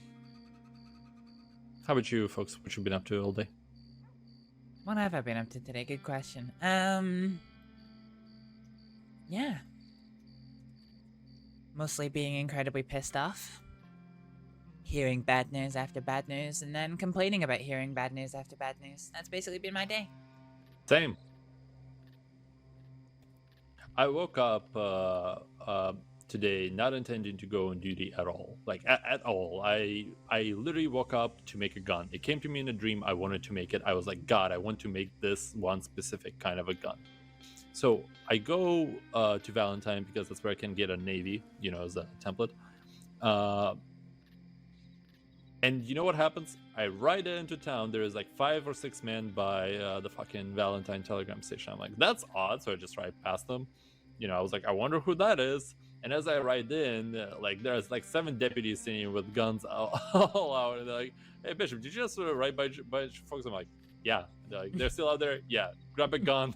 How about you folks? What you been up to all day? What have I been up to today? Good question. Yeah. Mostly being incredibly pissed off. Hearing bad news after bad news, and then complaining about hearing bad news after bad news. That's basically been my day. Same. I woke up today not intending to go on duty at all. Like, at all. I literally woke up to make a gun. It came to me in a dream. I wanted to make it. I was like, God, I want to make this one specific kind of a gun. So I go to Valentine because that's where I can get a Navy, you know, as a template. And you know what happens? I ride into town. There is like 5 or 6 men by the fucking Valentine telegram station. I'm like, that's odd. So I just ride past them. You know, I was like, I wonder who that is. And as I ride in, like, there's like 7 deputies sitting with guns all out. And they're like, hey, Bishop, did you just ride by folks? I'm like, yeah. Like, they're still out there? Yeah. Grab a gun.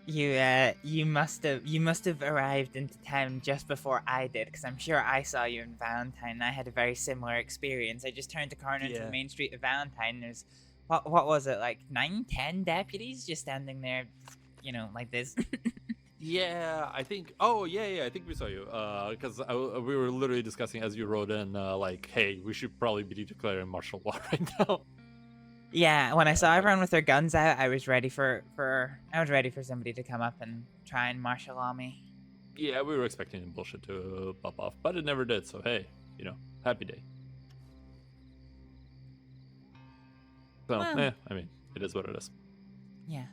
You must have arrived into town just before I did, because I'm sure I saw you in Valentine. And I had a very similar experience. I just turned the corner into the main street of Valentine. There's what was it, like 9-10 deputies just standing there, you know, like this. Yeah, I think. Oh, yeah. I think we saw you. Because we were literally discussing as you rode in, like, hey, we should probably be declaring martial law right now. Yeah, when I saw everyone with their guns out, I was ready for somebody to come up and try and martial law me. Yeah, we were expecting bullshit to pop off, but it never did. So hey, you know, happy day. So, Well. I mean, it is what it is. Yeah.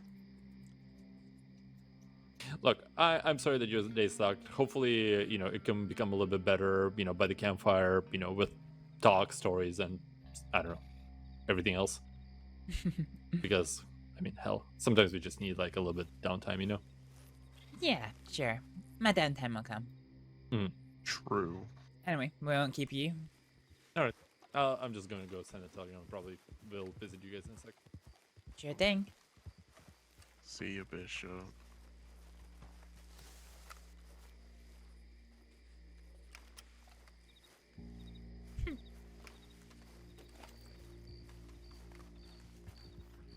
Look, I'm sorry that your day sucked. Hopefully, you know, it can become a little bit better, you know, by the campfire, you know, with talk, stories, and I don't know, everything else. Because, I mean, hell, sometimes we just need like a little bit downtime, you know? Yeah, sure. My downtime will come. True. Anyway, we won't keep you. Alright, I'm just gonna go send a telegram. Probably will visit you guys in a sec. Sure thing. See you, Bishop.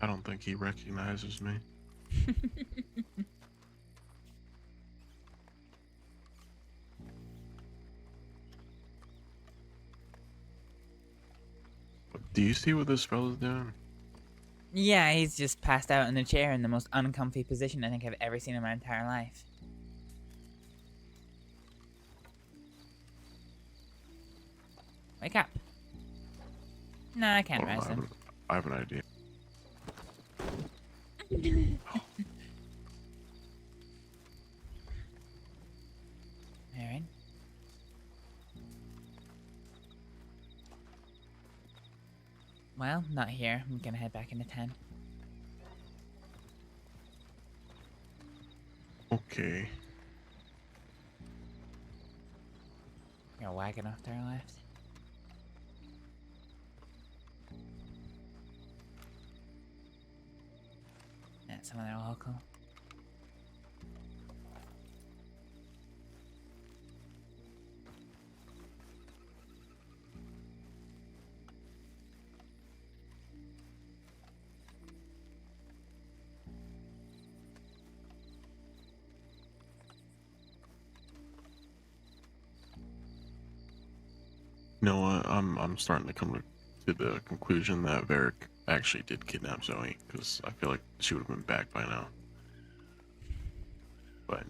I don't think he recognizes me. Do you see what this fella's doing? Yeah, he's just passed out in a chair in the most uncomfy position I think I've ever seen in my entire life. Wake up. No, I can't rise him. I have an idea. Alright. Well, not here. I'm gonna head back into town. Okay. Got a wagon off to our left. Yeah, some of their local. You know what? I'm starting to come to the conclusion that Varric actually did kidnap Zoe, because I feel like she would have been back by now. But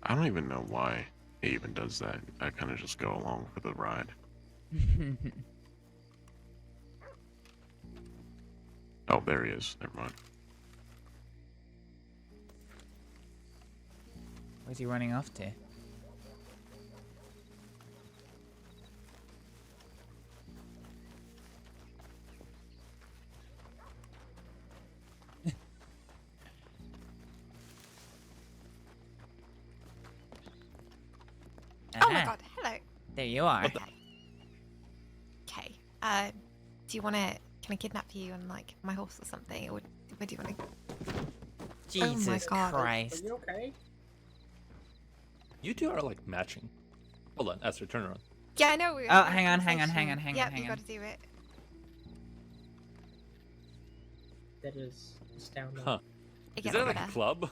I don't even know why he even does that. I kind of just go along for the ride. Oh, there he is. Never mind. Where's he running off to? Oh my god, hello. There you are. Okay. Do you want to? Can I kidnap you on like my horse or something, or where do you want to? Jesus Christ! Are you okay? You two are like matching. Hold on, Astrid, turn around. Yeah, I know. Oh, hang on. Yep, you got to do it. That is astounding. Huh. It Is gets that like better. a club?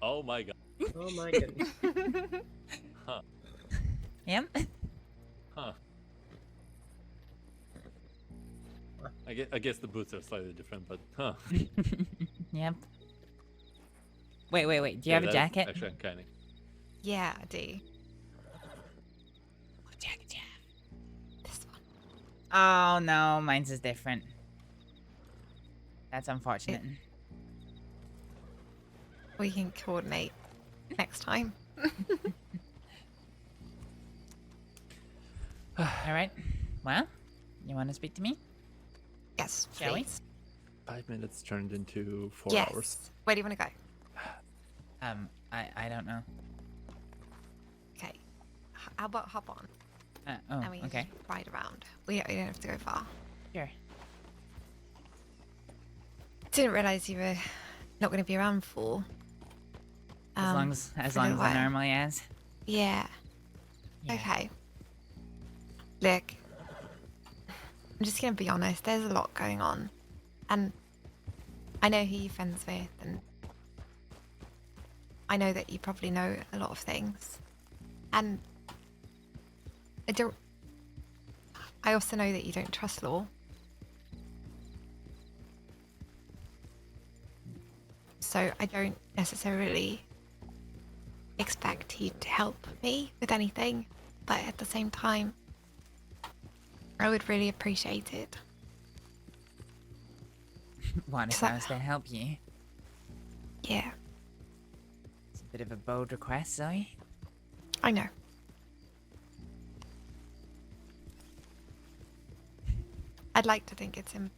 Oh my god. Oh my goodness. Huh. Yep. Huh. I guess the boots are slightly different, but huh. Yep. Wait. Do you have a that is jacket? actually uncanny. Yeah, I do. What jacket do you have? This one. Oh no, mine's is different. That's unfortunate. We can coordinate next time. Alright. Well, you want to speak to me? Yes, Shall we? please. 5 minutes turned into 4 Yes. hours. Where do you want to go? I don't know. Okay. How about hop on? Oh, and we can okay. just ride around. We don't have to go far. Sure. Didn't realize you were not going to be around for. As long as I normally is. Yeah. Yeah. Okay. Look, I'm just gonna be honest. There's a lot going on, and I know who you're friends with, and I know that you probably know a lot of things, and I also know that you don't trust Law. So I don't necessarily expect you to help me with anything, but at the same time, I would really appreciate it. What, if I was to help you? Yeah, It's a bit of a bold request, Zoe. I know. I'd like to think it's in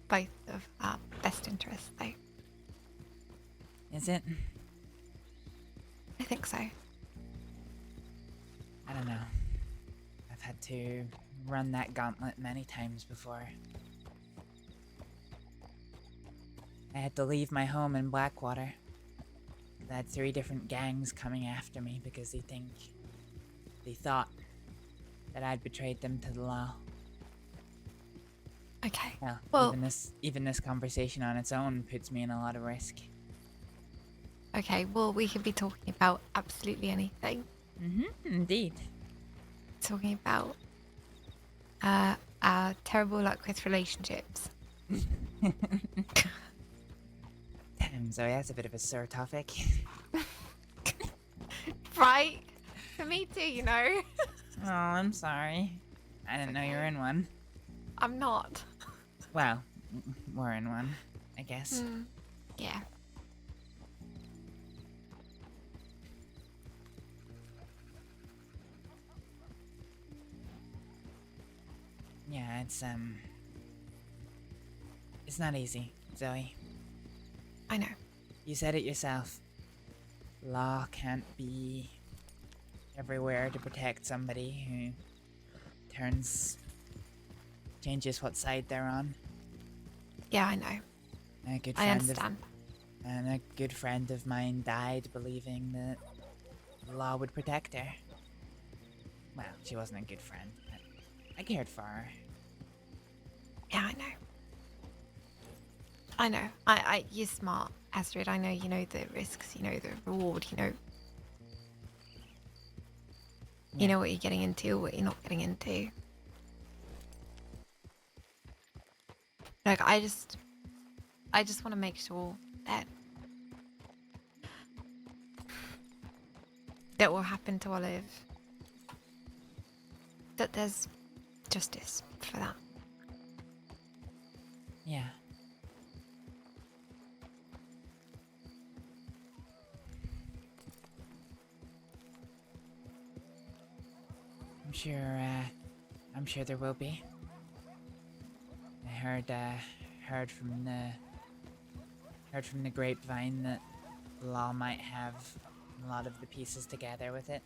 both of our best interests, though. Is it? I think so. I don't know. I've had to run that gauntlet many times before. I had to leave my home in Blackwater. I had 3 different gangs coming after me because they thought that I'd betrayed them to the law. Okay. Well, even this conversation on its own puts me in a lot of risk. Okay, well, we could be talking about absolutely anything. Indeed. Talking about our terrible luck with relationships. Damn, Zoe, that's a bit of a sore topic. Right? For me too, you know. Oh, I'm sorry. I didn't know you were in one. I'm not. Well, we're in one, I guess. Yeah. Yeah, it's not easy, Zoe. I know. You said it yourself. Law can't be everywhere to protect somebody who changes what side they're on. Yeah, I know. I understand. And a good friend of mine died believing that the law would protect her. Well, she wasn't a good friend, but I cared for her. Yeah, I know. You're smart, Astrид. I know you know the risks, you know the reward, you know. You know what you're getting into, what you're not getting into. Like, I just want to make sure that what happened to Olive, that there's justice for that. Yeah. I'm sure there will be. I heard from the grapevine that the law might have a lot of the pieces together with it.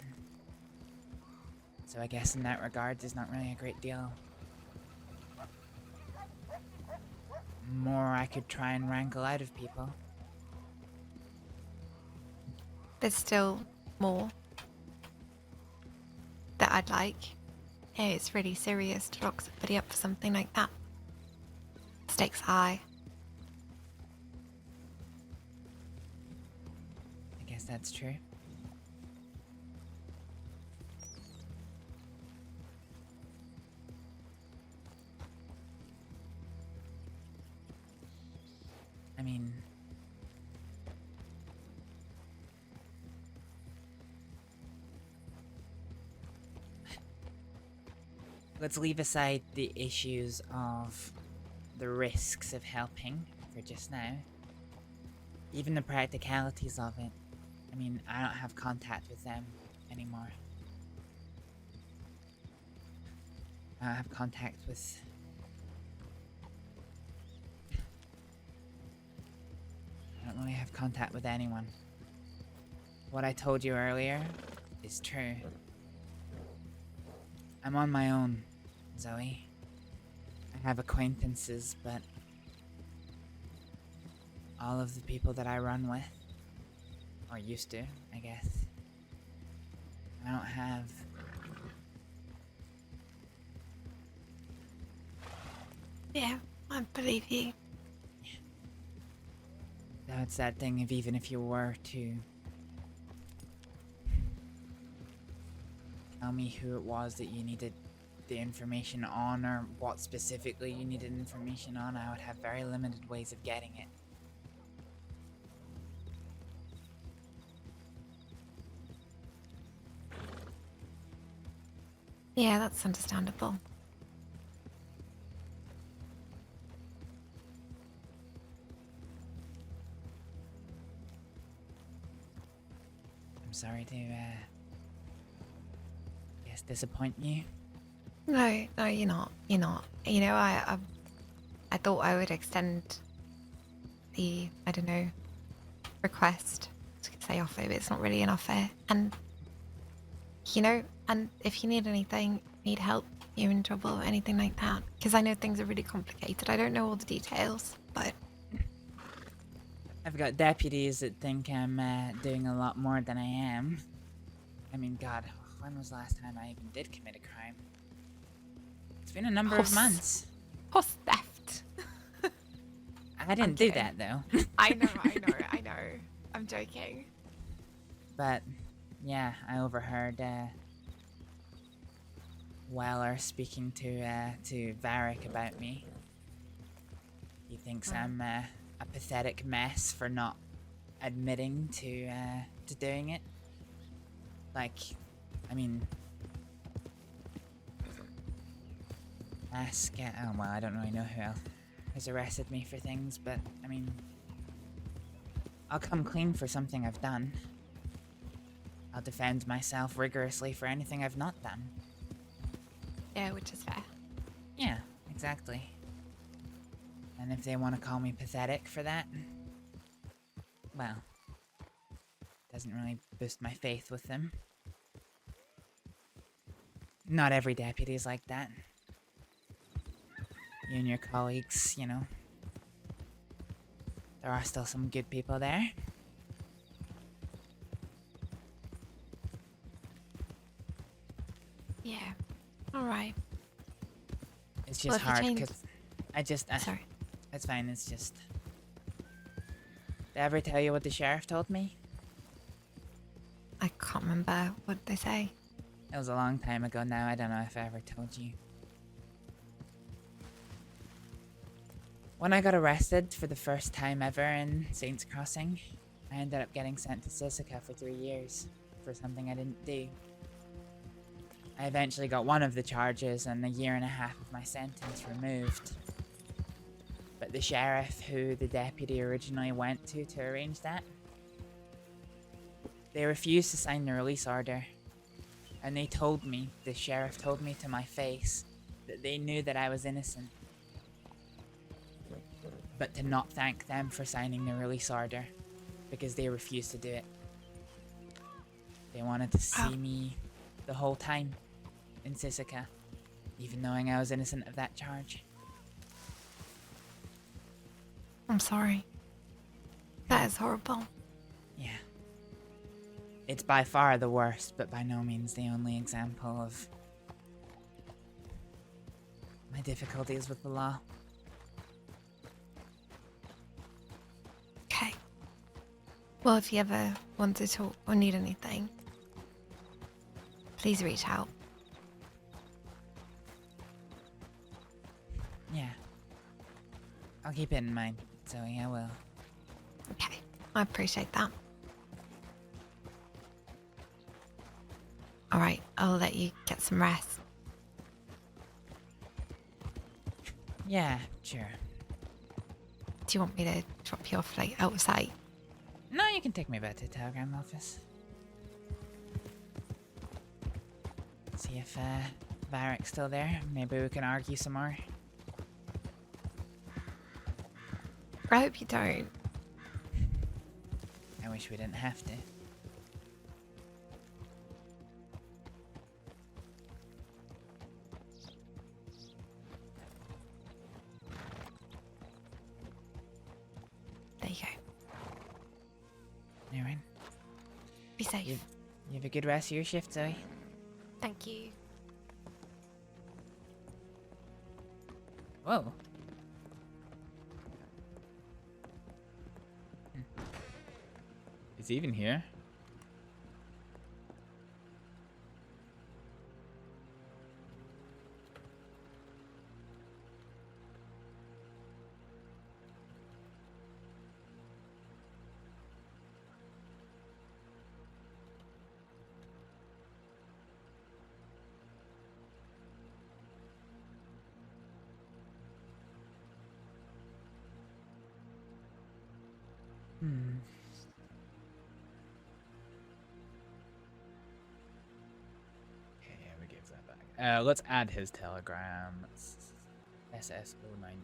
So I guess in that regard, there's not really a great deal more I could try and wrangle out of people. There's still more that I'd like. Yeah, it's really serious to lock somebody up for something like that. Stakes high. I guess that's true. I mean, let's leave aside the issues of the risks of helping for just now. Even the practicalities of it. I mean, I don't have contact with them anymore. I don't have contact with... I don't really have contact with anyone. What I told you earlier is true. I'm on my own, Zoe. I have acquaintances, but all of the people that I run with, or used to, I guess, I don't have... Yeah, I believe you. So it's that thing of even if you were to tell me who it was that you needed the information on, or what specifically you needed information on, I would have very limited ways of getting it. Yeah, that's understandable. I'm sorry to, guess disappoint you. No, you're not. You're not. You know, I thought I would extend the, I don't know, request. I was gonna say offer, but it's not really an offer. And, you know, and if you need anything, need help, you're in trouble, anything like that. Because I know things are really complicated. I don't know all the details, but I've got deputies that think I'm doing a lot more than I am. I mean, God, when was the last time I even did commit a crime? It's been a number of months. Horse theft. I didn't do that, though. I know. I'm joking. But, yeah, I overheard Weller speaking to Varric about me. He thinks I'm a pathetic mess for not admitting to doing it. Like, I mean, ask. Oh well, I don't really know who else has arrested me for things, but I mean, I'll come clean for something I've done. I'll defend myself rigorously for anything I've not done. Yeah, which is fair. Yeah, exactly. And if they want to call me pathetic for that, well, doesn't really boost my faith with them. Not every deputy is like that. You and your colleagues, you know, there are still some good people there. Yeah. All right. It's just hard because I just. Sorry. It's fine. It's just. Did I ever tell you what the sheriff told me? I can't remember. What did they say? It was a long time ago now. I don't know if I ever told you. When I got arrested for the first time ever in Saints Crossing, I ended up getting sent to Sisika for 3 years for something I didn't do. I eventually got one of the charges and 1.5 years of my sentence removed. But the sheriff who the deputy originally went to arrange that, they refused to sign the release order. And they told me, the sheriff told me to my face, that they knew that I was innocent. But to not thank them for signing the release order, because they refused to do it. They wanted to see me the whole time in Sisika, even knowing I was innocent of that charge. I'm sorry. That is horrible. Yeah. It's by far the worst, but by no means the only example of my difficulties with the law. Okay. Well, if you ever want to talk or need anything, please reach out. Yeah. I'll keep it in mind, Zoe, I will. Okay. I appreciate that. Alright, I'll let you get some rest. Yeah, sure. Do you want me to drop you off, like, out of sight? No, you can take me back to the telegram office. See if Varric's still there. Maybe we can argue some more. I hope you don't. I wish we didn't have to. There you go. Alright. Be safe. You have a good rest of your shift, Zoe. Thank you. Whoa. Is he even here? Okay, yeah, we give that back. Let's add his telegram. SSO92.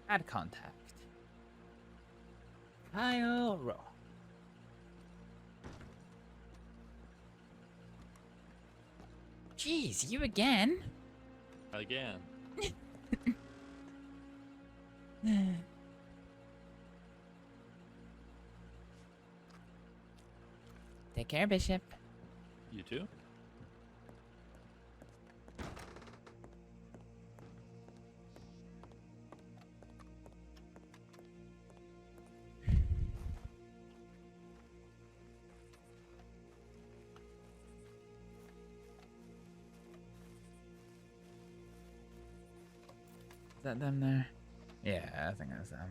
Add contact. Kyle Rowe. Jeez, you again? Again. Take care, Bishop. You too. Is that them there? Yeah, I think that's them.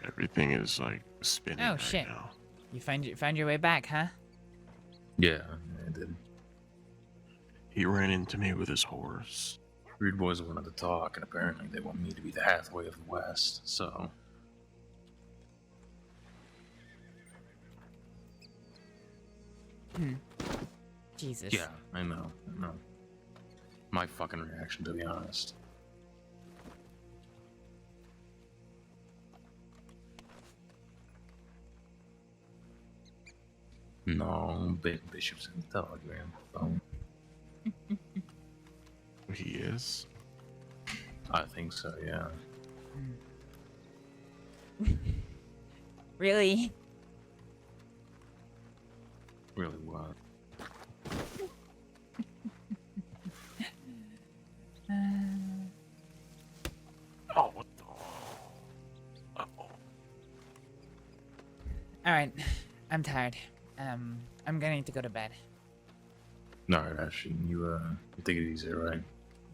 Everything is like spinning Oh right shit! now. You found your way back, huh? Yeah, I did. He ran into me with his horse. Rude boys wanted to talk, and apparently they want me to be the Hathaway of the West, so... Jesus. Yeah, I know. My fucking reaction, to be honest. No, Bishop's in the telegram. So. He is? I think so, yeah. Really? Really what? Oh, what the? Alright, I'm tired. I'm gonna need to go to bed. Alright, Ashley, you take it easy, right?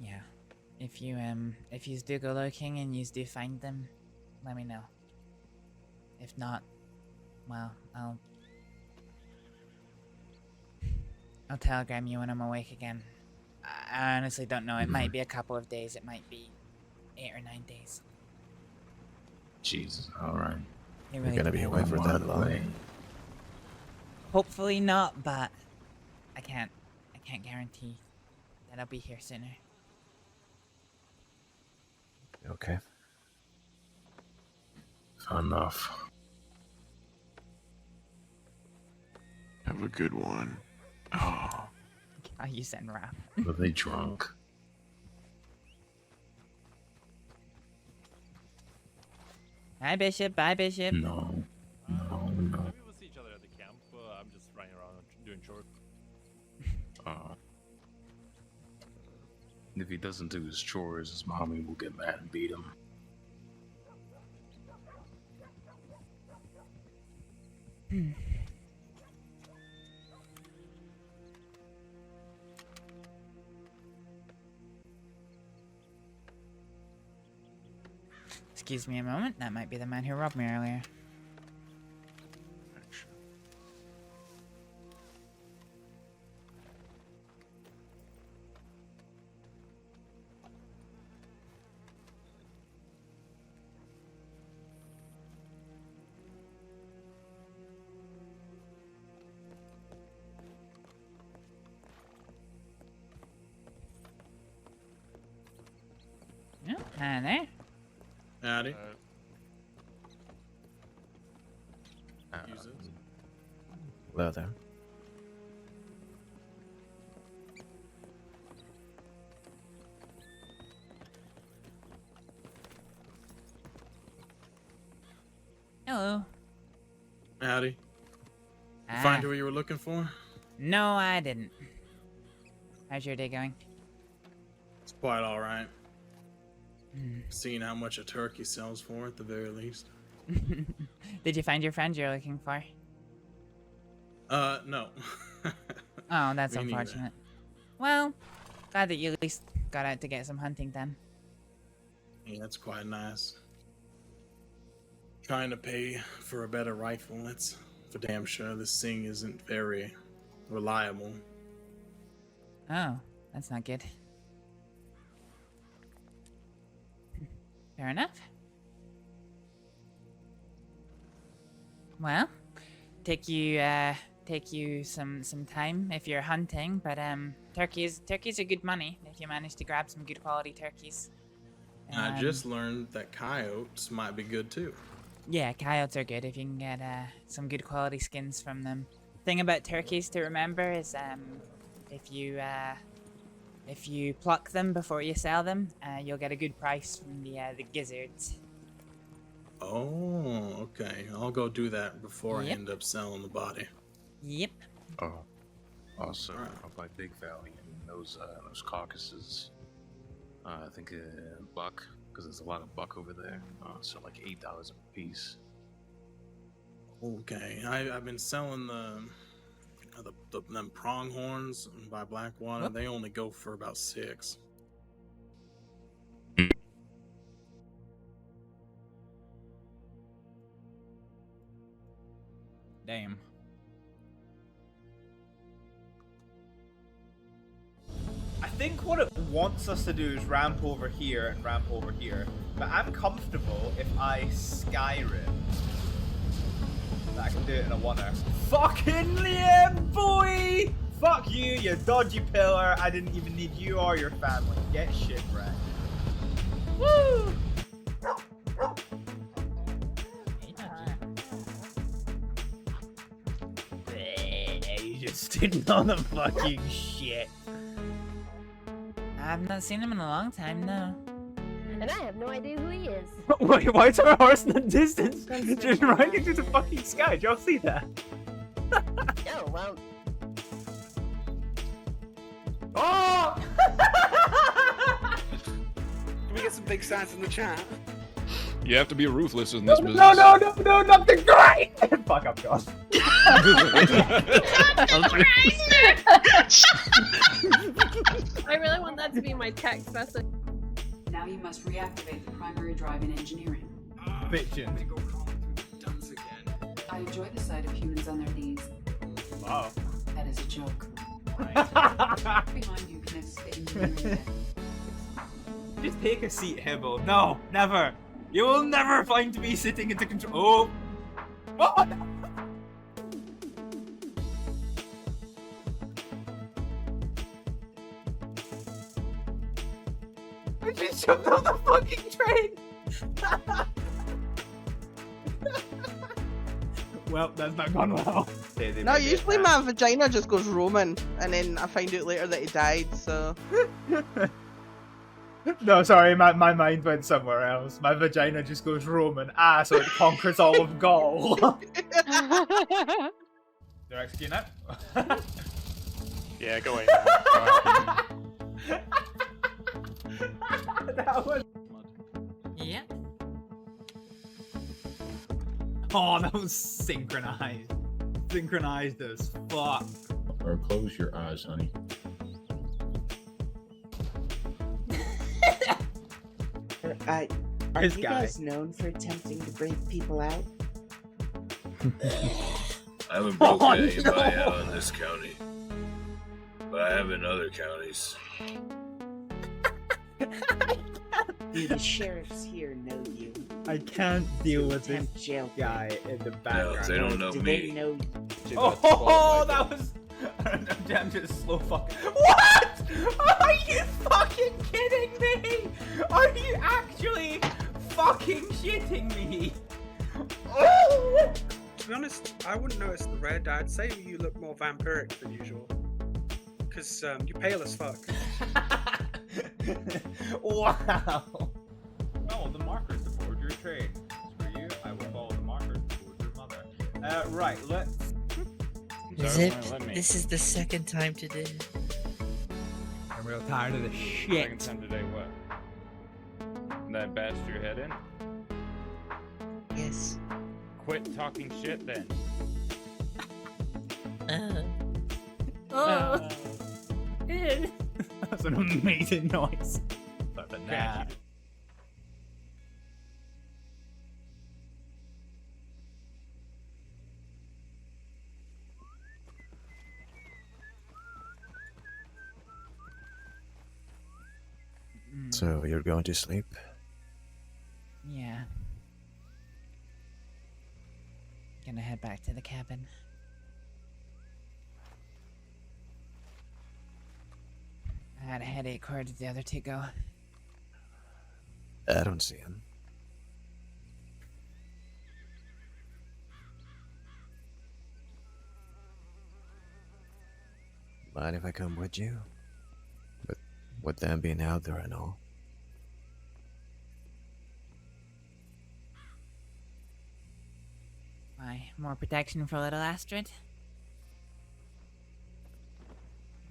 Yeah. If you do go looking and you do find them, let me know. If not, well, I'll telegram you when I'm awake again. I honestly don't know. It might be a couple of days. It might be 8 or 9 days. Jesus, alright. It You're really gonna be away for that long. Hopefully not, but I can't guarantee that I'll be here sooner. Okay. Enough. Have a good one. Oh. Oh, you send rap. Were they drunk? Hi, Bishop. Bye, Bishop. No. We will see each other at the camp. I'm just running around doing chores. If he doesn't do his chores, his mommy will get mad and beat him. Excuse me a moment. That might be the man who robbed me earlier. Oh, hi there. Howdy. Hello there. Hello. Howdy. You Ah. find who you were looking for? No, I didn't. How's your day going? It's quite alright. Seeing how much a turkey sells for at the very least. Did you find your friend you're looking for? No. Oh, that's Me neither. unfortunate. Well, glad that you at least got out to get some hunting done. Yeah, that's quite nice. Trying to pay for a better rifle, that's for damn sure. This thing isn't very reliable. Oh, that's not good. Fair enough. Well, take you some time if you're hunting, but turkeys are good money if you manage to grab some good quality turkeys. I just learned that coyotes might be good too. Yeah, coyotes are good if you can get some good quality skins from them. Thing about turkeys to remember is if If you pluck them before you sell them, you'll get a good price from the gizzards. Oh, okay. I'll go do that before I Yep. end up selling the body. Yep. Oh, also, I'll buy big value in those carcasses. I think a buck, because there's a lot of buck over there. So like $8 a piece. Okay, I've been selling them pronghorns by Blackwater. Whoop. They only go for about 6. Damn. I think what it wants us to do is ramp over here and ramp over here. But I'm comfortable if I Skyrim. I can do it in a oneer. Fucking Liam, boy! Fuck you, you dodgy pillar. I didn't even need you or your family. Get shipwrecked. Woo! You just didn't on the fucking shit. I've not seen him in a long time, no. And I have no idea who he is. Wait, why is our horse in the distance? Just right into the fucking sky. Did y'all see that? Oh, well. Oh! Can we get some big signs in the chat? You have to be ruthless in this business. No, not the grind! Fuck, I'm gone. I really want that to be my text message. Now you must reactivate the primary drive in engineering. Bitchin'. I enjoy the sight of humans on their knees. Wow. That is a joke. Behind you connects to the engineering deck. Just take a seat, Hibble. No, never. You will never find me sitting into control. Oh! Oh! I just jumped on the fucking train! Well, that's not gone well. No, usually my vagina just goes roaming, and then I find out later that he died, so... No, sorry, my mind went somewhere else. My vagina just goes Roman. So it conquers all of Gaul. They're executing that? Yeah, go away. That was... Yeah. Oh, that was synchronized. Synchronized as fuck. Or close your eyes, honey. Are This you guy. guys known for attempting to break people out? I haven't broken Oh, anybody no. out in this county, but I have in other counties. Do the sheriffs here know you? I can't deal with this Temp jail guy in the background. they don't know Do me. they know you? Oh, that was... I'm just slow fucking... What? Are you fucking kidding me? Are you actually fucking shitting me? Oh! To be honest, I wouldn't notice the red. I'd say you look more vampiric than usual. Because you're pale as fuck. Wow. Oh, the markers to forge your trade. For you, I will follow the markers to forge your mother. Right, let's... Zip, this is the second time today. I'm real tired of this Second shit. time today, what? That bashed your head in? Yes. Quit talking shit then. That's an amazing noise. But nah. So you're going to sleep? Yeah. Gonna head back to the cabin. I had a headache. Where did the other two go? I don't see him. Mind if I come with you? But With them being out there and all. Why, more protection for little Astrid?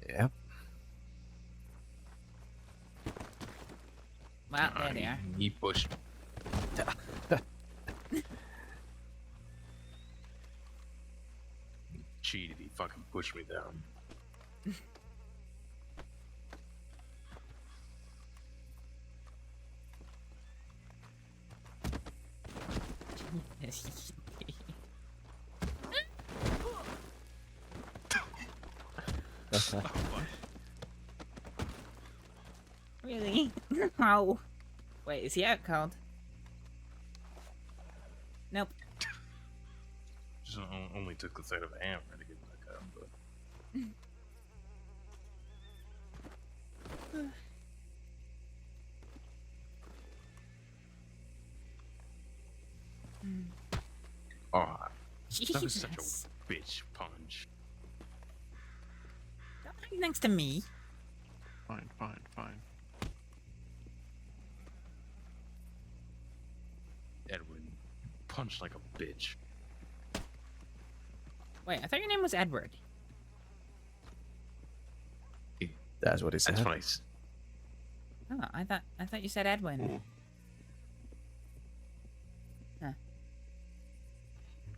Yep. Well, there they are. He pushed. He cheated. He fucking pushed me down. Really? Oh. Wait, is he out cold? Nope. Just only took the side of a hammer to get back up, but. Oh, that was such a bitch punch. Don't hang next to me. Fine, fine, fine. Edwin punched like a bitch. Wait, I thought your name was Edward. That's what he said. That's what I said. Oh, I thought you said Edwin. Huh.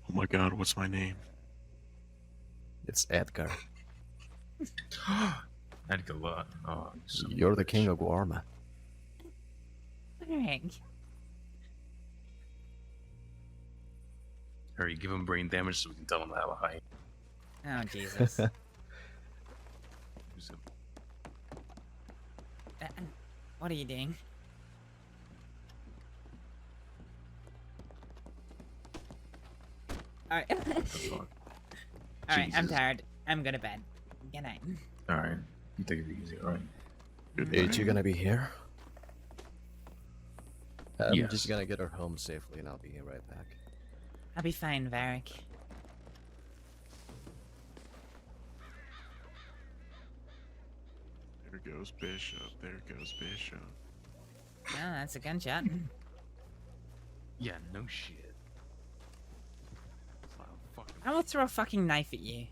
Oh my god, what's my name? It's Edgar. Edgar what? Oh, You're the king of Guarma. Greg. Hurry, give him brain damage so we can tell him to have a height. Oh, Jesus. What are you doing? Alright. Alright, I'm tired. I'm going to bed. Good night. Alright, you take it easy, alright? Ain't you gonna be here? I'm Yes. just gonna get her home safely and I'll be right back. I'll be fine, Varric. There goes Bishop. There goes Bishop. Oh, that's a gunshot. Yeah, no shit. Fucking... I will throw a fucking knife at you.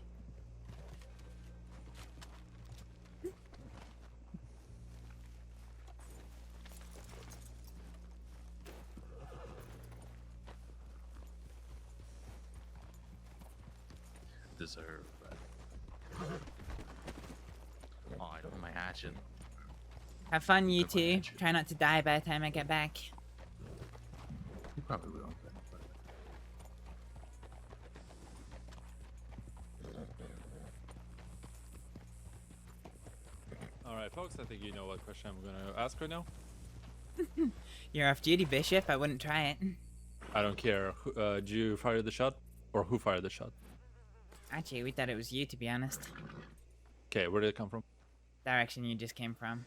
Deserve that. Oh, I don't mind action. Have fun, you two. Try not to die by the time I get back. You probably will. Alright, folks, I think you know what question I'm gonna ask right now. You're off duty, Bishop. I wouldn't try it. I don't care. Did you fire the shot? Or who fired the shot? Actually, we thought it was you, to be honest. Okay, where did it come from? Direction you just came from.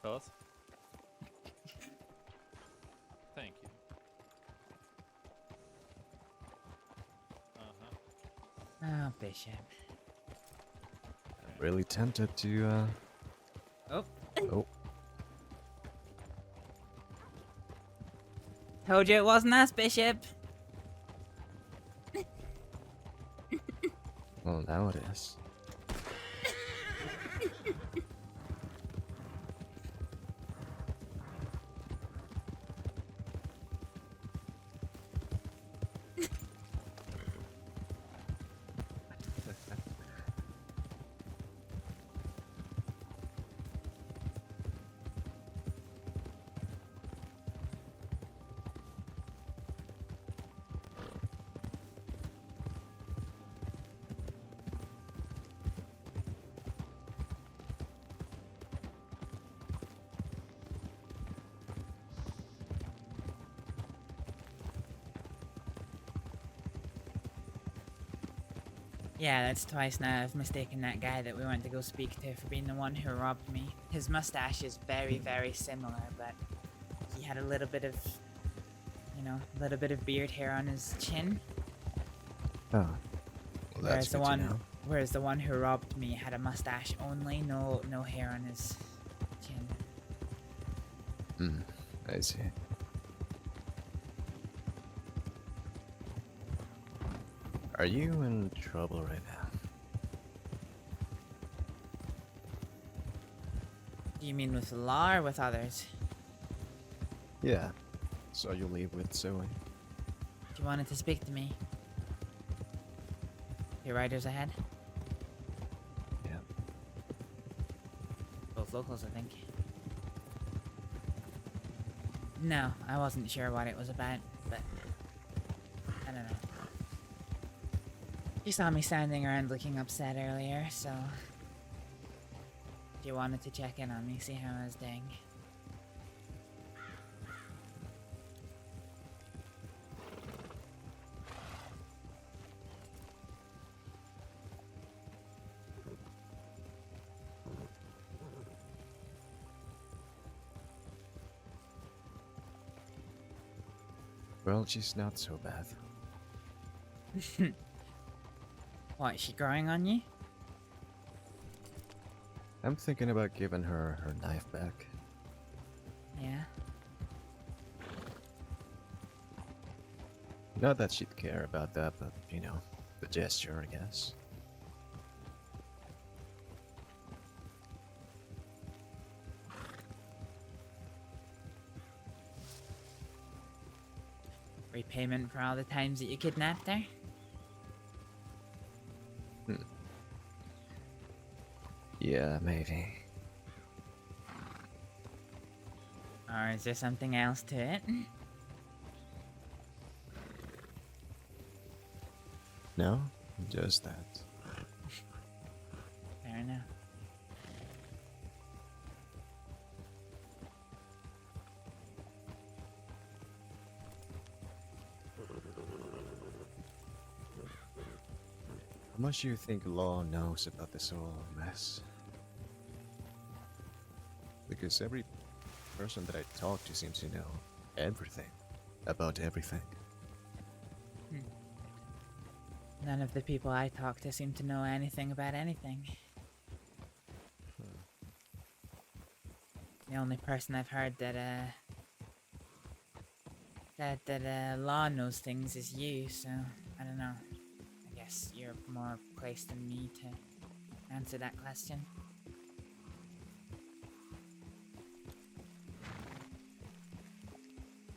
Fellas? Thank you. Oh, Bishop. I'm really tempted to, Oh. Oh. Told you it wasn't us, Bishop. Well, now it is. Yeah, that's twice now I've mistaken that guy that we went to go speak to for being the one who robbed me. His mustache is very, very similar, but he had a little bit of, You know, a little bit of beard hair on his chin. Oh. Well, that's good to know. Whereas the one who robbed me had a mustache only, no hair on his chin. I see. Are you in trouble right now? Do you mean with the law or with others? Yeah. So you leave with Zoe? You wanted to speak to me? Your riders ahead? Yeah. Both locals, I think. No, I wasn't sure what it was about, but I don't know. You saw me standing around looking upset earlier, so you wanted to check in on me, see how I was doing. Well, she's not so bad. What, is she growing on you? I'm thinking about giving her her knife back. Yeah. Not that she'd care about that, but, you know, the gesture, I guess. Repayment for all the times that you kidnapped her? Yeah, maybe. Or is there something else to it? No, just that. Fair enough. How much do you think Law knows about this whole mess? Because every person that I talk to seems to know everything about everything. None of the people I talk to seem to know anything about anything. The only person I've heard that Law knows things is you, so I don't know. I guess you're more placed than me to answer that question.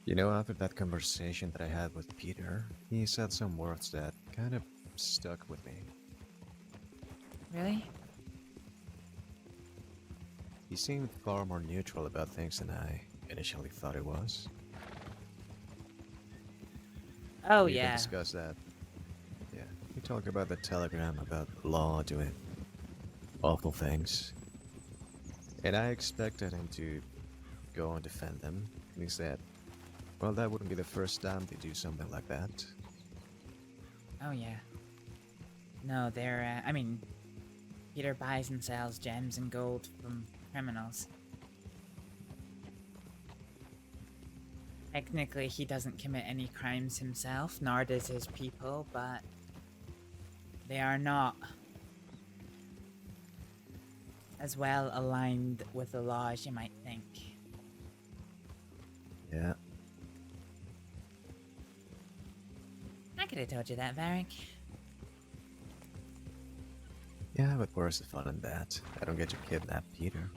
You know, after that conversation that I had with Peter, he said some words that kind of stuck with me. Really? He seemed far more neutral about things than I initially thought he was. Oh, we yeah. even discussed that. Yeah, we talked about the telegram about Law doing awful things. And I expected him to go and defend them. And he said, well, that wouldn't be the first time they do something like that. Oh, yeah. No, they're, I mean, Peter buys and sells gems and gold from criminals. Technically, he doesn't commit any crimes himself, nor does his people, but they are not as well aligned with the law as you might think. Yeah. I could have told you that, Varric. Yeah, but where's the fun in that? I don't get to kidnap Peter.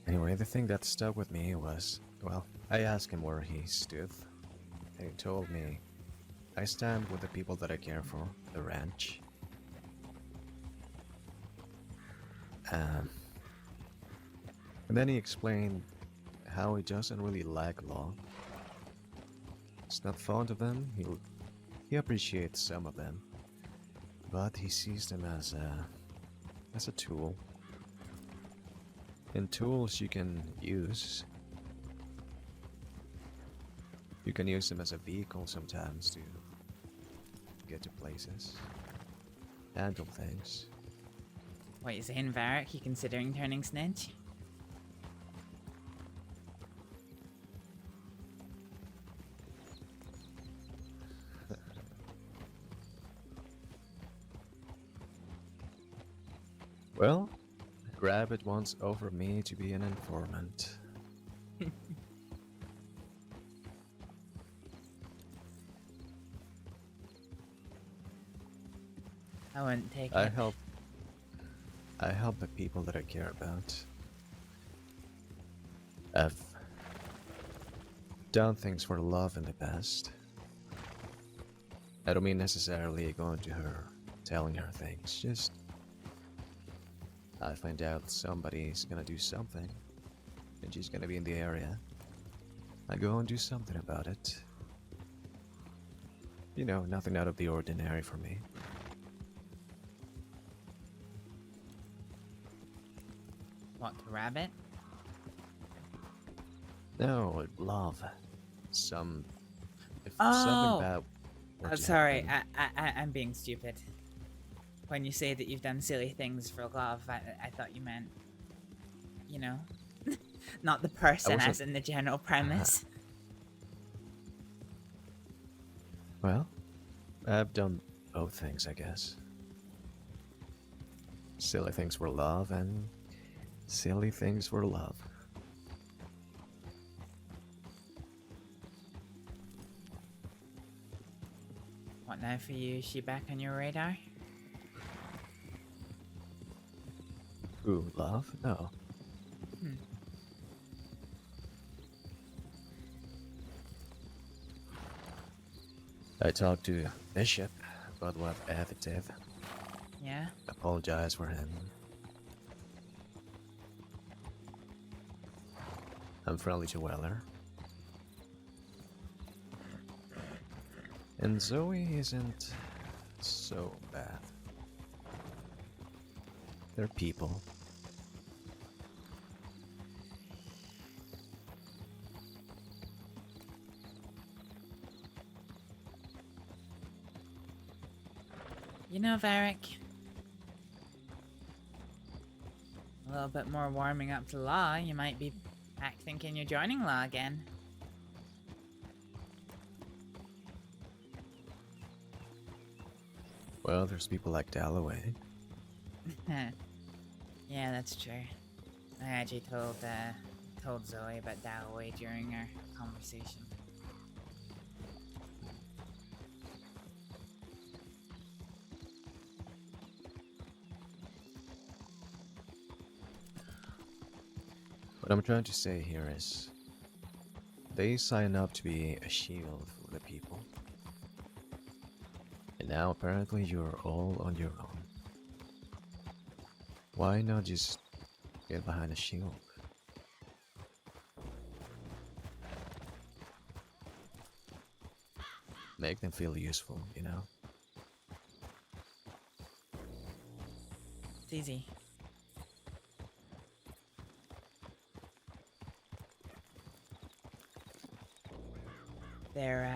Anyway, the thing that stuck with me was, well, I asked him where he stood, and he told me, I stand with the people that I care for, the ranch. And then he explained how he doesn't really like Law. He's not fond of them, he appreciates some of them, but he sees them as a tool. And tools you can use. You can use them as a vehicle sometimes to get to places, handle things. What you saying, Varric? You considering turning snitch? Well, Rabbit once offered me to be an informant. I wouldn't take I it. help the people that I care about. I've done things for love in the past. I don't mean necessarily going to her, telling her things, just I find out somebody's gonna do something, and she's gonna be in the area. I go and do something about it. You know, nothing out of the ordinary for me. What, the rabbit? No, love. If something Oh! bad were I'm to sorry, happen- I'm being stupid. When you say that you've done silly things for love, I thought you meant, you know, not the person wasn't- as in the general premise. Well, I've done both things, I guess. Silly things for love and silly things for love. What now for you? Is she back on your radar? Ooh, love? No. Hmm. I talked to Bishop about what Ev did. Yeah? Apologize for him. I'm friendly to Weller. And Zoe isn't so bad. They're people. You know, Varric, a little bit more warming up to law, you might be back thinking you're joining law again. Well, there's people like Dalloway. Yeah, that's true. I actually told Zoe about Dalloway during our conversation. What I'm trying to say here is, they sign up to be a shield for the people. And now apparently you're all on your own. Why not just get behind a shield? Make them feel useful, you know? It's easy. They're,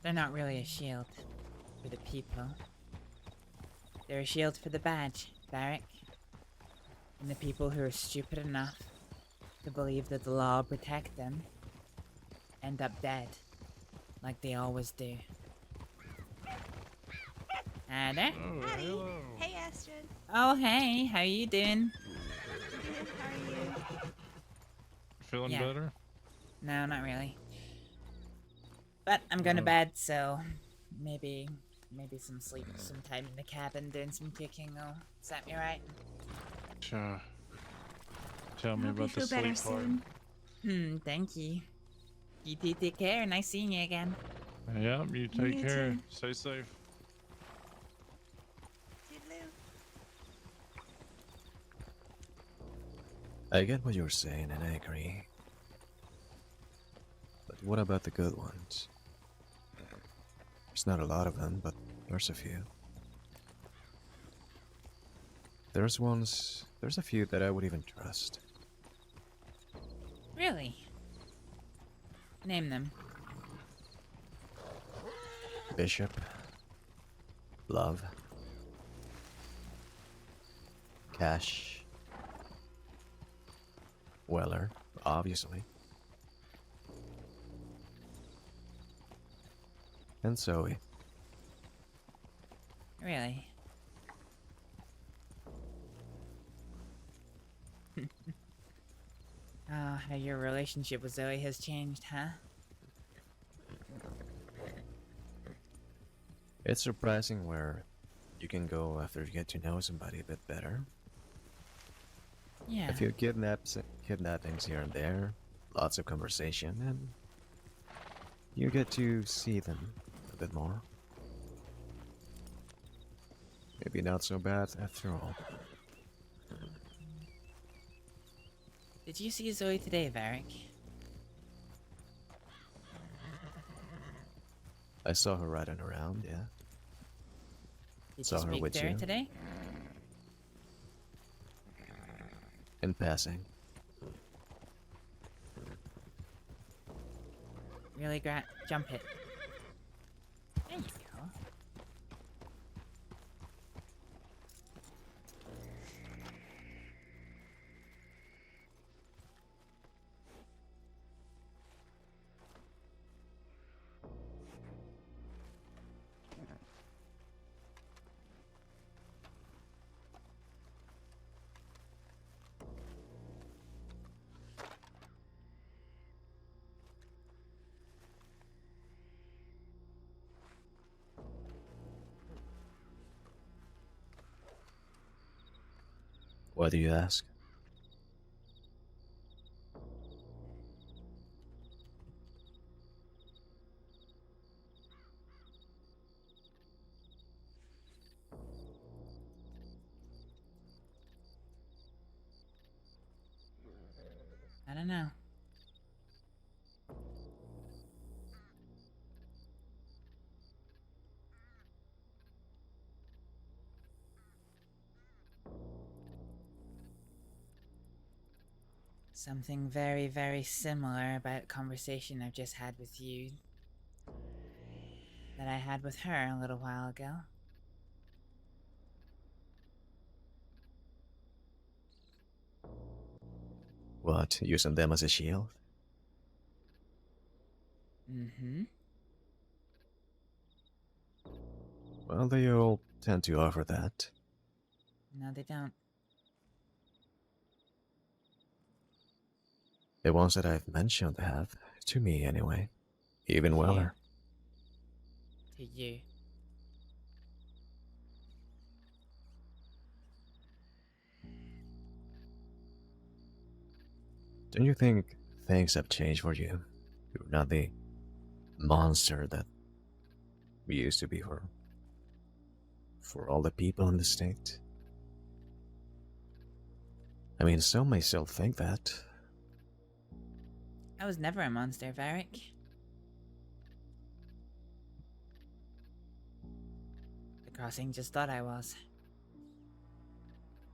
they're not really a shield for the people. They're a shield for the badge, Barrack. And the people who are stupid enough to believe that the law will protect them end up dead, like they always do. Hi there. Oh, hello. Hey, Astrид. Oh, hey, how you doing? Good, how are you? Feeling Yeah. better? No, not really. But I'm going to bed, so maybe some sleep, some time in the cabin doing some kicking will set me right. Sure. Tell me I hope you about the feel better sleep part. soon. Thank you. You two take care. Nice seeing you again. Yeah, you take You care. too. Stay safe. Toodaloo. I get what you're saying and I agree. But what about the good ones? There's not a lot of them, but there's a few. There's a few that I would even trust. Really? Name them. Bishop. Love. Cash. Weller, obviously. And Zoe. Really? Oh, how your relationship with Zoe has changed, huh? It's surprising where you can go after you get to know somebody a bit better. Yeah. A few kidnappings here and there, lots of conversation, and you get to see them a bit more. Maybe not so bad after all. Did you see Zoe today, Varric? I saw her riding around, yeah. Did Saw you her speak with to her you. today? In passing. Really, jump it. There you go. Why do you ask? I don't know. Something very, very similar about a conversation I've just had with you that I had with her a little while ago. What, using them as a shield? Mm-hmm. Well, they all tend to offer that. No, they don't. The ones that I've mentioned have, to me anyway. Even Weller. To you. Don't you think things have changed for you? You're not the monster that we used to be for all the people in the state. I mean, some may still think that. I was never a monster, Varric. The Crossing just thought I was.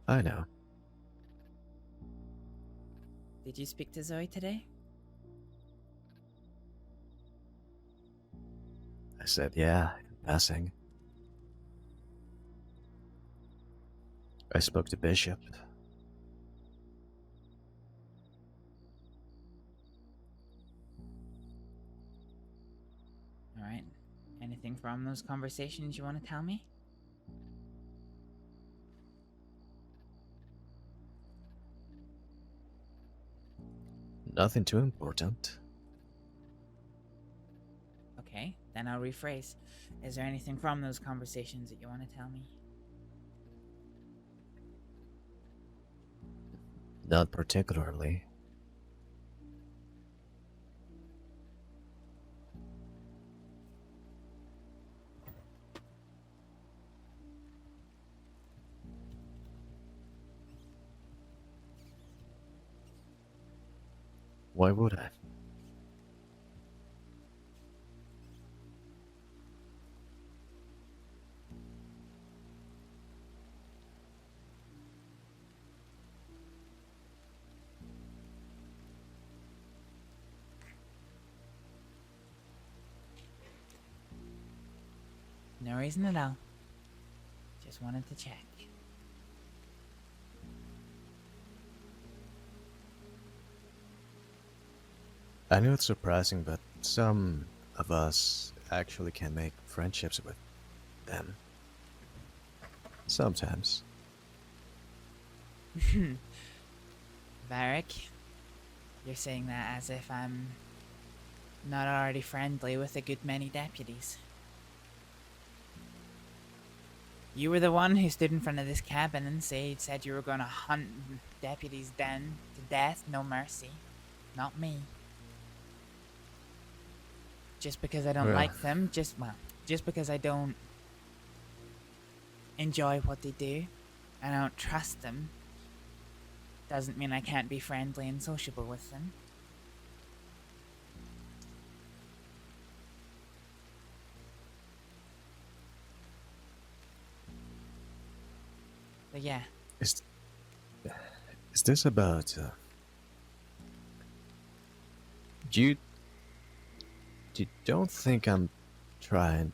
I know. Did you speak to Zoe today? I said, yeah, in passing. I spoke to Bishop. Alright. Anything from those conversations you want to tell me? Nothing too important. Okay, then I'll rephrase. Is there anything from those conversations that you want to tell me? Not particularly. Why would I? No reason at all. Just wanted to check. I know it's surprising, but some of us actually can make friendships with them. Sometimes. Varric, you're saying that as if I'm not already friendly with a good many deputies. You were the one who stood in front of this cabin and said you were going to hunt deputies down to death, no mercy. Not me. Just because I don't Well. like them, just because I don't enjoy what they do and I don't trust them, doesn't mean I can't be friendly and sociable with them. But yeah. Is this about you don't think I'm trying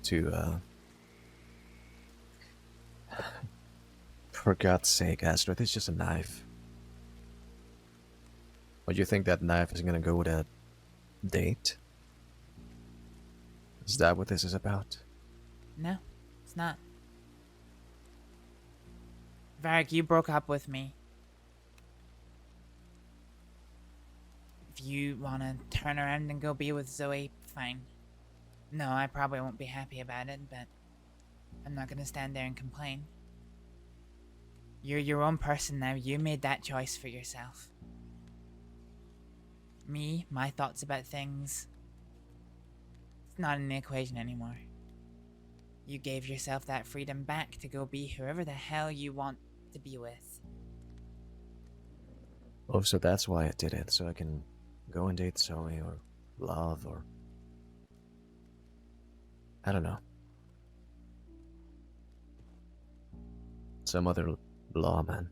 to for God's sake, Astrид, it's just a knife. Or you think that knife is gonna go with a date? Is that what this is about? No, it's not. Varric, you broke up with me. If you want to turn around and go be with Zoe, fine. No, I probably won't be happy about it, but I'm not going to stand there and complain. You're your own person now. You made that choice for yourself. Me, my thoughts about things, it's not in the equation anymore. You gave yourself that freedom back to go be whoever the hell you want to be with. Oh, so that's why I did it, so I can go and date Zoe or love or I don't know. Some other lawman.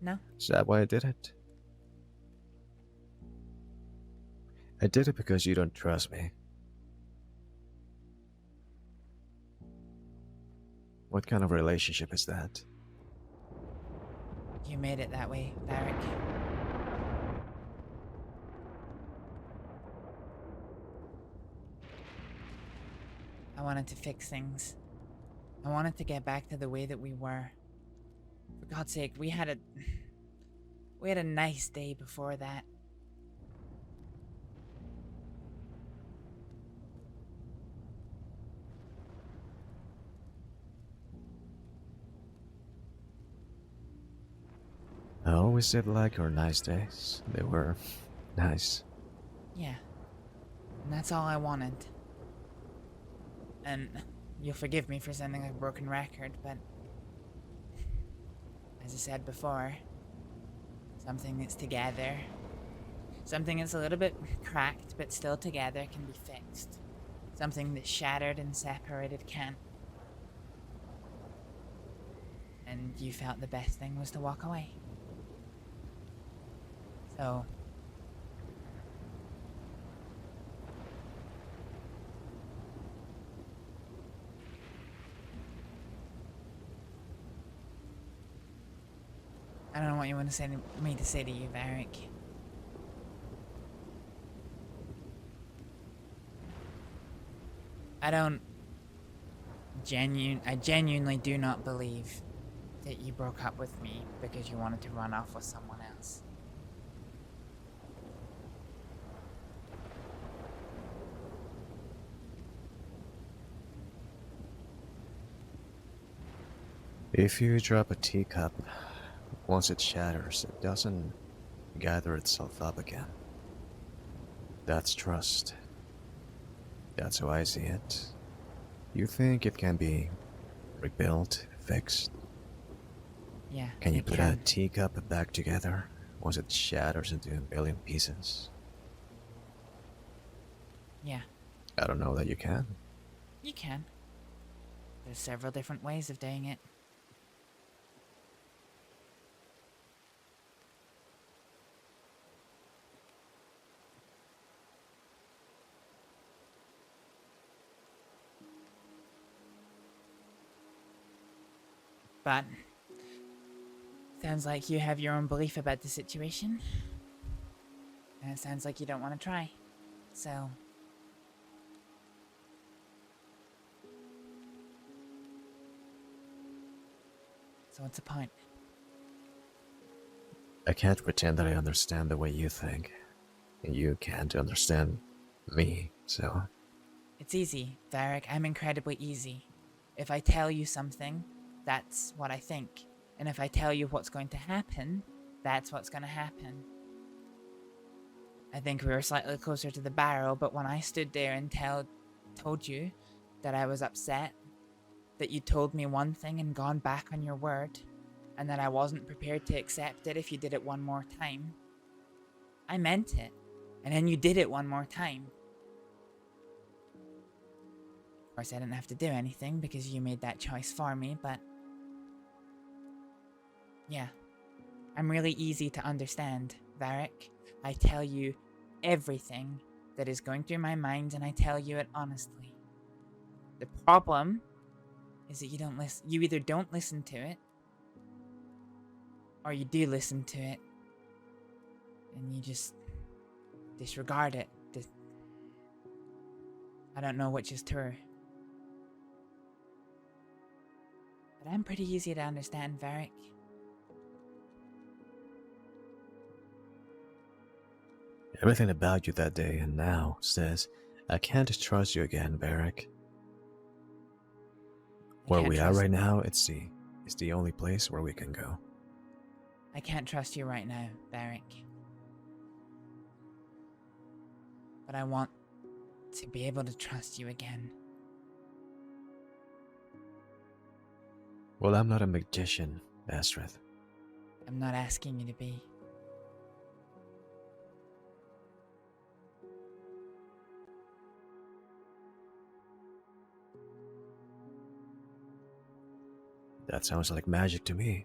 No. Is that why I did it? I did it because you don't trust me. What kind of relationship is that? You made it that way, Varric. I wanted to fix things. I wanted to get back to the way that we were. For God's sake, we had a nice day before that. I always did like our nice days. They were nice. Yeah. And that's all I wanted. And you'll forgive me for sounding like a broken record, but as I said before, something that's together, something that's a little bit cracked but still together can be fixed. Something that's shattered and separated can't. And you felt the best thing was to walk away. So I don't know what you want to say to me to say to you, Varric. I genuinely do not believe that you broke up with me because you wanted to run off with someone else. If you drop a teacup, once it shatters, it doesn't gather itself up again. That's trust. That's how I see it. You think it can be rebuilt, fixed? Yeah. Can you it put a teacup back together once it shatters into a billion pieces? Yeah. I don't know that you can. You can. There's several different ways of doing it. But sounds like you have your own belief about the situation. And it sounds like you don't want to try. So... So what's the point? I can't pretend that I understand the way you think. And you can't understand me, so... It's easy, Varric. I'm incredibly easy. If I tell you something, that's what I think. And if I tell you what's going to happen, that's what's going to happen. I think we were slightly closer to the barrel, but when I stood there and told you that I was upset, that you told me one thing and gone back on your word, and that I wasn't prepared to accept it if you did it one more time, I meant it. And then you did it one more time. Of course, I didn't have to do anything because you made that choice for me, but... yeah. I'm really easy to understand, Varric. I tell you everything that is going through my mind, and I tell you it honestly. The problem is that you don't listen. You either don't listen to it, or you do listen to it, and you just disregard it. I don't know which is truer. But I'm pretty easy to understand, Varric. Everything about you that day and now says, I can't trust you again, Varric. Where we are right now, it's the only place where we can go. I can't trust you right now, Varric. But I want to be able to trust you again. Well, I'm not a magician, Astrið. I'm not asking you to be. That sounds like magic to me.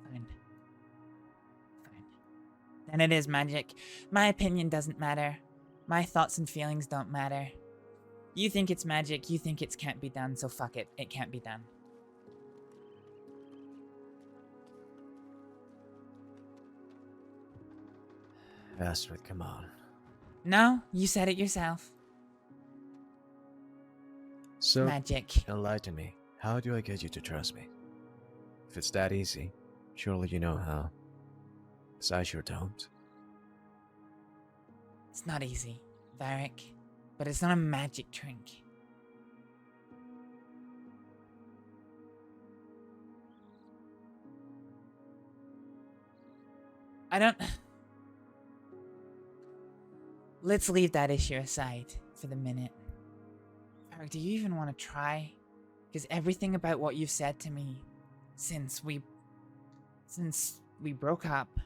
Fine. And it is magic. My opinion doesn't matter. My thoughts and feelings don't matter. You think it's magic, you think it can't be done, so fuck it. It can't be done. Astrið, come on. No, you said it yourself. So, magic. Enlighten me. How do I get you to trust me? If it's that easy, surely you know how. 'Cause I sure don't. It's not easy, Varric, but it's not a magic trick. I don't... Let's leave that issue aside for the minute. Varric, do you even want to try? Because everything about what you've said to me since we broke up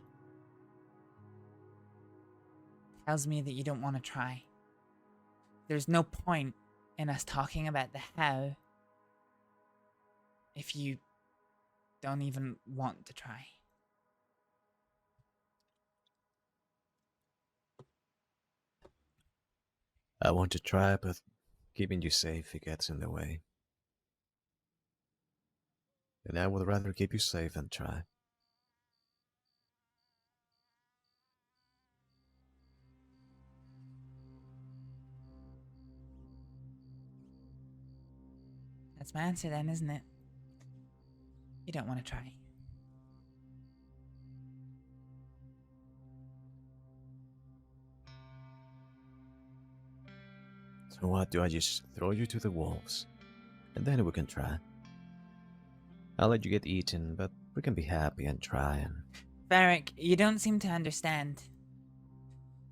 tells me that you don't want to try. There's no point in us talking about the how if you don't even want to try. I want to try, but keeping you safe, it gets in the way. And I would rather keep you safe than try. That's my answer then, isn't it? You don't want to try. So what, do I just throw you to the wolves? And then we can try. I'll let you get eaten, but we can be happy and try and... Varric, you don't seem to understand.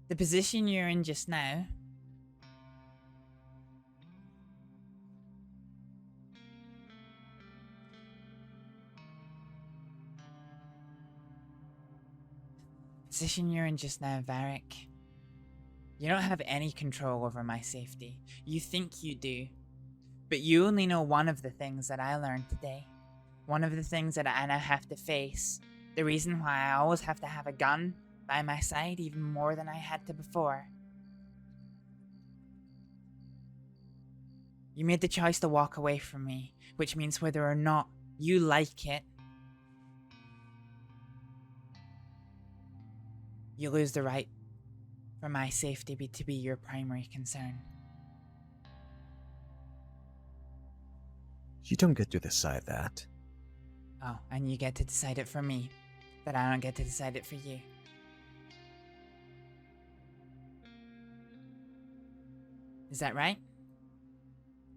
The position you're in just now... position you're in just now, Varric. You don't have any control over my safety. You think you do. But you only know one of the things that I learned today. One of the things that I now have to face. The reason why I always have to have a gun by my side even more than I had to before. You made the choice to walk away from me, which means whether or not you like it, you lose the right for my safety to be your primary concern. You don't get to decide that. Oh, and you get to decide it for me, but I don't get to decide it for you. Is that right?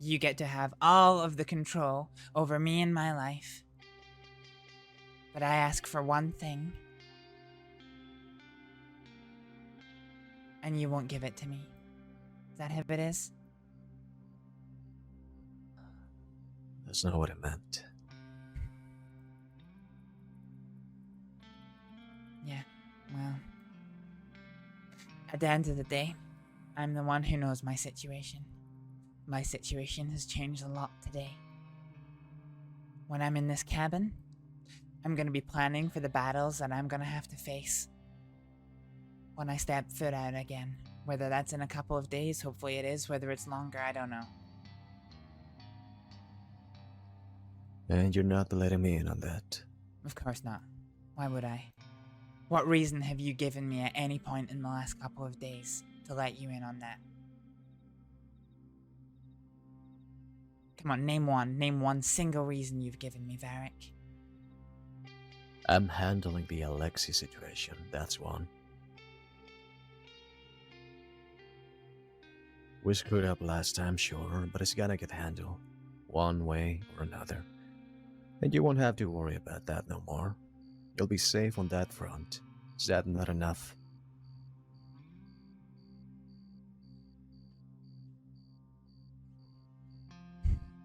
You get to have all of the control over me and my life. But I ask for one thing, and you won't give it to me. Is that how it is? That's not what I meant. Yeah, well, at the end of the day, I'm the one who knows my situation. My situation has changed a lot today. When I'm in this cabin, I'm gonna be planning for the battles that I'm gonna have to face when I step foot out again. Whether that's in a couple of days, hopefully it is. Whether it's longer, I don't know. And you're not letting me in on that. Of course not. Why would I? What reason have you given me at any point in the last couple of days to let you in on that? Come on, name one. Name one single reason you've given me, Varric. I'm handling the Alexi situation, that's one. We screwed up last time, sure, but it's gonna get handled, one way or another. And you won't have to worry about that no more. You'll be safe on that front. Is that not enough?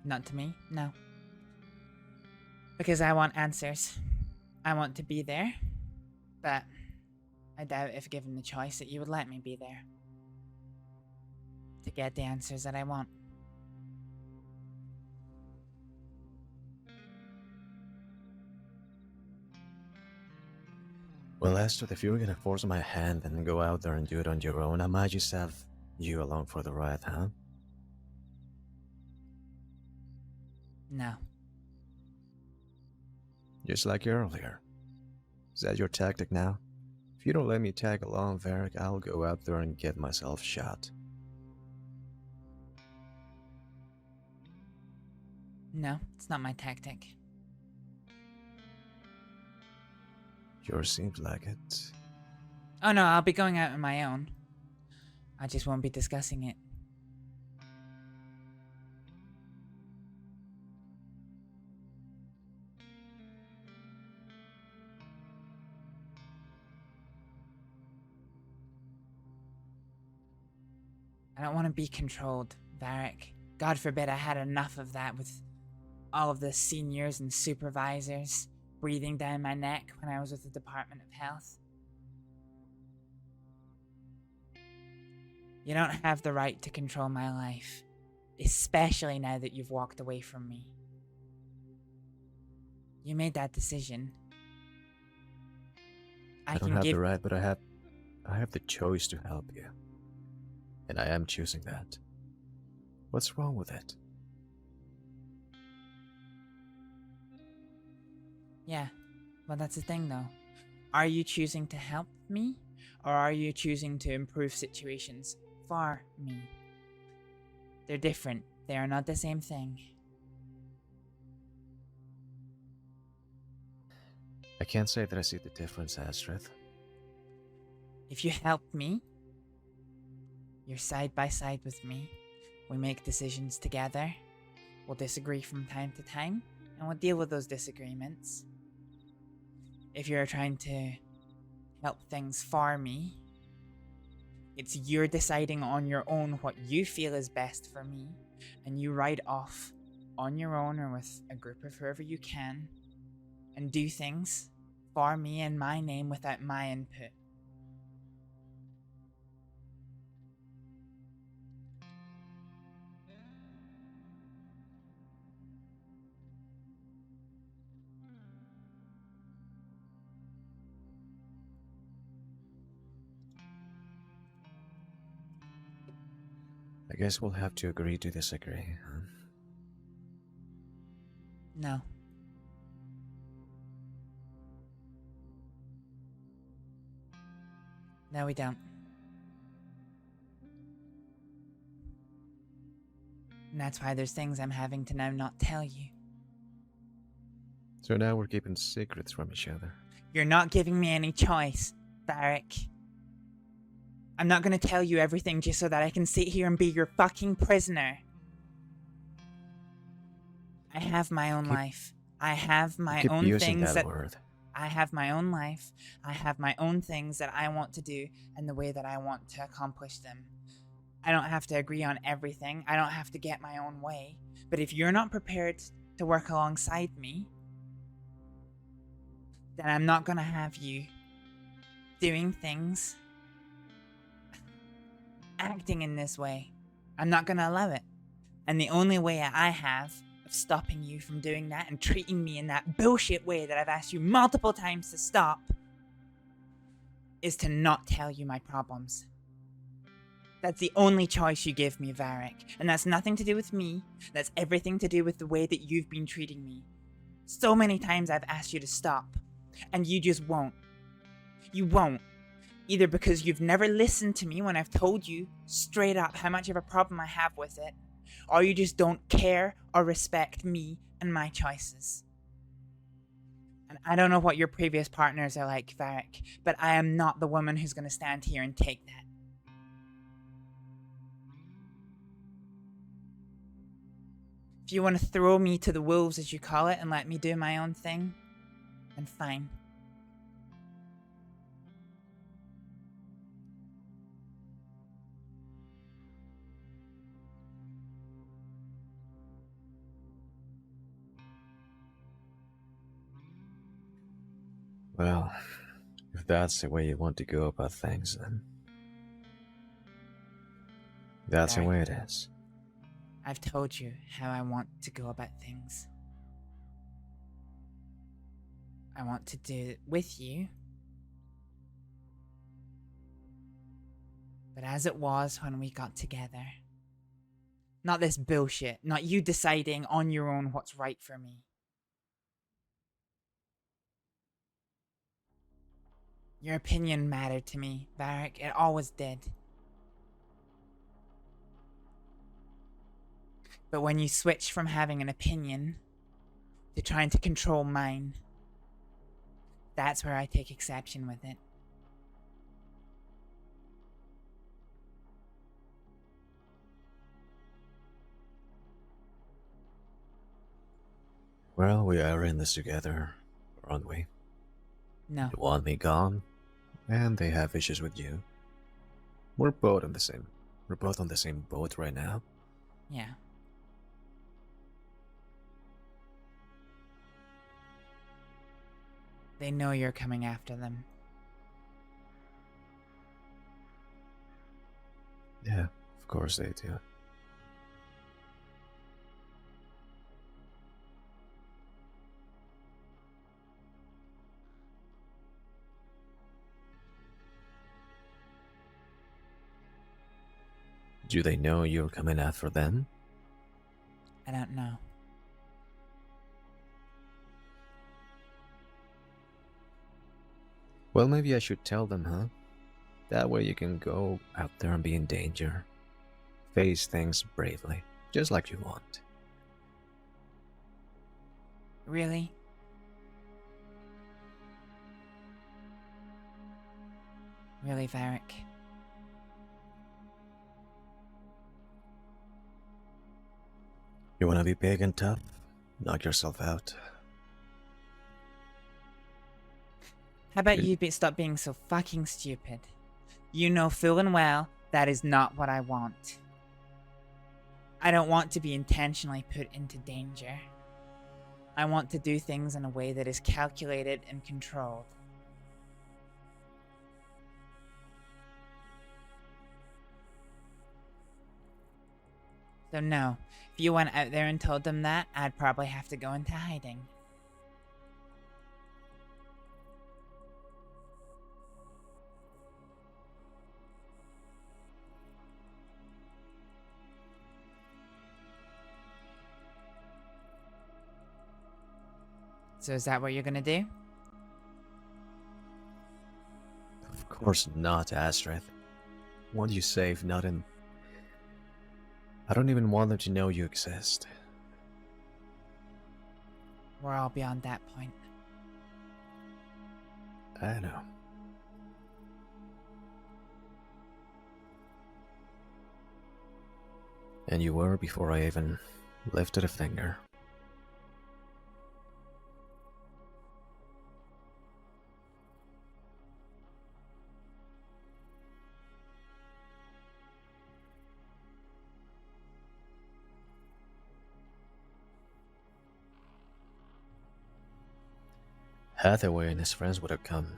Not to me, no. Because I want answers. I want to be there, but I doubt if given the choice that you would let me be there to get the answers that I want. Well, Astrид, if you were gonna force my hand and go out there and do it on your own, I might just have you along for the ride, huh? No. Just like earlier. Is that your tactic now? If you don't let me tag along, Varric, I'll go out there and get myself shot. No, it's not my tactic. Sure seems like it. Oh no, I'll be going out on my own. I just won't be discussing it. I don't want to be controlled, Varric. God forbid I had enough of that with all of the seniors and supervisors breathing down my neck when I was with the Department of Health. You don't have the right to control my life, especially now that you've walked away from me. You made that decision. I don't have the right, but I have the choice to help you. And I am choosing that. What's wrong with it? Yeah, well that's the thing though. Are you choosing to help me? Or are you choosing to improve situations for me? They're different. They are not the same thing. I can't say that I see the difference, Astrид. If you help me, you're side by side with me. We make decisions together. We'll disagree from time to time, and we'll deal with those disagreements. If you're trying to help things for me, it's you're deciding on your own what you feel is best for me, and you ride off on your own or with a group of whoever you can, and do things for me in my name without my input. I guess we'll have to agree to disagree, huh? No. No, we don't. And that's why there's things I'm having to now not tell you. So now we're keeping secrets from each other. You're not giving me any choice, Varric. I'm not gonna tell you everything just so that I can sit here and be your fucking prisoner. I have my own life. I have my keep own using things that word. I have my own life. I have my own things that I want to do and the way that I want to accomplish them. I don't have to agree on everything. I don't have to get my own way. But if you're not prepared to work alongside me, then I'm not gonna have you doing things, acting in this way. I'm not gonna allow it. And the only way I have of stopping you from doing that and treating me in that bullshit way that I've asked you multiple times to stop is to not tell you my problems. That's the only choice you give me, Varric. And that's nothing to do with me. That's everything to do with the way that you've been treating me. So many times I've asked you to stop, and you just won't. You won't. Either because you've never listened to me when I've told you straight up how much of a problem I have with it, or you just don't care or respect me and my choices. And I don't know what your previous partners are like, Varric, but I am not the woman who's going to stand here and take that. If you want to throw me to the wolves, as you call it, and let me do my own thing, then fine. Well, if that's the way you want to go about things, then that's the way it is. I've told you how I want to go about things. I want to do it with you. But as it was when we got together. Not this bullshit. Not you deciding on your own what's right for me. Your opinion mattered to me, Varric. It always did. But when you switch from having an opinion to trying to control mine, that's where I take exception with it. Well, we are in this together, aren't we? No. You want me gone, and they have issues with you. We're both on the same boat right now. Yeah. They know you're coming after them. Yeah, of course they do. Do they know you're coming after them? I don't know. Well, maybe I should tell them, huh? That way you can go out there and be in danger. Face things bravely, just like you want. Really? Really, Varric? You wanna be big and tough? Knock yourself out. How about you stop being so fucking stupid? You know full and well that is not what I want. I don't want to be intentionally put into danger. I want to do things in a way that is calculated and controlled. So no, if you went out there and told them that, I'd probably have to go into hiding. So is that what you're gonna do? Of Of course not, Astrид. What do you say if not in... I don't even want them to know you exist. We're all beyond that point. I know. And you were before I even lifted a finger. Hathaway and his friends would have gone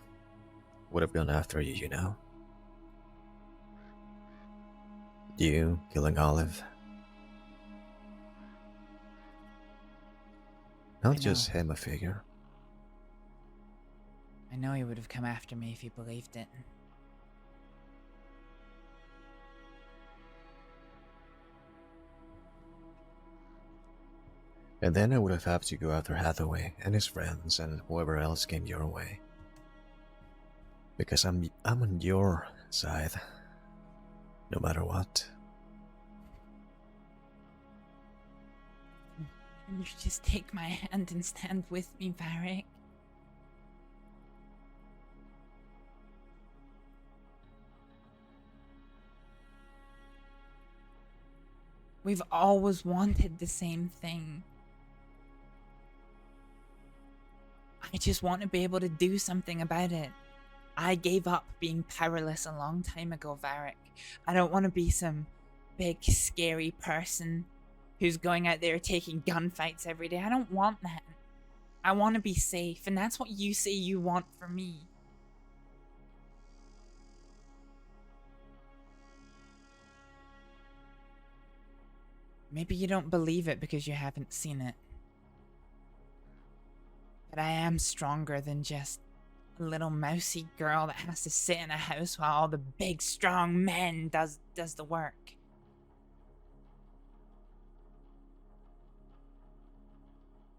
after you, you know? You killing Olive. Not just him, I figure. I know he would have come after me if he believed it. And then I would have had to go after Hathaway and his friends and whoever else came your way. Because I'm on your side, no matter what. Can you just take my hand and stand with me, Varric? We've always wanted the same thing. I just want to be able to do something about it. I gave up being powerless a long time ago, Varric. I don't want to be some big, scary person who's going out there taking gunfights every day. I don't want that. I want to be safe, and that's what you say you want for me. Maybe you don't believe it because you haven't seen it. But I am stronger than just a little mousy girl that has to sit in a house while all the big, strong men does the work.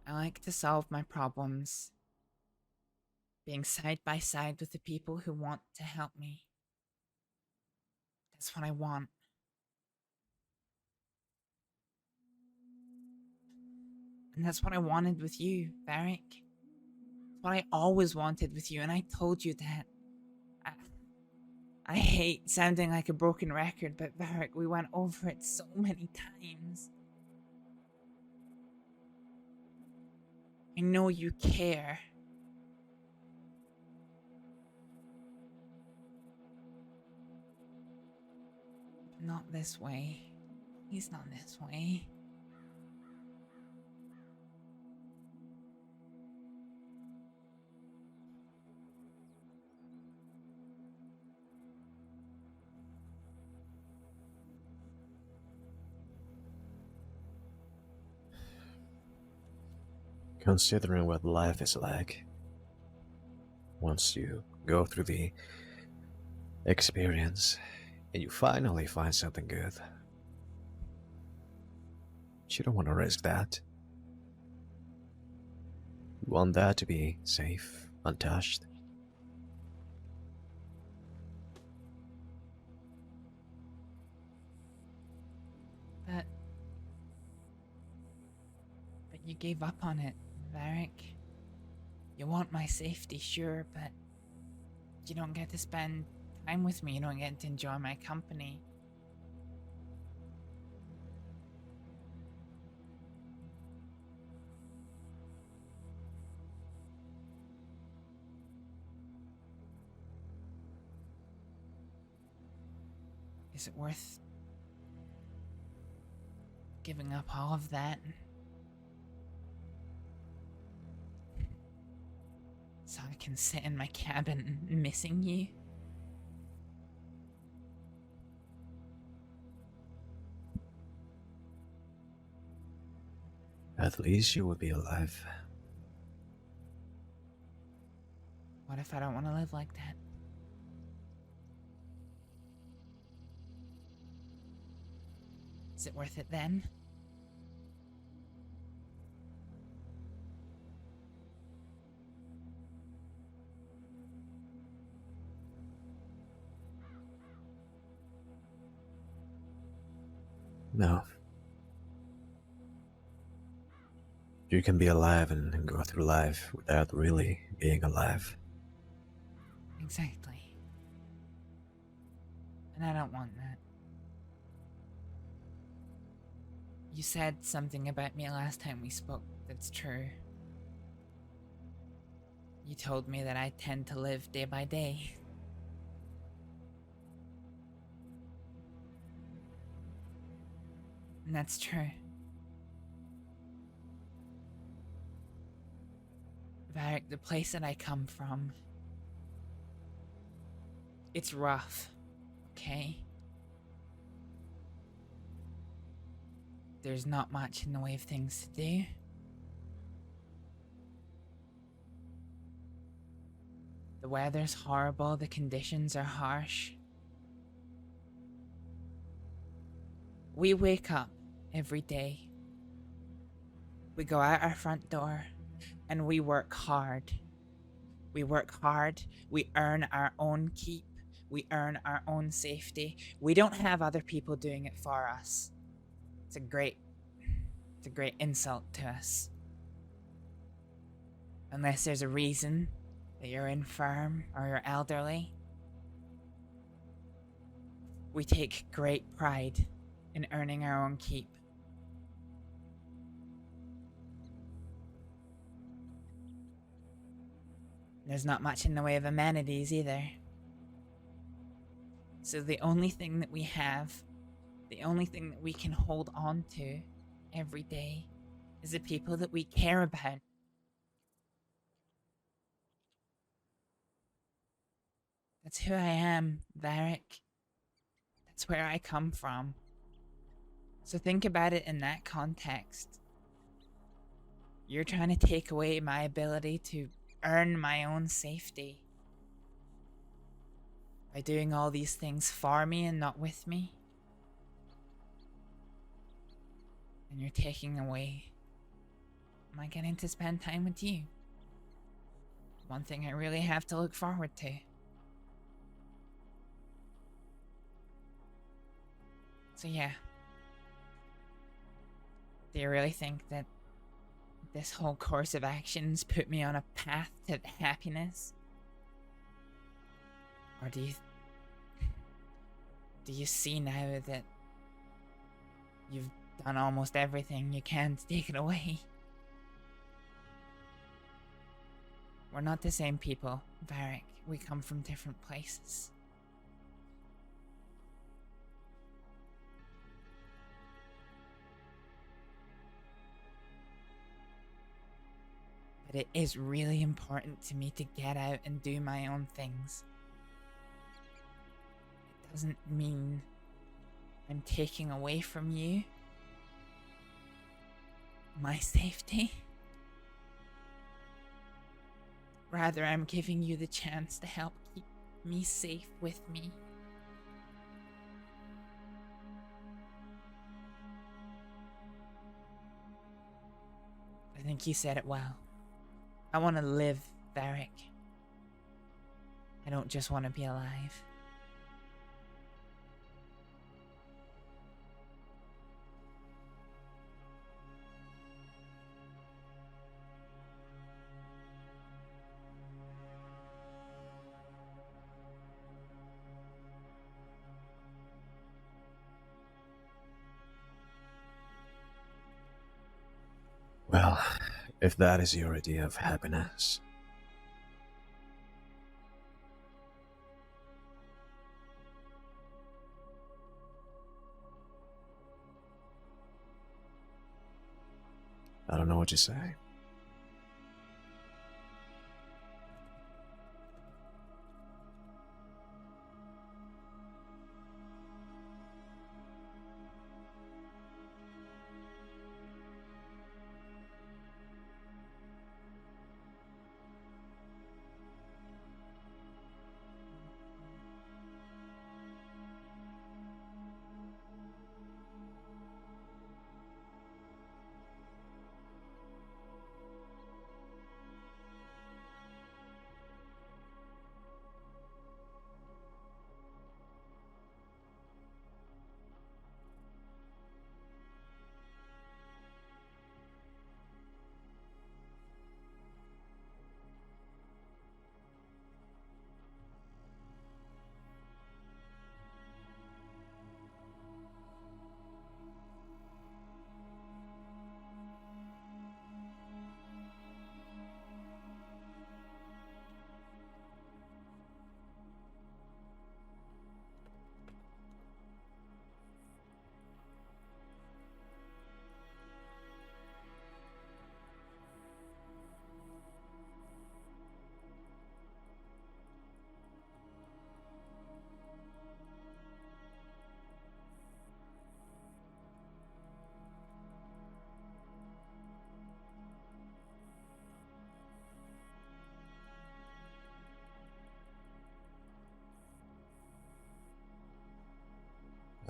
I like to solve my problems, being side by side with the people who want to help me. That's what I want. And that's what I wanted with you, Varric. It's what I always wanted with you, and I told you that. I hate sounding like a broken record, but Varric, we went over it so many times. I know you care. But not this way. Please not this way. Considering what life is like, once you go through the experience and you finally find something good, you don't want to risk that. You want that to be safe, untouched. But you gave up on it, Varric. You want my safety, sure, but you don't get to spend time with me. You don't get to enjoy my company. Is it worth giving up all of that so I can sit in my cabin missing you? At least you would be alive. What if I don't want to live like that? Is it worth it then? No. You can be alive and go through life without really being alive. Exactly. And I don't want that. You said something about me last time we spoke that's true. You told me that I tend to live day by day. And that's true. Varric, the place that I come from, it's rough, okay? There's not much in the way of things to do. The weather's horrible, the conditions are harsh. We wake up every day. We go out our front door and we work hard. We work hard, we earn our own keep, we earn our own safety. We don't have other people doing it for us. It's a great insult to us. Unless there's a reason that you're infirm or you're elderly. We take great pride in earning our own keep. There's not much in the way of amenities either. So the only thing that we have, the only thing that we can hold on to every day is the people that we care about. That's who I am, Varric. That's where I come from. So think about it in that context. You're trying to take away my ability to earn my own safety by doing all these things for me and not with me. And you're taking away my getting to spend time with you. One thing I really have to look forward to. So yeah. Do you really think that this whole course of actions put me on a path to happiness? Or do you see now that you've done almost everything you can to take it away? We're not the same people, Varric. We come from different places. But it is really important to me to get out and do my own things. It doesn't mean I'm taking away from you my safety. Rather, I'm giving you the chance to help keep me safe with me. I think you said it well. I want to live, Varric. I don't just want to be alive. Well, if that is your idea of happiness. I don't know what to say.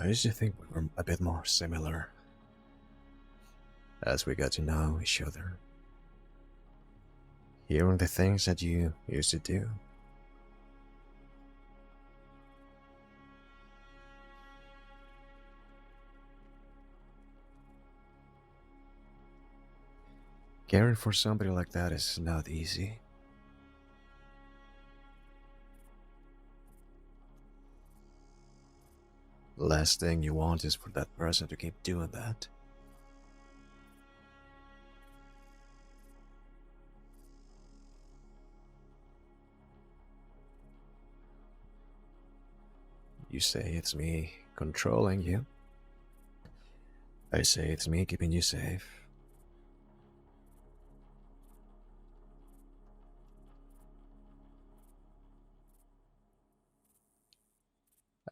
I used to think we were a bit more similar as we got to know each other. Hearing the things that you used to do. Caring for somebody like that is not easy. The last thing you want is for that person to keep doing that. You say it's me controlling you. I say it's me keeping you safe.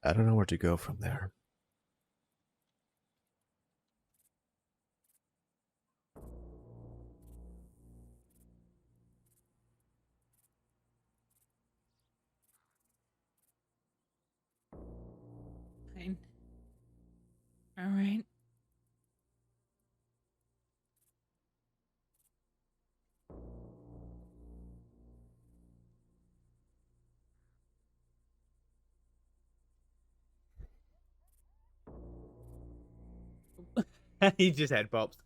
I don't know where to go from there. Fine. All right. He just head pops.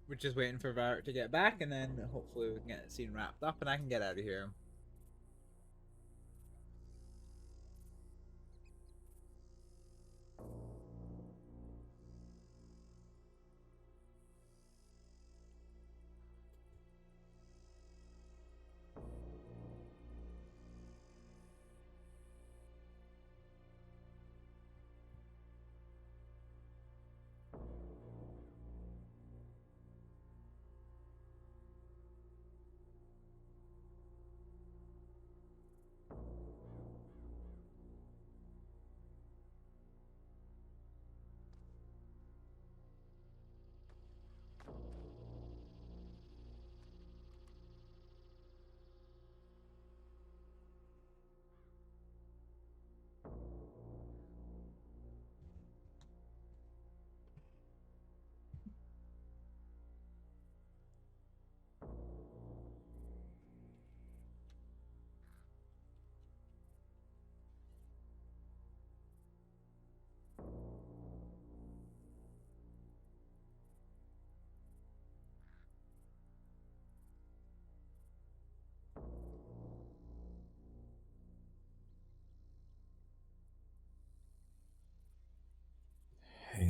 We're just waiting for Varric to get back, and then hopefully we can get the scene wrapped up, and I can get out of here.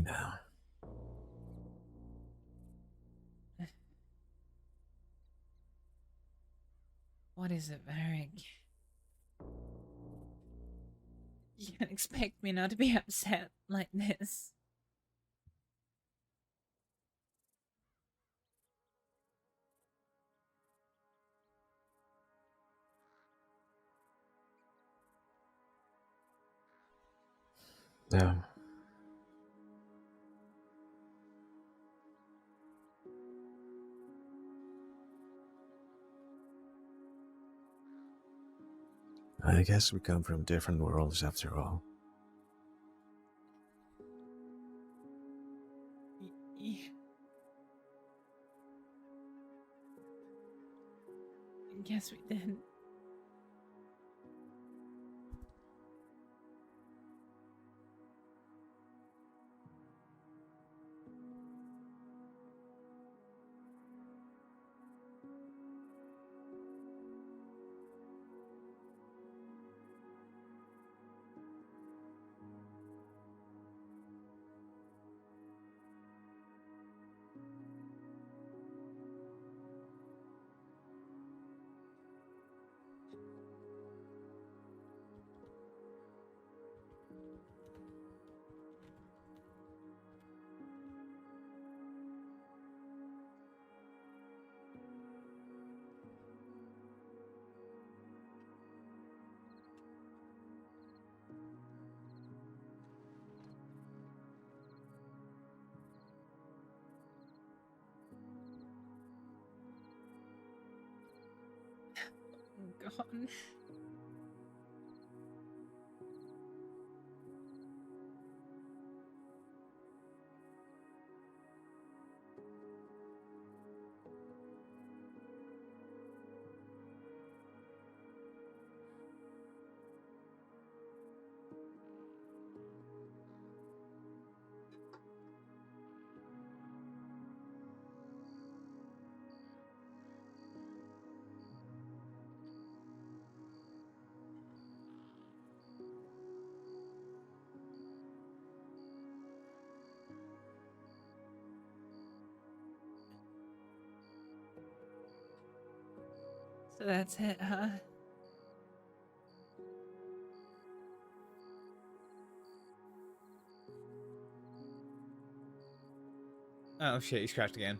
now. What is it, Varric? You can't expect me not to be upset like this. No. I guess we come from different worlds after all. I guess we did. Gone. So that's it, huh? Oh shit, he's crashed again.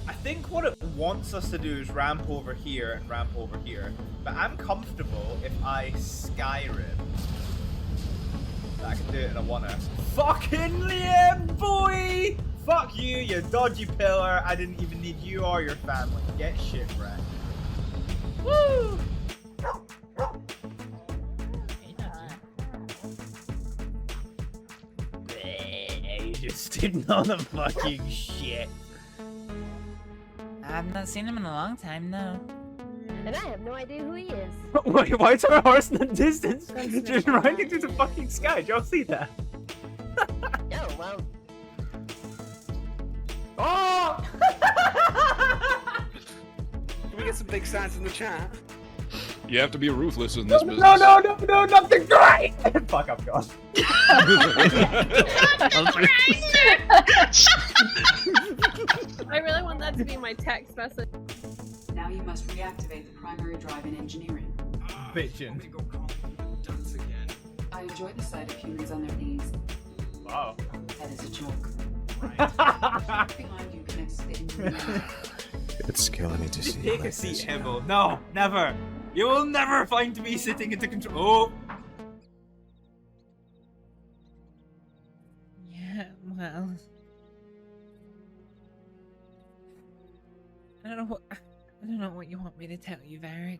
I think what it wants us to do is ramp over here and ramp over here. But I'm comfortable if I Skyrim. I can do it in a one-er. Fucking Liam, boy! Fuck you, you dodgy pillar. I didn't even need you or your family. Get shit wrecked. Woo! You just didn't know the fucking shit. I've not seen him in a long time, no. And I have no idea who he is. Wait, why is our horse in the distance? Just riding through the fucking sky. Did y'all see that? Oh, well. Oh! some big signs in the chat. You have to be ruthless in this business. No, not the grind! Fuck, I'm gone. I really want that to be my text message. Now you must reactivate the primary drive in engineering. Bitchin'. I enjoy the sight of humans on their knees. Wow. That is a joke. Behind you connects to the engineering. It's killing me to Just see. take like a seat, this. Hibble. No, never. You will never find me sitting at the control. Oh. Yeah, well. I don't know what you want me to tell you, Varric.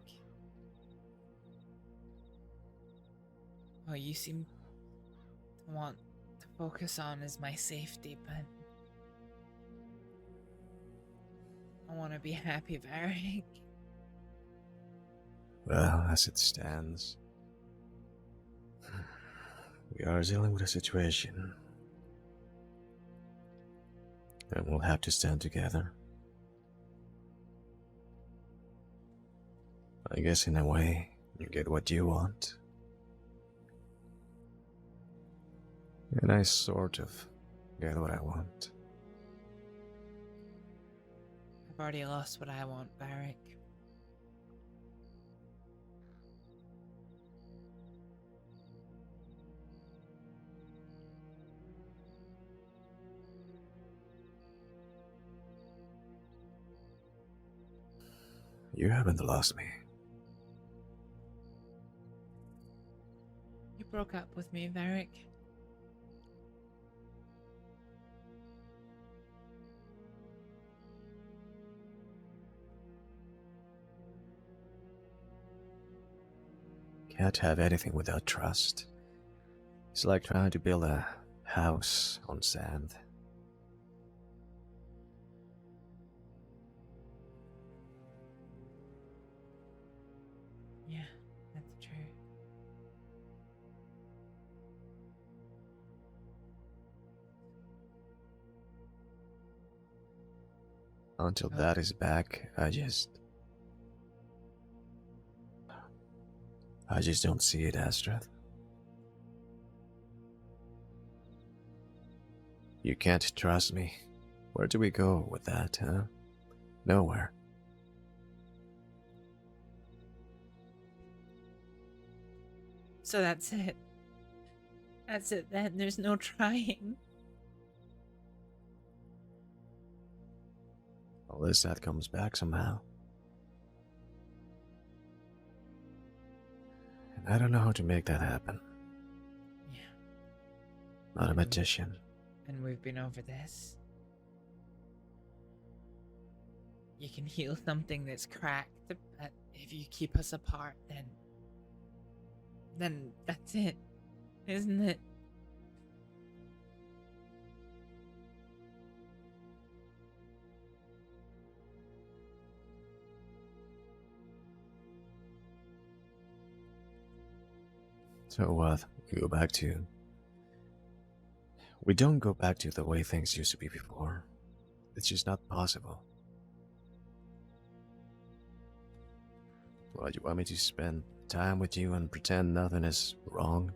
What you seem to want to focus on is my safety, but I want to be happy, Varric. Well, as it stands, we are dealing with a situation, and we'll have to stand together. I guess in a way, you get what you want. And I sort of get what I want. I've already lost what I want, Varric. You haven't lost me. You broke up with me, Varric. Can't have anything without trust. It's like trying to build a house on sand. Yeah, that's true. Until that is back, I just don't see it, Astrид. You can't trust me. Where do we go with that, huh? Nowhere. So that's it. That's it then. There's no trying. Unless that comes back somehow. And I don't know how to make that happen. Yeah. Not a magician. And we've been over this. You can heal something that's cracked, but if you keep us apart, then that's it, isn't it? So what? We don't go back to the way things used to be before. It's just not possible. What, you want me to spend time with you and pretend nothing is wrong?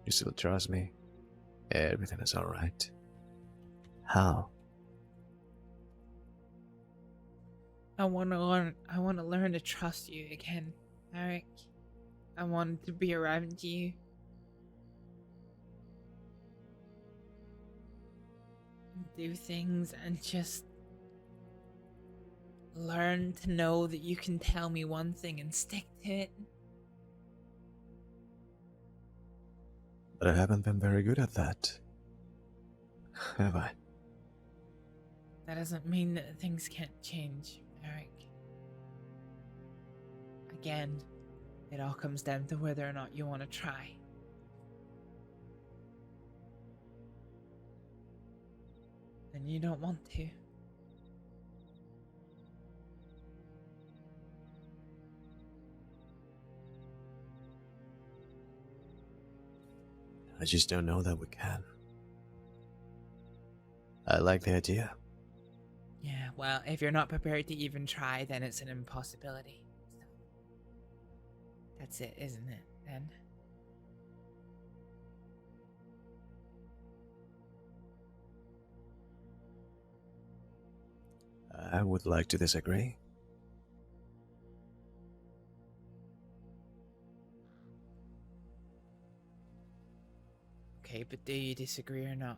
You still trust me? Everything is alright. How? I want to learn to trust you again, Eric. I want to be around you. Do things and just learn to know that you can tell me one thing and stick to it. But I haven't been very good at that. Have I? That doesn't mean that things can't change, Eric. Again, it all comes down to whether or not you want to try. And you don't want to. I just don't know that we can. I like the idea. Yeah, well, if you're not prepared to even try, then it's an impossibility. So, that's it, isn't it, then? I would like to disagree. Okay, but do you disagree or not?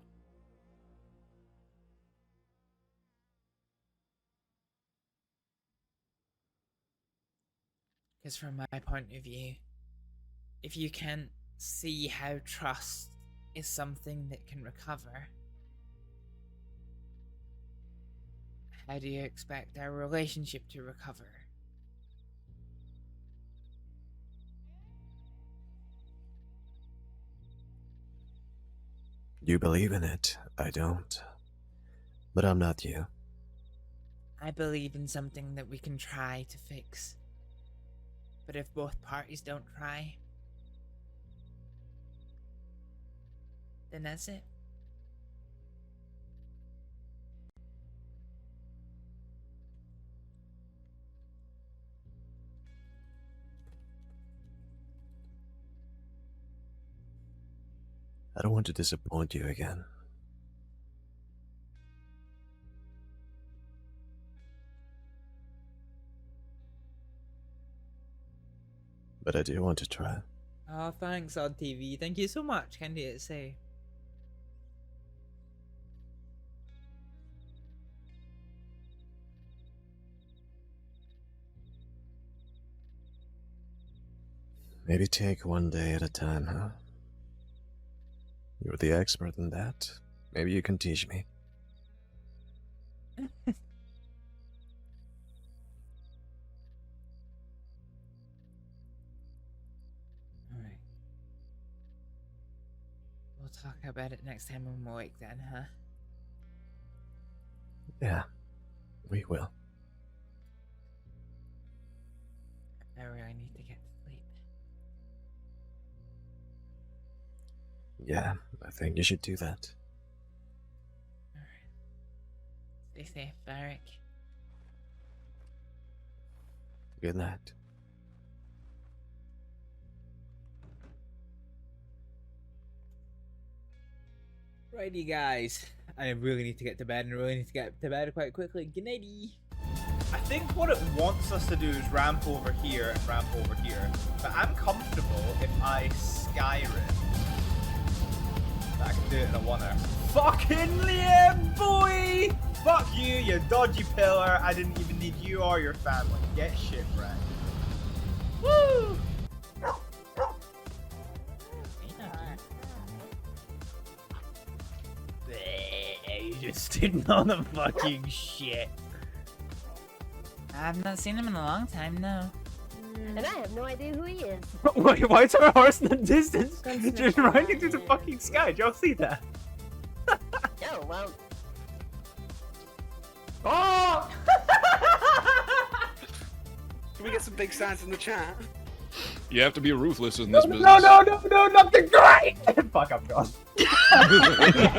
Because from my point of view, if you can't see how trust is something that can recover, how do you expect our relationship to recover? You believe in it, I don't. But I'm not you. I believe in something that we can try to fix. But if both parties don't try, then that's it. I don't want to disappoint you again. But I do want to try. Oh, thanks, Odd TV. Thank you so much, Candy to say. Maybe take one day at a time, huh? You're the expert in that. Maybe you can teach me. Alright. We'll talk about it next time when we're awake then, huh? Yeah, we will. I really need to get to sleep. Yeah, I think you should do that. Stay safe, Varric. Good night. Righty, guys. I really need to get to bed, and I really need to get to bed quite quickly. Good nighty. I think what it wants us to do is ramp over here and ramp over here. But I'm comfortable if I Skyrim. I can do it in a one-hour. Fucking yeah, boy! Fuck you, you dodgy pillar. I didn't even need you or your family. Get shit right. Woo! You just sitting on the fucking shit. I've not seen him in a long time, no. And I have no idea who he is. Wait, why is our horse in the distance? Just riding through the fucking sky. Did y'all see that? Oh, well. Oh! Can we get some big signs in the chat? You have to be ruthless in this business. No, not the great! Fuck, I'm gone.